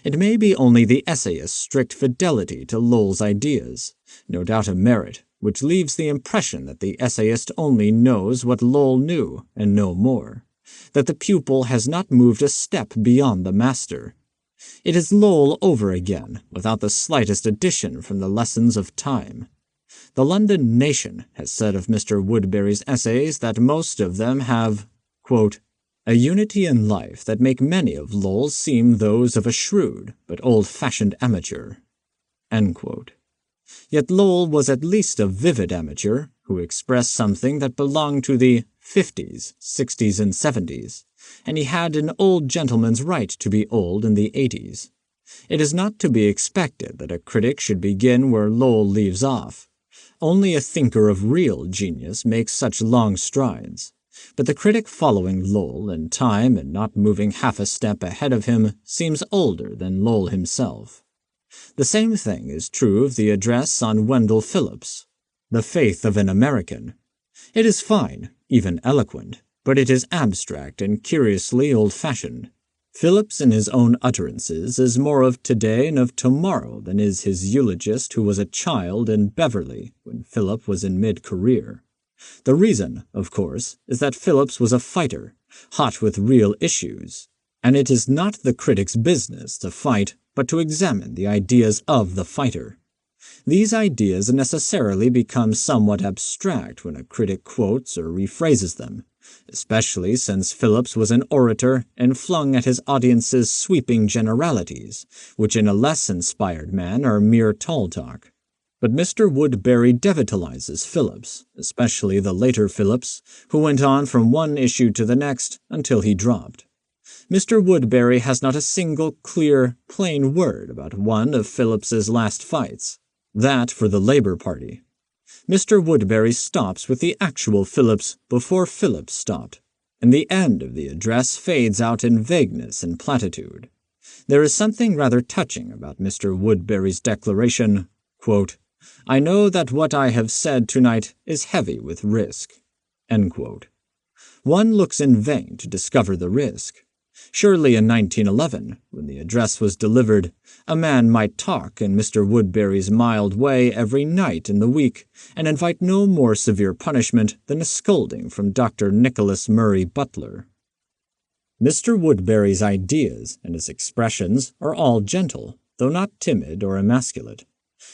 It may be only the essayist's strict fidelity to Lowell's ideas, no doubt a merit, which leaves the impression that the essayist only knows what Lowell knew and no more, that the pupil has not moved a step beyond the master. It is Lowell over again, without the slightest addition from the lessons of time. The London Nation has said of Mr. Woodberry's essays that most of them have, quote, a unity in life that make many of Lowell's seem those of a shrewd but old-fashioned amateur. End quote. Yet Lowell was at least a vivid amateur who expressed something that belonged to the 50s, 60s, and 70s, and he had an old gentleman's right to be old in the 80s. It is not to be expected that a critic should begin where Lowell leaves off. Only a thinker of real genius makes such long strides. But the critic following Lowell in time and not moving half a step ahead of him seems older than Lowell himself. The same thing is true of the address on Wendell Phillips, The Faith of an American. It is fine, even eloquent, but it is abstract and curiously old-fashioned. Phillips in his own utterances is more of today and of tomorrow than is his eulogist who was a child in Beverly when Philip was in mid-career. The reason, of course, is that Phillips was a fighter, hot with real issues, and it is not the critic's business to fight, but to examine the ideas of the fighter. These ideas necessarily become somewhat abstract when a critic quotes or rephrases them, especially since Phillips was an orator and flung at his audiences sweeping generalities, which in a less inspired man are mere tall talk. But Mr. Woodberry devitalizes Phillips, especially the later Phillips, who went on from one issue to the next until he dropped. Mr. Woodberry has not a single clear, plain word about one of Phillips's last fights, that for the Labor Party. Mr. Woodberry stops with the actual Phillips before Phillips stopped, and the end of the address fades out in vagueness and platitude. There is something rather touching about Mr. Woodberry's declaration, quote, I know that what I have said tonight is heavy with risk. End quote. One looks in vain to discover the risk. Surely in 1911, when the address was delivered, a man might talk in Mr. Woodberry's mild way every night in the week and invite no more severe punishment than a scolding from Dr. Nicholas Murray Butler. Mr. Woodberry's ideas and his expressions are all gentle, though not timid or emasculate.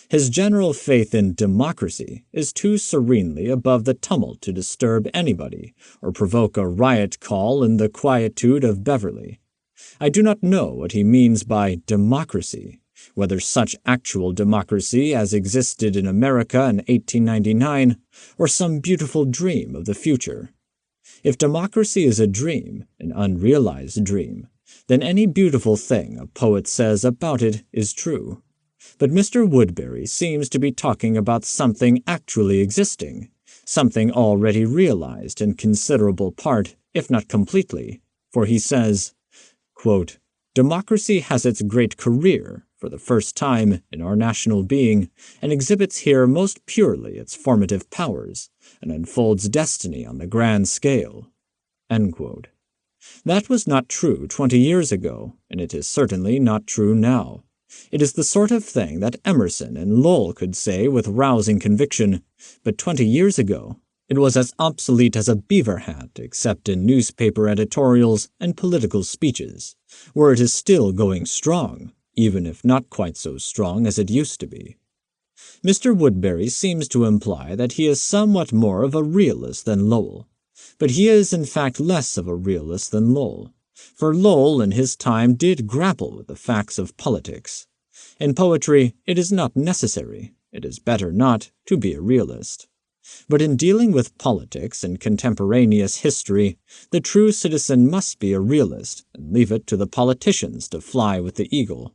His general faith in democracy is too serenely above the tumult to disturb anybody or provoke a riot call in the quietude of Beverly. I do not know what he means by democracy, whether such actual democracy as existed in America in 1899 or some beautiful dream of the future. If democracy is a dream, an unrealized dream, then any beautiful thing a poet says about it is true. But Mr. Woodberry seems to be talking about something actually existing, something already realized in considerable part, if not completely, for he says, quote, Democracy has its great career for the first time in our national being and exhibits here most purely its formative powers and unfolds destiny on the grand scale. End quote. That was not true 20 years ago, and it is certainly not true now. It is the sort of thing that Emerson and Lowell could say with rousing conviction, but 20 years ago it was as obsolete as a beaver hat except in newspaper editorials and political speeches, where it is still going strong, even if not quite so strong as it used to be. Mr. Woodberry seems to imply that he is somewhat more of a realist than Lowell, but he is in fact less of a realist than Lowell. For Lowell in his time did grapple with the facts of politics. In poetry, it is not necessary, it is better not, to be a realist. But in dealing with politics and contemporaneous history, the true citizen must be a realist and leave it to the politicians to fly with the eagle.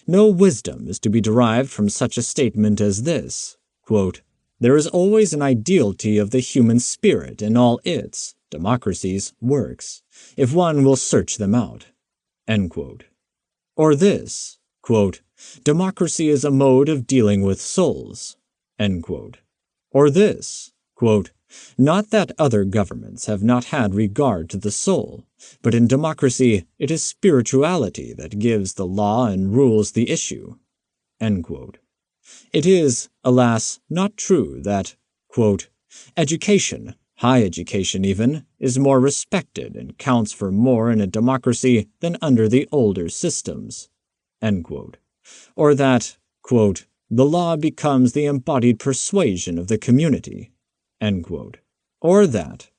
No wisdom is to be derived from such a statement as this, quote, There is always an ideality of the human spirit in all its, democracy's, works, if one will search them out. Or this, democracy is a mode of dealing with souls. Or this, not that other governments have not had regard to the soul, but in democracy it is spirituality that gives the law and rules the issue. It is, alas, not true that, education, high education even, is more respected and counts for more in a democracy than under the older systems, or that, the law becomes the embodied persuasion of the community, or that,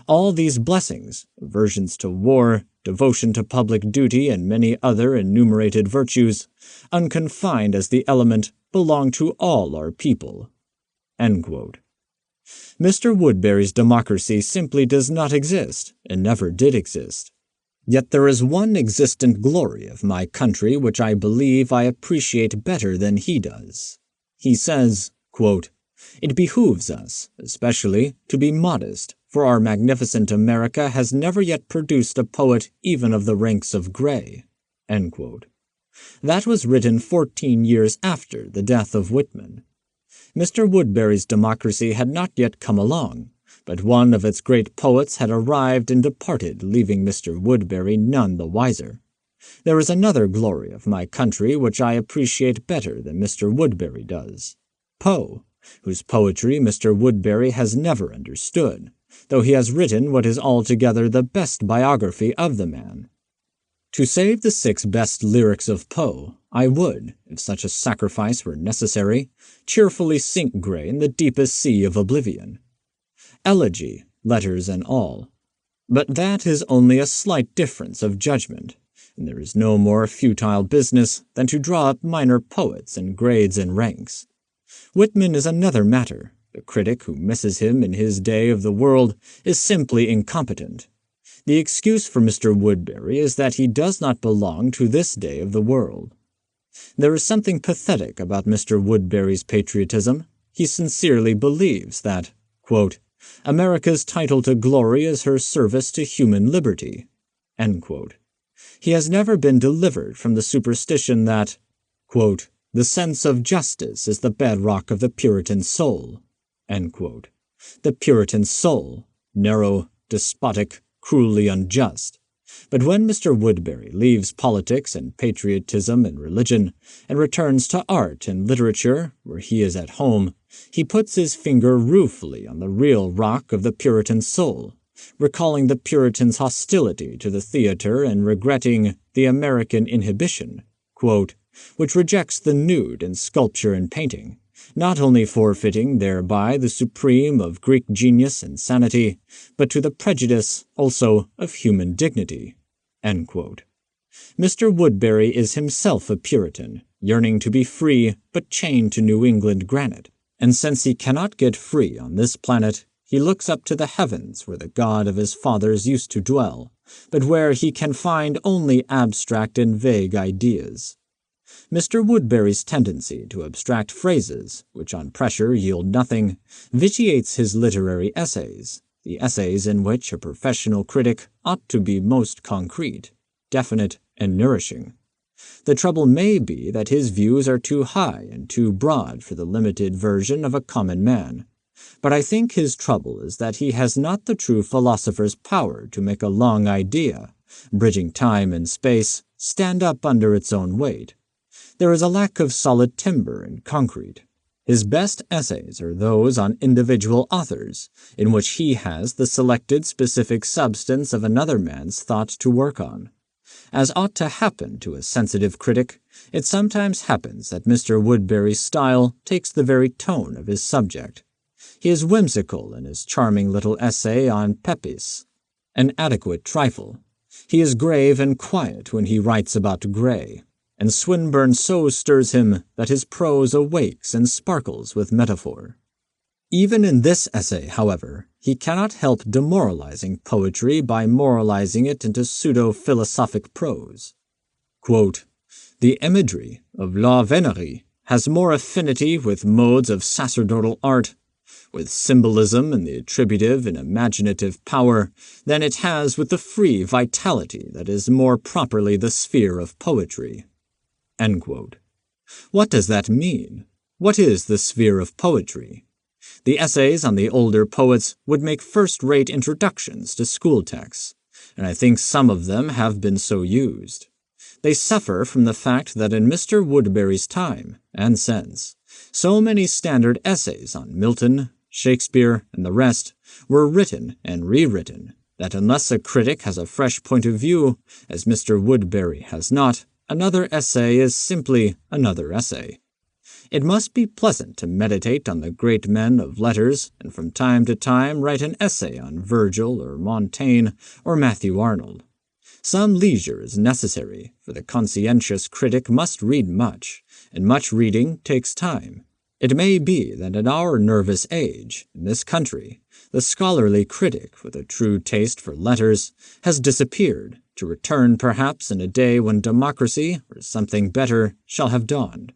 all these blessings, aversions to war, devotion to public duty, and many other enumerated virtues, unconfined as the element, belong to all our people. Mr. Woodbury's democracy simply does not exist, and never did exist. Yet there is one existent glory of my country which I believe I appreciate better than he does. He says, it behooves us, especially, to be modest, for our magnificent America has never yet produced a poet even of the ranks of Gray. That was written 14 years after the death of Whitman. Mr. Woodbury's democracy had not yet come along, but one of its great poets had arrived and departed, leaving Mr. Woodbury none the wiser. There is another glory of my country which I appreciate better than Mr. Woodbury does. Poe, whose poetry Mr. Woodbury has never understood, though he has written what is altogether the best biography of the man. To save the 6 best lyrics of Poe, I would, if such a sacrifice were necessary, cheerfully sink Gray in the deepest sea of oblivion. Elegy, letters and all. But that is only a slight difference of judgment, and there is no more futile business than to draw up minor poets and grades and ranks. Whitman is another matter. The critic who misses him in his day of the world is simply incompetent. The excuse for Mr. Woodbury is that he does not belong to this day of the world. There is something pathetic about Mr. Woodbury's patriotism. He sincerely believes that, America's title to glory is her service to human liberty. He has never been delivered from the superstition that, the sense of justice is the bedrock of the Puritan soul. The Puritan soul, narrow, despotic, cruelly unjust. But when Mr. Woodbury leaves politics and patriotism and religion, and returns to art and literature, where he is at home, he puts his finger ruefully on the real rock of the Puritan soul, recalling the Puritans' hostility to the theater and regretting the American inhibition, which rejects the nude in sculpture and painting, not only forfeiting thereby the supreme of Greek genius and sanity, but to the prejudice also of human dignity. Mr. Woodbury is himself a Puritan, yearning to be free but chained to New England granite, and since he cannot get free on this planet, he looks up to the heavens where the God of his fathers used to dwell, but where he can find only abstract and vague ideas. Mr. Woodbury's tendency to abstract phrases, which on pressure yield nothing, vitiates his literary essays, the essays in which a professional critic ought to be most concrete, definite, and nourishing. The trouble may be that his views are too high and too broad for the limited version of a common man, but I think his trouble is that he has not the true philosopher's power to make a long idea, bridging time and space, stand up under its own weight. There is a lack of solid timber and concrete. His best essays are those on individual authors, in which he has the selected specific substance of another man's thought to work on. As ought to happen to a sensitive critic, it sometimes happens that Mr. Woodbury's style takes the very tone of his subject. He is whimsical in his charming little essay on Pepys, an adequate trifle. He is grave and quiet when he writes about Gray, and Swinburne so stirs him that his prose awakes and sparkles with metaphor. Even in this essay, however, he cannot help demoralizing poetry by moralizing it into pseudo-philosophic prose. The imagery of La Vénerie has more affinity with modes of sacerdotal art, with symbolism and the attributive and imaginative power than it has with the free vitality that is more properly the sphere of poetry." End quote. What does that mean? What is the sphere of poetry? The essays on the older poets would make first-rate introductions to school texts, and I think some of them have been so used. They suffer from the fact that in Mr. Woodberry's time, and since, so many standard essays on Milton, Shakespeare, and the rest were written and rewritten that unless a critic has a fresh point of view, as Mr. Woodberry has not, another essay is simply another essay. It must be pleasant to meditate on the great men of letters, and from time to time write an essay on Virgil or Montaigne or Matthew Arnold. Some leisure is necessary, for the conscientious critic must read much, and much reading takes time. It may be that at our nervous age, in this country, the scholarly critic with a true taste for letters has disappeared, to return perhaps in a day when democracy, or something better, shall have dawned.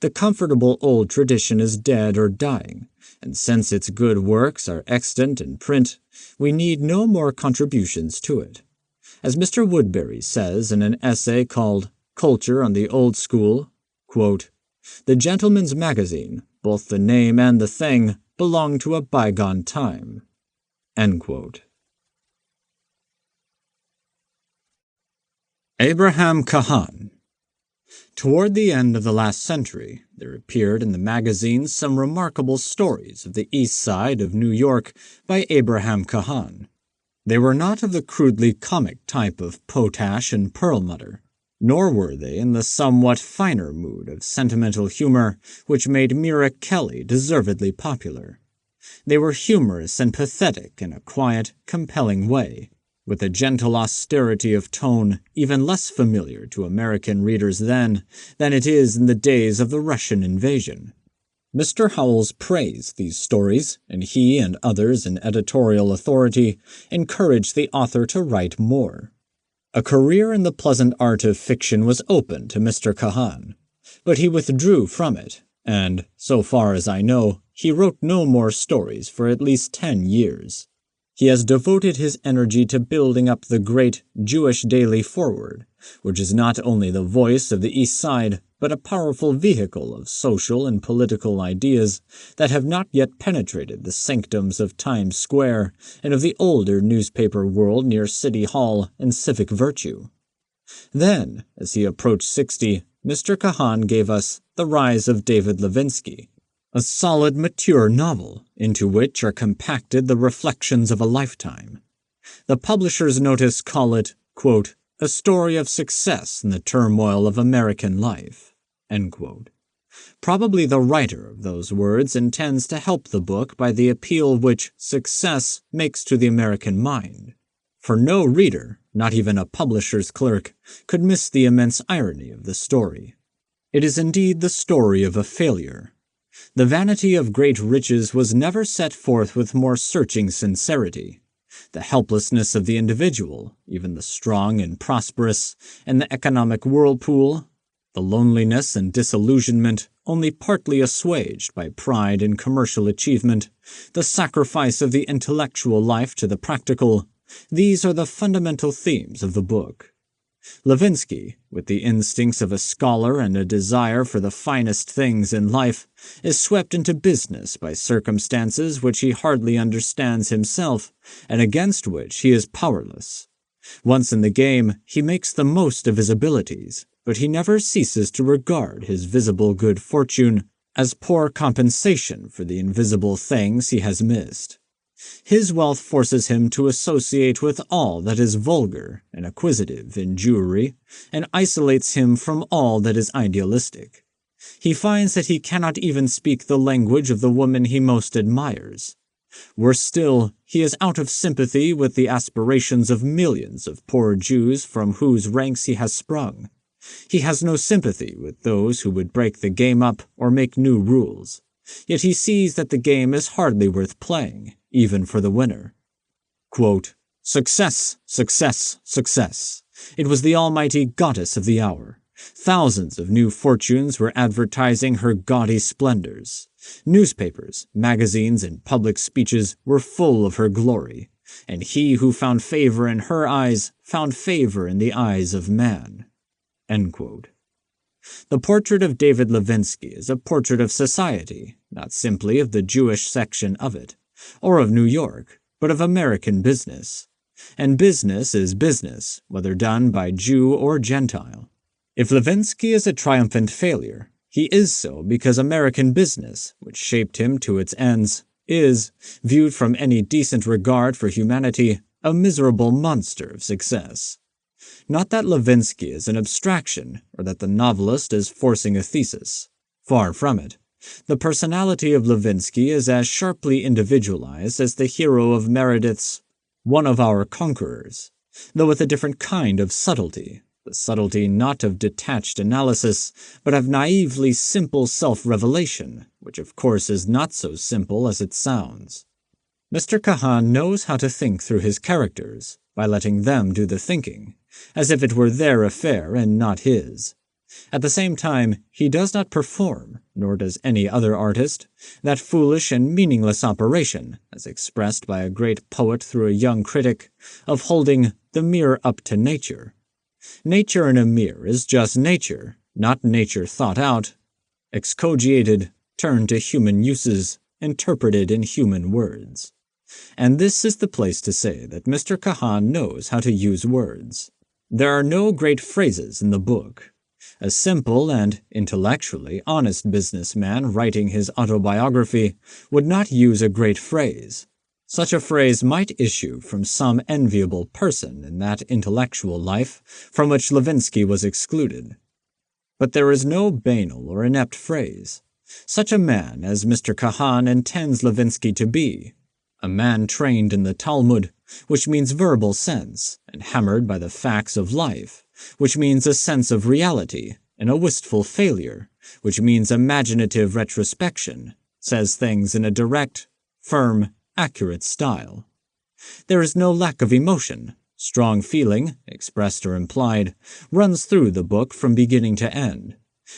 The comfortable old tradition is dead or dying, and since its good works are extant in print, we need no more contributions to it. As Mr. Woodberry says in an essay called Culture on the Old School, quote, "The Gentleman's Magazine, both the name and the thing, belong to a bygone time." End quote. Abraham Cahan. Toward the end of the last century, there appeared in the magazines some remarkable stories of the East Side of New York by Abraham Cahan. They were not of the crudely comic type of Potash and Perlmutter, nor were they in the somewhat finer mood of sentimental humor which made Mira Kelly deservedly popular. They were humorous and pathetic in a quiet, compelling way, with a gentle austerity of tone even less familiar to American readers then than it is in the days of the Russian invasion. Mr. Howells praised these stories, and he and others in editorial authority encouraged the author to write more. A career in the pleasant art of fiction was open to Mr. Cahan, but he withdrew from it, and, so far as I know, he wrote no more stories for at least 10 years. He has devoted his energy to building up the great Jewish Daily Forward, which is not only the voice of the East Side, but a powerful vehicle of social and political ideas that have not yet penetrated the sanctums of Times Square and of the older newspaper world near City Hall and civic virtue. Then, as he approached 60, Mr. Cahan gave us The Rise of David Levinsky, a solid, mature novel into which are compacted the reflections of a lifetime. The publisher's notice call it, quote, "a story of success in the turmoil of American life," end quote. Probably the writer of those words intends to help the book by the appeal which success makes to the American mind. For no reader, not even a publisher's clerk, could miss the immense irony of the story. It is indeed the story of a failure. The vanity of great riches was never set forth with more searching sincerity. The helplessness of the individual, even the strong and prosperous, and the economic whirlpool, the loneliness and disillusionment only partly assuaged by pride in commercial achievement, the sacrifice of the intellectual life to the practical, these are the fundamental themes of the book. Levinsky, with the instincts of a scholar and a desire for the finest things in life, is swept into business by circumstances which he hardly understands himself, and against which he is powerless. Once in the game, he makes the most of his abilities, but he never ceases to regard his visible good fortune as poor compensation for the invisible things he has missed. His wealth forces him to associate with all that is vulgar and acquisitive in Jewry, and isolates him from all that is idealistic. He finds that he cannot even speak the language of the woman he most admires. Worse still, he is out of sympathy with the aspirations of millions of poor Jews from whose ranks he has sprung. He has no sympathy with those who would break the game up or make new rules. Yet he sees that the game is hardly worth playing, even for the winner. Quote, "Success, success, success. It was the almighty goddess of the hour. Thousands of new fortunes were advertising her gaudy splendors. Newspapers, magazines, and public speeches were full of her glory, and he who found favor in her eyes found favor in the eyes of man." End quote. The portrait of David Levinsky is a portrait of society, not simply of the Jewish section of it, or of New York, but of American business. And business is business, whether done by Jew or Gentile. If Levinsky is a triumphant failure, he is so because American business, which shaped him to its ends, is, viewed from any decent regard for humanity, a miserable monster of success. Not that Levinsky is an abstraction, or that the novelist is forcing a thesis. Far from it. The personality of Levinsky is as sharply individualized as the hero of Meredith's "One of Our Conquerors," though with a different kind of subtlety, the subtlety not of detached analysis, but of naively simple self-revelation, which of course is not so simple as it sounds. Mr. Kahan knows how to think through his characters, by letting them do the thinking, as if it were their affair and not his. At the same time, he does not perform, nor does any other artist, that foolish and meaningless operation, as expressed by a great poet through a young critic, of holding the mirror up to nature. Nature in a mirror is just nature, not nature thought out, excogitated, turned to human uses, interpreted in human words. And this is the place to say that Mr. Kahan knows how to use words. There are no great phrases in the book. A simple and intellectually honest businessman writing his autobiography would not use a great phrase. Such a phrase might issue from some enviable person in that intellectual life from which Levinsky was excluded. But there is no banal or inept phrase. Such a man as Mr. Kahan intends Levinsky to be, a man trained in the Talmud, which means verbal sense, and hammered by the facts of life, which means a sense of reality, and a wistful failure, which means imaginative retrospection, says things in a direct, firm, accurate style. There is no lack of emotion. Strong feeling, expressed or implied, runs through the book from beginning to end.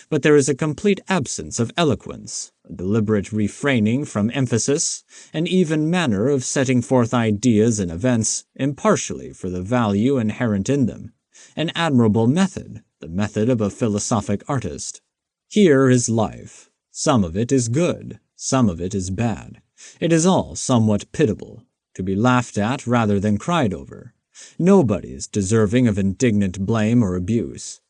But there is a complete absence of eloquence, a deliberate refraining from emphasis, an even manner of setting forth ideas and events impartially for the value inherent in them, an admirable method, the method of a philosophic artist. Here is life. Some of it is good, some of it is bad. It is all somewhat pitiable, to be laughed at rather than cried over. Nobody is deserving of indignant blame or abuse.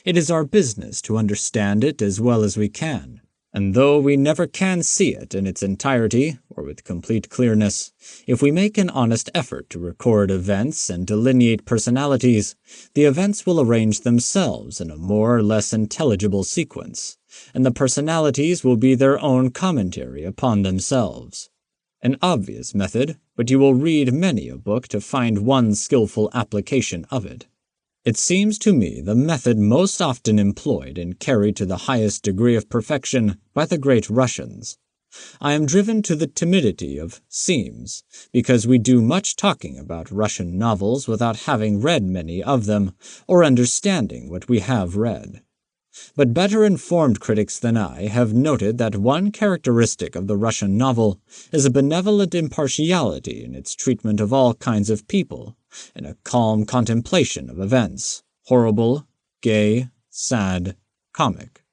It is our business to understand it as well as we can, and though we never can see it in its entirety or with complete clearness, if we make an honest effort to record events and delineate personalities, the events will arrange themselves in a more or less intelligible sequence, and the personalities will be their own commentary upon themselves. An obvious method, but you will read many a book to find one skillful application of it. It seems to me the method most often employed and carried to the highest degree of perfection by the great Russians. I am driven to the timidity of seems, because we do much talking about Russian novels without having read many of them or understanding what we have read. But better informed critics than I have noted that one characteristic of the Russian novel is a benevolent impartiality in its treatment of all kinds of people, and a calm contemplation of events, horrible, gay, sad, comic.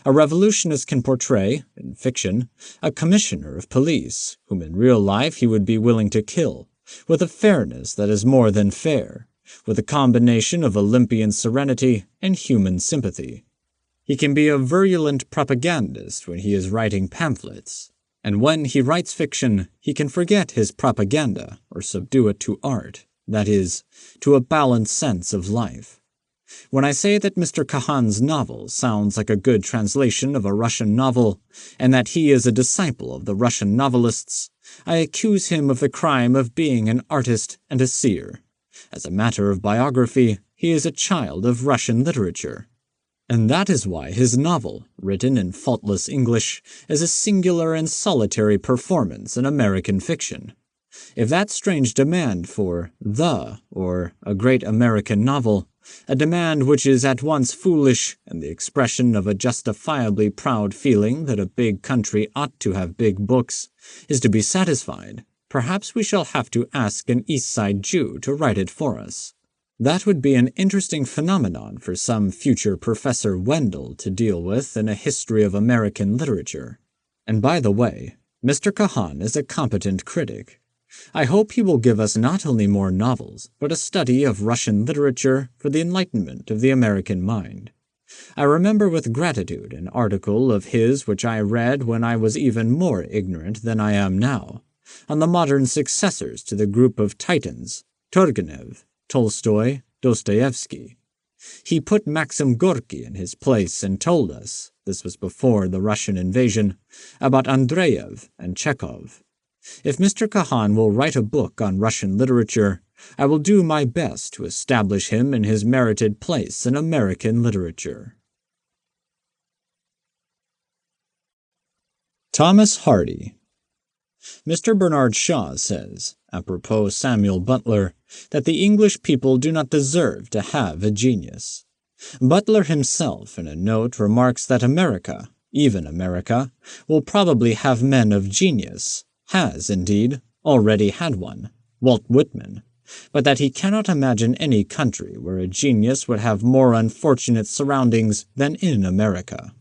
A revolutionist can portray, in fiction, a commissioner of police, whom in real life he would be willing to kill, with a fairness that is more than fair, with a combination of Olympian serenity and human sympathy. He can be a virulent propagandist when he is writing pamphlets, and when he writes fiction, he can forget his propaganda or subdue it to art, that is, to a balanced sense of life. When I say that Mr. Kahan's novel sounds like a good translation of a Russian novel, and that he is a disciple of the Russian novelists, I accuse him of the crime of being an artist and a seer. As a matter of biography, he is a child of Russian literature. And that is why his novel, written in faultless English, is a singular and solitary performance in American fiction. If that strange demand for or a great American novel a demand which is at once foolish and the expression of a justifiably proud feeling that a big country ought to have big books, is to be satisfied, perhaps we shall have to ask an East Side Jew to write it for us. That would be an interesting phenomenon for some future Professor Wendell to deal with in a history of American literature. And by the way, Mr. Kahan is a competent critic. I hope he will give us not only more novels, but a study of Russian literature for the enlightenment of the American mind. I remember with gratitude an article of his which I read when I was even more ignorant than I am now, on the modern successors to the group of Titans, Turgenev, Tolstoy, Dostoevsky. He put Maxim Gorky in his place and told us, this was before the Russian invasion, about Andreyev and Chekhov. If Mr. Kahan will write a book on Russian literature, I will do my best to establish him in his merited place in American literature. Thomas Hardy. Mr. Bernard Shaw says, apropos Samuel Butler, that the English people do not deserve to have a genius. Butler himself, in a note, remarks that America, even America, will probably have men of genius, has, indeed, already had one, Walt Whitman, but that he cannot imagine any country where a genius would have more unfortunate surroundings than in America.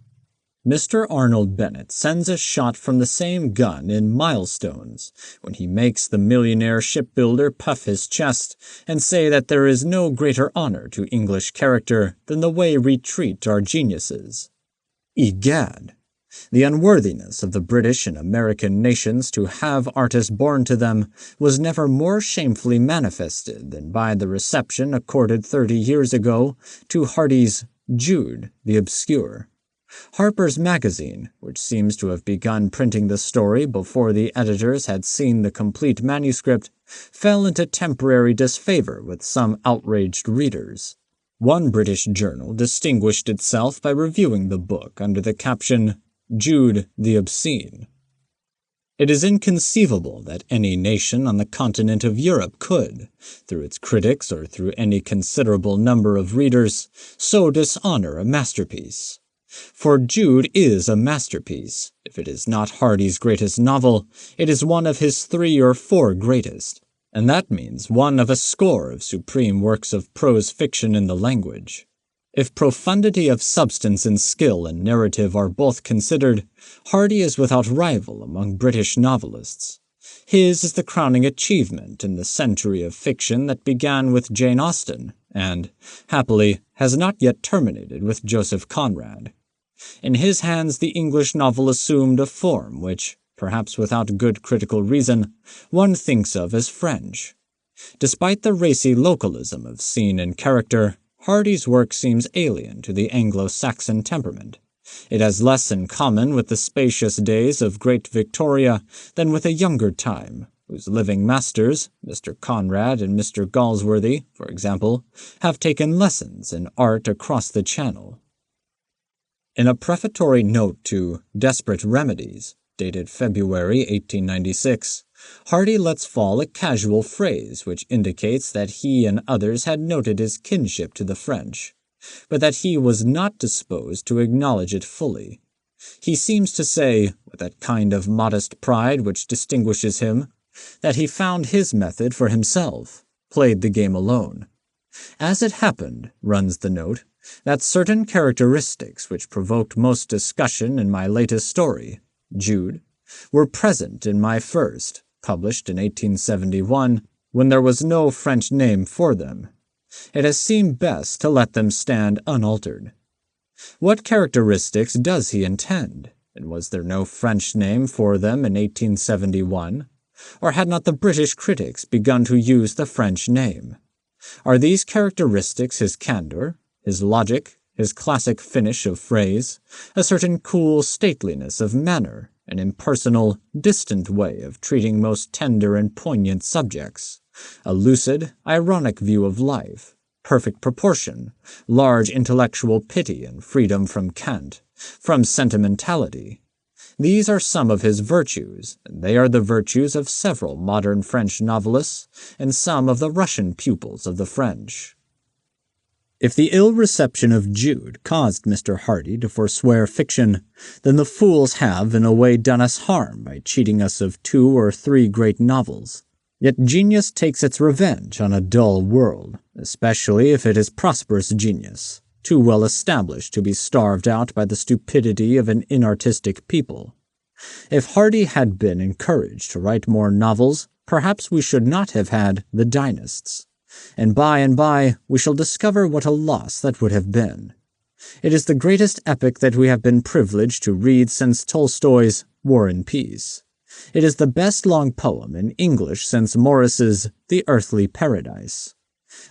Mr. Arnold Bennett sends a shot from the same gun in Milestones when he makes the millionaire shipbuilder puff his chest and say that there is no greater honor to English character than the way we treat our geniuses. Egad! The unworthiness of the British and American nations to have artists born to them was never more shamefully manifested than by the reception accorded 30 years ago to Hardy's Jude the Obscure. Harper's Magazine, which seems to have begun printing the story before the editors had seen the complete manuscript, fell into temporary disfavor with some outraged readers. One British journal distinguished itself by reviewing the book under the caption, Jude the Obscene. It is inconceivable that any nation on the continent of Europe could, through its critics or through any considerable number of readers, so dishonor a masterpiece. For Jude is a masterpiece. If it is not Hardy's greatest novel, it is one of his 3 or 4 greatest, and that means one of a score of supreme works of prose fiction in the language. If profundity of substance and skill in narrative are both considered, Hardy is without rival among British novelists. His is the crowning achievement in the century of fiction that began with Jane Austen and, happily, has not yet terminated with Joseph Conrad. In his hands the English novel assumed a form which, perhaps without good critical reason, one thinks of as French. Despite the racy localism of scene and character, Hardy's work seems alien to the Anglo-Saxon temperament. It has less in common with the spacious days of Great Victoria than with a younger time, whose living masters, Mr. Conrad and Mr. Galsworthy, for example, have taken lessons in art across the Channel. In a prefatory note to Desperate Remedies, dated February 1896, Hardy lets fall a casual phrase which indicates that he and others had noted his kinship to the French, but that he was not disposed to acknowledge it fully. He seems to say, with that kind of modest pride which distinguishes him, that he found his method for himself, played the game alone. As it happened, runs the note, that certain characteristics which provoked most discussion in my latest story, Jude, were present in my first, published in 1871, when there was no French name for them. It has seemed best to let them stand unaltered. What characteristics does he intend, and was there no French name for them in 1871? Or had not the British critics begun to use the French name? Are these characteristics his candor, his logic, his classic finish of phrase, a certain cool stateliness of manner, an impersonal, distant way of treating most tender and poignant subjects, a lucid, ironic view of life, perfect proportion, large intellectual pity and freedom from cant, from sentimentality? These are some of his virtues, and they are the virtues of several modern French novelists and some of the Russian pupils of the French. If the ill reception of Jude caused Mr. Hardy to forswear fiction, then the fools have in a way done us harm by cheating us of 2 or 3 great novels. Yet genius takes its revenge on a dull world, especially if it is prosperous genius, too well established to be starved out by the stupidity of an inartistic people. If Hardy had been encouraged to write more novels, perhaps we should not have had the Dynasts. And by we shall discover what a loss that would have been. It is the greatest epic that we have been privileged to read since Tolstoy's War and Peace. It is the best long poem in English since Morris's The Earthly Paradise.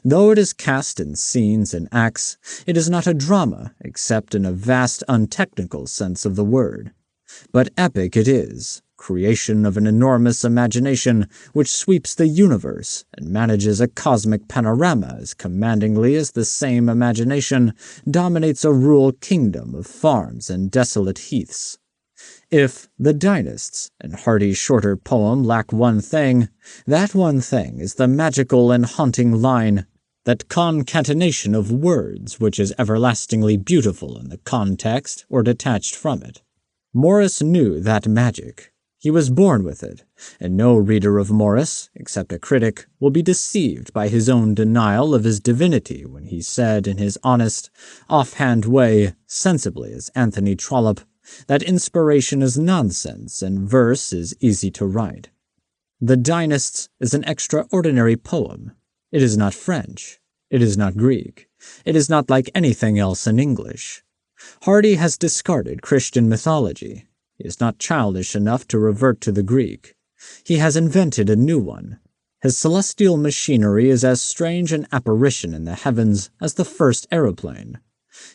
Though it is cast in scenes and acts, it is not a drama except in a vast untechnical sense of the word. But epic it is, creation of an enormous imagination which sweeps the universe and manages a cosmic panorama as commandingly as the same imagination dominates a rural kingdom of farms and desolate heaths. If the Dynasts and Hardy's shorter poem lack one thing, that one thing is the magical and haunting line, that concatenation of words which is everlastingly beautiful in the context or detached from it. Morris knew that magic. He was born with it, and no reader of Morris, except a critic, will be deceived by his own denial of his divinity when he said in his honest, off-hand way, sensibly as Anthony Trollope, that inspiration is nonsense and verse is easy to write. The Dynasts is an extraordinary poem. It is not French. It is not Greek. It is not like anything else in English. Hardy has discarded Christian mythology. He is not childish enough to revert to the Greek. He has invented a new one. His celestial machinery is as strange an apparition in the heavens as the first aeroplane.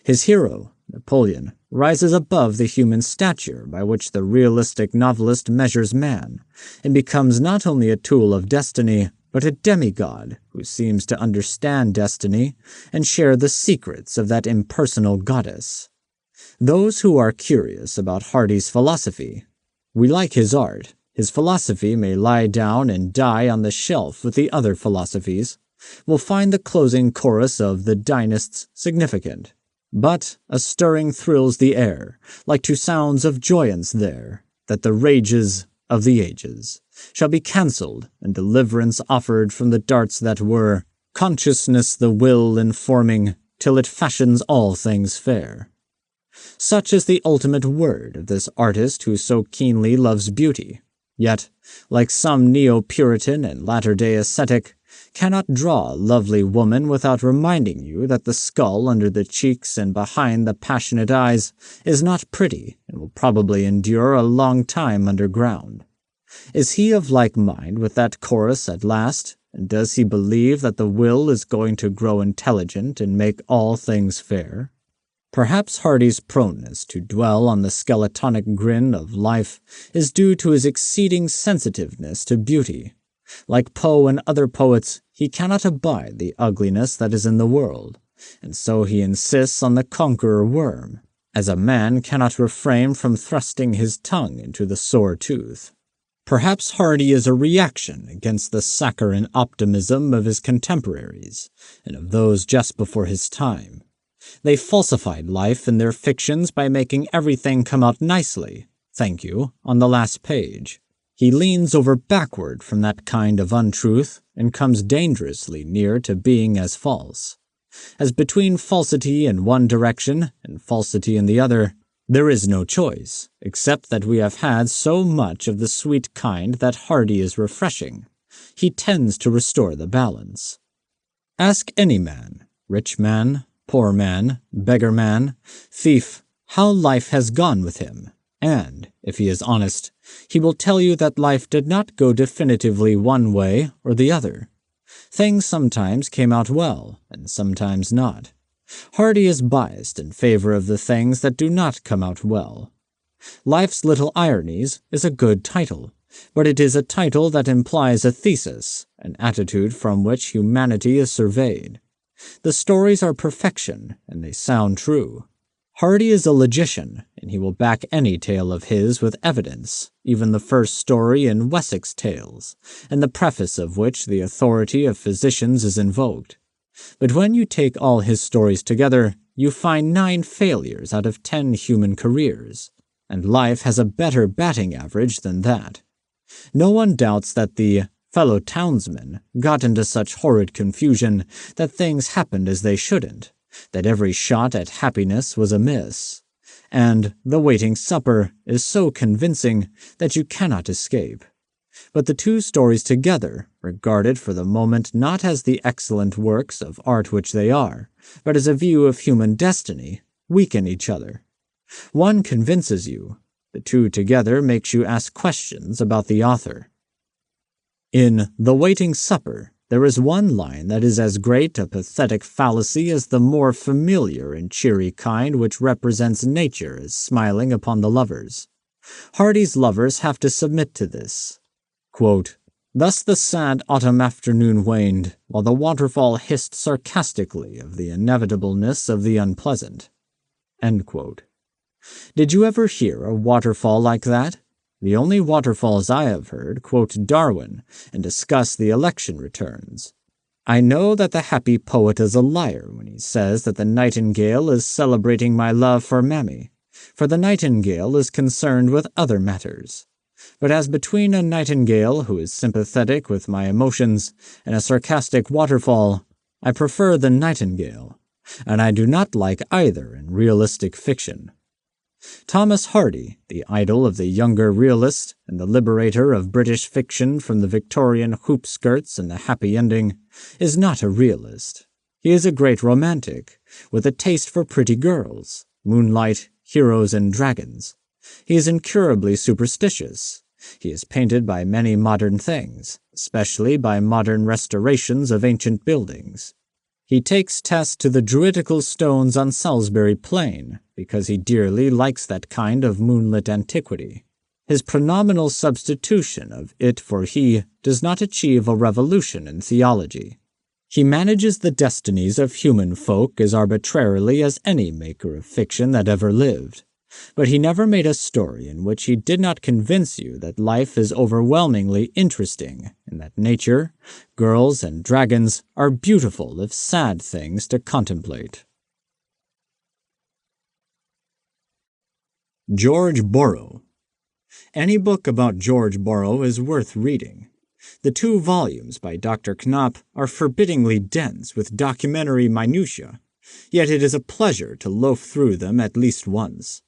His hero, Napoleon, rises above the human stature by which the realistic novelist measures man, and becomes not only a tool of destiny, but a demigod who seems to understand destiny and share the secrets of that impersonal goddess. Those who are curious about Hardy's philosophy, we like his art. His philosophy may lie down and die on the shelf with the other philosophies, will find the closing chorus of the Dynasts significant. But a stirring thrills the air, like to sounds of joyance there, that the rages of the ages shall be cancelled and deliverance offered from the darts that were, consciousness the will informing, till it fashions all things fair. Such is the ultimate word of this artist who so keenly loves beauty, yet, like some neo-Puritan and latter-day ascetic, cannot draw a lovely woman without reminding you that the skull under the cheeks and behind the passionate eyes is not pretty and will probably endure a long time underground. Is he of like mind with that chorus at last, and does he believe that the will is going to grow intelligent and make all things fair? Perhaps Hardy's proneness to dwell on the skeletonic grin of life is due to his exceeding sensitiveness to beauty. Like Poe and other poets, he cannot abide the ugliness that is in the world, and so he insists on the conqueror worm, as a man cannot refrain from thrusting his tongue into the sore tooth. Perhaps Hardy is a reaction against the saccharine optimism of his contemporaries, and of those just before his time. They falsified life in their fictions by making everything come out nicely, thank you, on the last page. He leans over backward from that kind of untruth and comes dangerously near to being as false. As between falsity in one direction and falsity in the other, there is no choice, except that we have had so much of the sweet kind that Hardy is refreshing. He tends to restore the balance. Ask any man, rich man, poor man, beggar man, thief, how life has gone with him, and, if he is honest, he will tell you that life did not go definitively one way or the other. Things sometimes came out well, and sometimes not. Hardy is biased in favor of the things that do not come out well. Life's Little Ironies is a good title, but it is a title that implies a thesis, an attitude from which humanity is surveyed. The stories are perfection, and they sound true. Hardy is a logician, and he will back any tale of his with evidence, even the first story in Wessex Tales, in the preface of which the authority of physicians is invoked. But when you take all his stories together, you find 9 failures out of 10 human careers, and life has a better batting average than that. No one doubts that the fellow townsmen got into such horrid confusion that things happened as they shouldn't, that every shot at happiness was a miss, and the waiting supper is so convincing that you cannot escape. But the 2 stories together, regarded for the moment not as the excellent works of art which they are, but as a view of human destiny, weaken each other. One convinces you, the 2 together makes you ask questions about the author. In The Waiting Supper, there is one line that is as great a pathetic fallacy as the more familiar and cheery kind which represents nature as smiling upon the lovers. Hardy's lovers have to submit to this. Quote, "Thus the sad autumn afternoon waned, while the waterfall hissed sarcastically of the inevitableness of the unpleasant." End quote. Did you ever hear a waterfall like that? The only waterfalls I have heard quote Darwin and discuss the election returns. I know that the happy poet is a liar when he says that the nightingale is celebrating my love for Mammy, for the nightingale is concerned with other matters. But as between a nightingale who is sympathetic with my emotions and a sarcastic waterfall, I prefer the nightingale, and I do not like either in realistic fiction. Thomas Hardy, the idol of the younger realist and the liberator of British fiction from the Victorian hoop skirts and the happy ending, is not a realist. He is a great romantic, with a taste for pretty girls, moonlight, heroes, and dragons. He is incurably superstitious. He is painted by many modern things, especially by modern restorations of ancient buildings. He takes Tess to the druidical stones on Salisbury Plain because he dearly likes that kind of moonlit antiquity. His pronominal substitution of it for he does not achieve a revolution in theology. He manages the destinies of human folk as arbitrarily as any maker of fiction that ever lived. But he never made a story in which he did not convince you that life is overwhelmingly interesting, and that nature, girls, and dragons are beautiful if sad things to contemplate. George Borrow. Any book about George Borrow is worth reading. The 2 volumes by Dr. Knopp are forbiddingly dense with documentary minutiae, yet it is a pleasure to loaf through them at least once.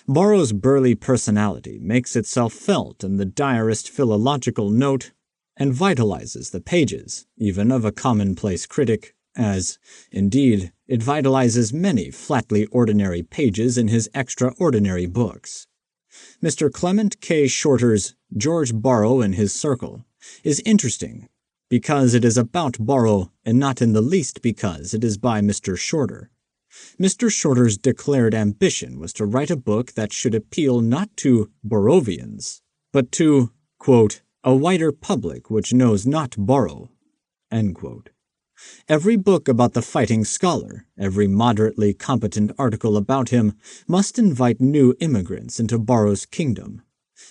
Borrow's burly personality makes itself felt in the direst philological note and vitalizes the pages, even of a commonplace critic, as, indeed, it vitalizes many flatly ordinary pages in his extraordinary books. Mr. Clement K. Shorter's George Borrow and His Circle is interesting because it is about Borrow and not in the least because it is by Mr. Shorter. Mr. Shorter's declared ambition was to write a book that should appeal not to Borrovians, but to, quote, a wider public which knows not Borrow, end quote. Every book about the fighting scholar, every moderately competent article about him, must invite new immigrants into Borrow's kingdom.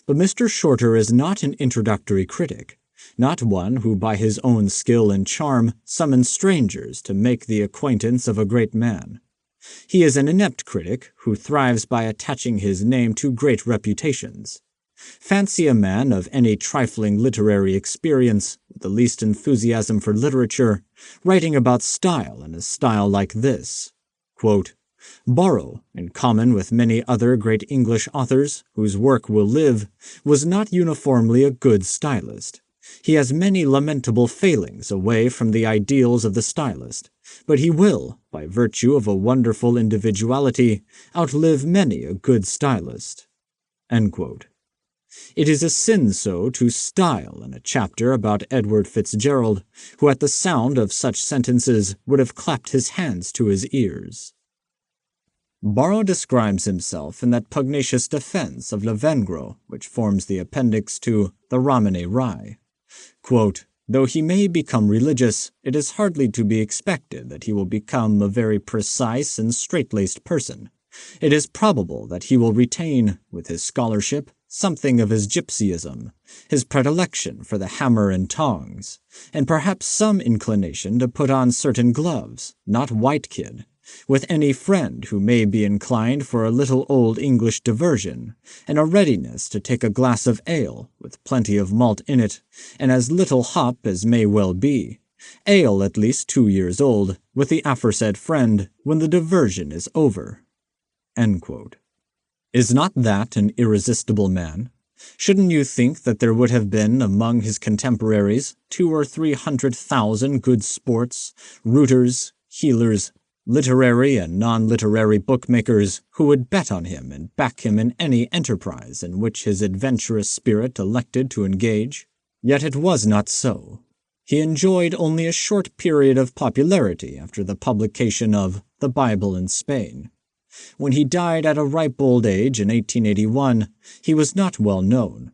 But Mr. Shorter is not an introductory critic, not one who by his own skill and charm summons strangers to make the acquaintance of a great man. He is an inept critic who thrives by attaching his name to great reputations. Fancy a man of any trifling literary experience, with the least enthusiasm for literature, writing about style in a style like this. Quote, Borrow, in common with many other great English authors whose work will live, was not uniformly a good stylist. He has many lamentable failings away from the ideals of the stylist, but he will, by virtue of a wonderful individuality, outlive many a good stylist. End quote. It is a sin so to style in a chapter about Edward Fitzgerald, who at the sound of such sentences would have clapped his hands to his ears. Borrow describes himself in that pugnacious defense of Lavengro which forms the appendix to The Romany Rye. Quote, though he may become religious, it is hardly to be expected that he will become a very precise and straight-laced person. It is probable that he will retain, with his scholarship, something of his gypsyism, his predilection for the hammer and tongs, and perhaps some inclination to put on certain gloves, not white kid, with any friend who may be inclined for a little old English diversion, and a readiness to take a glass of ale, with plenty of malt in it, and as little hop as may well be, ale at least 2 years old, with the aforesaid friend, when the diversion is over." End quote. Is not that an irresistible man? Shouldn't you think that there would have been among his contemporaries 200,000 or 300,000 good sports, rooters, healers, literary and non-literary bookmakers who would bet on him and back him in any enterprise in which his adventurous spirit elected to engage? Yet it was not so. He enjoyed only a short period of popularity after the publication of The Bible in Spain. When he died at a ripe old age in 1881, he was not well known.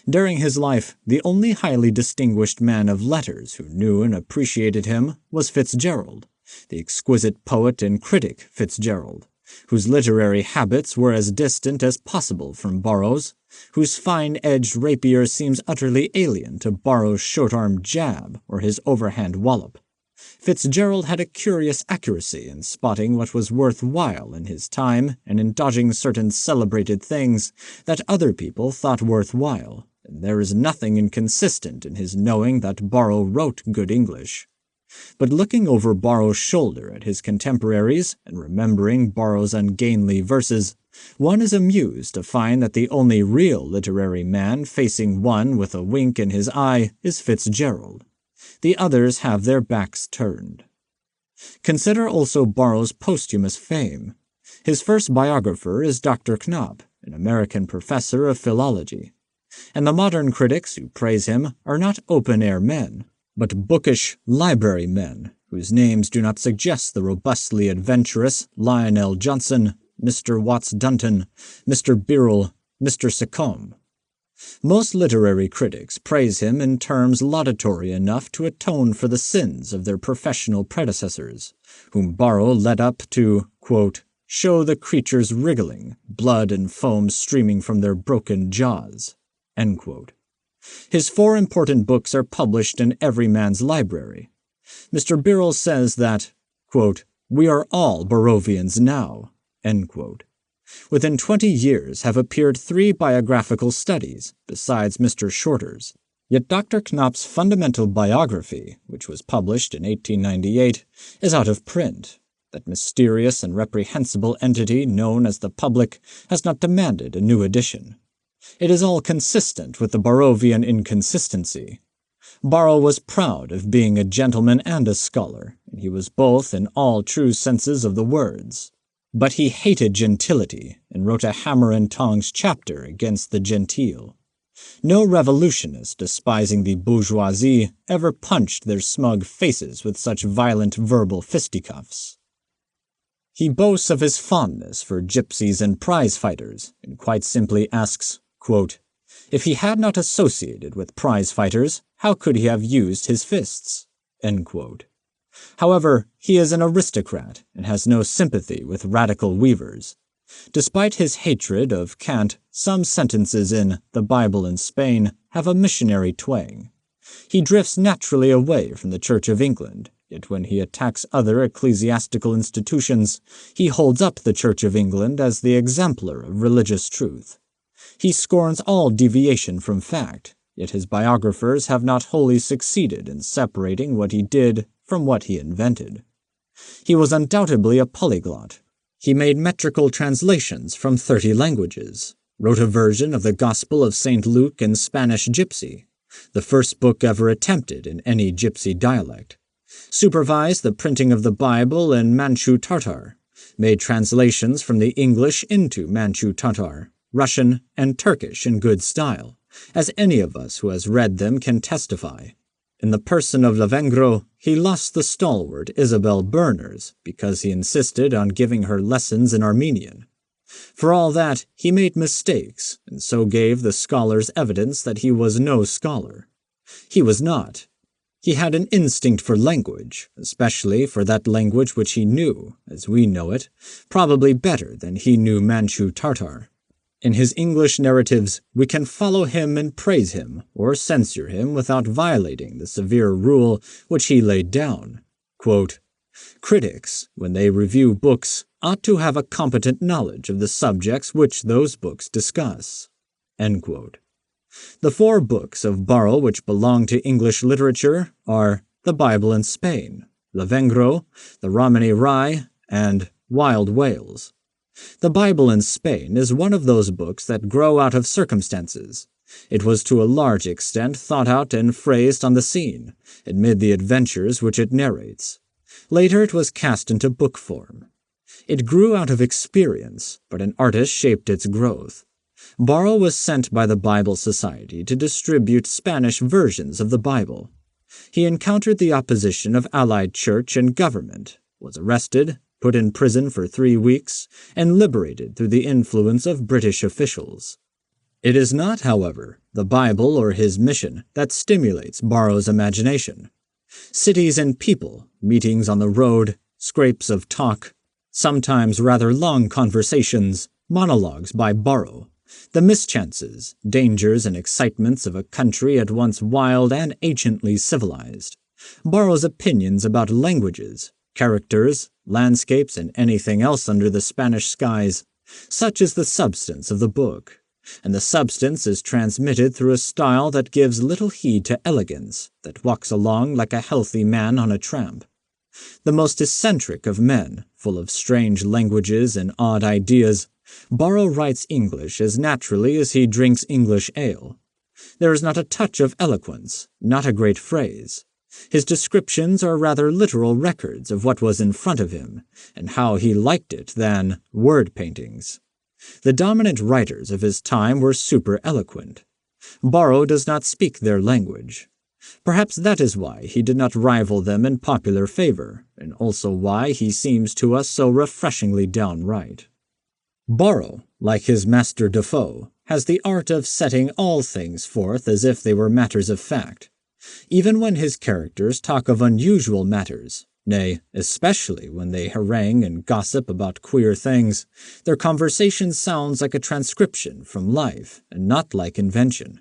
During his life, the only highly distinguished man of letters who knew and appreciated him was Fitzgerald, the exquisite poet and critic Fitzgerald, whose literary habits were as distant as possible from Borrow's, whose fine-edged rapier seems utterly alien to Borrow's short-armed jab or his overhand wallop. Fitzgerald had a curious accuracy in spotting what was worth while in his time and in dodging certain celebrated things that other people thought worth while, and there is nothing inconsistent in his knowing that Borrow wrote good English. But looking over Borrow's shoulder at his contemporaries and remembering Borrow's ungainly verses, one is amused to find that the only real literary man facing one with a wink in his eye is Fitzgerald. The others have their backs turned. Consider also Borrow's posthumous fame. His first biographer is Dr. Knopp, an American professor of philology, and the modern critics who praise him are not open-air men, but bookish library men, whose names do not suggest the robustly adventurous Lionel Johnson, Mr. Watts Dunton, Mr. Birrell, Mr. Secombe. Most literary critics praise him in terms laudatory enough to atone for the sins of their professional predecessors, whom Borrow led up to, quote, show the creatures wriggling, blood and foam streaming from their broken jaws. End quote. His 4 important books are published in every man's library. Mr. Birrell says that, quote, we are all Borrovians now, end quote. Within 20 years have appeared 3 biographical studies, besides Mr. Shorter's. Yet Dr. Knopp's fundamental biography, which was published in 1898, is out of print. That mysterious and reprehensible entity known as the public has not demanded a new edition. It is all consistent with the Borrovian inconsistency. Borrow was proud of being a gentleman and a scholar, and he was both in all true senses of the words. But he hated gentility and wrote a hammer-and-tongs chapter against the genteel. No revolutionist despising the bourgeoisie ever punched their smug faces with such violent verbal fisticuffs. He boasts of his fondness for gypsies and prize-fighters, and quite simply asks, quote, if he had not associated with prize-fighters, how could he have used his fists? End quote. However, he is an aristocrat and has no sympathy with radical weavers. Despite his hatred of Kant, some sentences in The Bible in Spain have a missionary twang. He drifts naturally away from the Church of England, yet when he attacks other ecclesiastical institutions, he holds up the Church of England as the exemplar of religious truth. He scorns all deviation from fact, yet his biographers have not wholly succeeded in separating what he did from what he invented. He was undoubtedly a polyglot. He made metrical translations from 30 languages, wrote a version of the Gospel of St. Luke in Spanish Gypsy, the first book ever attempted in any Gypsy dialect, supervised the printing of the Bible in Manchu Tartar, made translations from the English into Manchu Tartar, Russian, and Turkish in good style, as any of us who has read them can testify. In the person of Lavengro, he lost the stalwart Isabel Berners because he insisted on giving her lessons in Armenian. For all that, he made mistakes, and so gave the scholars evidence that he was no scholar. He was not. He had an instinct for language, especially for that language which he knew, as we know it, probably better than he knew Manchu Tartar. In his English narratives, we can follow him and praise him, or censure him without violating the severe rule which he laid down. Quote, "Critics, when they review books, ought to have a competent knowledge of the subjects which those books discuss." End quote. The 4 books of Borrow which belong to English literature are The Bible in Spain, Lavengro, The Romany Rye, and Wild Wales. The Bible in Spain is one of those books that grow out of circumstances. It was to a large extent thought out and phrased on the scene, amid the adventures which it narrates. Later it was cast into book form. It grew out of experience, but an artist shaped its growth. Borrow was sent by the Bible Society to distribute Spanish versions of the Bible. He encountered the opposition of Allied church and government, was arrested, put in prison for 3 weeks, and liberated through the influence of British officials. It is not, however, the Bible or his mission that stimulates Borrow's imagination. Cities and people, meetings on the road, scrapes of talk, sometimes rather long conversations, monologues by Borrow, the mischances, dangers, and excitements of a country at once wild and anciently civilized. Borrow's opinions about languages, characters, landscapes, and anything else under the Spanish skies. Such is the substance of the book, and the substance is transmitted through a style that gives little heed to elegance, that walks along like a healthy man on a tramp. The most eccentric of men, full of strange languages and odd ideas, Borrow writes English as naturally as he drinks English ale. There is not a touch of eloquence, not a great phrase. His descriptions are rather literal records of what was in front of him, and how he liked it, than word paintings. The dominant writers of his time were super-eloquent. Borrow does not speak their language. Perhaps that is why he did not rival them in popular favor, and also why he seems to us so refreshingly downright. Borrow, like his master Defoe, has the art of setting all things forth as if they were matters of fact. Even when his characters talk of unusual matters, nay, especially when they harangue and gossip about queer things, their conversation sounds like a transcription from life and not like invention.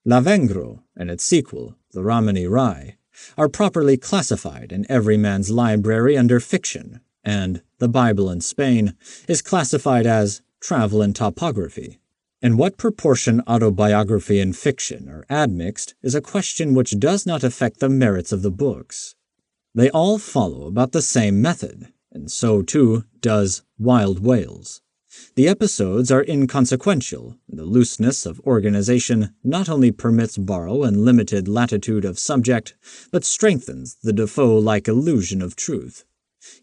Lavengro and its sequel, The Romany Rye, are properly classified in every man's library under fiction, and The Bible in Spain is classified as travel and topography. In what proportion autobiography and fiction are admixed is a question which does not affect the merits of the books. They all follow about the same method, and so, too, does Wild Wales. The episodes are inconsequential, and the looseness of organization not only permits Borrow and limited latitude of subject, but strengthens the Defoe-like illusion of truth.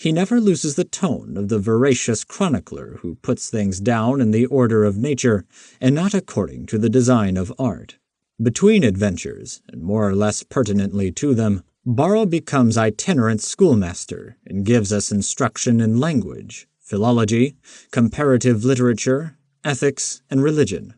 He never loses the tone of the veracious chronicler who puts things down in the order of nature and not according to the design of art. Between adventures, and more or less pertinently to them, Borrow becomes itinerant schoolmaster and gives us instruction in language, philology, comparative literature, ethics, and religion.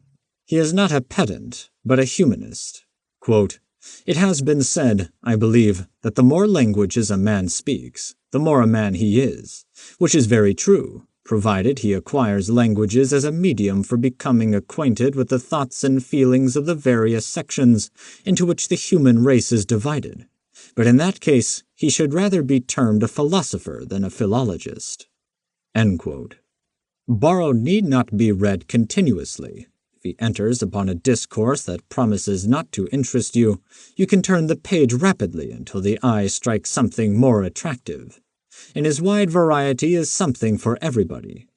He is not a pedant, but a humanist. Quote, "It has been said, I believe, that the more languages a man speaks, the more a man he is, which is very true, provided he acquires languages as a medium for becoming acquainted with the thoughts and feelings of the various sections into which the human race is divided. But in that case, he should rather be termed a philosopher than a philologist." End quote. Borrow need not be read continuously. If he enters upon a discourse that promises not to interest you, you can turn the page rapidly until the eye strikes something more attractive. In his wide variety is something for everybody.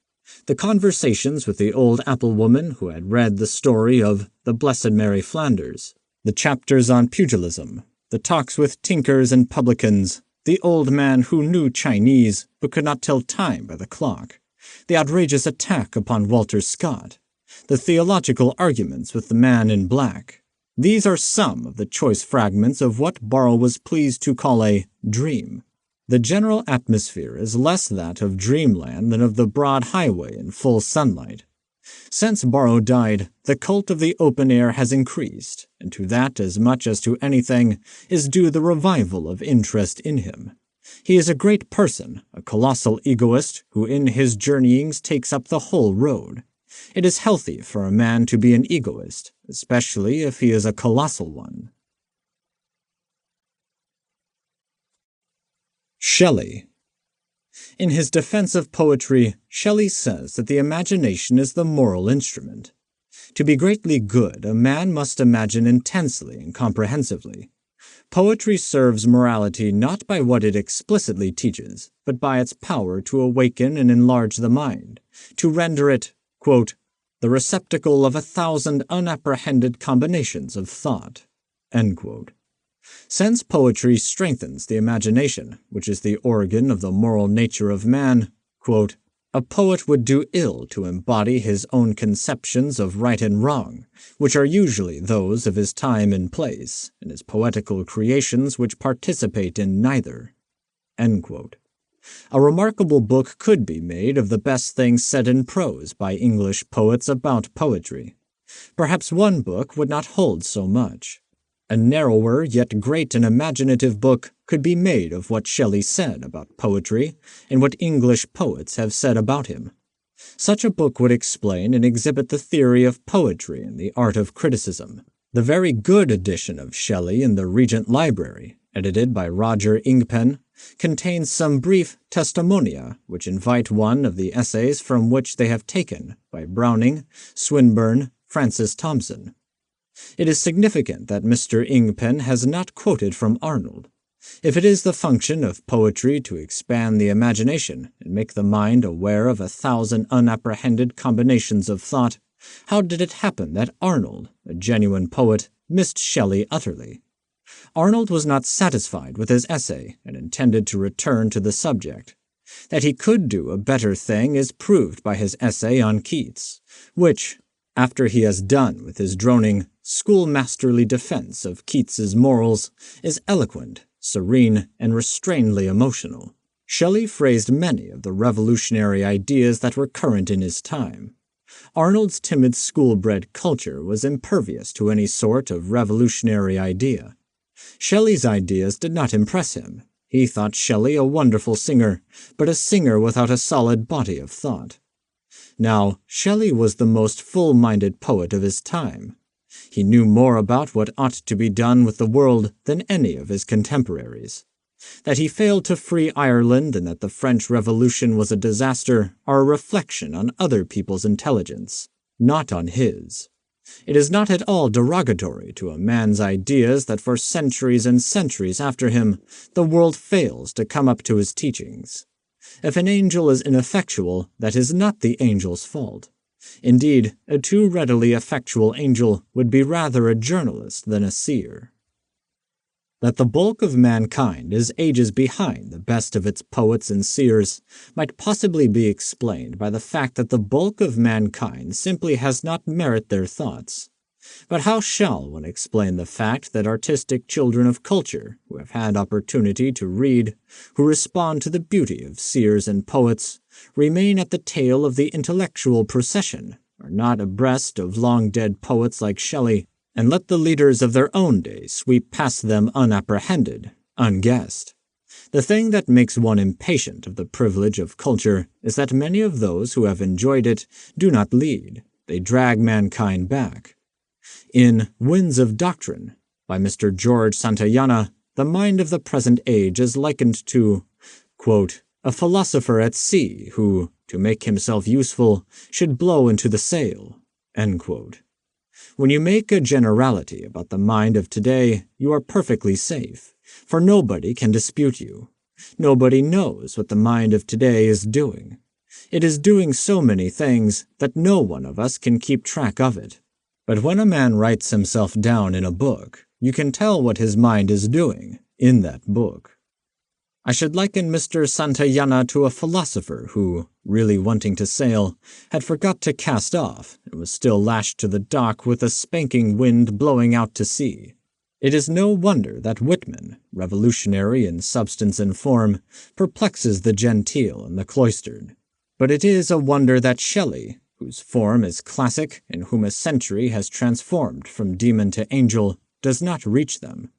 The conversations with the old apple-woman who had read the story of the Blessed Mary Flanders, the chapters on pugilism, the talks with tinkers and publicans, the old man who knew Chinese but could not tell time by the clock, the outrageous attack upon Walter Scott, the theological arguments with the man in black. These are some of the choice fragments of what Borrow was pleased to call a dream. The general atmosphere is less that of dreamland than of the broad highway in full sunlight. Since Borrow died, the cult of the open air has increased, and to that as much as to anything is due the revival of interest in him. He is a great person, a colossal egoist who in his journeyings takes up the whole road. It is healthy for a man to be an egoist, especially if he is a colossal one. Shelley. In his defense of poetry, Shelley says that the imagination is the moral instrument. To be greatly good, a man must imagine intensely and comprehensively. Poetry serves morality not by what it explicitly teaches, but by its power to awaken and enlarge the mind, to render it, quote, the receptacle of 1,000 unapprehended combinations of thought, end quote. Since poetry strengthens the imagination, which is the organ of the moral nature of man, quote, a poet would do ill to embody his own conceptions of right and wrong, which are usually those of his time and place, and his poetical creations which participate in neither. End quote. A remarkable book could be made of the best things said in prose by English poets about poetry. Perhaps one book would not hold so much. A narrower yet great and imaginative book could be made of what Shelley said about poetry and what English poets have said about him. Such a book would explain and exhibit the theory of poetry and the art of criticism. The very good edition of Shelley in the Regent Library, edited by Roger Ingpen, contains some brief testimonia which invite one of the essays from which they have taken by Browning, Swinburne, Francis Thompson. It is significant that Mr. Ingpen has not quoted from Arnold. If it is the function of poetry to expand the imagination and make the mind aware of 1,000 unapprehended combinations of thought, how did it happen that Arnold, a genuine poet, missed Shelley utterly? Arnold was not satisfied with his essay and intended to return to the subject. That he could do a better thing is proved by his essay on Keats, which, after he has done with his droning, schoolmasterly defense of Keats's morals, is eloquent, serene, and restrainedly emotional. Shelley phrased many of the revolutionary ideas that were current in his time. Arnold's timid school-bred culture was impervious to any sort of revolutionary idea. Shelley's ideas did not impress him. He thought Shelley a wonderful singer, but a singer without a solid body of thought. Now, Shelley was the most full-minded poet of his time. He knew more about what ought to be done with the world than any of his contemporaries. That he failed to free Ireland and that the French Revolution was a disaster are a reflection on other people's intelligence, not on his. It is not at all derogatory to a man's ideas that for centuries and centuries after him the world fails to come up to his teachings. If an angel is ineffectual, that is not the angel's fault. Indeed, a too readily effectual angel would be rather a journalist than a seer. That the bulk of mankind is ages behind the best of its poets and seers might possibly be explained by the fact that the bulk of mankind simply has not merit their thoughts. But how shall one explain the fact that artistic children of culture, who have had opportunity to read, who respond to the beauty of seers and poets, remain at the tail of the intellectual procession, are not abreast of long-dead poets like Shelley, and let the leaders of their own day sweep past them unapprehended, unguessed? The thing that makes one impatient of the privilege of culture is that many of those who have enjoyed it do not lead. They drag mankind back. In Winds of Doctrine, by Mr. George Santayana, the mind of the present age is likened to, quote, a philosopher at sea who, to make himself useful, should blow into the sail, end quote. When you make a generality about the mind of today, you are perfectly safe, for nobody can dispute you. Nobody knows what the mind of today is doing. It is doing so many things that no one of us can keep track of it. But when a man writes himself down in a book, you can tell what his mind is doing in that book. I should liken Mr. Santayana to a philosopher who, really wanting to sail, had forgot to cast off and was still lashed to the dock with a spanking wind blowing out to sea. It is no wonder that Whitman, revolutionary in substance and form, perplexes the genteel and the cloistered. But it is a wonder that Shelley, whose form is classic and whom a century has transformed from demon to angel, does not reach them.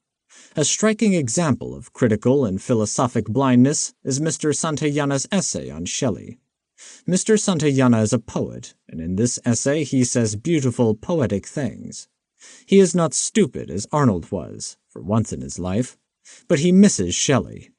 A striking example of critical and philosophic blindness is Mr. Santayana's essay on Shelley. Mr. Santayana is a poet, and in this essay he says beautiful poetic things. He is not stupid as Arnold was, for once in his life, but he misses Shelley.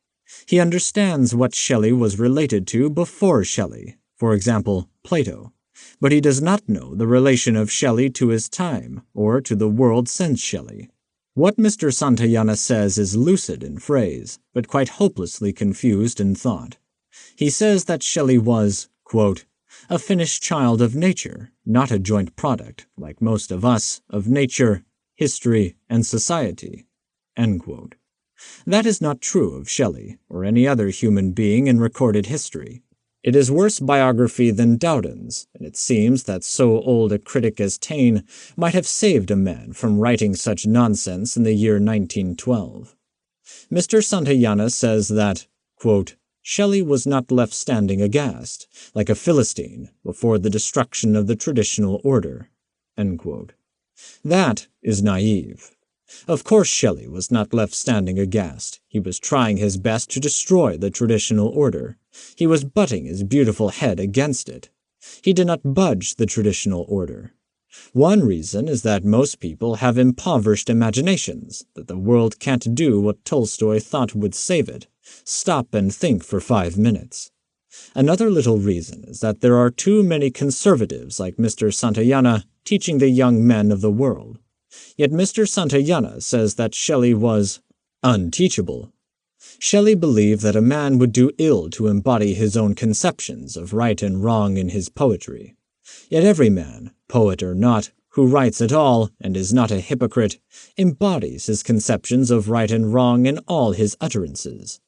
He understands what Shelley was related to before Shelley, for example, Plato, but he does not know the relation of Shelley to his time or to the world since Shelley. What Mr. Santayana says is lucid in phrase, but quite hopelessly confused in thought. He says that Shelley was, quote, a finished child of nature, not a joint product, like most of us, of nature, history, and society, end quote. That is not true of Shelley or any other human being in recorded history. It is worse biography than Dowden's, and it seems that so old a critic as Taine might have saved a man from writing such nonsense in the year 1912. Mr. Santayana says that, quote, Shelley was not left standing aghast, like a Philistine, before the destruction of the traditional order, end quote. That is naive. Of course Shelley was not left standing aghast. He was trying his best to destroy the traditional order. He was butting his beautiful head against it. He did not budge the traditional order. One reason is that most people have impoverished imaginations, that the world can't do what Tolstoy thought would save it, stop and think for 5 minutes. Another little reason is that there are too many conservatives like Mr. Santayana teaching the young men of the world. Yet Mr. Santayana says that Shelley was unteachable. Shelley believed that a man would do ill to embody his own conceptions of right and wrong in his poetry. Yet every man, poet or not, who writes at all and is not a hypocrite, embodies his conceptions of right and wrong in all his utterances.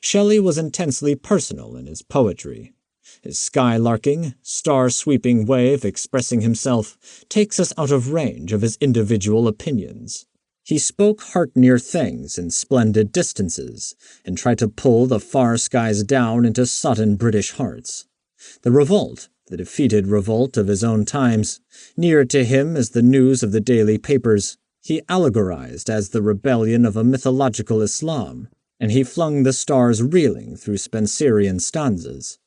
Shelley was intensely personal in his poetry. His skylarking, star-sweeping way of expressing himself takes us out of range of his individual opinions. He spoke heart-near things in splendid distances, and tried to pull the far skies down into sodden British hearts. The revolt, the defeated revolt of his own times, near to him as the news of the daily papers, he allegorized as the rebellion of a mythological Islam, and he flung the stars reeling through Spenserian stanzas.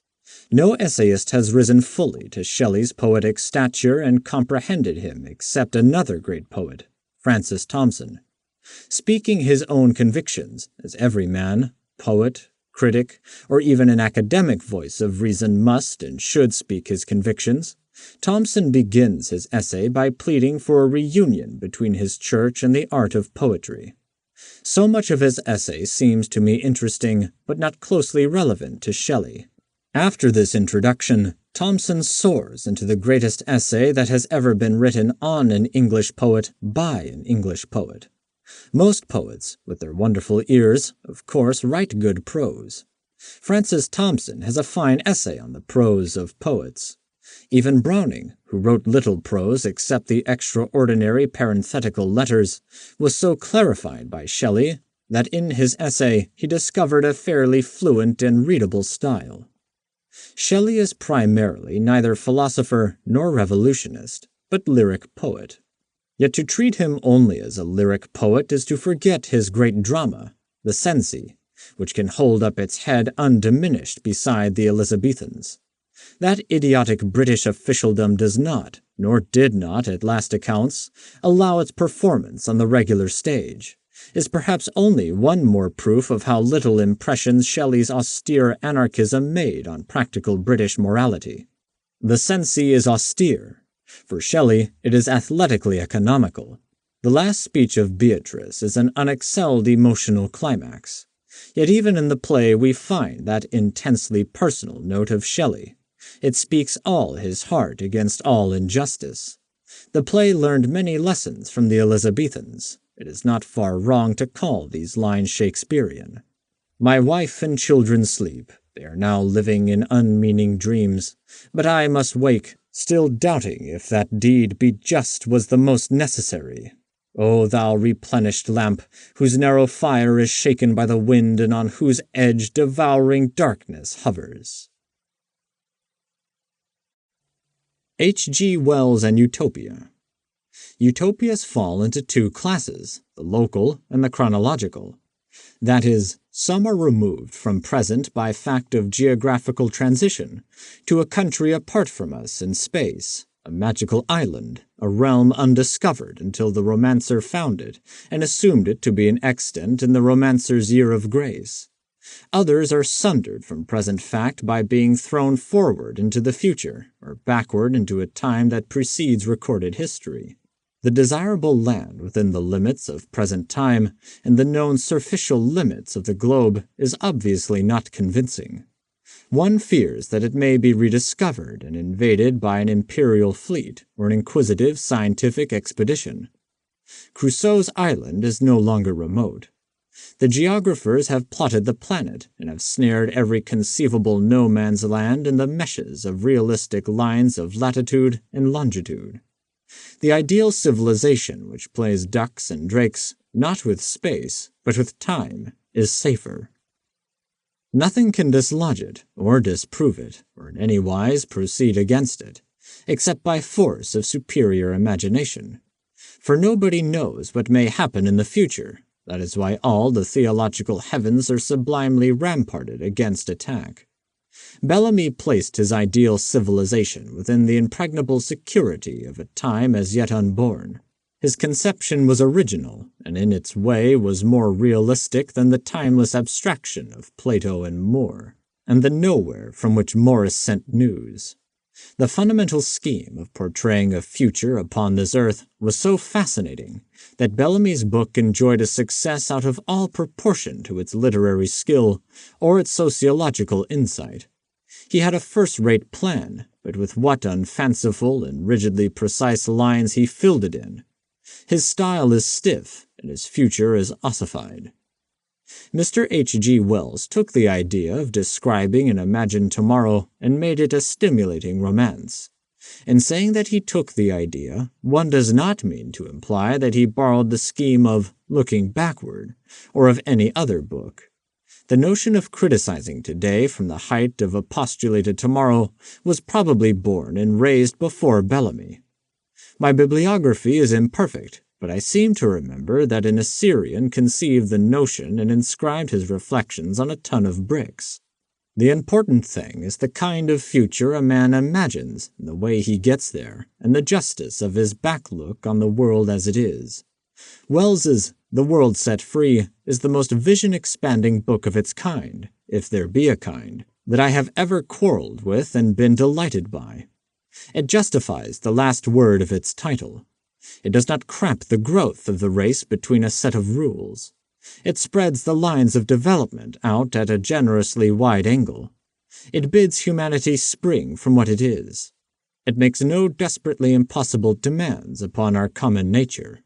No essayist has risen fully to Shelley's poetic stature and comprehended him except another great poet, Francis Thompson. Speaking his own convictions, as every man, poet, critic, or even an academic voice of reason must and should speak his convictions, Thompson begins his essay by pleading for a reunion between his church and the art of poetry. So much of his essay seems to me interesting, but not closely relevant to Shelley. After this introduction, Thompson soars into the greatest essay that has ever been written on an English poet by an English poet. Most poets, with their wonderful ears, of course, write good prose. Francis Thompson has a fine essay on the prose of poets. Even Browning, who wrote little prose except the extraordinary parenthetical letters, was so clarified by Shelley that in his essay he discovered a fairly fluent and readable style. Shelley is primarily neither philosopher nor revolutionist, but lyric poet. Yet to treat him only as a lyric poet is to forget his great drama, the Cenci, which can hold up its head undiminished beside the Elizabethans. That idiotic British officialdom does not, nor did not at last accounts, allow its performance on the regular stage, is perhaps only one more proof of how little impression Shelley's austere anarchism made on practical British morality. The Cenci is austere. For Shelley, it is athletically economical. The last speech of Beatrice is an unexcelled emotional climax. Yet even in the play we find that intensely personal note of Shelley. It speaks all his heart against all injustice. The play learned many lessons from the Elizabethans. It is not far wrong to call these lines Shakespearean. My wife and children sleep. They are now living in unmeaning dreams. But I must wake, still doubting if that deed be just was the most necessary. O thou replenished lamp, whose narrow fire is shaken by the wind and on whose edge devouring darkness hovers. H. G. Wells and Utopia. Utopias fall into two classes, the local and the chronological. That is, Some are removed from present by fact of geographical transition, to a country apart from us in space, a magical island, a realm undiscovered until the romancer found it and assumed it to be an extant in the romancer's year of grace. Others are sundered from present fact by being thrown forward into the future, or backward into a time that precedes recorded history. The desirable land within the limits of present time and the known superficial limits of the globe is obviously not convincing. One fears that it may be rediscovered and invaded by an imperial fleet or an inquisitive scientific expedition. Crusoe's island is no longer remote. The geographers have plotted the planet and have snared every conceivable no-man's land in the meshes of realistic lines of latitude and longitude. The ideal civilization which plays ducks and drakes, not with space, but with time, is safer. Nothing can dislodge it, or disprove it, or in any wise proceed against it, except by force of superior imagination. For nobody knows what may happen in the future. That is why all the theological heavens are sublimely ramparted against attack. Bellamy placed his ideal civilization within the impregnable security of a time as yet unborn. His conception was original, and in its way was more realistic than the timeless abstraction of Plato and More, and the nowhere from which Morris sent news. The fundamental scheme of portraying a future upon this earth was so fascinating that Bellamy's book enjoyed a success out of all proportion to its literary skill or its sociological insight. He had a first-rate plan, but with what unfanciful and rigidly precise lines he filled it in. His style is stiff, and his future is ossified. Mr. H.G. Wells took the idea of describing an imagined tomorrow and made it a stimulating romance. In saying that he took the idea, one does not mean to imply that he borrowed the scheme of Looking Backward, or of any other book. The notion of criticizing today from the height of a postulated tomorrow was probably born and raised before Bellamy. My bibliography is imperfect, but I seem to remember that an Assyrian conceived the notion and inscribed his reflections on a ton of bricks. The important thing is the kind of future a man imagines, and the way he gets there, and the justice of his back-look on the world as it is. Wells's The World Set Free is the most vision-expanding book of its kind, if there be a kind, that I have ever quarreled with and been delighted by. It justifies the last word of its title. It does not cramp the growth of the race between a set of rules. It spreads the lines of development out at a generously wide angle. It bids humanity spring from what it is. It makes no desperately impossible demands upon our common nature.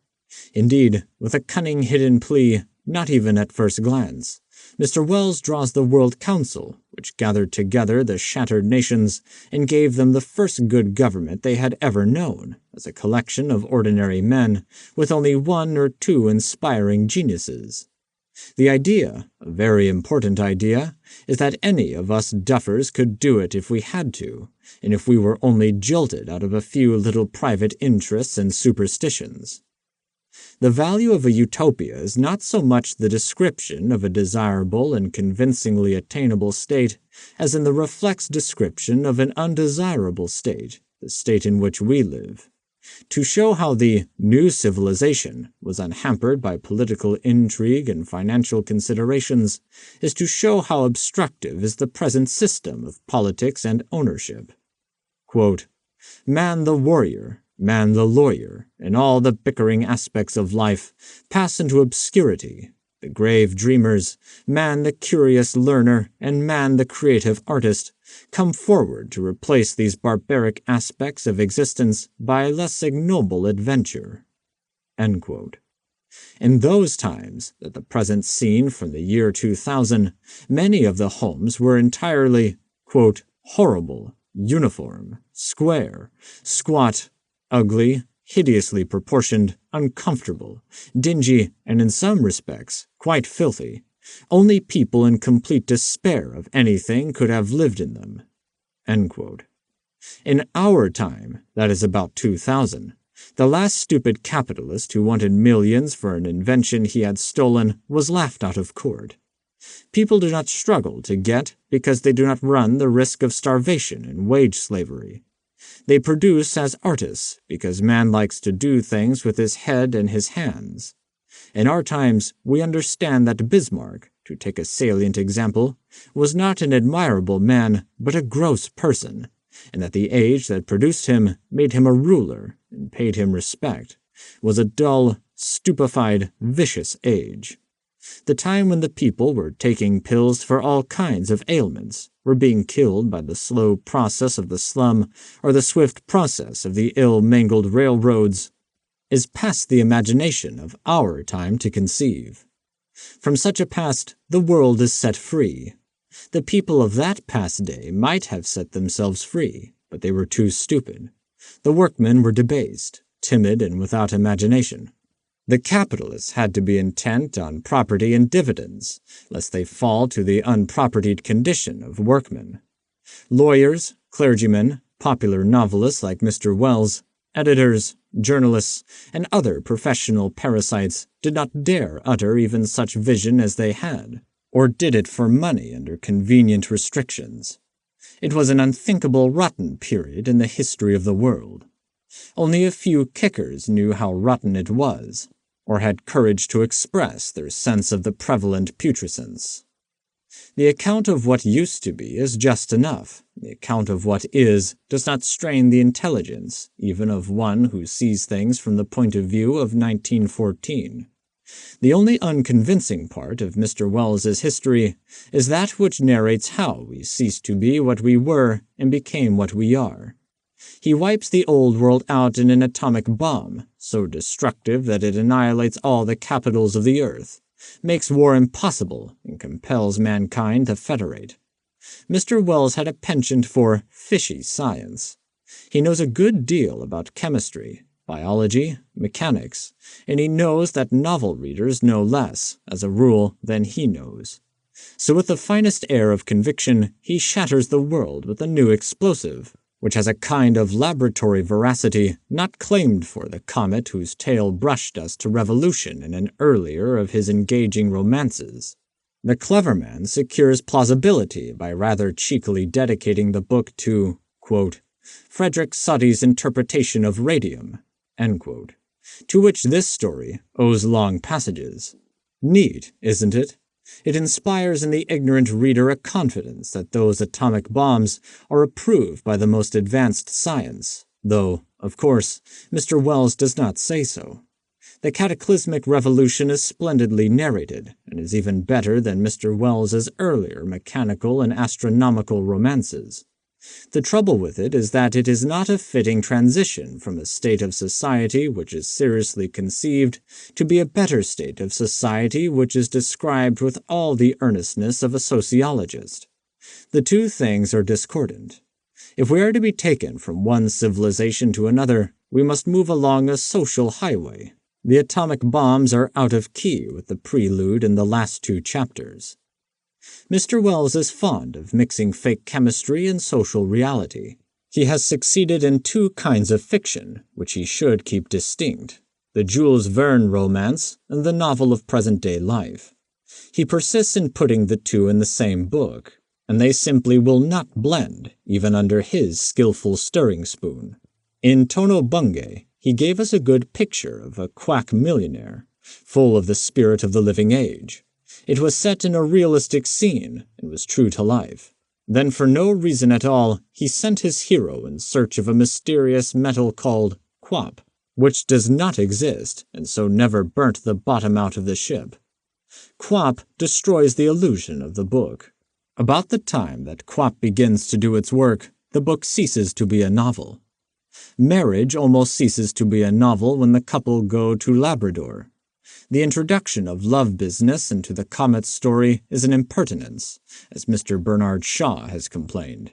Indeed, with a cunning hidden plea, not even at first glance, Mr. Wells draws the World Council, which gathered together the shattered nations and gave them the first good government they had ever known, as a collection of ordinary men with only one or two inspiring geniuses. The idea, a very important idea, is that any of us duffers could do it if we had to, and if we were only jilted out of a few little private interests and superstitions. The value of a utopia is not so much the description of a desirable and convincingly attainable state as in the reflex description of an undesirable state, the state in which we live. To show how the new civilization was unhampered by political intrigue and financial considerations is to show how obstructive is the present system of politics and ownership. Quote, "Man the warrior, man the lawyer, and all the bickering aspects of life pass into obscurity. The grave dreamers, man the curious learner, and man the creative artist, come forward to replace these barbaric aspects of existence by less ignoble adventure." End quote. In those times, at the present scene from the year 2000, many of the homes were entirely, quote, horrible, uniform, square, squat, ugly, hideously proportioned, uncomfortable, dingy, and in some respects, quite filthy. Only people in complete despair of anything could have lived in them. End quote. In our time, that is about 2000, the last stupid capitalist who wanted millions for an invention he had stolen was laughed out of court. People do not struggle to get because they do not run the risk of starvation and wage slavery. They produce as artists because man likes to do things with his head and his hands. In our times, we understand that Bismarck, to take a salient example, was not an admirable man but a gross person, and that the age that produced him made him a ruler and paid him respect was a dull, stupefied, vicious age. The time when the people were taking pills for all kinds of ailments, were being killed by the slow process of the slum or the swift process of the ill-mangled railroads, is past the imagination of our time to conceive. From such a past, the world is set free. The people of that past day might have set themselves free, but they were too stupid. The workmen were debased, timid, and without imagination. The capitalists had to be intent on property and dividends, lest they fall to the unpropertied condition of workmen. Lawyers, clergymen, popular novelists like Mr. Wells, editors, journalists, and other professional parasites did not dare utter even such vision as they had, or did it for money under convenient restrictions. It was an unthinkable rotten period in the history of the world. Only a few kickers knew how rotten it was, or had courage to express their sense of the prevalent putrescence. The account of what used to be is just enough. The account of what is does not strain the intelligence, even of one who sees things from the point of view of 1914. The only unconvincing part of Mr. Wells's history is that which narrates how we ceased to be what we were and became what we are. He wipes the old world out in an atomic bomb, so destructive that it annihilates all the capitals of the earth, makes war impossible, and compels mankind to federate. Mr. Wells had a penchant for fishy science. He knows a good deal about chemistry, biology, mechanics, and he knows that novel readers know less, as a rule, than he knows. So with the finest air of conviction, he shatters the world with a new explosive, which has a kind of laboratory veracity not claimed for the comet whose tail brushed us to revolution in an earlier of his engaging romances. The clever man secures plausibility by rather cheekily dedicating the book to, quote, Frederick Soddy's interpretation of radium, end quote, to which this story owes long passages. Neat, isn't it? It inspires in the ignorant reader a confidence that those atomic bombs are approved by the most advanced science, though, of course, Mr. Wells does not say so. The cataclysmic revolution is splendidly narrated, and is even better than Mr. Wells's earlier mechanical and astronomical romances. The trouble with it is that it is not a fitting transition from a state of society which is seriously conceived to be a better state of society which is described with all the earnestness of a sociologist. The two things are discordant. If we are to be taken from one civilization to another, we must move along a social highway. The atomic bombs are out of key with the prelude in the last two chapters. Mr. Wells is fond of mixing fake chemistry and social reality. He has succeeded in two kinds of fiction, which he should keep distinct, the Jules Verne romance and the novel of present-day life. He persists in putting the two in the same book, and they simply will not blend, even under his skillful stirring spoon. In Tono Bungay, he gave us a good picture of a quack millionaire, full of the spirit of the living age. It was set in a realistic scene, and was true to life. Then, for no reason at all, he sent his hero in search of a mysterious metal called quap, which does not exist, and so never burnt the bottom out of the ship. Quap destroys the illusion of the book. About the time that quap begins to do its work, the book ceases to be a novel. Marriage almost ceases to be a novel when the couple go to Labrador. The introduction of love business into the comet story is an impertinence, as Mr. Bernard Shaw has complained.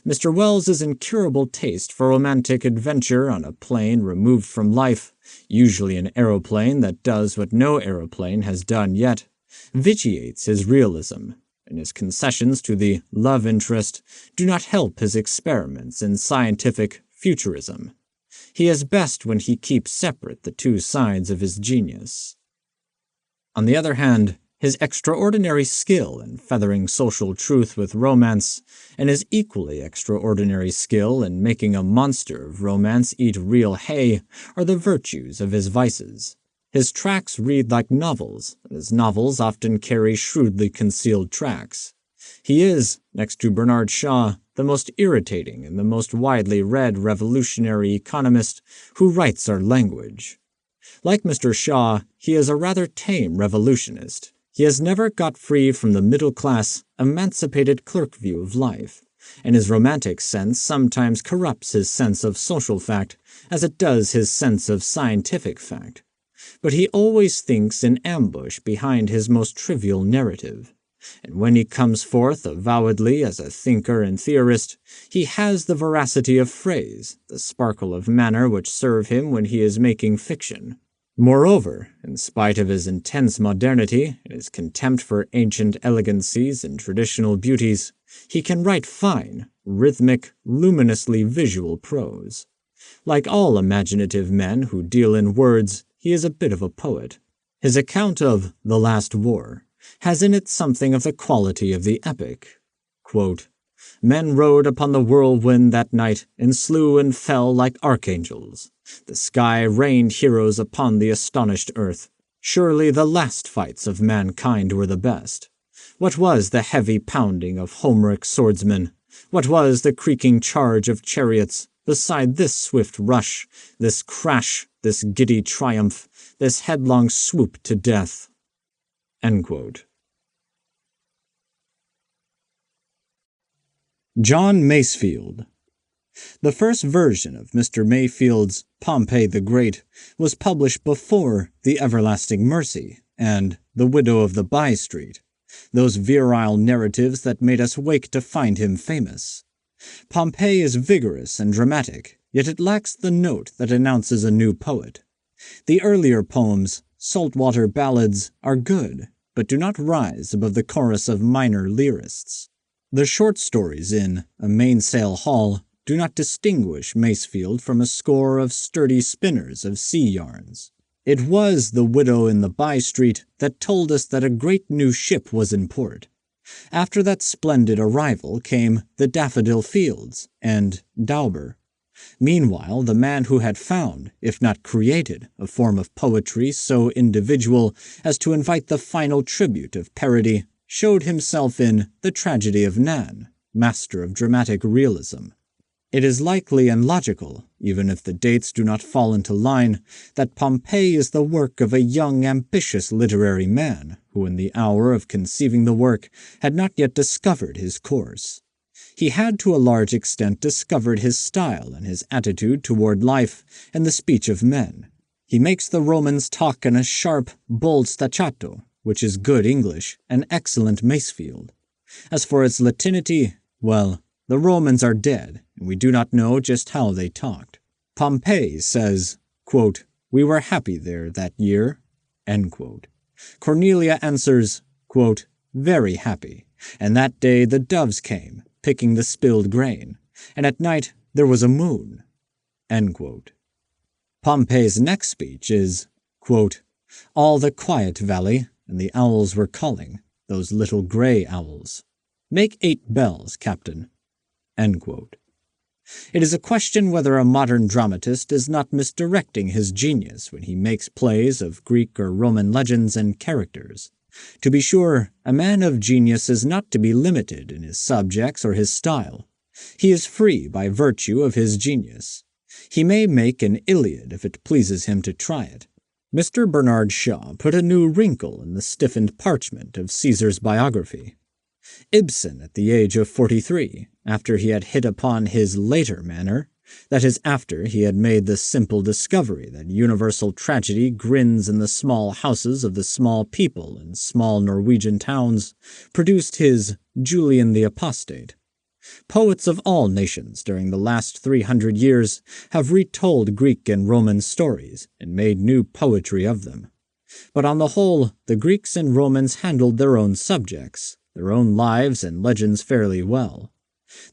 Mr. Wells's incurable taste for romantic adventure on a plane removed from life, usually an aeroplane that does what no aeroplane has done yet, vitiates his realism, and his concessions to the love interest do not help his experiments in scientific futurism. He is best when he keeps separate the two sides of his genius. On the other hand, His extraordinary skill in feathering social truth with romance, and his equally extraordinary skill in making a monster of romance eat real hay, are the virtues of his vices. His tracts read like novels, and his novels often carry shrewdly concealed tracts. He is, next to Bernard Shaw, the most irritating and the most widely read revolutionary economist who writes our language. Like Mr. Shaw, he is a rather tame revolutionist. He has never got free from the middle-class, emancipated clerk view of life, and his romantic sense sometimes corrupts his sense of social fact as it does his sense of scientific fact. But he always thinks in ambush behind his most trivial narrative, and when he comes forth avowedly as a thinker and theorist, he has the veracity of phrase, the sparkle of manner which serve him when he is making fiction. Moreover, in spite of his intense modernity and his contempt for ancient elegancies and traditional beauties, he can write fine, rhythmic, luminously visual prose. Like all imaginative men who deal in words, he is a bit of a poet. His account of The Last War has in it something of the quality of the epic. Quote, "Men rode upon the whirlwind that night, and slew and fell like archangels. The sky rained heroes upon the astonished earth. Surely the last fights of mankind were the best. What was the heavy pounding of Homeric swordsmen? What was the creaking charge of chariots, beside this swift rush, this crash, this giddy triumph, this headlong swoop to death?" End quote. John Masefield. The first version of Mr. Mayfield's Pompey the Great was published before The Everlasting Mercy and The Widow of the By-Street, those virile narratives that made us wake to find him famous. Pompey is vigorous and dramatic, yet it lacks the note that announces a new poet. The earlier poems, saltwater ballads, are good, but do not rise above the chorus of minor lyrists. The short stories in A Mainsail Haul do not distinguish Masefield from a score of sturdy spinners of sea yarns. It was The Widow in the By-Street that told us that a great new ship was in port. After that splendid arrival came The Daffodil Fields and Dauber. Meanwhile, the man who had found, if not created, a form of poetry so individual as to invite the final tribute of parody showed himself in The Tragedy of Nan, master of dramatic realism. It is likely and logical, even if the dates do not fall into line, that Pompey is the work of a young, ambitious literary man who in the hour of conceiving the work had not yet discovered his course. He had to a large extent discovered his style and his attitude toward life and the speech of men. He makes the Romans talk in a sharp, bold staccato, which is good English, and excellent Masefield. As for its Latinity, well, the Romans are dead, and we do not know just how they talked. Pompey says, quote, "We were happy there that year." End quote. Cornelia answers, quote, "Very happy, and that day the doves came, picking the spilled grain, and at night there was a moon." End quote. Pompey's next speech is, quote, "All the quiet valley, and the owls were calling, those little gray owls. Make 8 bells, Captain." End quote. It is a question whether a modern dramatist is not misdirecting his genius when he makes plays of Greek or Roman legends and characters. To be sure, a man of genius is not to be limited in his subjects or his style. He is free by virtue of his genius. He may make an Iliad if it pleases him to try it. Mr. Bernard Shaw put a new wrinkle in the stiffened parchment of Caesar's biography. Ibsen, at the age of 43, after he had hit upon his later manner, that is, after he had made the simple discovery that universal tragedy grins in the small houses of the small people in small Norwegian towns, produced his Julian the Apostate. Poets of all nations during the last 300 years have retold Greek and Roman stories and made new poetry of them. But on the whole, the Greeks and Romans handled their own subjects, their own lives and legends fairly well.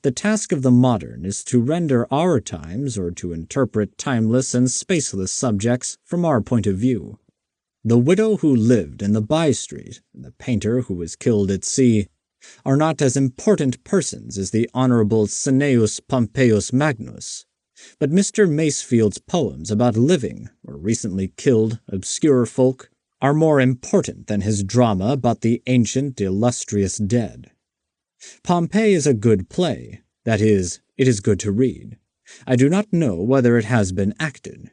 The task of the modern is to render our times or to interpret timeless and spaceless subjects from our point of view. The widow who lived in the by-street and the painter who was killed at sea are not as important persons as the Honorable Cneus Pompeius Magnus, but Mr. Macefield's poems about living or recently killed obscure folk are more important than his drama about the ancient illustrious dead. Pompeii is a good play, that is, it is good to read. I do not know whether it has been acted.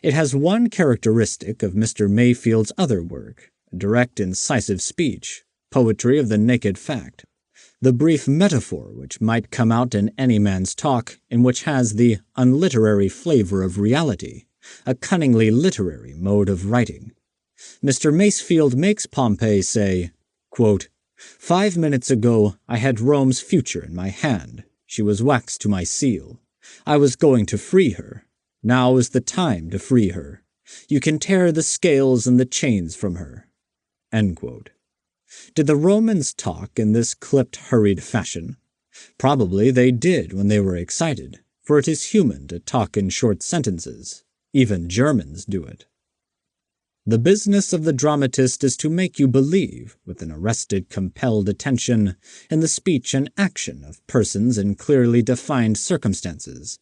It has one characteristic of Mr. Mayfield's other work, direct incisive speech, poetry of the naked fact, the brief metaphor which might come out in any man's talk and which has the unliterary flavor of reality, a cunningly literary mode of writing. Mr. Macefield makes Pompey say, quote, 5 minutes ago I had Rome's future in my hand. She was waxed to my seal. I was going to free her. Now is the time to free her. You can tear the scales and the chains from her. End quote. Did the Romans talk in this clipped, hurried fashion? Probably they did when they were excited, for it is human to talk in short sentences. Even Germans do it. The business of the dramatist is to make you believe, with an arrested, compelled attention, in the speech and action of persons in clearly defined circumstances.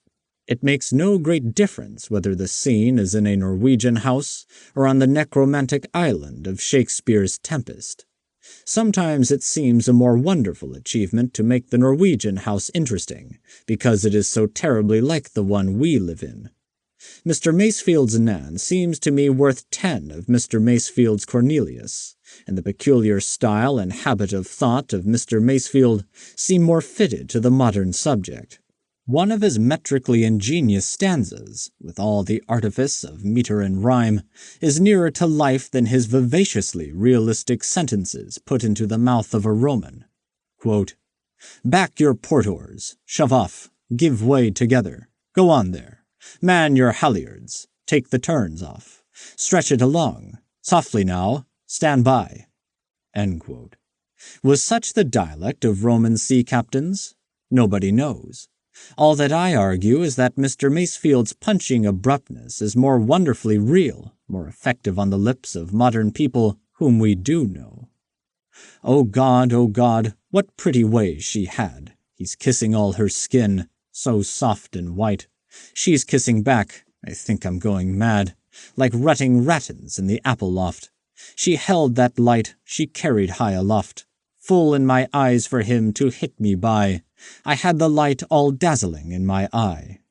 It makes no great difference whether the scene is in a Norwegian house or on the necromantic island of Shakespeare's Tempest. Sometimes it seems a more wonderful achievement to make the Norwegian house interesting, because it is so terribly like the one we live in. Mr. Macefield's Nan seems to me worth 10 of Mr. Macefield's Cornelius, and the peculiar style and habit of thought of Mr. Macefield seem more fitted to the modern subject. One of his metrically ingenious stanzas, with all the artifice of meter and rhyme, is nearer to life than his vivaciously realistic sentences put into the mouth of a Roman. Quote, Back your port oars, shove off, give way together, go on there, man your halyards, take the turns off, stretch it along, softly now, stand by. End quote. Was such the dialect of Roman sea captains? Nobody knows. All that I argue is that Mr. Macefield's punching abruptness is more wonderfully real, more effective on the lips of modern people whom we do know. O God, what pretty ways she had. He's kissing all her skin, so soft and white. She's kissing back, I think I'm going mad, like rutting rattans in the apple loft. She held that light she carried high aloft, full in my eyes for him to hit me by. I had the light all dazzling in my eye.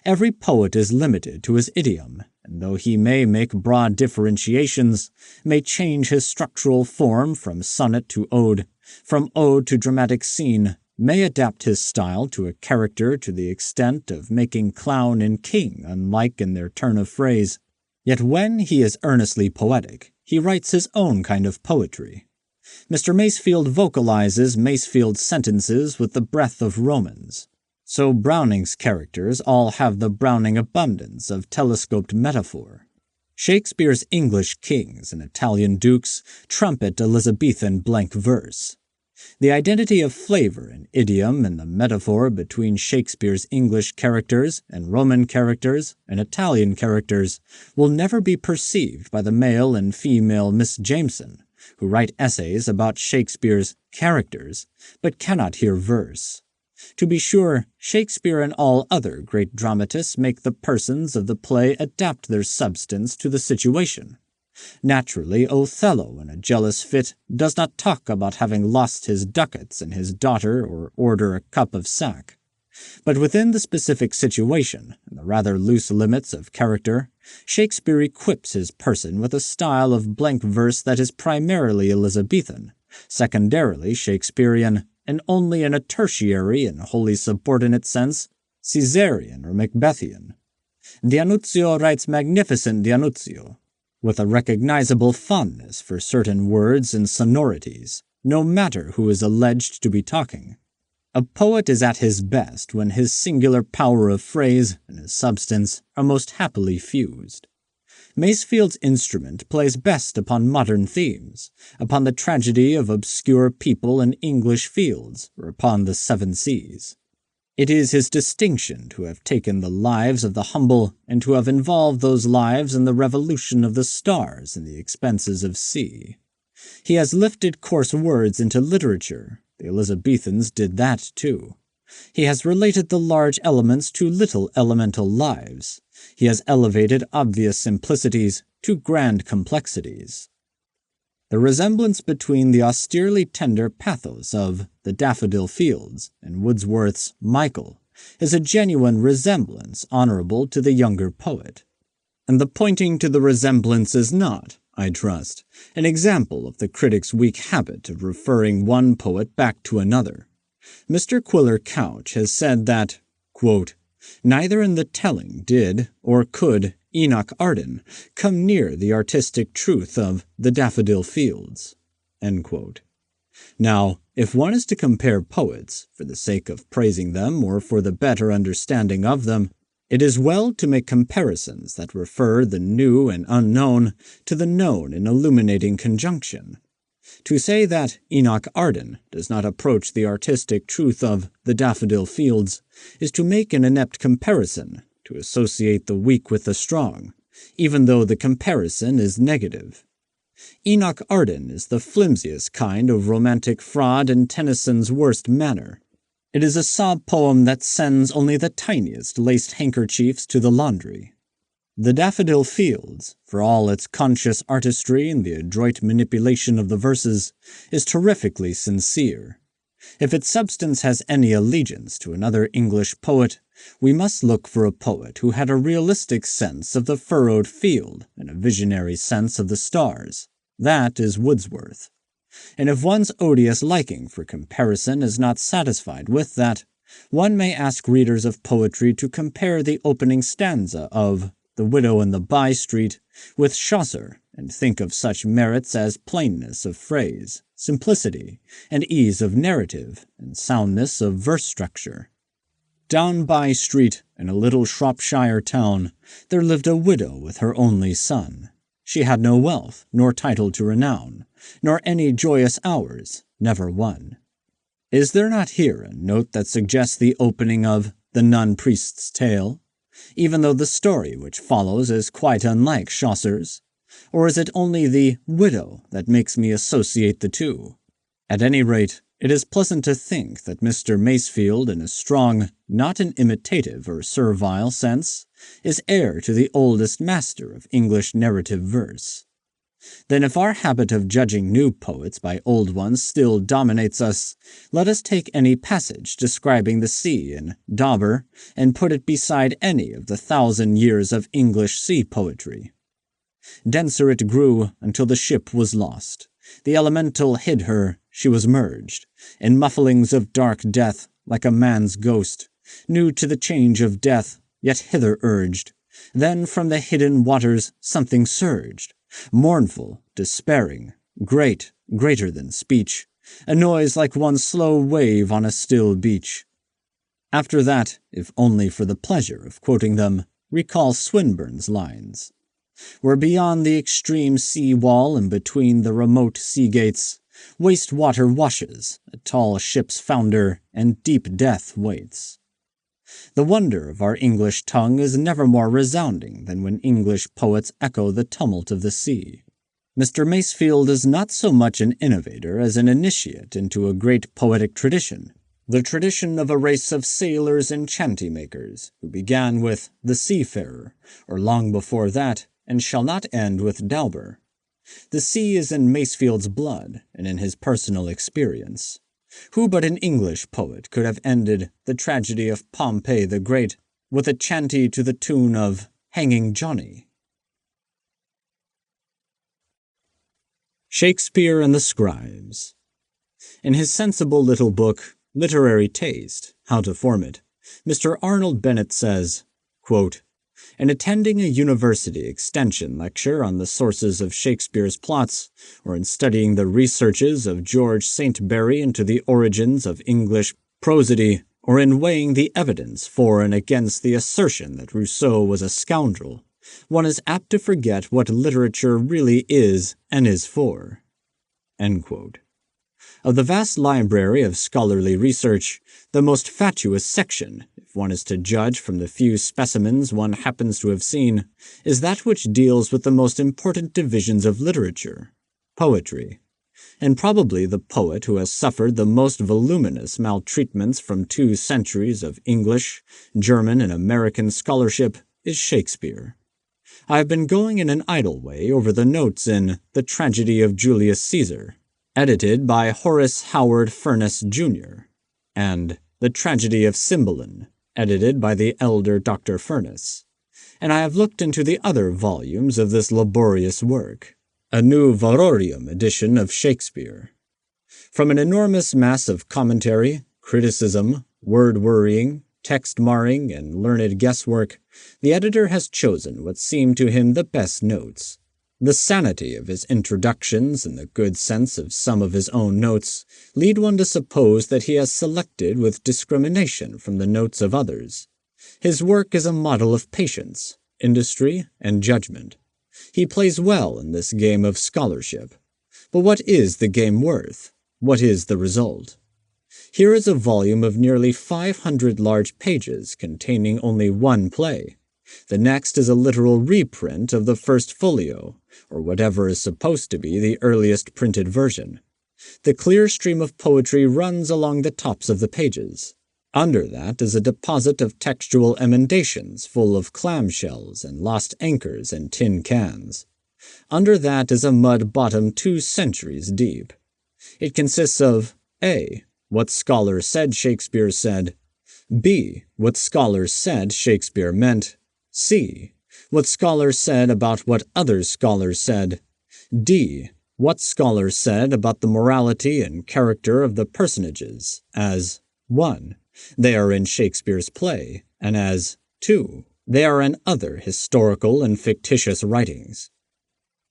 Every poet is limited to his idiom, and though he may make broad differentiations, may change his structural form from sonnet to ode, from ode to dramatic scene, may adapt his style to a character to the extent of making clown and king unlike in their turn of phrase, yet when he is earnestly poetic, he writes his own kind of poetry. Mr. Macefield vocalizes Macefield's sentences with the breath of Romans. So Browning's characters all have the Browning abundance of telescoped metaphor. Shakespeare's English kings and Italian dukes trumpet Elizabethan blank verse. The identity of flavor and idiom and the metaphor between Shakespeare's English characters and Roman characters and Italian characters will never be perceived by the male and female Miss Jameson, who write essays about Shakespeare's characters, but cannot hear verse. To be sure, Shakespeare and all other great dramatists make the persons of the play adapt their substance to the situation. Naturally, Othello, in a jealous fit, does not talk about having lost his ducats and his daughter or order a cup of sack. But within the specific situation, and the rather loose limits of character, Shakespeare equips his person with a style of blank verse that is primarily Elizabethan, secondarily Shakespearean, and only in a tertiary and wholly subordinate sense, Caesarian or Macbethian. D'Annunzio writes magnificent D'Annunzio, with a recognizable fondness for certain words and sonorities, no matter who is alleged to be talking. A poet is at his best when his singular power of phrase and his substance are most happily fused. Macefield's instrument plays best upon modern themes, upon the tragedy of obscure people in English fields, or upon the seven seas. It is his distinction to have taken the lives of the humble and to have involved those lives in the revolution of the stars and the expenses of sea. He has lifted coarse words into literature. The Elizabethans did that too. He has related the large elements to little elemental lives. He has elevated obvious simplicities to grand complexities. The resemblance between the austerely tender pathos of The Daffodil Fields and Wordsworth's Michael is a genuine resemblance honorable to the younger poet. And the pointing to the resemblance is not, I trust, an example of the critic's weak habit of referring one poet back to another. Mr. Quiller Couch has said that, quote, neither in the telling did or could Enoch Arden come near the artistic truth of The Daffodil Fields. End quote. Now, if one is to compare poets, for the sake of praising them or for the better understanding of them, it is well to make comparisons that refer the new and unknown to the known in illuminating conjunction. To say that Enoch Arden does not approach the artistic truth of The Daffodil Fields is to make an inept comparison, to associate the weak with the strong, even though the comparison is negative. Enoch Arden is the flimsiest kind of romantic fraud in Tennyson's worst manner. It is a sob poem that sends only the tiniest laced handkerchiefs to the laundry. The Daffodil Fields, for all its conscious artistry and the adroit manipulation of the verses, is terrifically sincere. If its substance has any allegiance to another English poet, we must look for a poet who had a realistic sense of the furrowed field and a visionary sense of the stars. That is Wordsworth. And if one's odious liking for comparison is not satisfied with that, one may ask readers of poetry to compare the opening stanza of The Widow in the By-Street with Chaucer, and think of such merits as plainness of phrase, simplicity, and ease of narrative, and soundness of verse structure. Down By Street, in a little Shropshire town, there lived a widow with her only son. She had no wealth, nor title to renown, nor any joyous hours, never one. Is there not here a note that suggests the opening of The Nun-Priest's Tale, even though the story which follows is quite unlike Chaucer's? Or is it only the widow that makes me associate the two? At any rate, it is pleasant to think that Mr. Masefield, in a strong, not an imitative or servile sense, is heir to the oldest master of English narrative verse. Then if our habit of judging new poets by old ones still dominates us, let us take any passage describing the sea in Dauber and put it beside any of the 1,000 years of English sea poetry. Denser it grew until the ship was lost. The elemental hid her, she was merged, in mufflings of dark death, like a man's ghost, new to the change of death, yet hither urged. Then from the hidden waters something surged, mournful, despairing, great, greater than speech, a noise like one slow wave on a still beach. After that, if only for the pleasure of quoting them, recall Swinburne's lines. Where beyond the extreme sea wall and between the remote sea gates, waste water washes, a tall ship's founder, and deep death waits. The wonder of our English tongue is never more resounding than when English poets echo the tumult of the sea. Mr. Masefield is not so much an innovator as an initiate into a great poetic tradition, the tradition of a race of sailors and chanty-makers, who began with The Seafarer, or long before that, and shall not end with Dauber. The sea is in Masefield's blood, and in his personal experience. Who but an English poet could have ended the tragedy of Pompey the Great with a chanty to the tune of Hanging Johnny? Shakespeare and the Scribes. In his sensible little book, Literary Taste, How to Form It, Mr. Arnold Bennett says, quote, in attending a university extension lecture on the sources of Shakespeare's plots, or in studying the researches of George Saintbury into the origins of English prosody, or in weighing the evidence for and against the assertion that Rousseau was a scoundrel, one is apt to forget what literature really is and is for. End quote. Of the vast library of scholarly research, the most fatuous section, if one is to judge from the few specimens one happens to have seen, is that which deals with the most important divisions of literature, poetry. And probably the poet who has suffered the most voluminous maltreatments from 2 centuries of English, German, and American scholarship is Shakespeare. I have been going in an idle way over the notes in The Tragedy of Julius Caesar, edited by Horace Howard Furness, Jr., and The Tragedy of Cymbeline, edited by the elder Dr. Furness, and I have looked into the other volumes of this laborious work, a new Varorium edition of Shakespeare. From an enormous mass of commentary, criticism, word-worrying, text-marring, and learned guesswork, the editor has chosen what seemed to him the best notes. The sanity of his introductions and the good sense of some of his own notes lead one to suppose that he has selected with discrimination from the notes of others. His work is a model of patience, industry, and judgment. He plays well in this game of scholarship. But what is the game worth? What is the result? Here is a volume of nearly 500 large pages containing only one play. The next is a literal reprint of the first folio, or whatever is supposed to be the earliest printed version. The clear stream of poetry runs along the tops of the pages. Under that is a deposit of textual emendations full of clamshells and lost anchors and tin cans. Under that is a mud bottom 2 centuries deep. It consists of A. What scholars said Shakespeare said. B. What scholars said Shakespeare meant. C. What scholars said about what other scholars said. D. What scholars said about the morality and character of the personages, as 1. They are in Shakespeare's play, and as 2. They are in other historical and fictitious writings.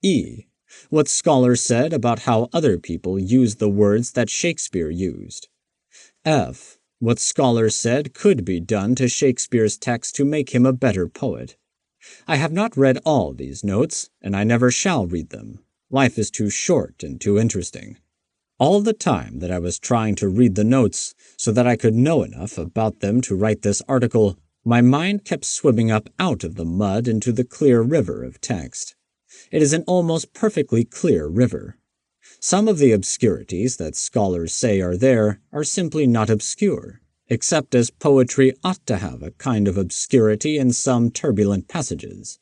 E. What scholars said about how other people used the words that Shakespeare used. F. What scholars said could be done to Shakespeare's text to make him a better poet. I have not read all these notes, and I never shall read them. Life is too short and too interesting. All the time that I was trying to read the notes so that I could know enough about them to write this article, my mind kept swimming up out of the mud into the clear river of text. It is an almost perfectly clear river. Some of the obscurities that scholars say are there are simply not obscure, except as poetry ought to have a kind of obscurity in some turbulent passages.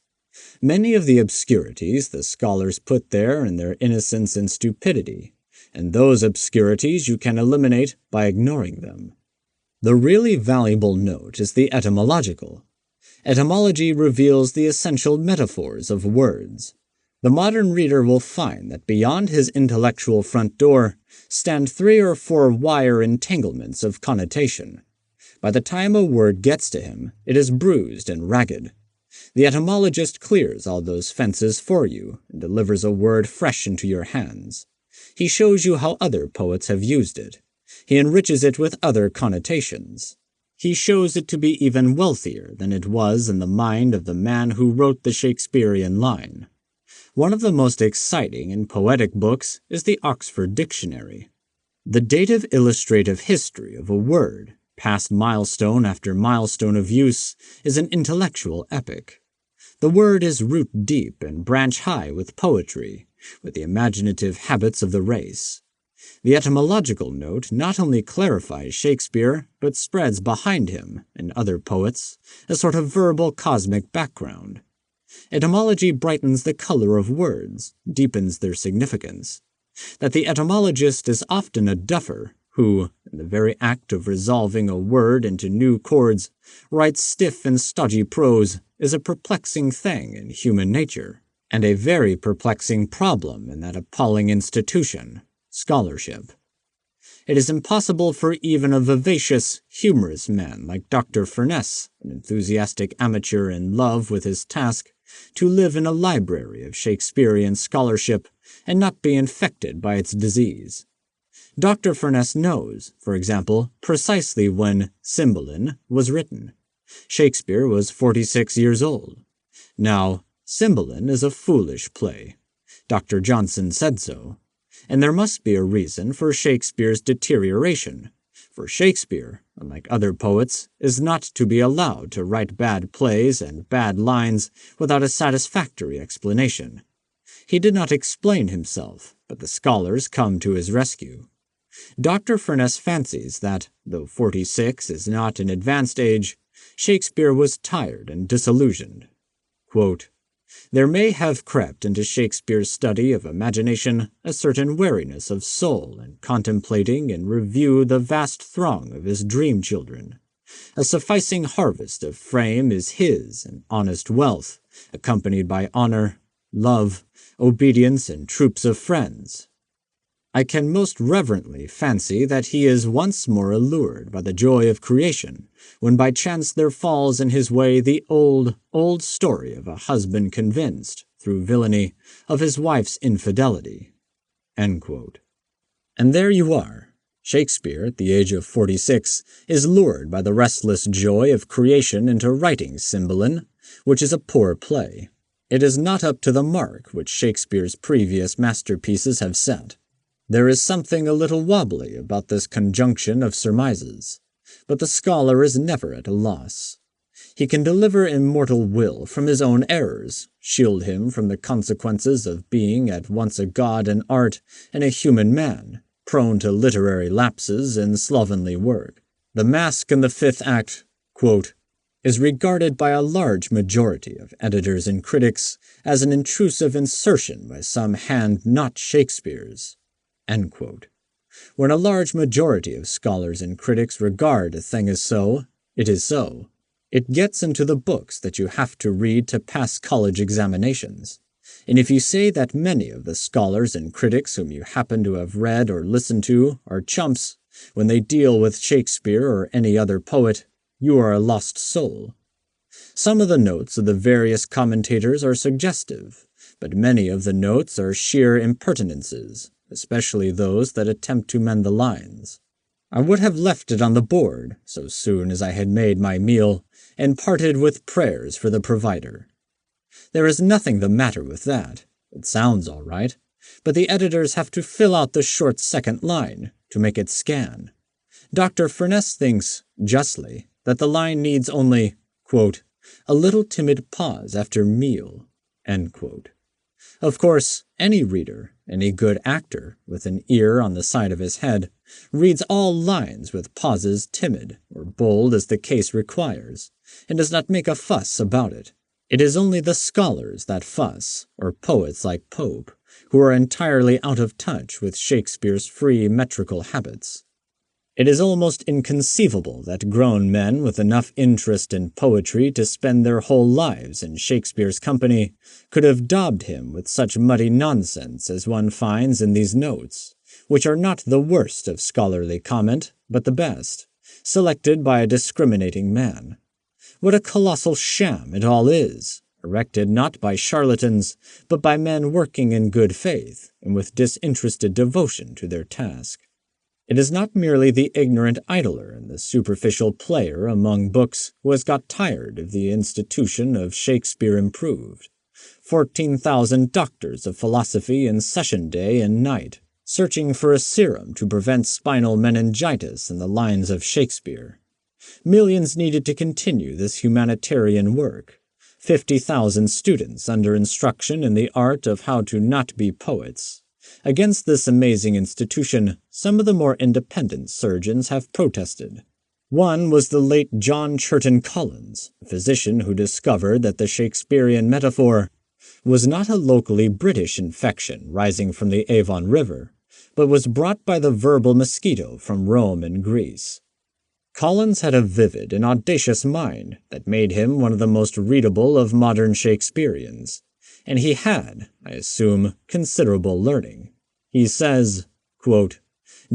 Many of the obscurities the scholars put there in their innocence and stupidity, and those obscurities you can eliminate by ignoring them. The really valuable note is the etymological. Etymology reveals the essential metaphors of words. The modern reader will find that beyond his intellectual front door stand 3 or 4 wire entanglements of connotation. By the time a word gets to him, it is bruised and ragged. The etymologist clears all those fences for you and delivers a word fresh into your hands. He shows you how other poets have used it. He enriches it with other connotations. He shows it to be even wealthier than it was in the mind of the man who wrote the Shakespearean line. One of the most exciting and poetic books is the Oxford Dictionary. The dative illustrative history of a word, past milestone after milestone of use, is an intellectual epic. The word is root deep and branch high with poetry, with the imaginative habits of the race. The etymological note not only clarifies Shakespeare, but spreads behind him, and other poets, a sort of verbal cosmic background. Etymology brightens the color of words, deepens their significance. That the etymologist is often a duffer who, in the very act of resolving a word into new chords, writes stiff and stodgy prose is a perplexing thing in human nature, and a very perplexing problem in that appalling institution, scholarship. It is impossible for even a vivacious, humorous man like Dr. Furness, an enthusiastic amateur in love with his task, to live in a library of Shakespearean scholarship and not be infected by its disease. Dr. Furness knows, for example, precisely when Cymbeline was written. Shakespeare was 46 years old. Now, Cymbeline is a foolish play. Dr. Johnson said so. and there must be a reason for Shakespeare's deterioration, for Shakespeare, unlike other poets, is not to be allowed to write bad plays and bad lines without a satisfactory explanation. He did not explain himself, but the scholars come to his rescue. Dr. Furness fancies that, though 46 is not an advanced age, Shakespeare was tired and disillusioned. Quote, "There may have crept into Shakespeare's study of imagination a certain weariness of soul in contemplating in review the vast throng of his dream children. A sufficing harvest of frame is his and honest wealth, accompanied by honor, love, obedience, and troops of friends. I can most reverently fancy that he is once more allured by the joy of creation, when by chance there falls in his way the old story of a husband convinced, through villainy, of his wife's infidelity." End quote. And there you are. Shakespeare, at the age of 46, is lured by the restless joy of creation into writing Cymbeline, which is a poor play. It is not up to the mark which Shakespeare's previous masterpieces have set. There is something a little wobbly about this conjunction of surmises, but the scholar is never at a loss. He can deliver immortal Will from his own errors, shield him from the consequences of being at once a god in art and a human man, prone to literary lapses and slovenly work. The mask in the fifth act, quote, "is regarded by a large majority of editors and critics as an intrusive insertion by some hand not Shakespeare's." End quote. When a large majority of scholars and critics regard a thing as so, it is so. It gets into the books that you have to read to pass college examinations. And if you say that many of the scholars and critics whom you happen to have read or listened to are chumps when they deal with Shakespeare or any other poet, you are a lost soul. Some of the notes of the various commentators are suggestive, but many of the notes are sheer impertinences, especially those that attempt to mend the lines. I would have left it on the board so soon as I had made my meal and parted with prayers for the provider. There is nothing the matter with that. It sounds all right, but the editors have to fill out the short second line to make it scan. Dr. Furness thinks, justly, that the line needs only, quote, "a little timid pause after meal," end quote. Of course, any reader, any good actor, with an ear on the side of his head, reads all lines with pauses timid or bold as the case requires, and does not make a fuss about it. It is only the scholars that fuss, or poets like Pope, who are entirely out of touch with Shakespeare's free metrical habits. It is almost inconceivable that grown men with enough interest in poetry to spend their whole lives in Shakespeare's company could have daubed him with such muddy nonsense as one finds in these notes, which are not the worst of scholarly comment, but the best, selected by a discriminating man. What a colossal sham it all is, erected not by charlatans, but by men working in good faith and with disinterested devotion to their task. It is not merely the ignorant idler and the superficial player among books who has got tired of the institution of Shakespeare improved. 14,000 doctors of philosophy in session day and night, searching for a serum to prevent spinal meningitis in the lines of Shakespeare. Millions needed to continue this humanitarian work. 50,000 students under instruction in the art of how to not be poets. Against this amazing institution, some of the more independent surgeons have protested. One was the late John Churton Collins, a physician who discovered that the Shakespearean metaphor was not a locally British infection rising from the Avon River, but was brought by the verbal mosquito from Rome and Greece. Collins had a vivid and audacious mind that made him one of the most readable of modern Shakespeareans, and he had, I assume, considerable learning. He says, quote,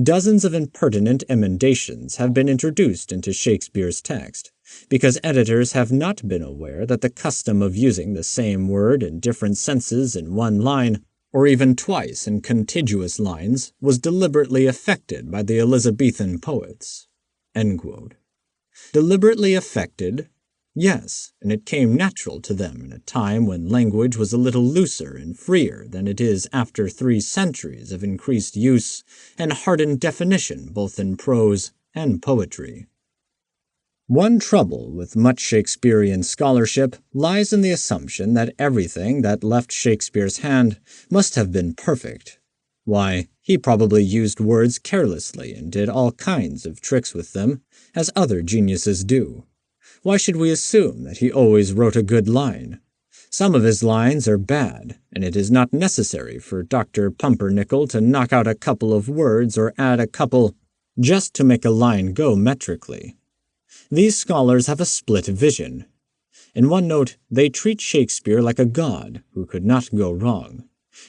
"Dozens of impertinent emendations have been introduced into Shakespeare's text, because editors have not been aware that the custom of using the same word in different senses in one line, or even twice in contiguous lines, was deliberately affected by the Elizabethan poets." End quote. Deliberately affected, Yes, and it came natural to them in a time when language was a little looser and freer than it is after 3 centuries of increased use and hardened definition both in prose and poetry. One trouble with much Shakespearean scholarship lies in the assumption that everything that left Shakespeare's hand must have been perfect. Why, he probably used words carelessly and did all kinds of tricks with them, as other geniuses do. Why should we assume that he always wrote a good line? Some of his lines are bad, and it is not necessary for Dr. Pumpernickel to knock out a couple of words or add a couple just to make a line go metrically. These scholars have a split vision. In one note, they treat Shakespeare like a god who could not go wrong.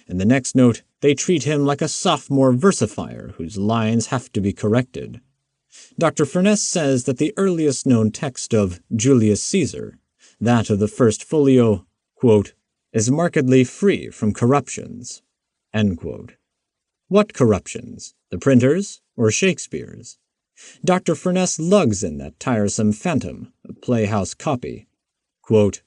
In the next note, they treat him like a sophomore versifier whose lines have to be corrected. Dr. Furness says that the earliest known text of Julius Caesar, that of the first folio, quote, is markedly free from corruptions. End quote. What corruptions? The printer's or Shakespeare's? Dr. Furness lugs in that tiresome phantom, a playhouse copy. Quote,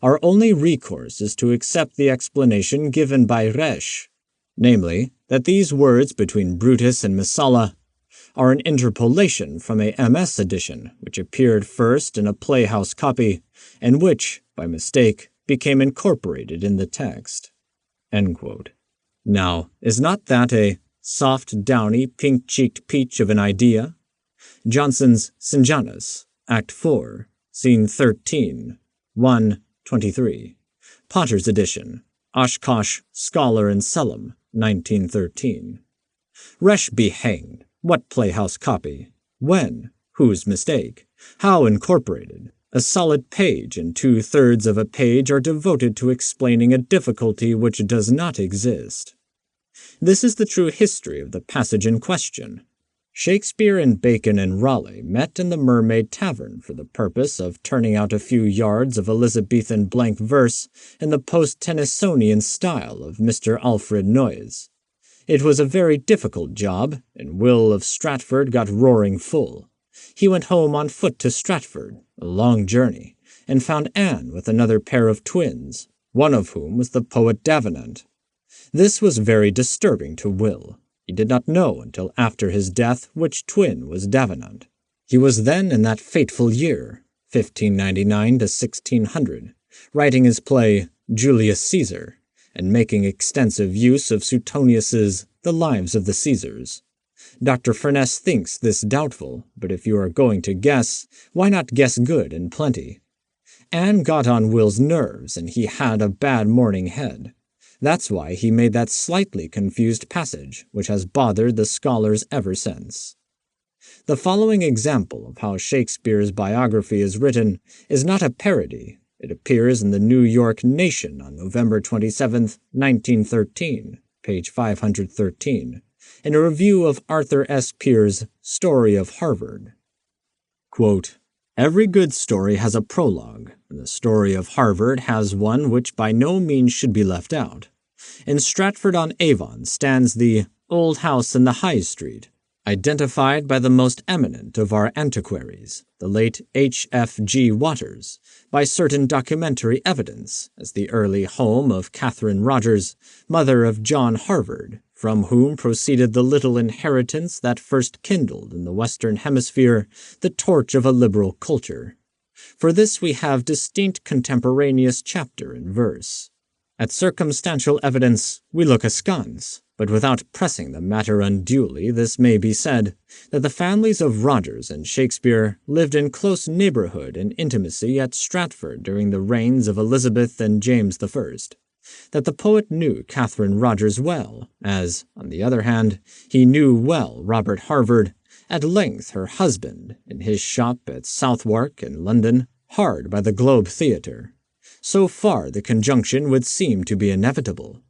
our only recourse is to accept the explanation given by Resch, namely, that these words between Brutus and Messala are an interpolation from a MS edition which appeared first in a playhouse copy and which, by mistake, became incorporated in the text. End quote. Now, is not that a soft, downy, pink-cheeked peach of an idea? Johnson's Synjanus, Act 4, Scene 13, 1:23. Potter's edition, Oshkosh, Scholar and Selim, 1913. Resch be hanged. What playhouse copy? When? Whose mistake? How incorporated? A solid page and 2/3 of a page are devoted to explaining a difficulty which does not exist. This is the true history of the passage in question. Shakespeare and Bacon and Raleigh met in the Mermaid Tavern for the purpose of turning out a few yards of Elizabethan blank verse in the post-Tennysonian style of Mr. Alfred Noyes. It was a very difficult job, and Will of Stratford got roaring full. He went home on foot to Stratford, a long journey, and found Anne with another pair of twins, one of whom was the poet Davenant. This was very disturbing to Will. He did not know until after his death which twin was Davenant. He was then in that fateful year, 1599 to 1600, writing his play Julius Caesar, and making extensive use of Suetonius's The Lives of the Caesars. Dr. Furness thinks this doubtful, but if you are going to guess, why not guess good and plenty? Anne got on Will's nerves, and he had a bad morning head. That's why he made that slightly confused passage, which has bothered the scholars ever since. The following example of how Shakespeare's biography is written is not a parody. It appears in the New York Nation on November 27, 1913, page 513, in a review of Arthur S. Pier's Story of Harvard. Quote, every good story has a prologue, and the story of Harvard has one which by no means should be left out. In Stratford-on-Avon stands the Old House in the High Street, identified by the most eminent of our antiquaries, the late H.F.G. Waters, by certain documentary evidence as the early home of Catherine Rogers, mother of John Harvard, from whom proceeded the little inheritance that first kindled in the Western Hemisphere the torch of a liberal culture. For this we have distinct contemporaneous chapter and verse. At circumstantial evidence we look askance, but without pressing the matter unduly, this may be said, that the families of Rogers and Shakespeare lived in close neighborhood and intimacy at Stratford during the reigns of Elizabeth and James I, that the poet knew Catherine Rogers well, as, on the other hand, he knew well Robert Harvard, at length her husband, in his shop at Southwark in London, hard by the Globe Theatre. So far the conjunction would seem to be inevitable.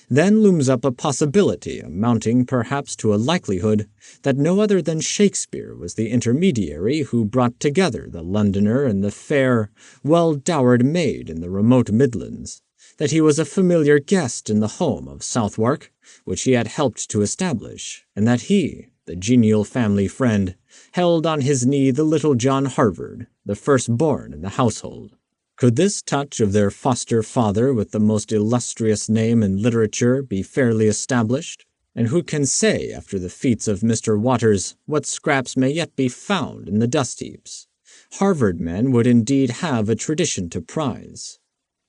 Then looms up a possibility amounting perhaps to a likelihood that no other than Shakespeare was the intermediary who brought together the Londoner and the fair, well-dowered maid in the remote Midlands, that he was a familiar guest in the home of Southwark, which he had helped to establish, and that he, the genial family friend, held on his knee the little John Harvard, the firstborn in the household. Could this touch of their foster father with the most illustrious name in literature be fairly established? And who can say, after the feats of Mr. Waters, what scraps may yet be found in the dust heaps? Harvard men would indeed have a tradition to prize."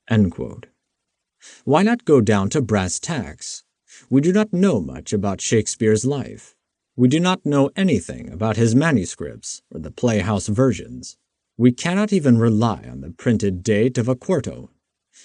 End quote. Why not go down to brass tacks? We do not know much about Shakespeare's life. We do not know anything about his manuscripts or the playhouse versions. We cannot even rely on the printed date of a quarto.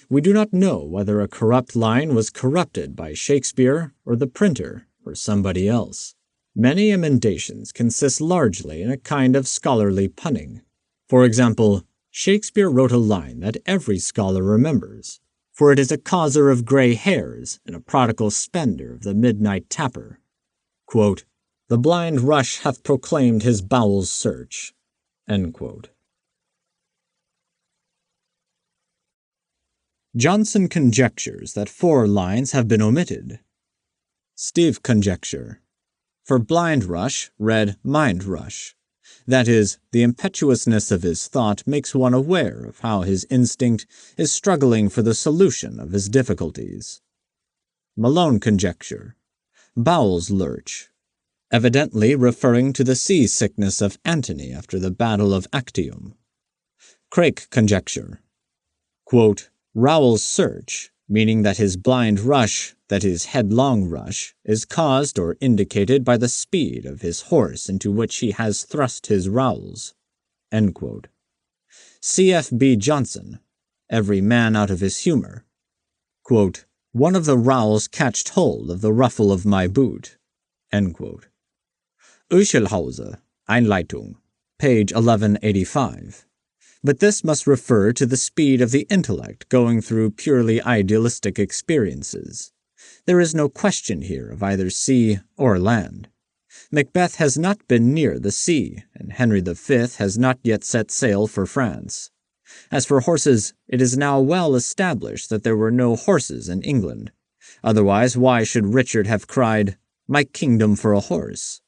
We do not know whether a corrupt line was corrupted by Shakespeare or the printer or somebody else. Many emendations consist largely in a kind of scholarly punning. For example, Shakespeare wrote a line that every scholar remembers, for it is a causer of gray hairs and a prodigal spender of the midnight tapper. Quote, "The blind rush hath proclaimed his bowels search." End quote. Johnson conjectures that 4 lines have been omitted. Steve conjecture. For blind rush, read mind rush. That is, the impetuousness of his thought makes one aware of how his instinct is struggling for the solution of his difficulties. Malone conjecture. Bowels lurch. Evidently referring to the seasickness of Antony after the Battle of Actium. Craik conjecture. Quote, "Rowell's search," meaning that his blind rush, that is headlong rush, is caused or indicated by the speed of his horse into which he has thrust his rowels. End quote. C.F.B. Johnson, every man out of his humor. Quote, "One of the rowels catched hold of the ruffle of my boot." End quote. Uschelhauser, Einleitung, page 1185. But this must refer to the speed of the intellect going through purely idealistic experiences. There is no question here of either sea or land. Macbeth has not been near the sea, and Henry V has not yet set sail for France. As for horses, it is now well established that there were no horses in England. Otherwise, why should Richard have cried, "My kingdom for a horse"?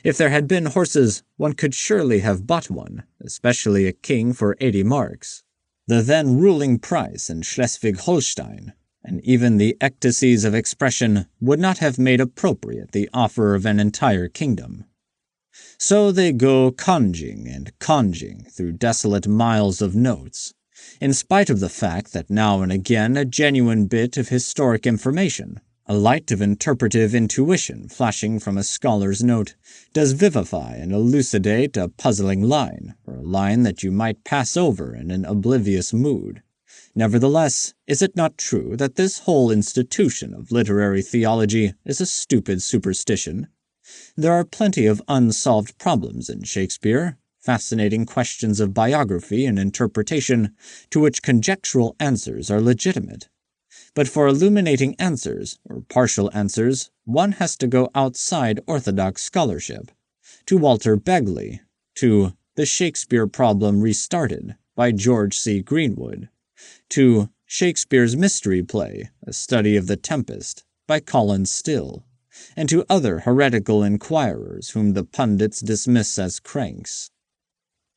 If there had been horses, one could surely have bought one, especially a king for 80 marks. The then ruling price in Schleswig-Holstein, and even the ecstasies of expression would not have made appropriate the offer of an entire kingdom. So they go conjing and conjing through desolate miles of notes, in spite of the fact that now and again a genuine bit of historic information, a light of interpretive intuition flashing from a scholar's note, does vivify and elucidate a puzzling line, or a line that you might pass over in an oblivious mood. Nevertheless, is it not true that this whole institution of literary theology is a stupid superstition? There are plenty of unsolved problems in Shakespeare, fascinating questions of biography and interpretation, to which conjectural answers are legitimate. But for illuminating answers, or partial answers, one has to go outside orthodox scholarship, to Walter Begley, to The Shakespeare Problem Restarted by George C. Greenwood, to Shakespeare's Mystery Play, A Study of the Tempest by Colin Still, and to other heretical inquirers whom the pundits dismiss as cranks.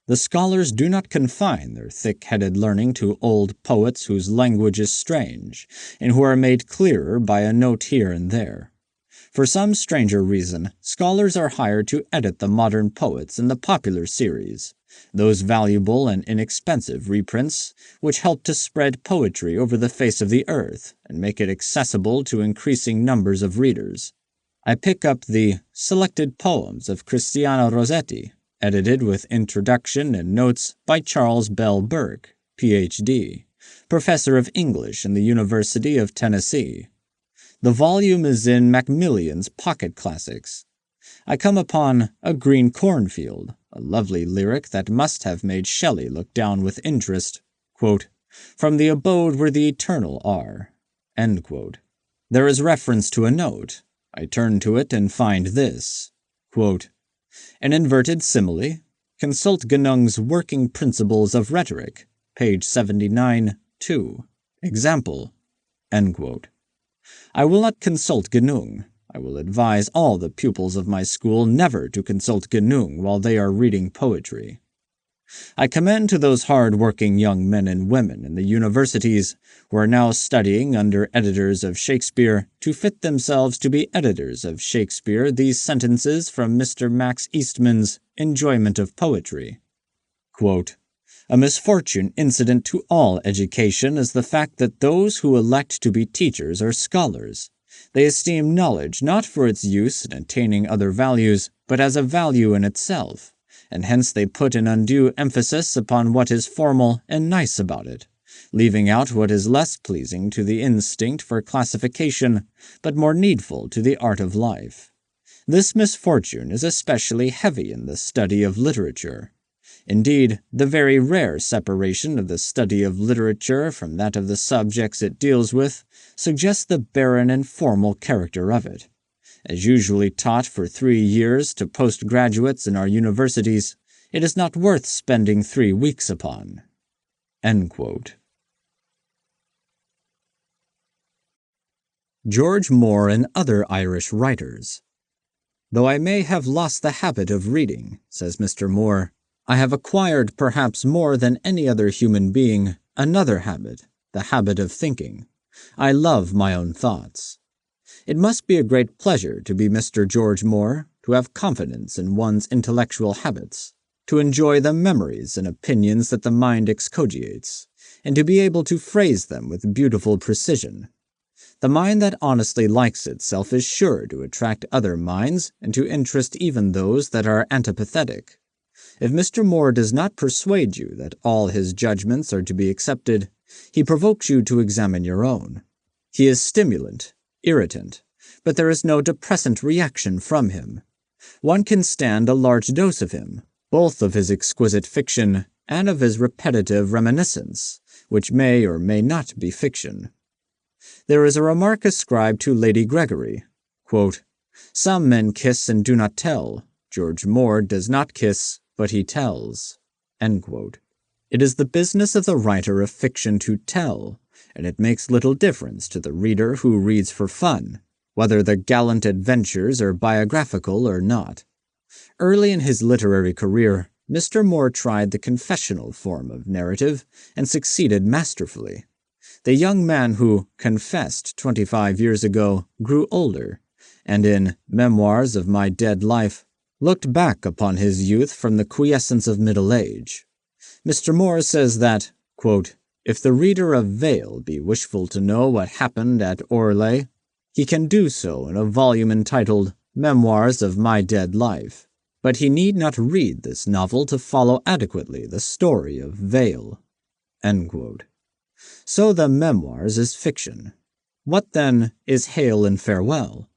The scholars do not confine their thick-headed learning to old poets whose language is strange, and who are made clearer by a note here and there. For some stranger reason, scholars are hired to edit the modern poets in the popular series, those valuable and inexpensive reprints which help to spread poetry over the face of the earth and make it accessible to increasing numbers of readers. I pick up the Selected Poems of Cristiano Rossetti, edited with introduction and notes by Charles Bell Burke, Ph.D., professor of English in the University of Tennessee. The volume is in Macmillan's Pocket Classics. I come upon A Green Cornfield, a lovely lyric that must have made Shelley look down with interest, quote, "from the abode where the eternal are." End quote. There is reference to a note. I turn to it and find this, quote, "An inverted simile? Consult Genung's Working Principles of Rhetoric, page 79, 2. Example." End quote. I will not consult Genung. I will advise all the pupils of my school never to consult Genung while they are reading poetry. I commend to those hard-working young men and women in the universities who are now studying under editors of Shakespeare to fit themselves to be editors of Shakespeare these sentences from Mr. Max Eastman's Enjoyment of Poetry. Quote, "A misfortune incident to all education is the fact that those who elect to be teachers are scholars. They esteem knowledge not for its use in attaining other values, but as a value in itself, and hence they put an undue emphasis upon what is formal and nice about it, leaving out what is less pleasing to the instinct for classification, but more needful to the art of life. This misfortune is especially heavy in the study of literature. Indeed, the very rare separation of the study of literature from that of the subjects it deals with suggests the barren and formal character of it. As usually taught for 3 years to postgraduates in our universities, it is not worth spending 3 weeks upon." End quote. George Moore and Other Irish Writers. "Though I may have lost the habit of reading," says Mr. Moore, "I have acquired perhaps more than any other human being another habit, the habit of thinking. I love my own thoughts. It must be a great pleasure to be Mr. George Moore, to have confidence in one's intellectual habits, to enjoy the memories and opinions that the mind excogitates, and to be able to phrase them with beautiful precision. The mind that honestly likes itself is sure to attract other minds and to interest even those that are antipathetic. If Mr. Moore does not persuade you that all his judgments are to be accepted, he provokes you to examine your own. He is stimulant, irritant, but there is no depressant reaction from him. One can stand a large dose of him, both of his exquisite fiction and of his repetitive reminiscence, which may or may not be fiction. There is a remark ascribed to Lady Gregory, quote, 'Some men kiss and do not tell. George Moore does not kiss, but he tells.' End quote. It is the business of the writer of fiction to tell, and it makes little difference to the reader who reads for fun, whether the gallant adventures are biographical or not. Early in his literary career, Mr. Moore tried the confessional form of narrative and succeeded masterfully. The young man who confessed 25 years ago grew older, and in Memoirs of My Dead Life, looked back upon his youth from the quiescence of middle age. Mr. Moore says that, quote, "If the reader of Vale be wishful to know what happened at Orlais, he can do so in a volume entitled Memoirs of My Dead Life, but he need not read this novel to follow adequately the story of Vale." End quote. So the Memoirs is fiction. What, then, is Hail and Farewell?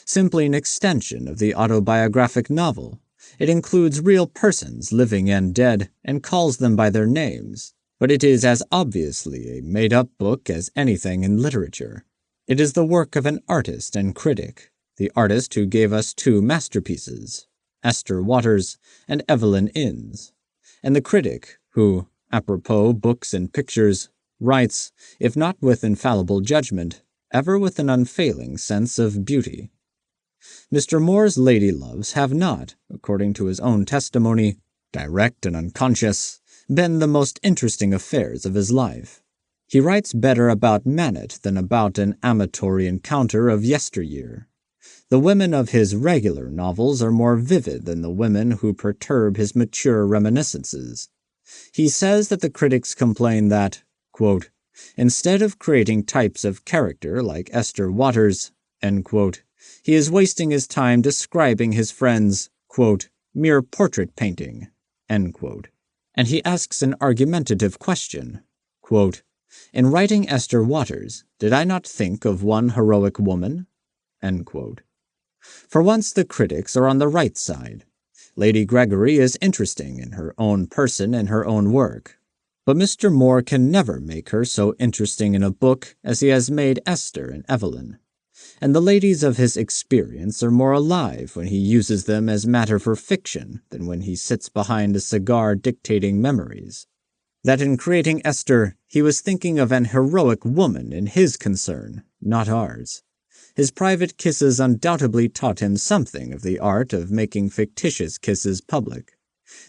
Simply an extension of the autobiographic novel. It includes real persons, living and dead, and calls them by their names, but it is as obviously a made-up book as anything in literature. It is the work of an artist and critic, the artist who gave us 2 masterpieces, Esther Waters and Evelyn Innes, and the critic who, apropos books and pictures, writes, if not with infallible judgment, ever with an unfailing sense of beauty. Mr. Moore's lady-loves have not, according to his own testimony, direct and unconscious, been the most interesting affairs of his life. He writes better about Manet than about an amatory encounter of yesteryear. The women of his regular novels are more vivid than the women who perturb his mature reminiscences. He says that the critics complain that, quote, instead of creating types of character like Esther Waters, end quote, he is wasting his time describing his friends, quote, mere portrait painting, end quote. And he asks an argumentative question, quote, in writing Esther Waters, did I not think of one heroic woman? End quote. For once the critics are on the right side. Lady Gregory is interesting in her own person and her own work. But Mr. Moore can never make her so interesting in a book as he has made Esther and Evelyn. And the ladies of his experience are more alive when he uses them as matter for fiction than when he sits behind a cigar dictating memories. That in creating Esther, he was thinking of an heroic woman in his concern, not ours. His private kisses undoubtedly taught him something of the art of making fictitious kisses public.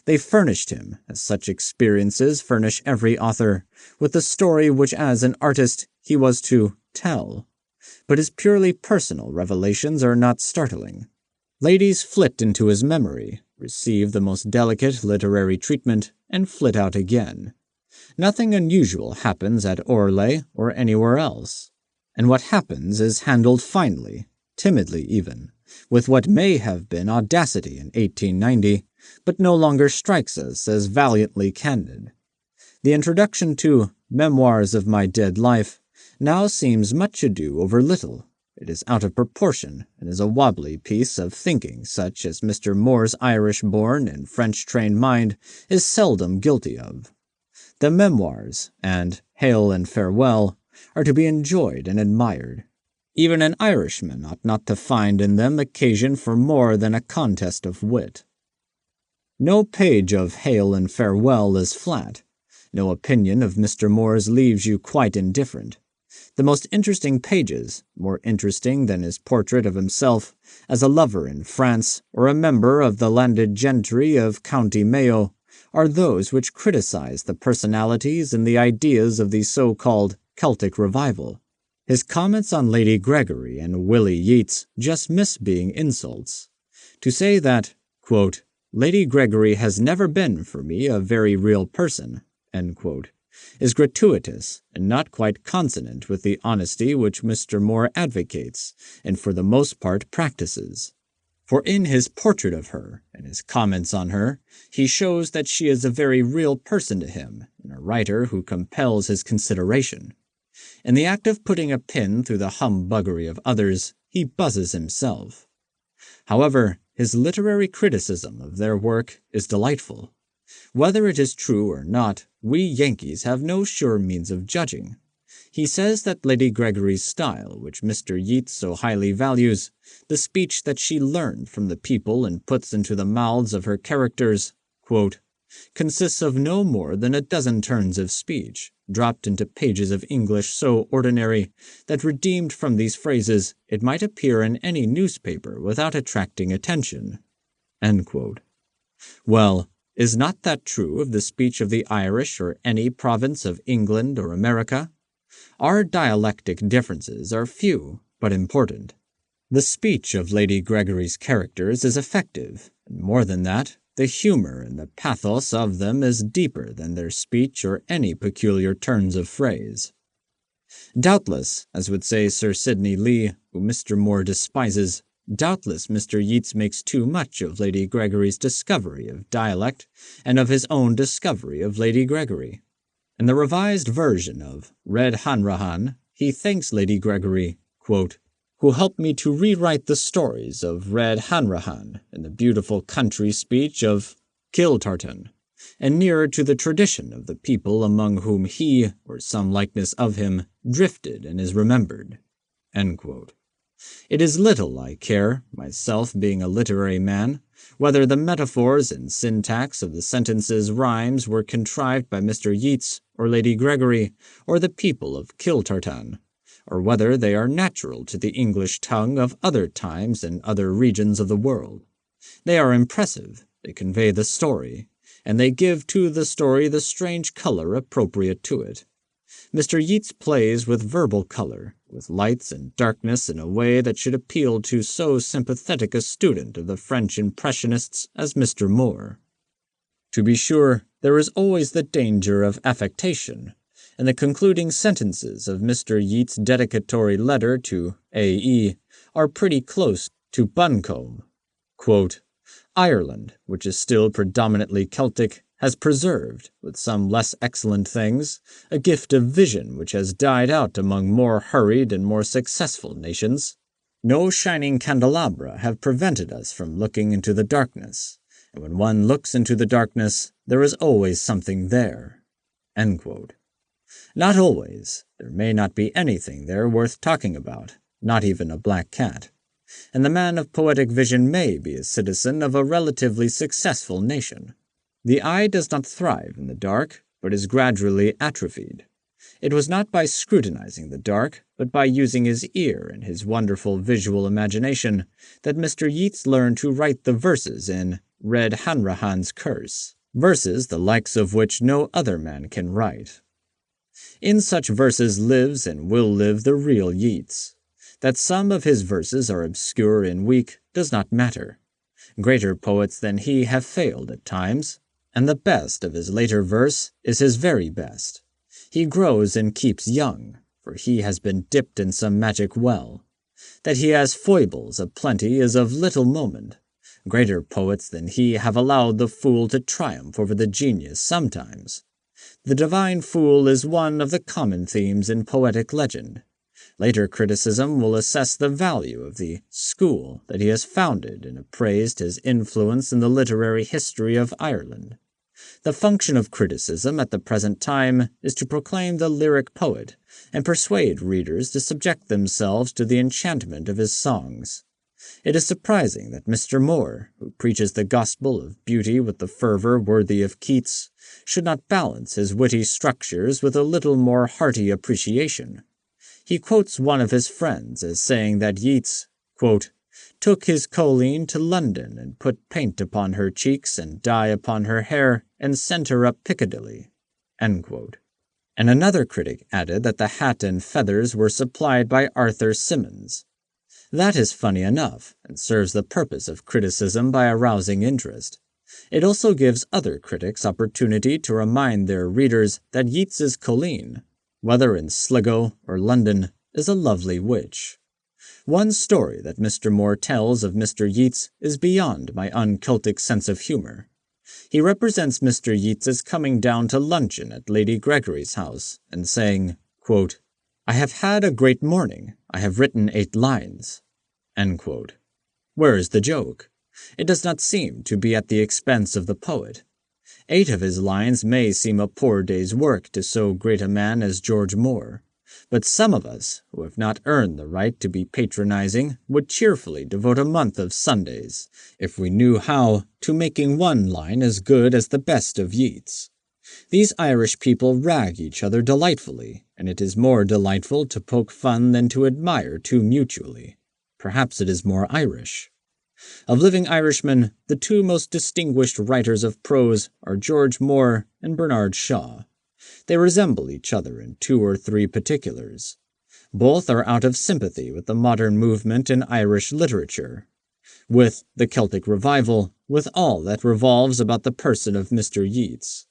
They furnished him, as such experiences furnish every author, with the story which as an artist he was to tell. But his purely personal revelations are not startling. Ladies flit into his memory, receive the most delicate literary treatment, and flit out again. Nothing unusual happens at Orlais or anywhere else, and what happens is handled finely, timidly even, with what may have been audacity in 1890, but no longer strikes us as valiantly candid. The introduction to Memoirs of My Dead Life now seems much ado over little. It is out of proportion, and is a wobbly piece of thinking such as Mr. Moore's Irish-born and French-trained mind is seldom guilty of. The Memoirs and Hail and Farewell are to be enjoyed and admired. Even an Irishman ought not to find in them occasion for more than a contest of wit. No page of Hail and Farewell is flat. No opinion of Mr. Moore's leaves you quite indifferent. The most interesting pages, more interesting than his portrait of himself as a lover in France or a member of the landed gentry of County Mayo, are those which criticize the personalities and the ideas of the so-called Celtic revival. His comments on Lady Gregory and Willie Yeats just miss being insults. To say that, quote, Lady Gregory has never been for me a very real person, end quote, is gratuitous and not quite consonant with the honesty which Mr. Moore advocates and for the most part practices. For in his portrait of her and his comments on her, he shows that she is a very real person to him and a writer who compels his consideration. In the act of putting a pin through the humbuggery of others, he buzzes himself. However, his literary criticism of their work is delightful. Whether it is true or not, we Yankees have no sure means of judging. He says that Lady Gregory's style, which Mr. Yeats so highly values, the speech that she learned from the people and puts into the mouths of her characters, quote, consists of no more than a dozen turns of speech, dropped into pages of English so ordinary that redeemed from these phrases it might appear in any newspaper without attracting attention. End quote. Well, is not that true of the speech of the Irish or any province of England or America? Our dialectic differences are few, but important. The speech of Lady Gregory's characters is effective, and more than that, the humor and the pathos of them is deeper than their speech or any peculiar turns of phrase. Doubtless, as would say Sir Sidney Lee, who Mr. Moore despises, doubtless Mr. Yeats makes too much of Lady Gregory's discovery of dialect and of his own discovery of Lady Gregory. In the revised version of Red Hanrahan, he thanks Lady Gregory, quote, who helped me to rewrite the stories of Red Hanrahan in the beautiful country speech of Kiltartan, and nearer to the tradition of the people among whom he, or some likeness of him, drifted and is remembered. End quote. It is little I care, myself being a literary man, whether the metaphors and syntax of the sentences' rhymes were contrived by Mr. Yeats or Lady Gregory or the people of Kiltartan, or whether they are natural to the English tongue of other times and other regions of the world. They are impressive, they convey the story, and they give to the story the strange color appropriate to it. Mr. Yeats plays with verbal color, with lights and darkness in a way that should appeal to so sympathetic a student of the French Impressionists as Mr. Moore. To be sure, there is always the danger of affectation, and the concluding sentences of Mr. Yeats' dedicatory letter to A.E. are pretty close to Buncombe. Quote, Ireland, which is still predominantly Celtic, has preserved, with some less excellent things, a gift of vision which has died out among more hurried and more successful nations. No shining candelabra have prevented us from looking into the darkness, and when one looks into the darkness, there is always something there. End quote. Not always. There may not be anything there worth talking about, not even a black cat. And the man of poetic vision may be a citizen of a relatively successful nation. The eye does not thrive in the dark, but is gradually atrophied. It was not by scrutinizing the dark, but by using his ear and his wonderful visual imagination that Mr. Yeats learned to write the verses in Red Hanrahan's Curse, verses the likes of which no other man can write. In such verses lives and will live the real Yeats. That some of his verses are obscure and weak does not matter. Greater poets than he have failed at times, and the best of his later verse is his very best. He grows and keeps young, for he has been dipped in some magic well. That he has foibles aplenty is of little moment. Greater poets than he have allowed the fool to triumph over the genius sometimes. The divine fool is one of the common themes in poetic legend. Later criticism will assess the value of the school that he has founded and appraised his influence in the literary history of Ireland. The function of criticism at the present time is to proclaim the lyric poet and persuade readers to subject themselves to the enchantment of his songs. It is surprising that Mr. Moore, who preaches the gospel of beauty with the fervor worthy of Keats, should not balance his witty structures with a little more hearty appreciation. He quotes one of his friends as saying that Yeats, quote, took his Colleen to London and put paint upon her cheeks and dye upon her hair and sent her up Piccadilly, end quote. And another critic added that the hat and feathers were supplied by Arthur Symons. That is funny enough, and serves the purpose of criticism by arousing interest. It also gives other critics opportunity to remind their readers that Yeats's Colleen, whether in Sligo or London, is a lovely witch. One story that Mr. Moore tells of Mr. Yeats is beyond my un-Celtic sense of humor. He represents Mr. Yeats as coming down to luncheon at Lady Gregory's house and saying, quote, I have had a great morning. I have written 8 lines. End quote. Where is the joke? It does not seem to be at the expense of the poet. 8 of his lines may seem a poor day's work to so great a man as George Moore, but some of us, who have not earned the right to be patronizing, would cheerfully devote a month of Sundays, if we knew how, to making one line as good as the best of Yeats. These Irish people rag each other delightfully, and it is more delightful to poke fun than to admire too mutually. Perhaps it is more Irish. Of living Irishmen, the 2 most distinguished writers of prose are George Moore and Bernard Shaw. They resemble each other in 2 or 3 particulars. Both are out of sympathy with the modern movement in Irish literature, with the Celtic revival, with all that revolves about the person of Mr. Yeats.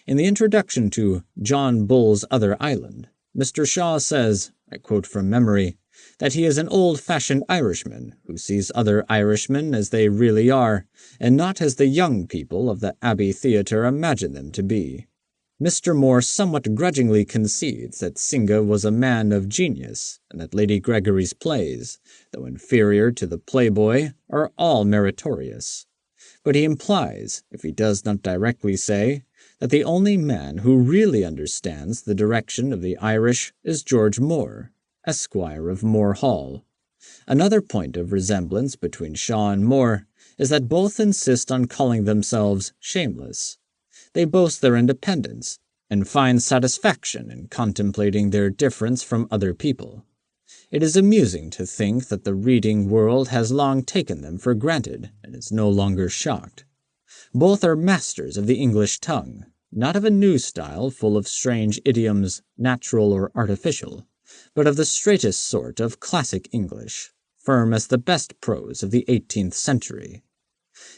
In the introduction to John Bull's Other Island, Mr. Shaw says, I quote from memory, that he is an old-fashioned Irishman who sees other Irishmen as they really are, and not as the young people of the Abbey Theatre imagine them to be. Mr. Moore somewhat grudgingly concedes that Synge was a man of genius, and that Lady Gregory's plays, though inferior to the Playboy, are all meritorious. But he implies, if he does not directly say, that the only man who really understands the direction of the Irish is George Moore, Esquire of Moore Hall. Another point of resemblance between Shaw and Moore is that both insist on calling themselves shameless. They boast their independence, and find satisfaction in contemplating their difference from other people. It is amusing to think that the reading world has long taken them for granted, and is no longer shocked. Both are masters of the English tongue, not of a new style full of strange idioms, natural or artificial, but of the straightest sort of classic English, firm as the best prose of the 18th century.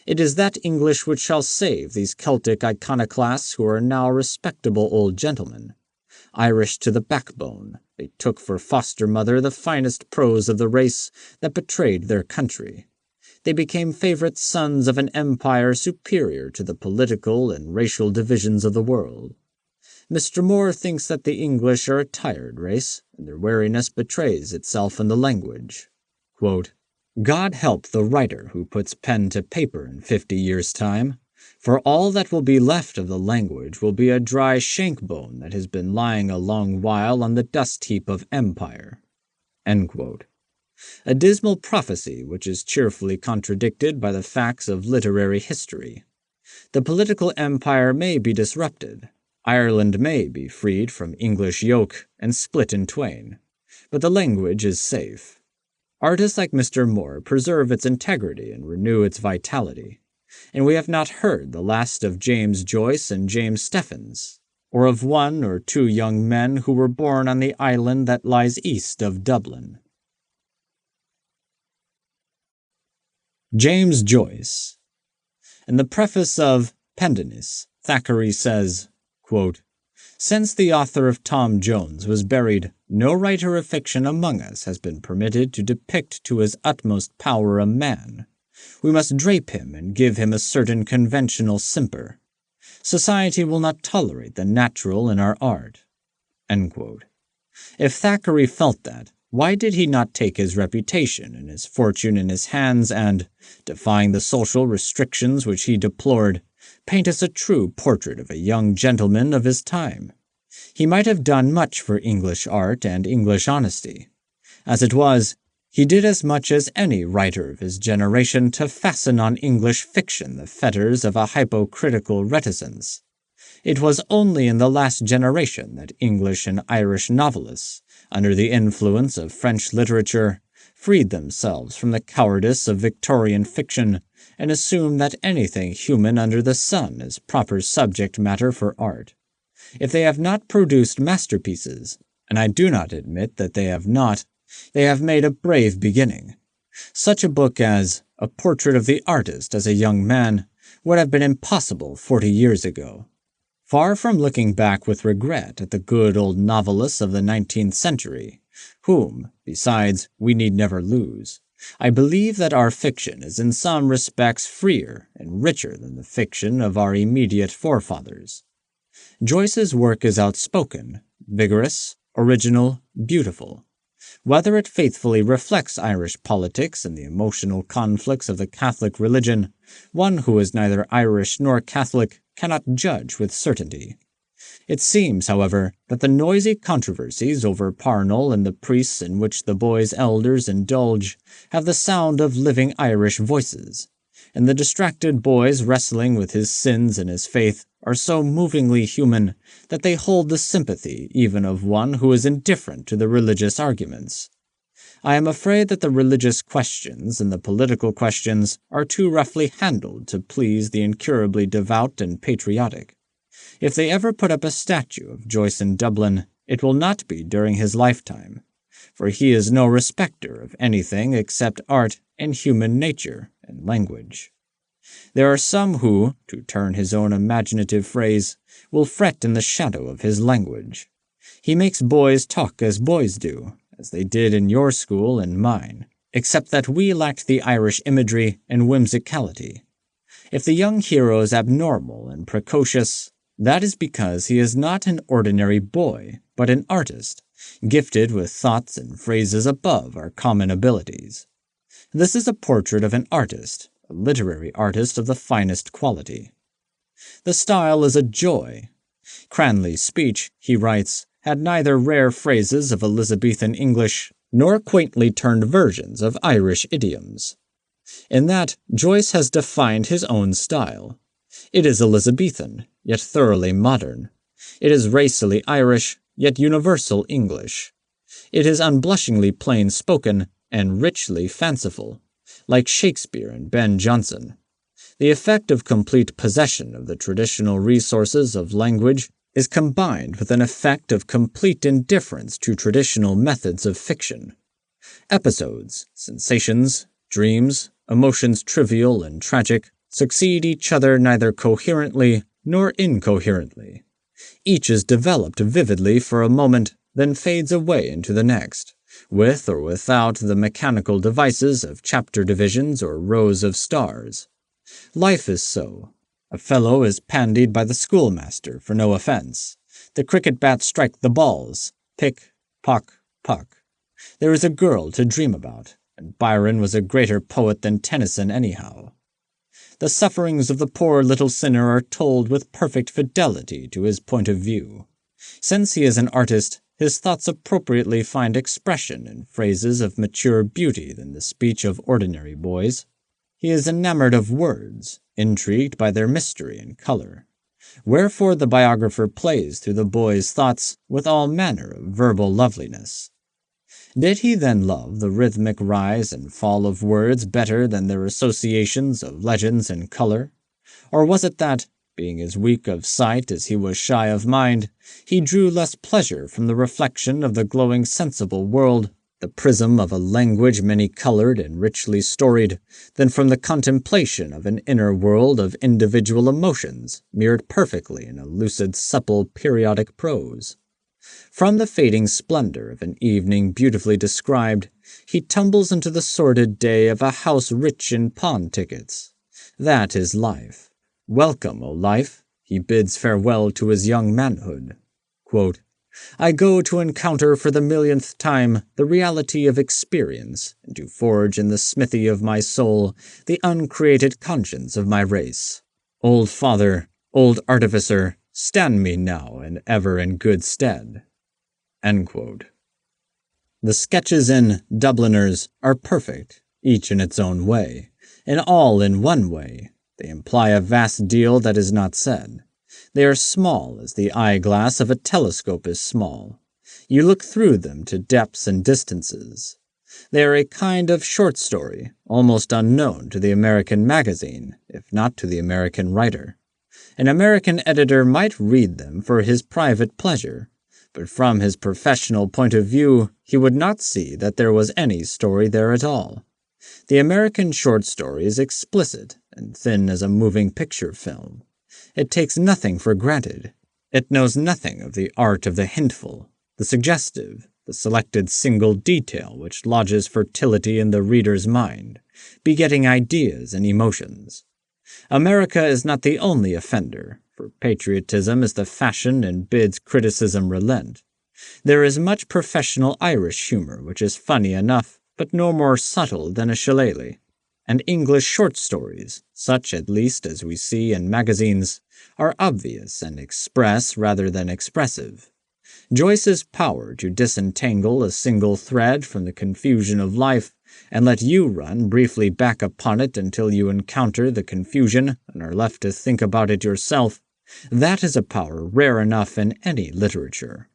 It is that English which shall save these Celtic iconoclasts who are now respectable old gentlemen. Irish to the backbone, they took for foster-mother the finest prose of the race that betrayed their country. They became favorite sons of an empire superior to the political and racial divisions of the world. Mr. Moore thinks that the English are a tired race, and their weariness betrays itself in the language. Quote, God help the writer who puts pen to paper in 50 years' time, for all that will be left of the language will be a dry shank bone that has been lying a long while on the dust heap of empire. End quote. A dismal prophecy which is cheerfully contradicted by the facts of literary history. The political empire may be disrupted. Ireland may be freed from English yoke and split in twain, but the language is safe. Artists like Mr. Moore preserve its integrity and renew its vitality, and we have not heard the last of James Joyce and James Stephens, or of one or two young men who were born on the island that lies east of Dublin. James Joyce. In the preface of Pendennis, Thackeray says, quote, "Since the author of Tom Jones was buried, no writer of fiction among us has been permitted to depict to his utmost power a man. We must drape him and give him a certain conventional simper. Society will not tolerate the natural in our art." End quote. If Thackeray felt that, why did he not take his reputation and his fortune in his hands and, defying the social restrictions which he deplored, paint us a true portrait of a young gentleman of his time? He might have done much for English art and English honesty. As it was, he did as much as any writer of his generation to fasten on English fiction the fetters of a hypocritical reticence. It was only in the last generation that English and Irish novelists, under the influence of French literature, freed themselves from the cowardice of Victorian fiction and assumed that anything human under the sun is proper subject matter for art. If they have not produced masterpieces, and I do not admit that they have not, they have made a brave beginning. Such a book as A Portrait of the Artist as a Young Man would have been impossible 40 years ago. Far from looking back with regret at the good old novelists of the 19th century, whom, besides, we need never lose, I believe that our fiction is in some respects freer and richer than the fiction of our immediate forefathers. Joyce's work is outspoken, vigorous, original, beautiful. Whether it faithfully reflects Irish politics and the emotional conflicts of the Catholic religion, one who is neither Irish nor Catholic cannot judge with certainty. It seems, however, that the noisy controversies over Parnell and the priests in which the boy's elders indulge have the sound of living Irish voices, and the distracted boys wrestling with his sins and his faith are so movingly human that they hold the sympathy even of one who is indifferent to the religious arguments. I am afraid that the religious questions and the political questions are too roughly handled to please the incurably devout and patriotic. If they ever put up a statue of Joyce in Dublin, it will not be during his lifetime, for he is no respecter of anything except art and human nature and language. There are some who, to turn his own imaginative phrase, will fret in the shadow of his language. He makes boys talk as boys do, as they did in your school and mine, except that we lacked the Irish imagery and whimsicality. If the young hero is abnormal and precocious, that is because he is not an ordinary boy, but an artist, gifted with thoughts and phrases above our common abilities. This is a portrait of an artist, a literary artist of the finest quality. The style is a joy. Cranley's speech, he writes, had neither rare phrases of Elizabethan English nor quaintly turned versions of Irish idioms. In that, Joyce has defined his own style. It is Elizabethan, yet thoroughly modern. It is racily Irish, yet universal English. It is unblushingly plain-spoken and richly fanciful, like Shakespeare and Ben Jonson. The effect of complete possession of the traditional resources of language is combined with an effect of complete indifference to traditional methods of fiction. Episodes, sensations, dreams, emotions trivial and tragic, succeed each other neither coherently nor incoherently. Each is developed vividly for a moment, then fades away into the next, with or without the mechanical devices of chapter divisions or rows of stars. Life is so. A fellow is pandied by the schoolmaster for no offense. The cricket bats strike the balls. Pick, pock, puck. There is a girl to dream about, and Byron was a greater poet than Tennyson anyhow. The sufferings of the poor little sinner are told with perfect fidelity to his point of view. Since he is an artist, his thoughts appropriately find expression in phrases of mature beauty than the speech of ordinary boys. He is enamored of words, intrigued by their mystery and color. Wherefore the biographer plays through the boy's thoughts with all manner of verbal loveliness. Did he then love the rhythmic rise and fall of words better than their associations of legends and color? Or was it that, being as weak of sight as he was shy of mind, he drew less pleasure from the reflection of the glowing sensible world, the prism of a language many-colored and richly storied, than from the contemplation of an inner world of individual emotions, mirrored perfectly in a lucid, supple, periodic prose? From the fading splendor of an evening beautifully described, he tumbles into the sordid day of a house rich in pawn tickets. That is life. Welcome, O life, he bids farewell to his young manhood. Quote, I go to encounter for the millionth time the reality of experience, and to forge in the smithy of my soul the uncreated conscience of my race. Old father, old artificer, stand me now and ever in good stead. End quote. The sketches in Dubliners are perfect, each in its own way, and all in one way. They imply a vast deal that is not said. They are small as the eyeglass of a telescope is small. You look through them to depths and distances. They are a kind of short story, almost unknown to the American magazine, if not to the American writer. An American editor might read them for his private pleasure, but from his professional point of view, he would not see that there was any story there at all. The American short story is explicit and thin as a moving picture film. It takes nothing for granted. It knows nothing of the art of the hintful, the suggestive, the selected single detail which lodges fertility in the reader's mind, begetting ideas and emotions. America is not the only offender, for patriotism is the fashion and bids criticism relent. There is much professional Irish humor which is funny enough, but no more subtle than a shillelagh. And English short stories, such at least as we see in magazines, are obvious and express rather than expressive. Joyce's power to disentangle a single thread from the confusion of life and let you run briefly back upon it until you encounter the confusion and are left to think about it yourself, that is a power rare enough in any literature.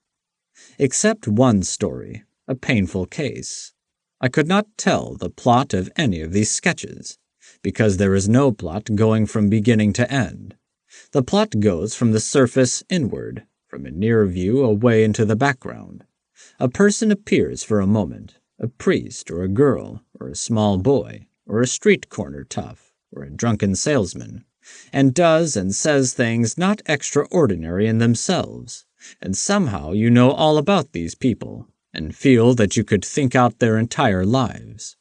Except one story, a painful case. I could not tell the plot of any of these sketches, because there is no plot going from beginning to end. The plot goes from the surface inward, from a near view away into the background. A person appears for a moment, a priest or a girl or a small boy or a street corner tough or a drunken salesman, and does and says things not extraordinary in themselves, and somehow you know all about these people, and feel that you could think out their entire lives.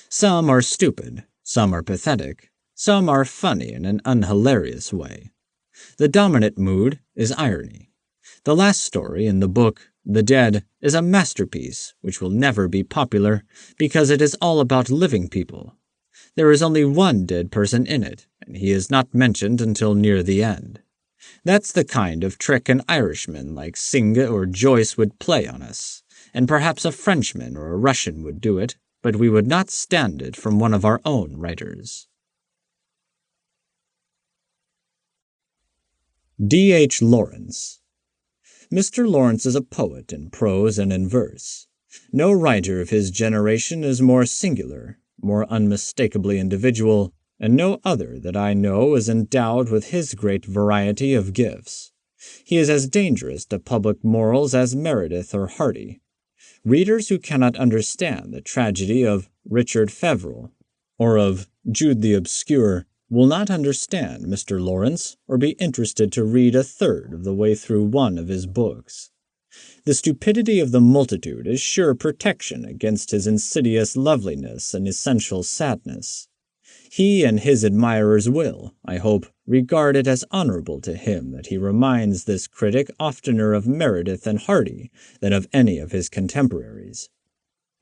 Some are stupid, some are pathetic, some are funny in an unhilarious way. The dominant mood is irony. The last story in the book, The Dead, is a masterpiece which will never be popular because it is all about living people. There is only one dead person in it, and he is not mentioned until near the end. That's the kind of trick an Irishman like Synge or Joyce would play on us, and perhaps a Frenchman or a Russian would do it, but we would not stand it from one of our own writers. D.H. Lawrence. Mr. Lawrence is a poet in prose and in verse. No writer of his generation is more singular, more unmistakably individual, and no other that I know is endowed with his great variety of gifts. He is as dangerous to public morals as Meredith or Hardy. Readers who cannot understand the tragedy of Richard Feverel or of Jude the Obscure will not understand Mr. Lawrence or be interested to read a third of the way through one of his books. The stupidity of the multitude is sure protection against his insidious loveliness and essential sadness. He and his admirers will, I hope, regard it as honorable to him that he reminds this critic oftener of Meredith and Hardy than of any of his contemporaries.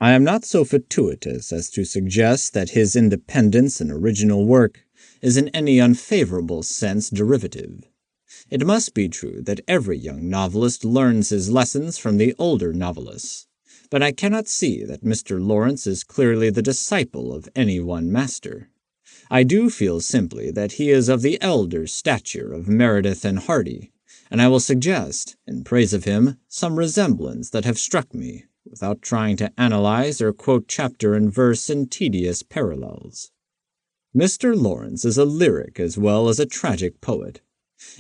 I am not so fortuitous as to suggest that his independence in original work is in any unfavorable sense derivative. It must be true that every young novelist learns his lessons from the older novelists, but I cannot see that Mr. Lawrence is clearly the disciple of any one master. I do feel simply that he is of the elder stature of Meredith and Hardy, and I will suggest, in praise of him, some resemblance that have struck me, without trying to analyze or quote chapter and verse in tedious parallels. Mr. Lawrence is a lyric as well as a tragic poet.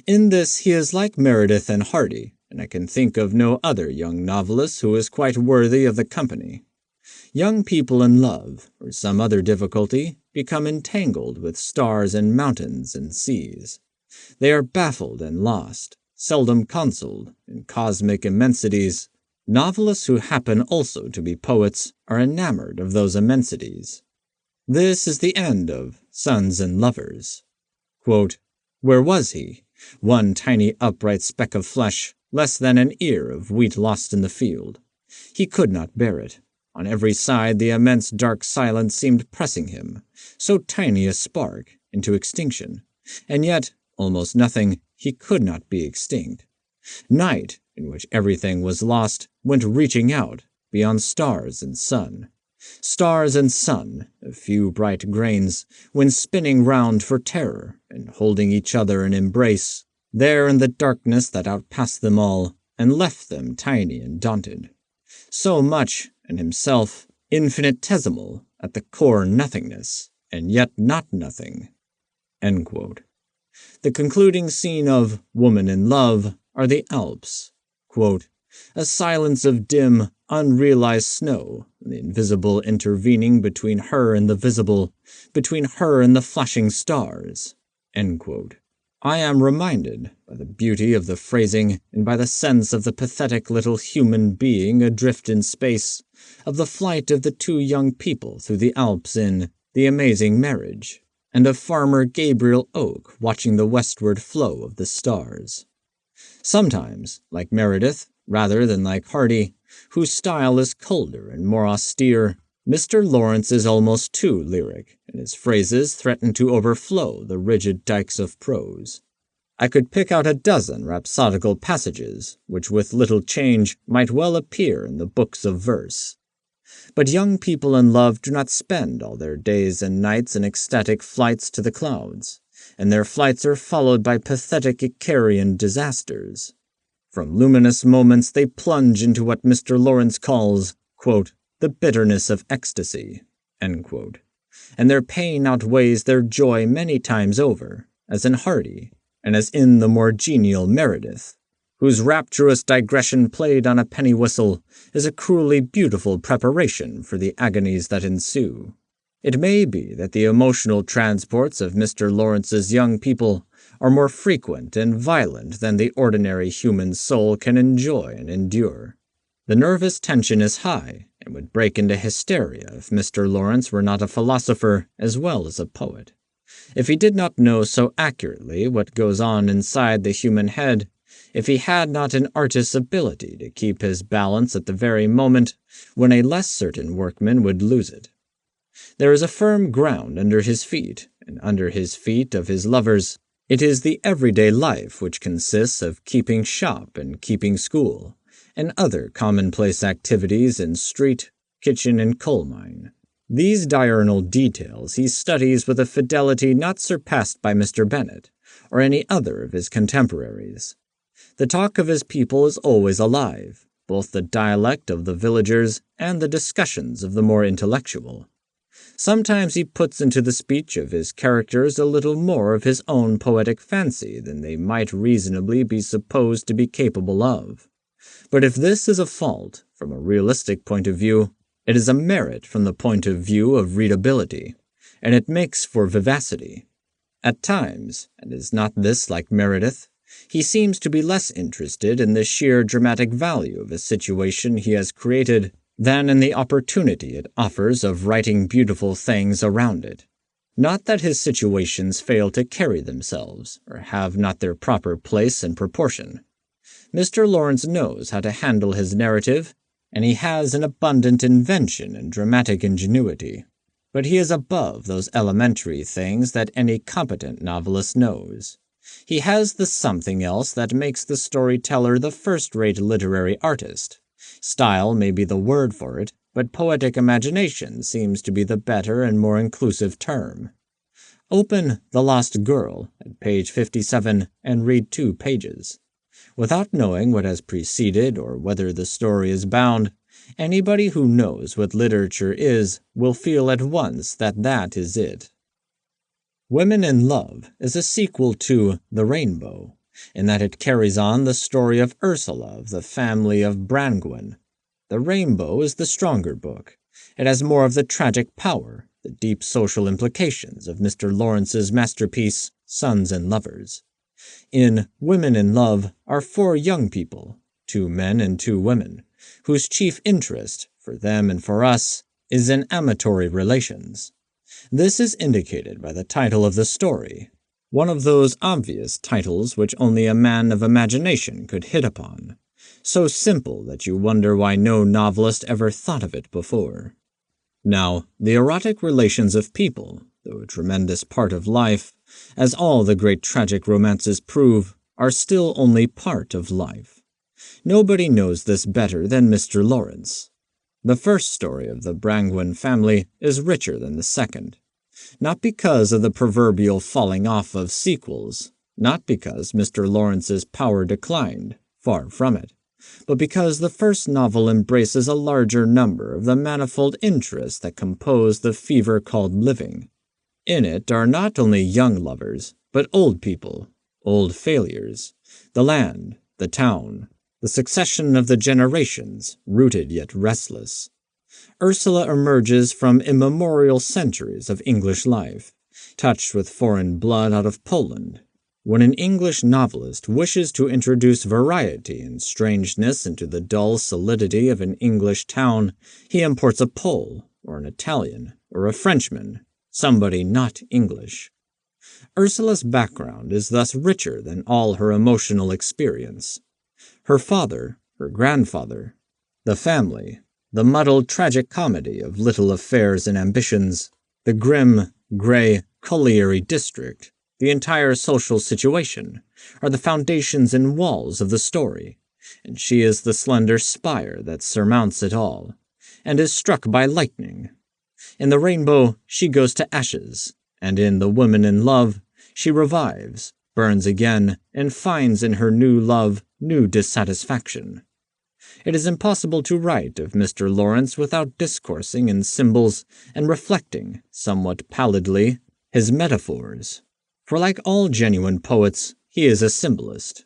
In this he is like Meredith and Hardy, and I can think of no other young novelist who is quite worthy of the company. Young people in love, or some other difficulty, become entangled with stars and mountains and seas. They are baffled and lost, seldom consoled, in cosmic immensities. Novelists who happen also to be poets are enamored of those immensities. This is the end of Sons and Lovers. Quote, "Where was he? One tiny upright speck of flesh, less than an ear of wheat lost in the field. He could not bear it. On every side the immense dark silence seemed pressing him, so tiny a spark, into extinction. And yet, almost nothing, he could not be extinct. Night, in which everything was lost, went reaching out, beyond stars and sun. Stars and sun, a few bright grains, went spinning round for terror, and holding each other in embrace, there in the darkness that outpassed them all, and left them tiny and daunted. So much, and himself, infinitesimal, at the core nothingness, and yet not nothing." End quote. The concluding scene of Woman in Love are the Alps. Quote, "A silence of dim, unrealized snow, the invisible intervening between her and the visible, between her and the flashing stars." End quote. I am reminded, by the beauty of the phrasing and by the sense of the pathetic little human being adrift in space, of the flight of the two young people through the Alps in The Amazing Marriage, and of Farmer Gabriel Oak watching the westward flow of the stars. Sometimes, like Meredith, rather than like Hardy, whose style is colder and more austere, Mr. Lawrence is almost too lyric, and his phrases threaten to overflow the rigid dikes of prose. I could pick out a dozen rhapsodical passages, which with little change might well appear in the books of verse. But young people in love do not spend all their days and nights in ecstatic flights to the clouds, and their flights are followed by pathetic Icarian disasters. From luminous moments they plunge into what Mr. Lawrence calls, quote, "the bitterness of ecstasy," end quote, and their pain outweighs their joy many times over, as in Hardy, and as in the more genial Meredith, whose rapturous digression played on a penny whistle is a cruelly beautiful preparation for the agonies that ensue. It may be that the emotional transports of Mr. Lawrence's young people are more frequent and violent than the ordinary human soul can enjoy and endure. The nervous tension is high, and would break into hysteria if Mr. Lawrence were not a philosopher as well as a poet. If he did not know so accurately what goes on inside the human head, if he had not an artist's ability to keep his balance at the very moment when a less certain workman would lose it. There is a firm ground under his feet, and under his feet of his lovers. It is the everyday life which consists of keeping shop and keeping school, and other commonplace activities in street, kitchen, and coal mine. These diurnal details he studies with a fidelity not surpassed by Mr. Bennet, or any other of his contemporaries. The talk of his people is always alive, both the dialect of the villagers and the discussions of the more intellectual. Sometimes he puts into the speech of his characters a little more of his own poetic fancy than they might reasonably be supposed to be capable of. But if this is a fault from a realistic point of view, it is a merit from the point of view of readability, and it makes for vivacity. At times, and is not this like Meredith, he seems to be less interested in the sheer dramatic value of a situation he has created than in the opportunity it offers of writing beautiful things around it. Not that his situations fail to carry themselves, or have not their proper place and proportion. Mr. Lawrence knows how to handle his narrative, and he has an abundant invention and dramatic ingenuity. But he is above those elementary things that any competent novelist knows. He has the something else that makes the storyteller the first-rate literary artist. Style may be the word for it, but poetic imagination seems to be the better and more inclusive term. Open The Lost Girl at page 57 and read 2 pages. Without knowing what has preceded or whether the story is bound, anybody who knows what literature is will feel at once that that is it. Women in Love is a sequel to The Rainbow, in that it carries on the story of Ursula of the family of Brangwen. The Rainbow is the stronger book. It has more of the tragic power, the deep social implications of Mr. Lawrence's masterpiece, Sons and Lovers. In Women in Love are 4 young people, 2 men and 2 women, whose chief interest, for them and for us, is in amatory relations. This is indicated by the title of the story, one of those obvious titles which only a man of imagination could hit upon, so simple that you wonder why no novelist ever thought of it before. Now, the erotic relations of people, though a tremendous part of life, as all the great tragic romances prove, are still only part of life. Nobody knows this better than Mr. Lawrence. The first story of the Brangwen family is richer than the second, not because of the proverbial falling off of sequels, not because Mr. Lawrence's power declined, far from it, but because the first novel embraces a larger number of the manifold interests that compose the fever called living. In it are not only young lovers, but old people, old failures, the land, the town, the succession of the generations, rooted yet restless. Ursula emerges from immemorial centuries of English life, touched with foreign blood out of Poland. When an English novelist wishes to introduce variety and strangeness into the dull solidity of an English town, he imports a Pole, or an Italian, or a Frenchman, somebody not English. Ursula's background is thus richer than all her emotional experience. Her father, her grandfather, the family, the muddled tragic comedy of little affairs and ambitions, the grim, gray, colliery district, the entire social situation, are the foundations and walls of the story, and she is the slender spire that surmounts it all, and is struck by lightning. In The Rainbow, she goes to ashes, and in The Woman in Love, she revives, burns again, and finds in her new love new dissatisfaction. It is impossible to write of Mr. Lawrence without discoursing in symbols and reflecting, somewhat pallidly, his metaphors. For like all genuine poets, he is a symbolist.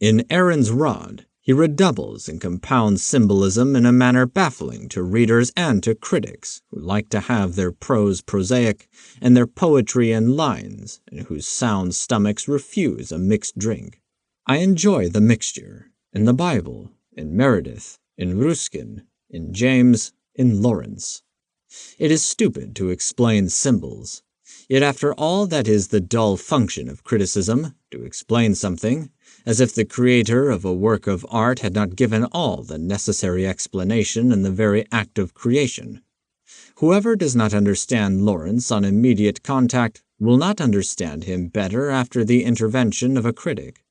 In Aaron's Rod, he redoubles and compounds symbolism in a manner baffling to readers and to critics who like to have their prose prosaic and their poetry in lines, and whose sound stomachs refuse a mixed drink. I enjoy the mixture, in the Bible, in Meredith, in Ruskin, in James, in Lawrence. It is stupid to explain symbols. Yet after all, that is the dull function of criticism, to explain something, as if the creator of a work of art had not given all the necessary explanation in the very act of creation. Whoever does not understand Lawrence on immediate contact will not understand him better after the intervention of a critic.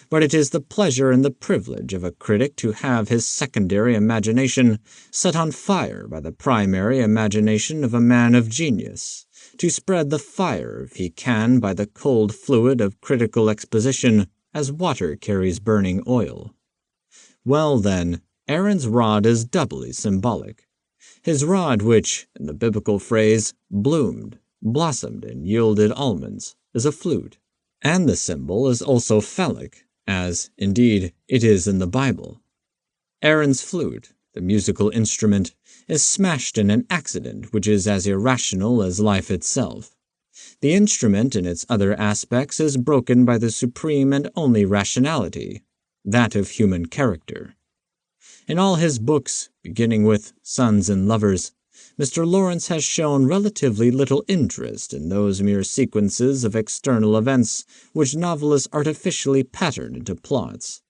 But it is the pleasure and the privilege of a critic to have his secondary imagination set on fire by the primary imagination of a man of genius, to spread the fire, if he can, by the cold fluid of critical exposition, as water carries burning oil. Well, then, Aaron's rod is doubly symbolic. His rod which, in the biblical phrase, bloomed, blossomed, and yielded almonds, is a flute. And the symbol is also phallic, as, indeed, it is in the Bible. Aaron's flute, the musical instrument, is smashed in an accident which is as irrational as life itself. The instrument in its other aspects is broken by the supreme and only rationality, that of human character. In all his books, beginning with Sons and Lovers, Mr. Lawrence has shown relatively little interest in those mere sequences of external events which novelists artificially pattern into plots.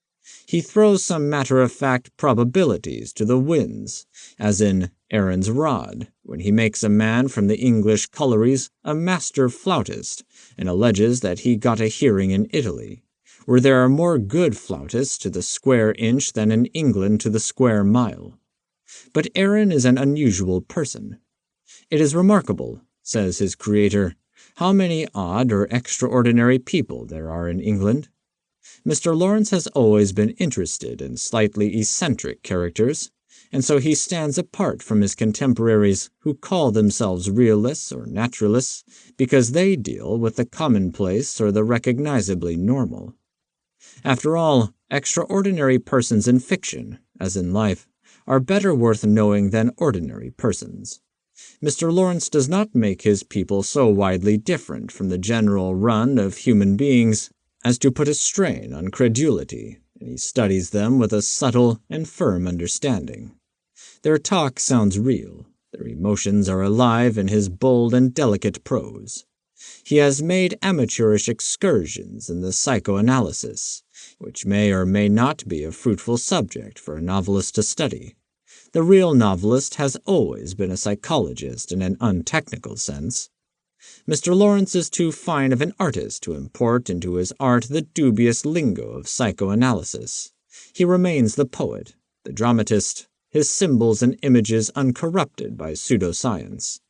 He throws some matter-of-fact probabilities to the winds, as in Aaron's Rod, when he makes a man from the English collieries a master flautist, and alleges that he got a hearing in Italy, where there are more good flautists to the square inch than in England to the square mile. But Aaron is an unusual person. It is remarkable, says his creator, how many odd or extraordinary people there are in England. Mr. Lawrence has always been interested in slightly eccentric characters, and so he stands apart from his contemporaries who call themselves realists or naturalists because they deal with the commonplace or the recognizably normal. After all, extraordinary persons in fiction, as in life, are better worth knowing than ordinary persons. Mr. Lawrence does not make his people so widely different from the general run of human beings as to put a strain on credulity, and he studies them with a subtle and firm understanding. Their talk sounds real, their emotions are alive in his bold and delicate prose. He has made amateurish excursions in the psychoanalysis, which may or may not be a fruitful subject for a novelist to study. The real novelist has always been a psychologist in an untechnical sense. Mr. Lawrence is too fine of an artist to import into his art the dubious lingo of psychoanalysis. He remains the poet, the dramatist, his symbols and images uncorrupted by pseudoscience.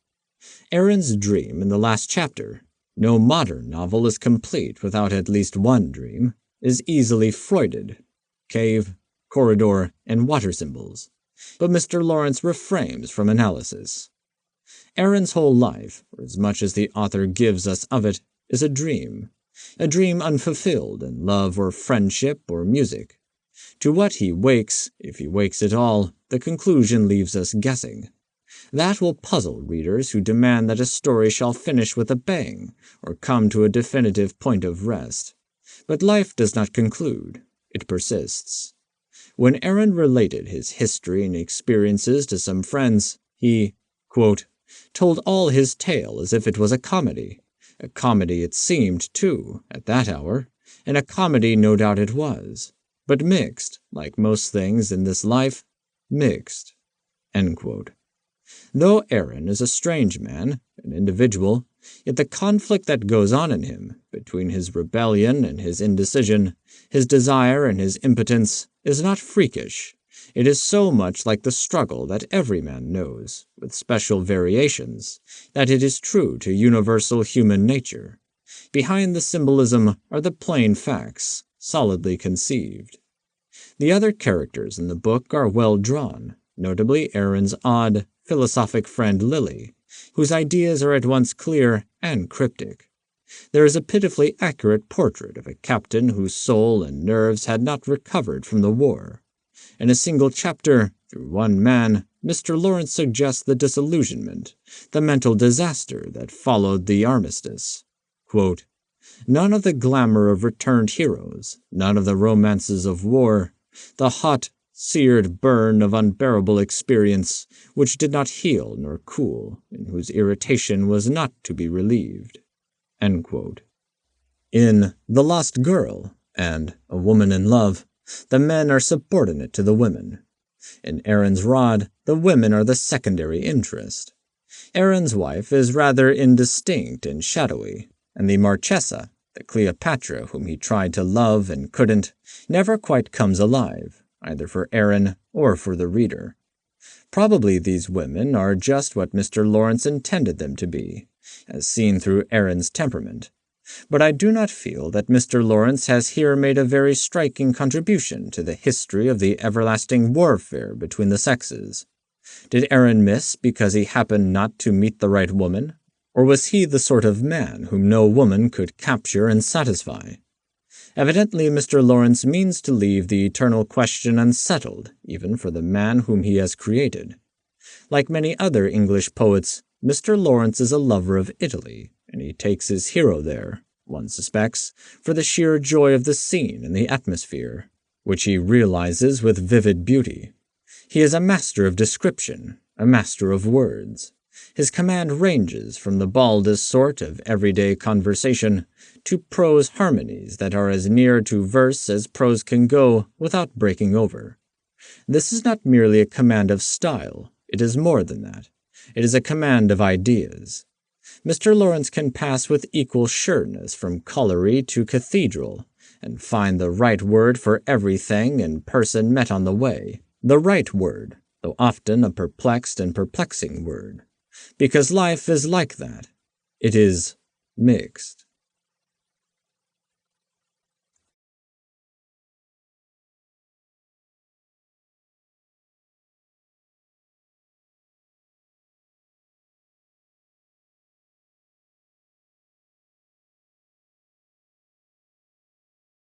Aaron's dream in the last chapter, no modern novel is complete without at least one dream, is easily Freuded, cave, corridor, and water symbols. But Mr. Lawrence refrains from analysis. Aaron's whole life, or as much as the author gives us of it, is a dream unfulfilled in love or friendship or music. To what he wakes, if he wakes at all, the conclusion leaves us guessing. That will puzzle readers who demand that a story shall finish with a bang or come to a definitive point of rest. But life does not conclude, it persists. When Aaron related his history and experiences to some friends, he, quote, told all his tale as if it was a comedy it seemed, too, at that hour, and a comedy no doubt it was, but mixed, like most things in this life, mixed. End quote. Though Aaron is a strange man, an individual, yet the conflict that goes on in him, between his rebellion and his indecision, his desire and his impotence, is not freakish. It is so much like the struggle that every man knows, with special variations, that it is true to universal human nature. Behind the symbolism are the plain facts, solidly conceived. The other characters in the book are well drawn, notably Aaron's odd, philosophic friend Lily, whose ideas are at once clear and cryptic. There is a pitifully accurate portrait of a captain whose soul and nerves had not recovered from the war. In a single chapter, through one man, Mr. Lawrence suggests the disillusionment, the mental disaster that followed the armistice. Quote, none of the glamour of returned heroes, none of the romances of war, the hot, seared burn of unbearable experience, which did not heal nor cool, and whose irritation was not to be relieved. End quote. In The Lost Girl and A Woman in Love, the men are subordinate to the women. In Aaron's Rod, the women are the secondary interest. Aaron's wife is rather indistinct and shadowy, and the Marchesa, the Cleopatra whom he tried to love and couldn't, never quite comes alive, either for Aaron or for the reader. Probably these women are just what Mr. Lawrence intended them to be, as seen through Aaron's temperament. But I do not feel that Mr. Lawrence has here made a very striking contribution to the history of the everlasting warfare between the sexes. Did Aaron miss because he happened not to meet the right woman? Or was he the sort of man whom no woman could capture and satisfy? Evidently Mr. Lawrence means to leave the eternal question unsettled, even for the man whom he has created. Like many other English poets, Mr. Lawrence is a lover of Italy, and he takes his hero there, one suspects, for the sheer joy of the scene and the atmosphere, which he realizes with vivid beauty. He is a master of description, a master of words. His command ranges from the baldest sort of everyday conversation to prose harmonies that are as near to verse as prose can go without breaking over. This is not merely a command of style, it is more than that. It is a command of ideas. Mr. Lawrence can pass with equal sureness from colliery to cathedral, and find the right word for everything and person met on the way, the right word, though often a perplexed and perplexing word. Because life is like that. It is Mixed.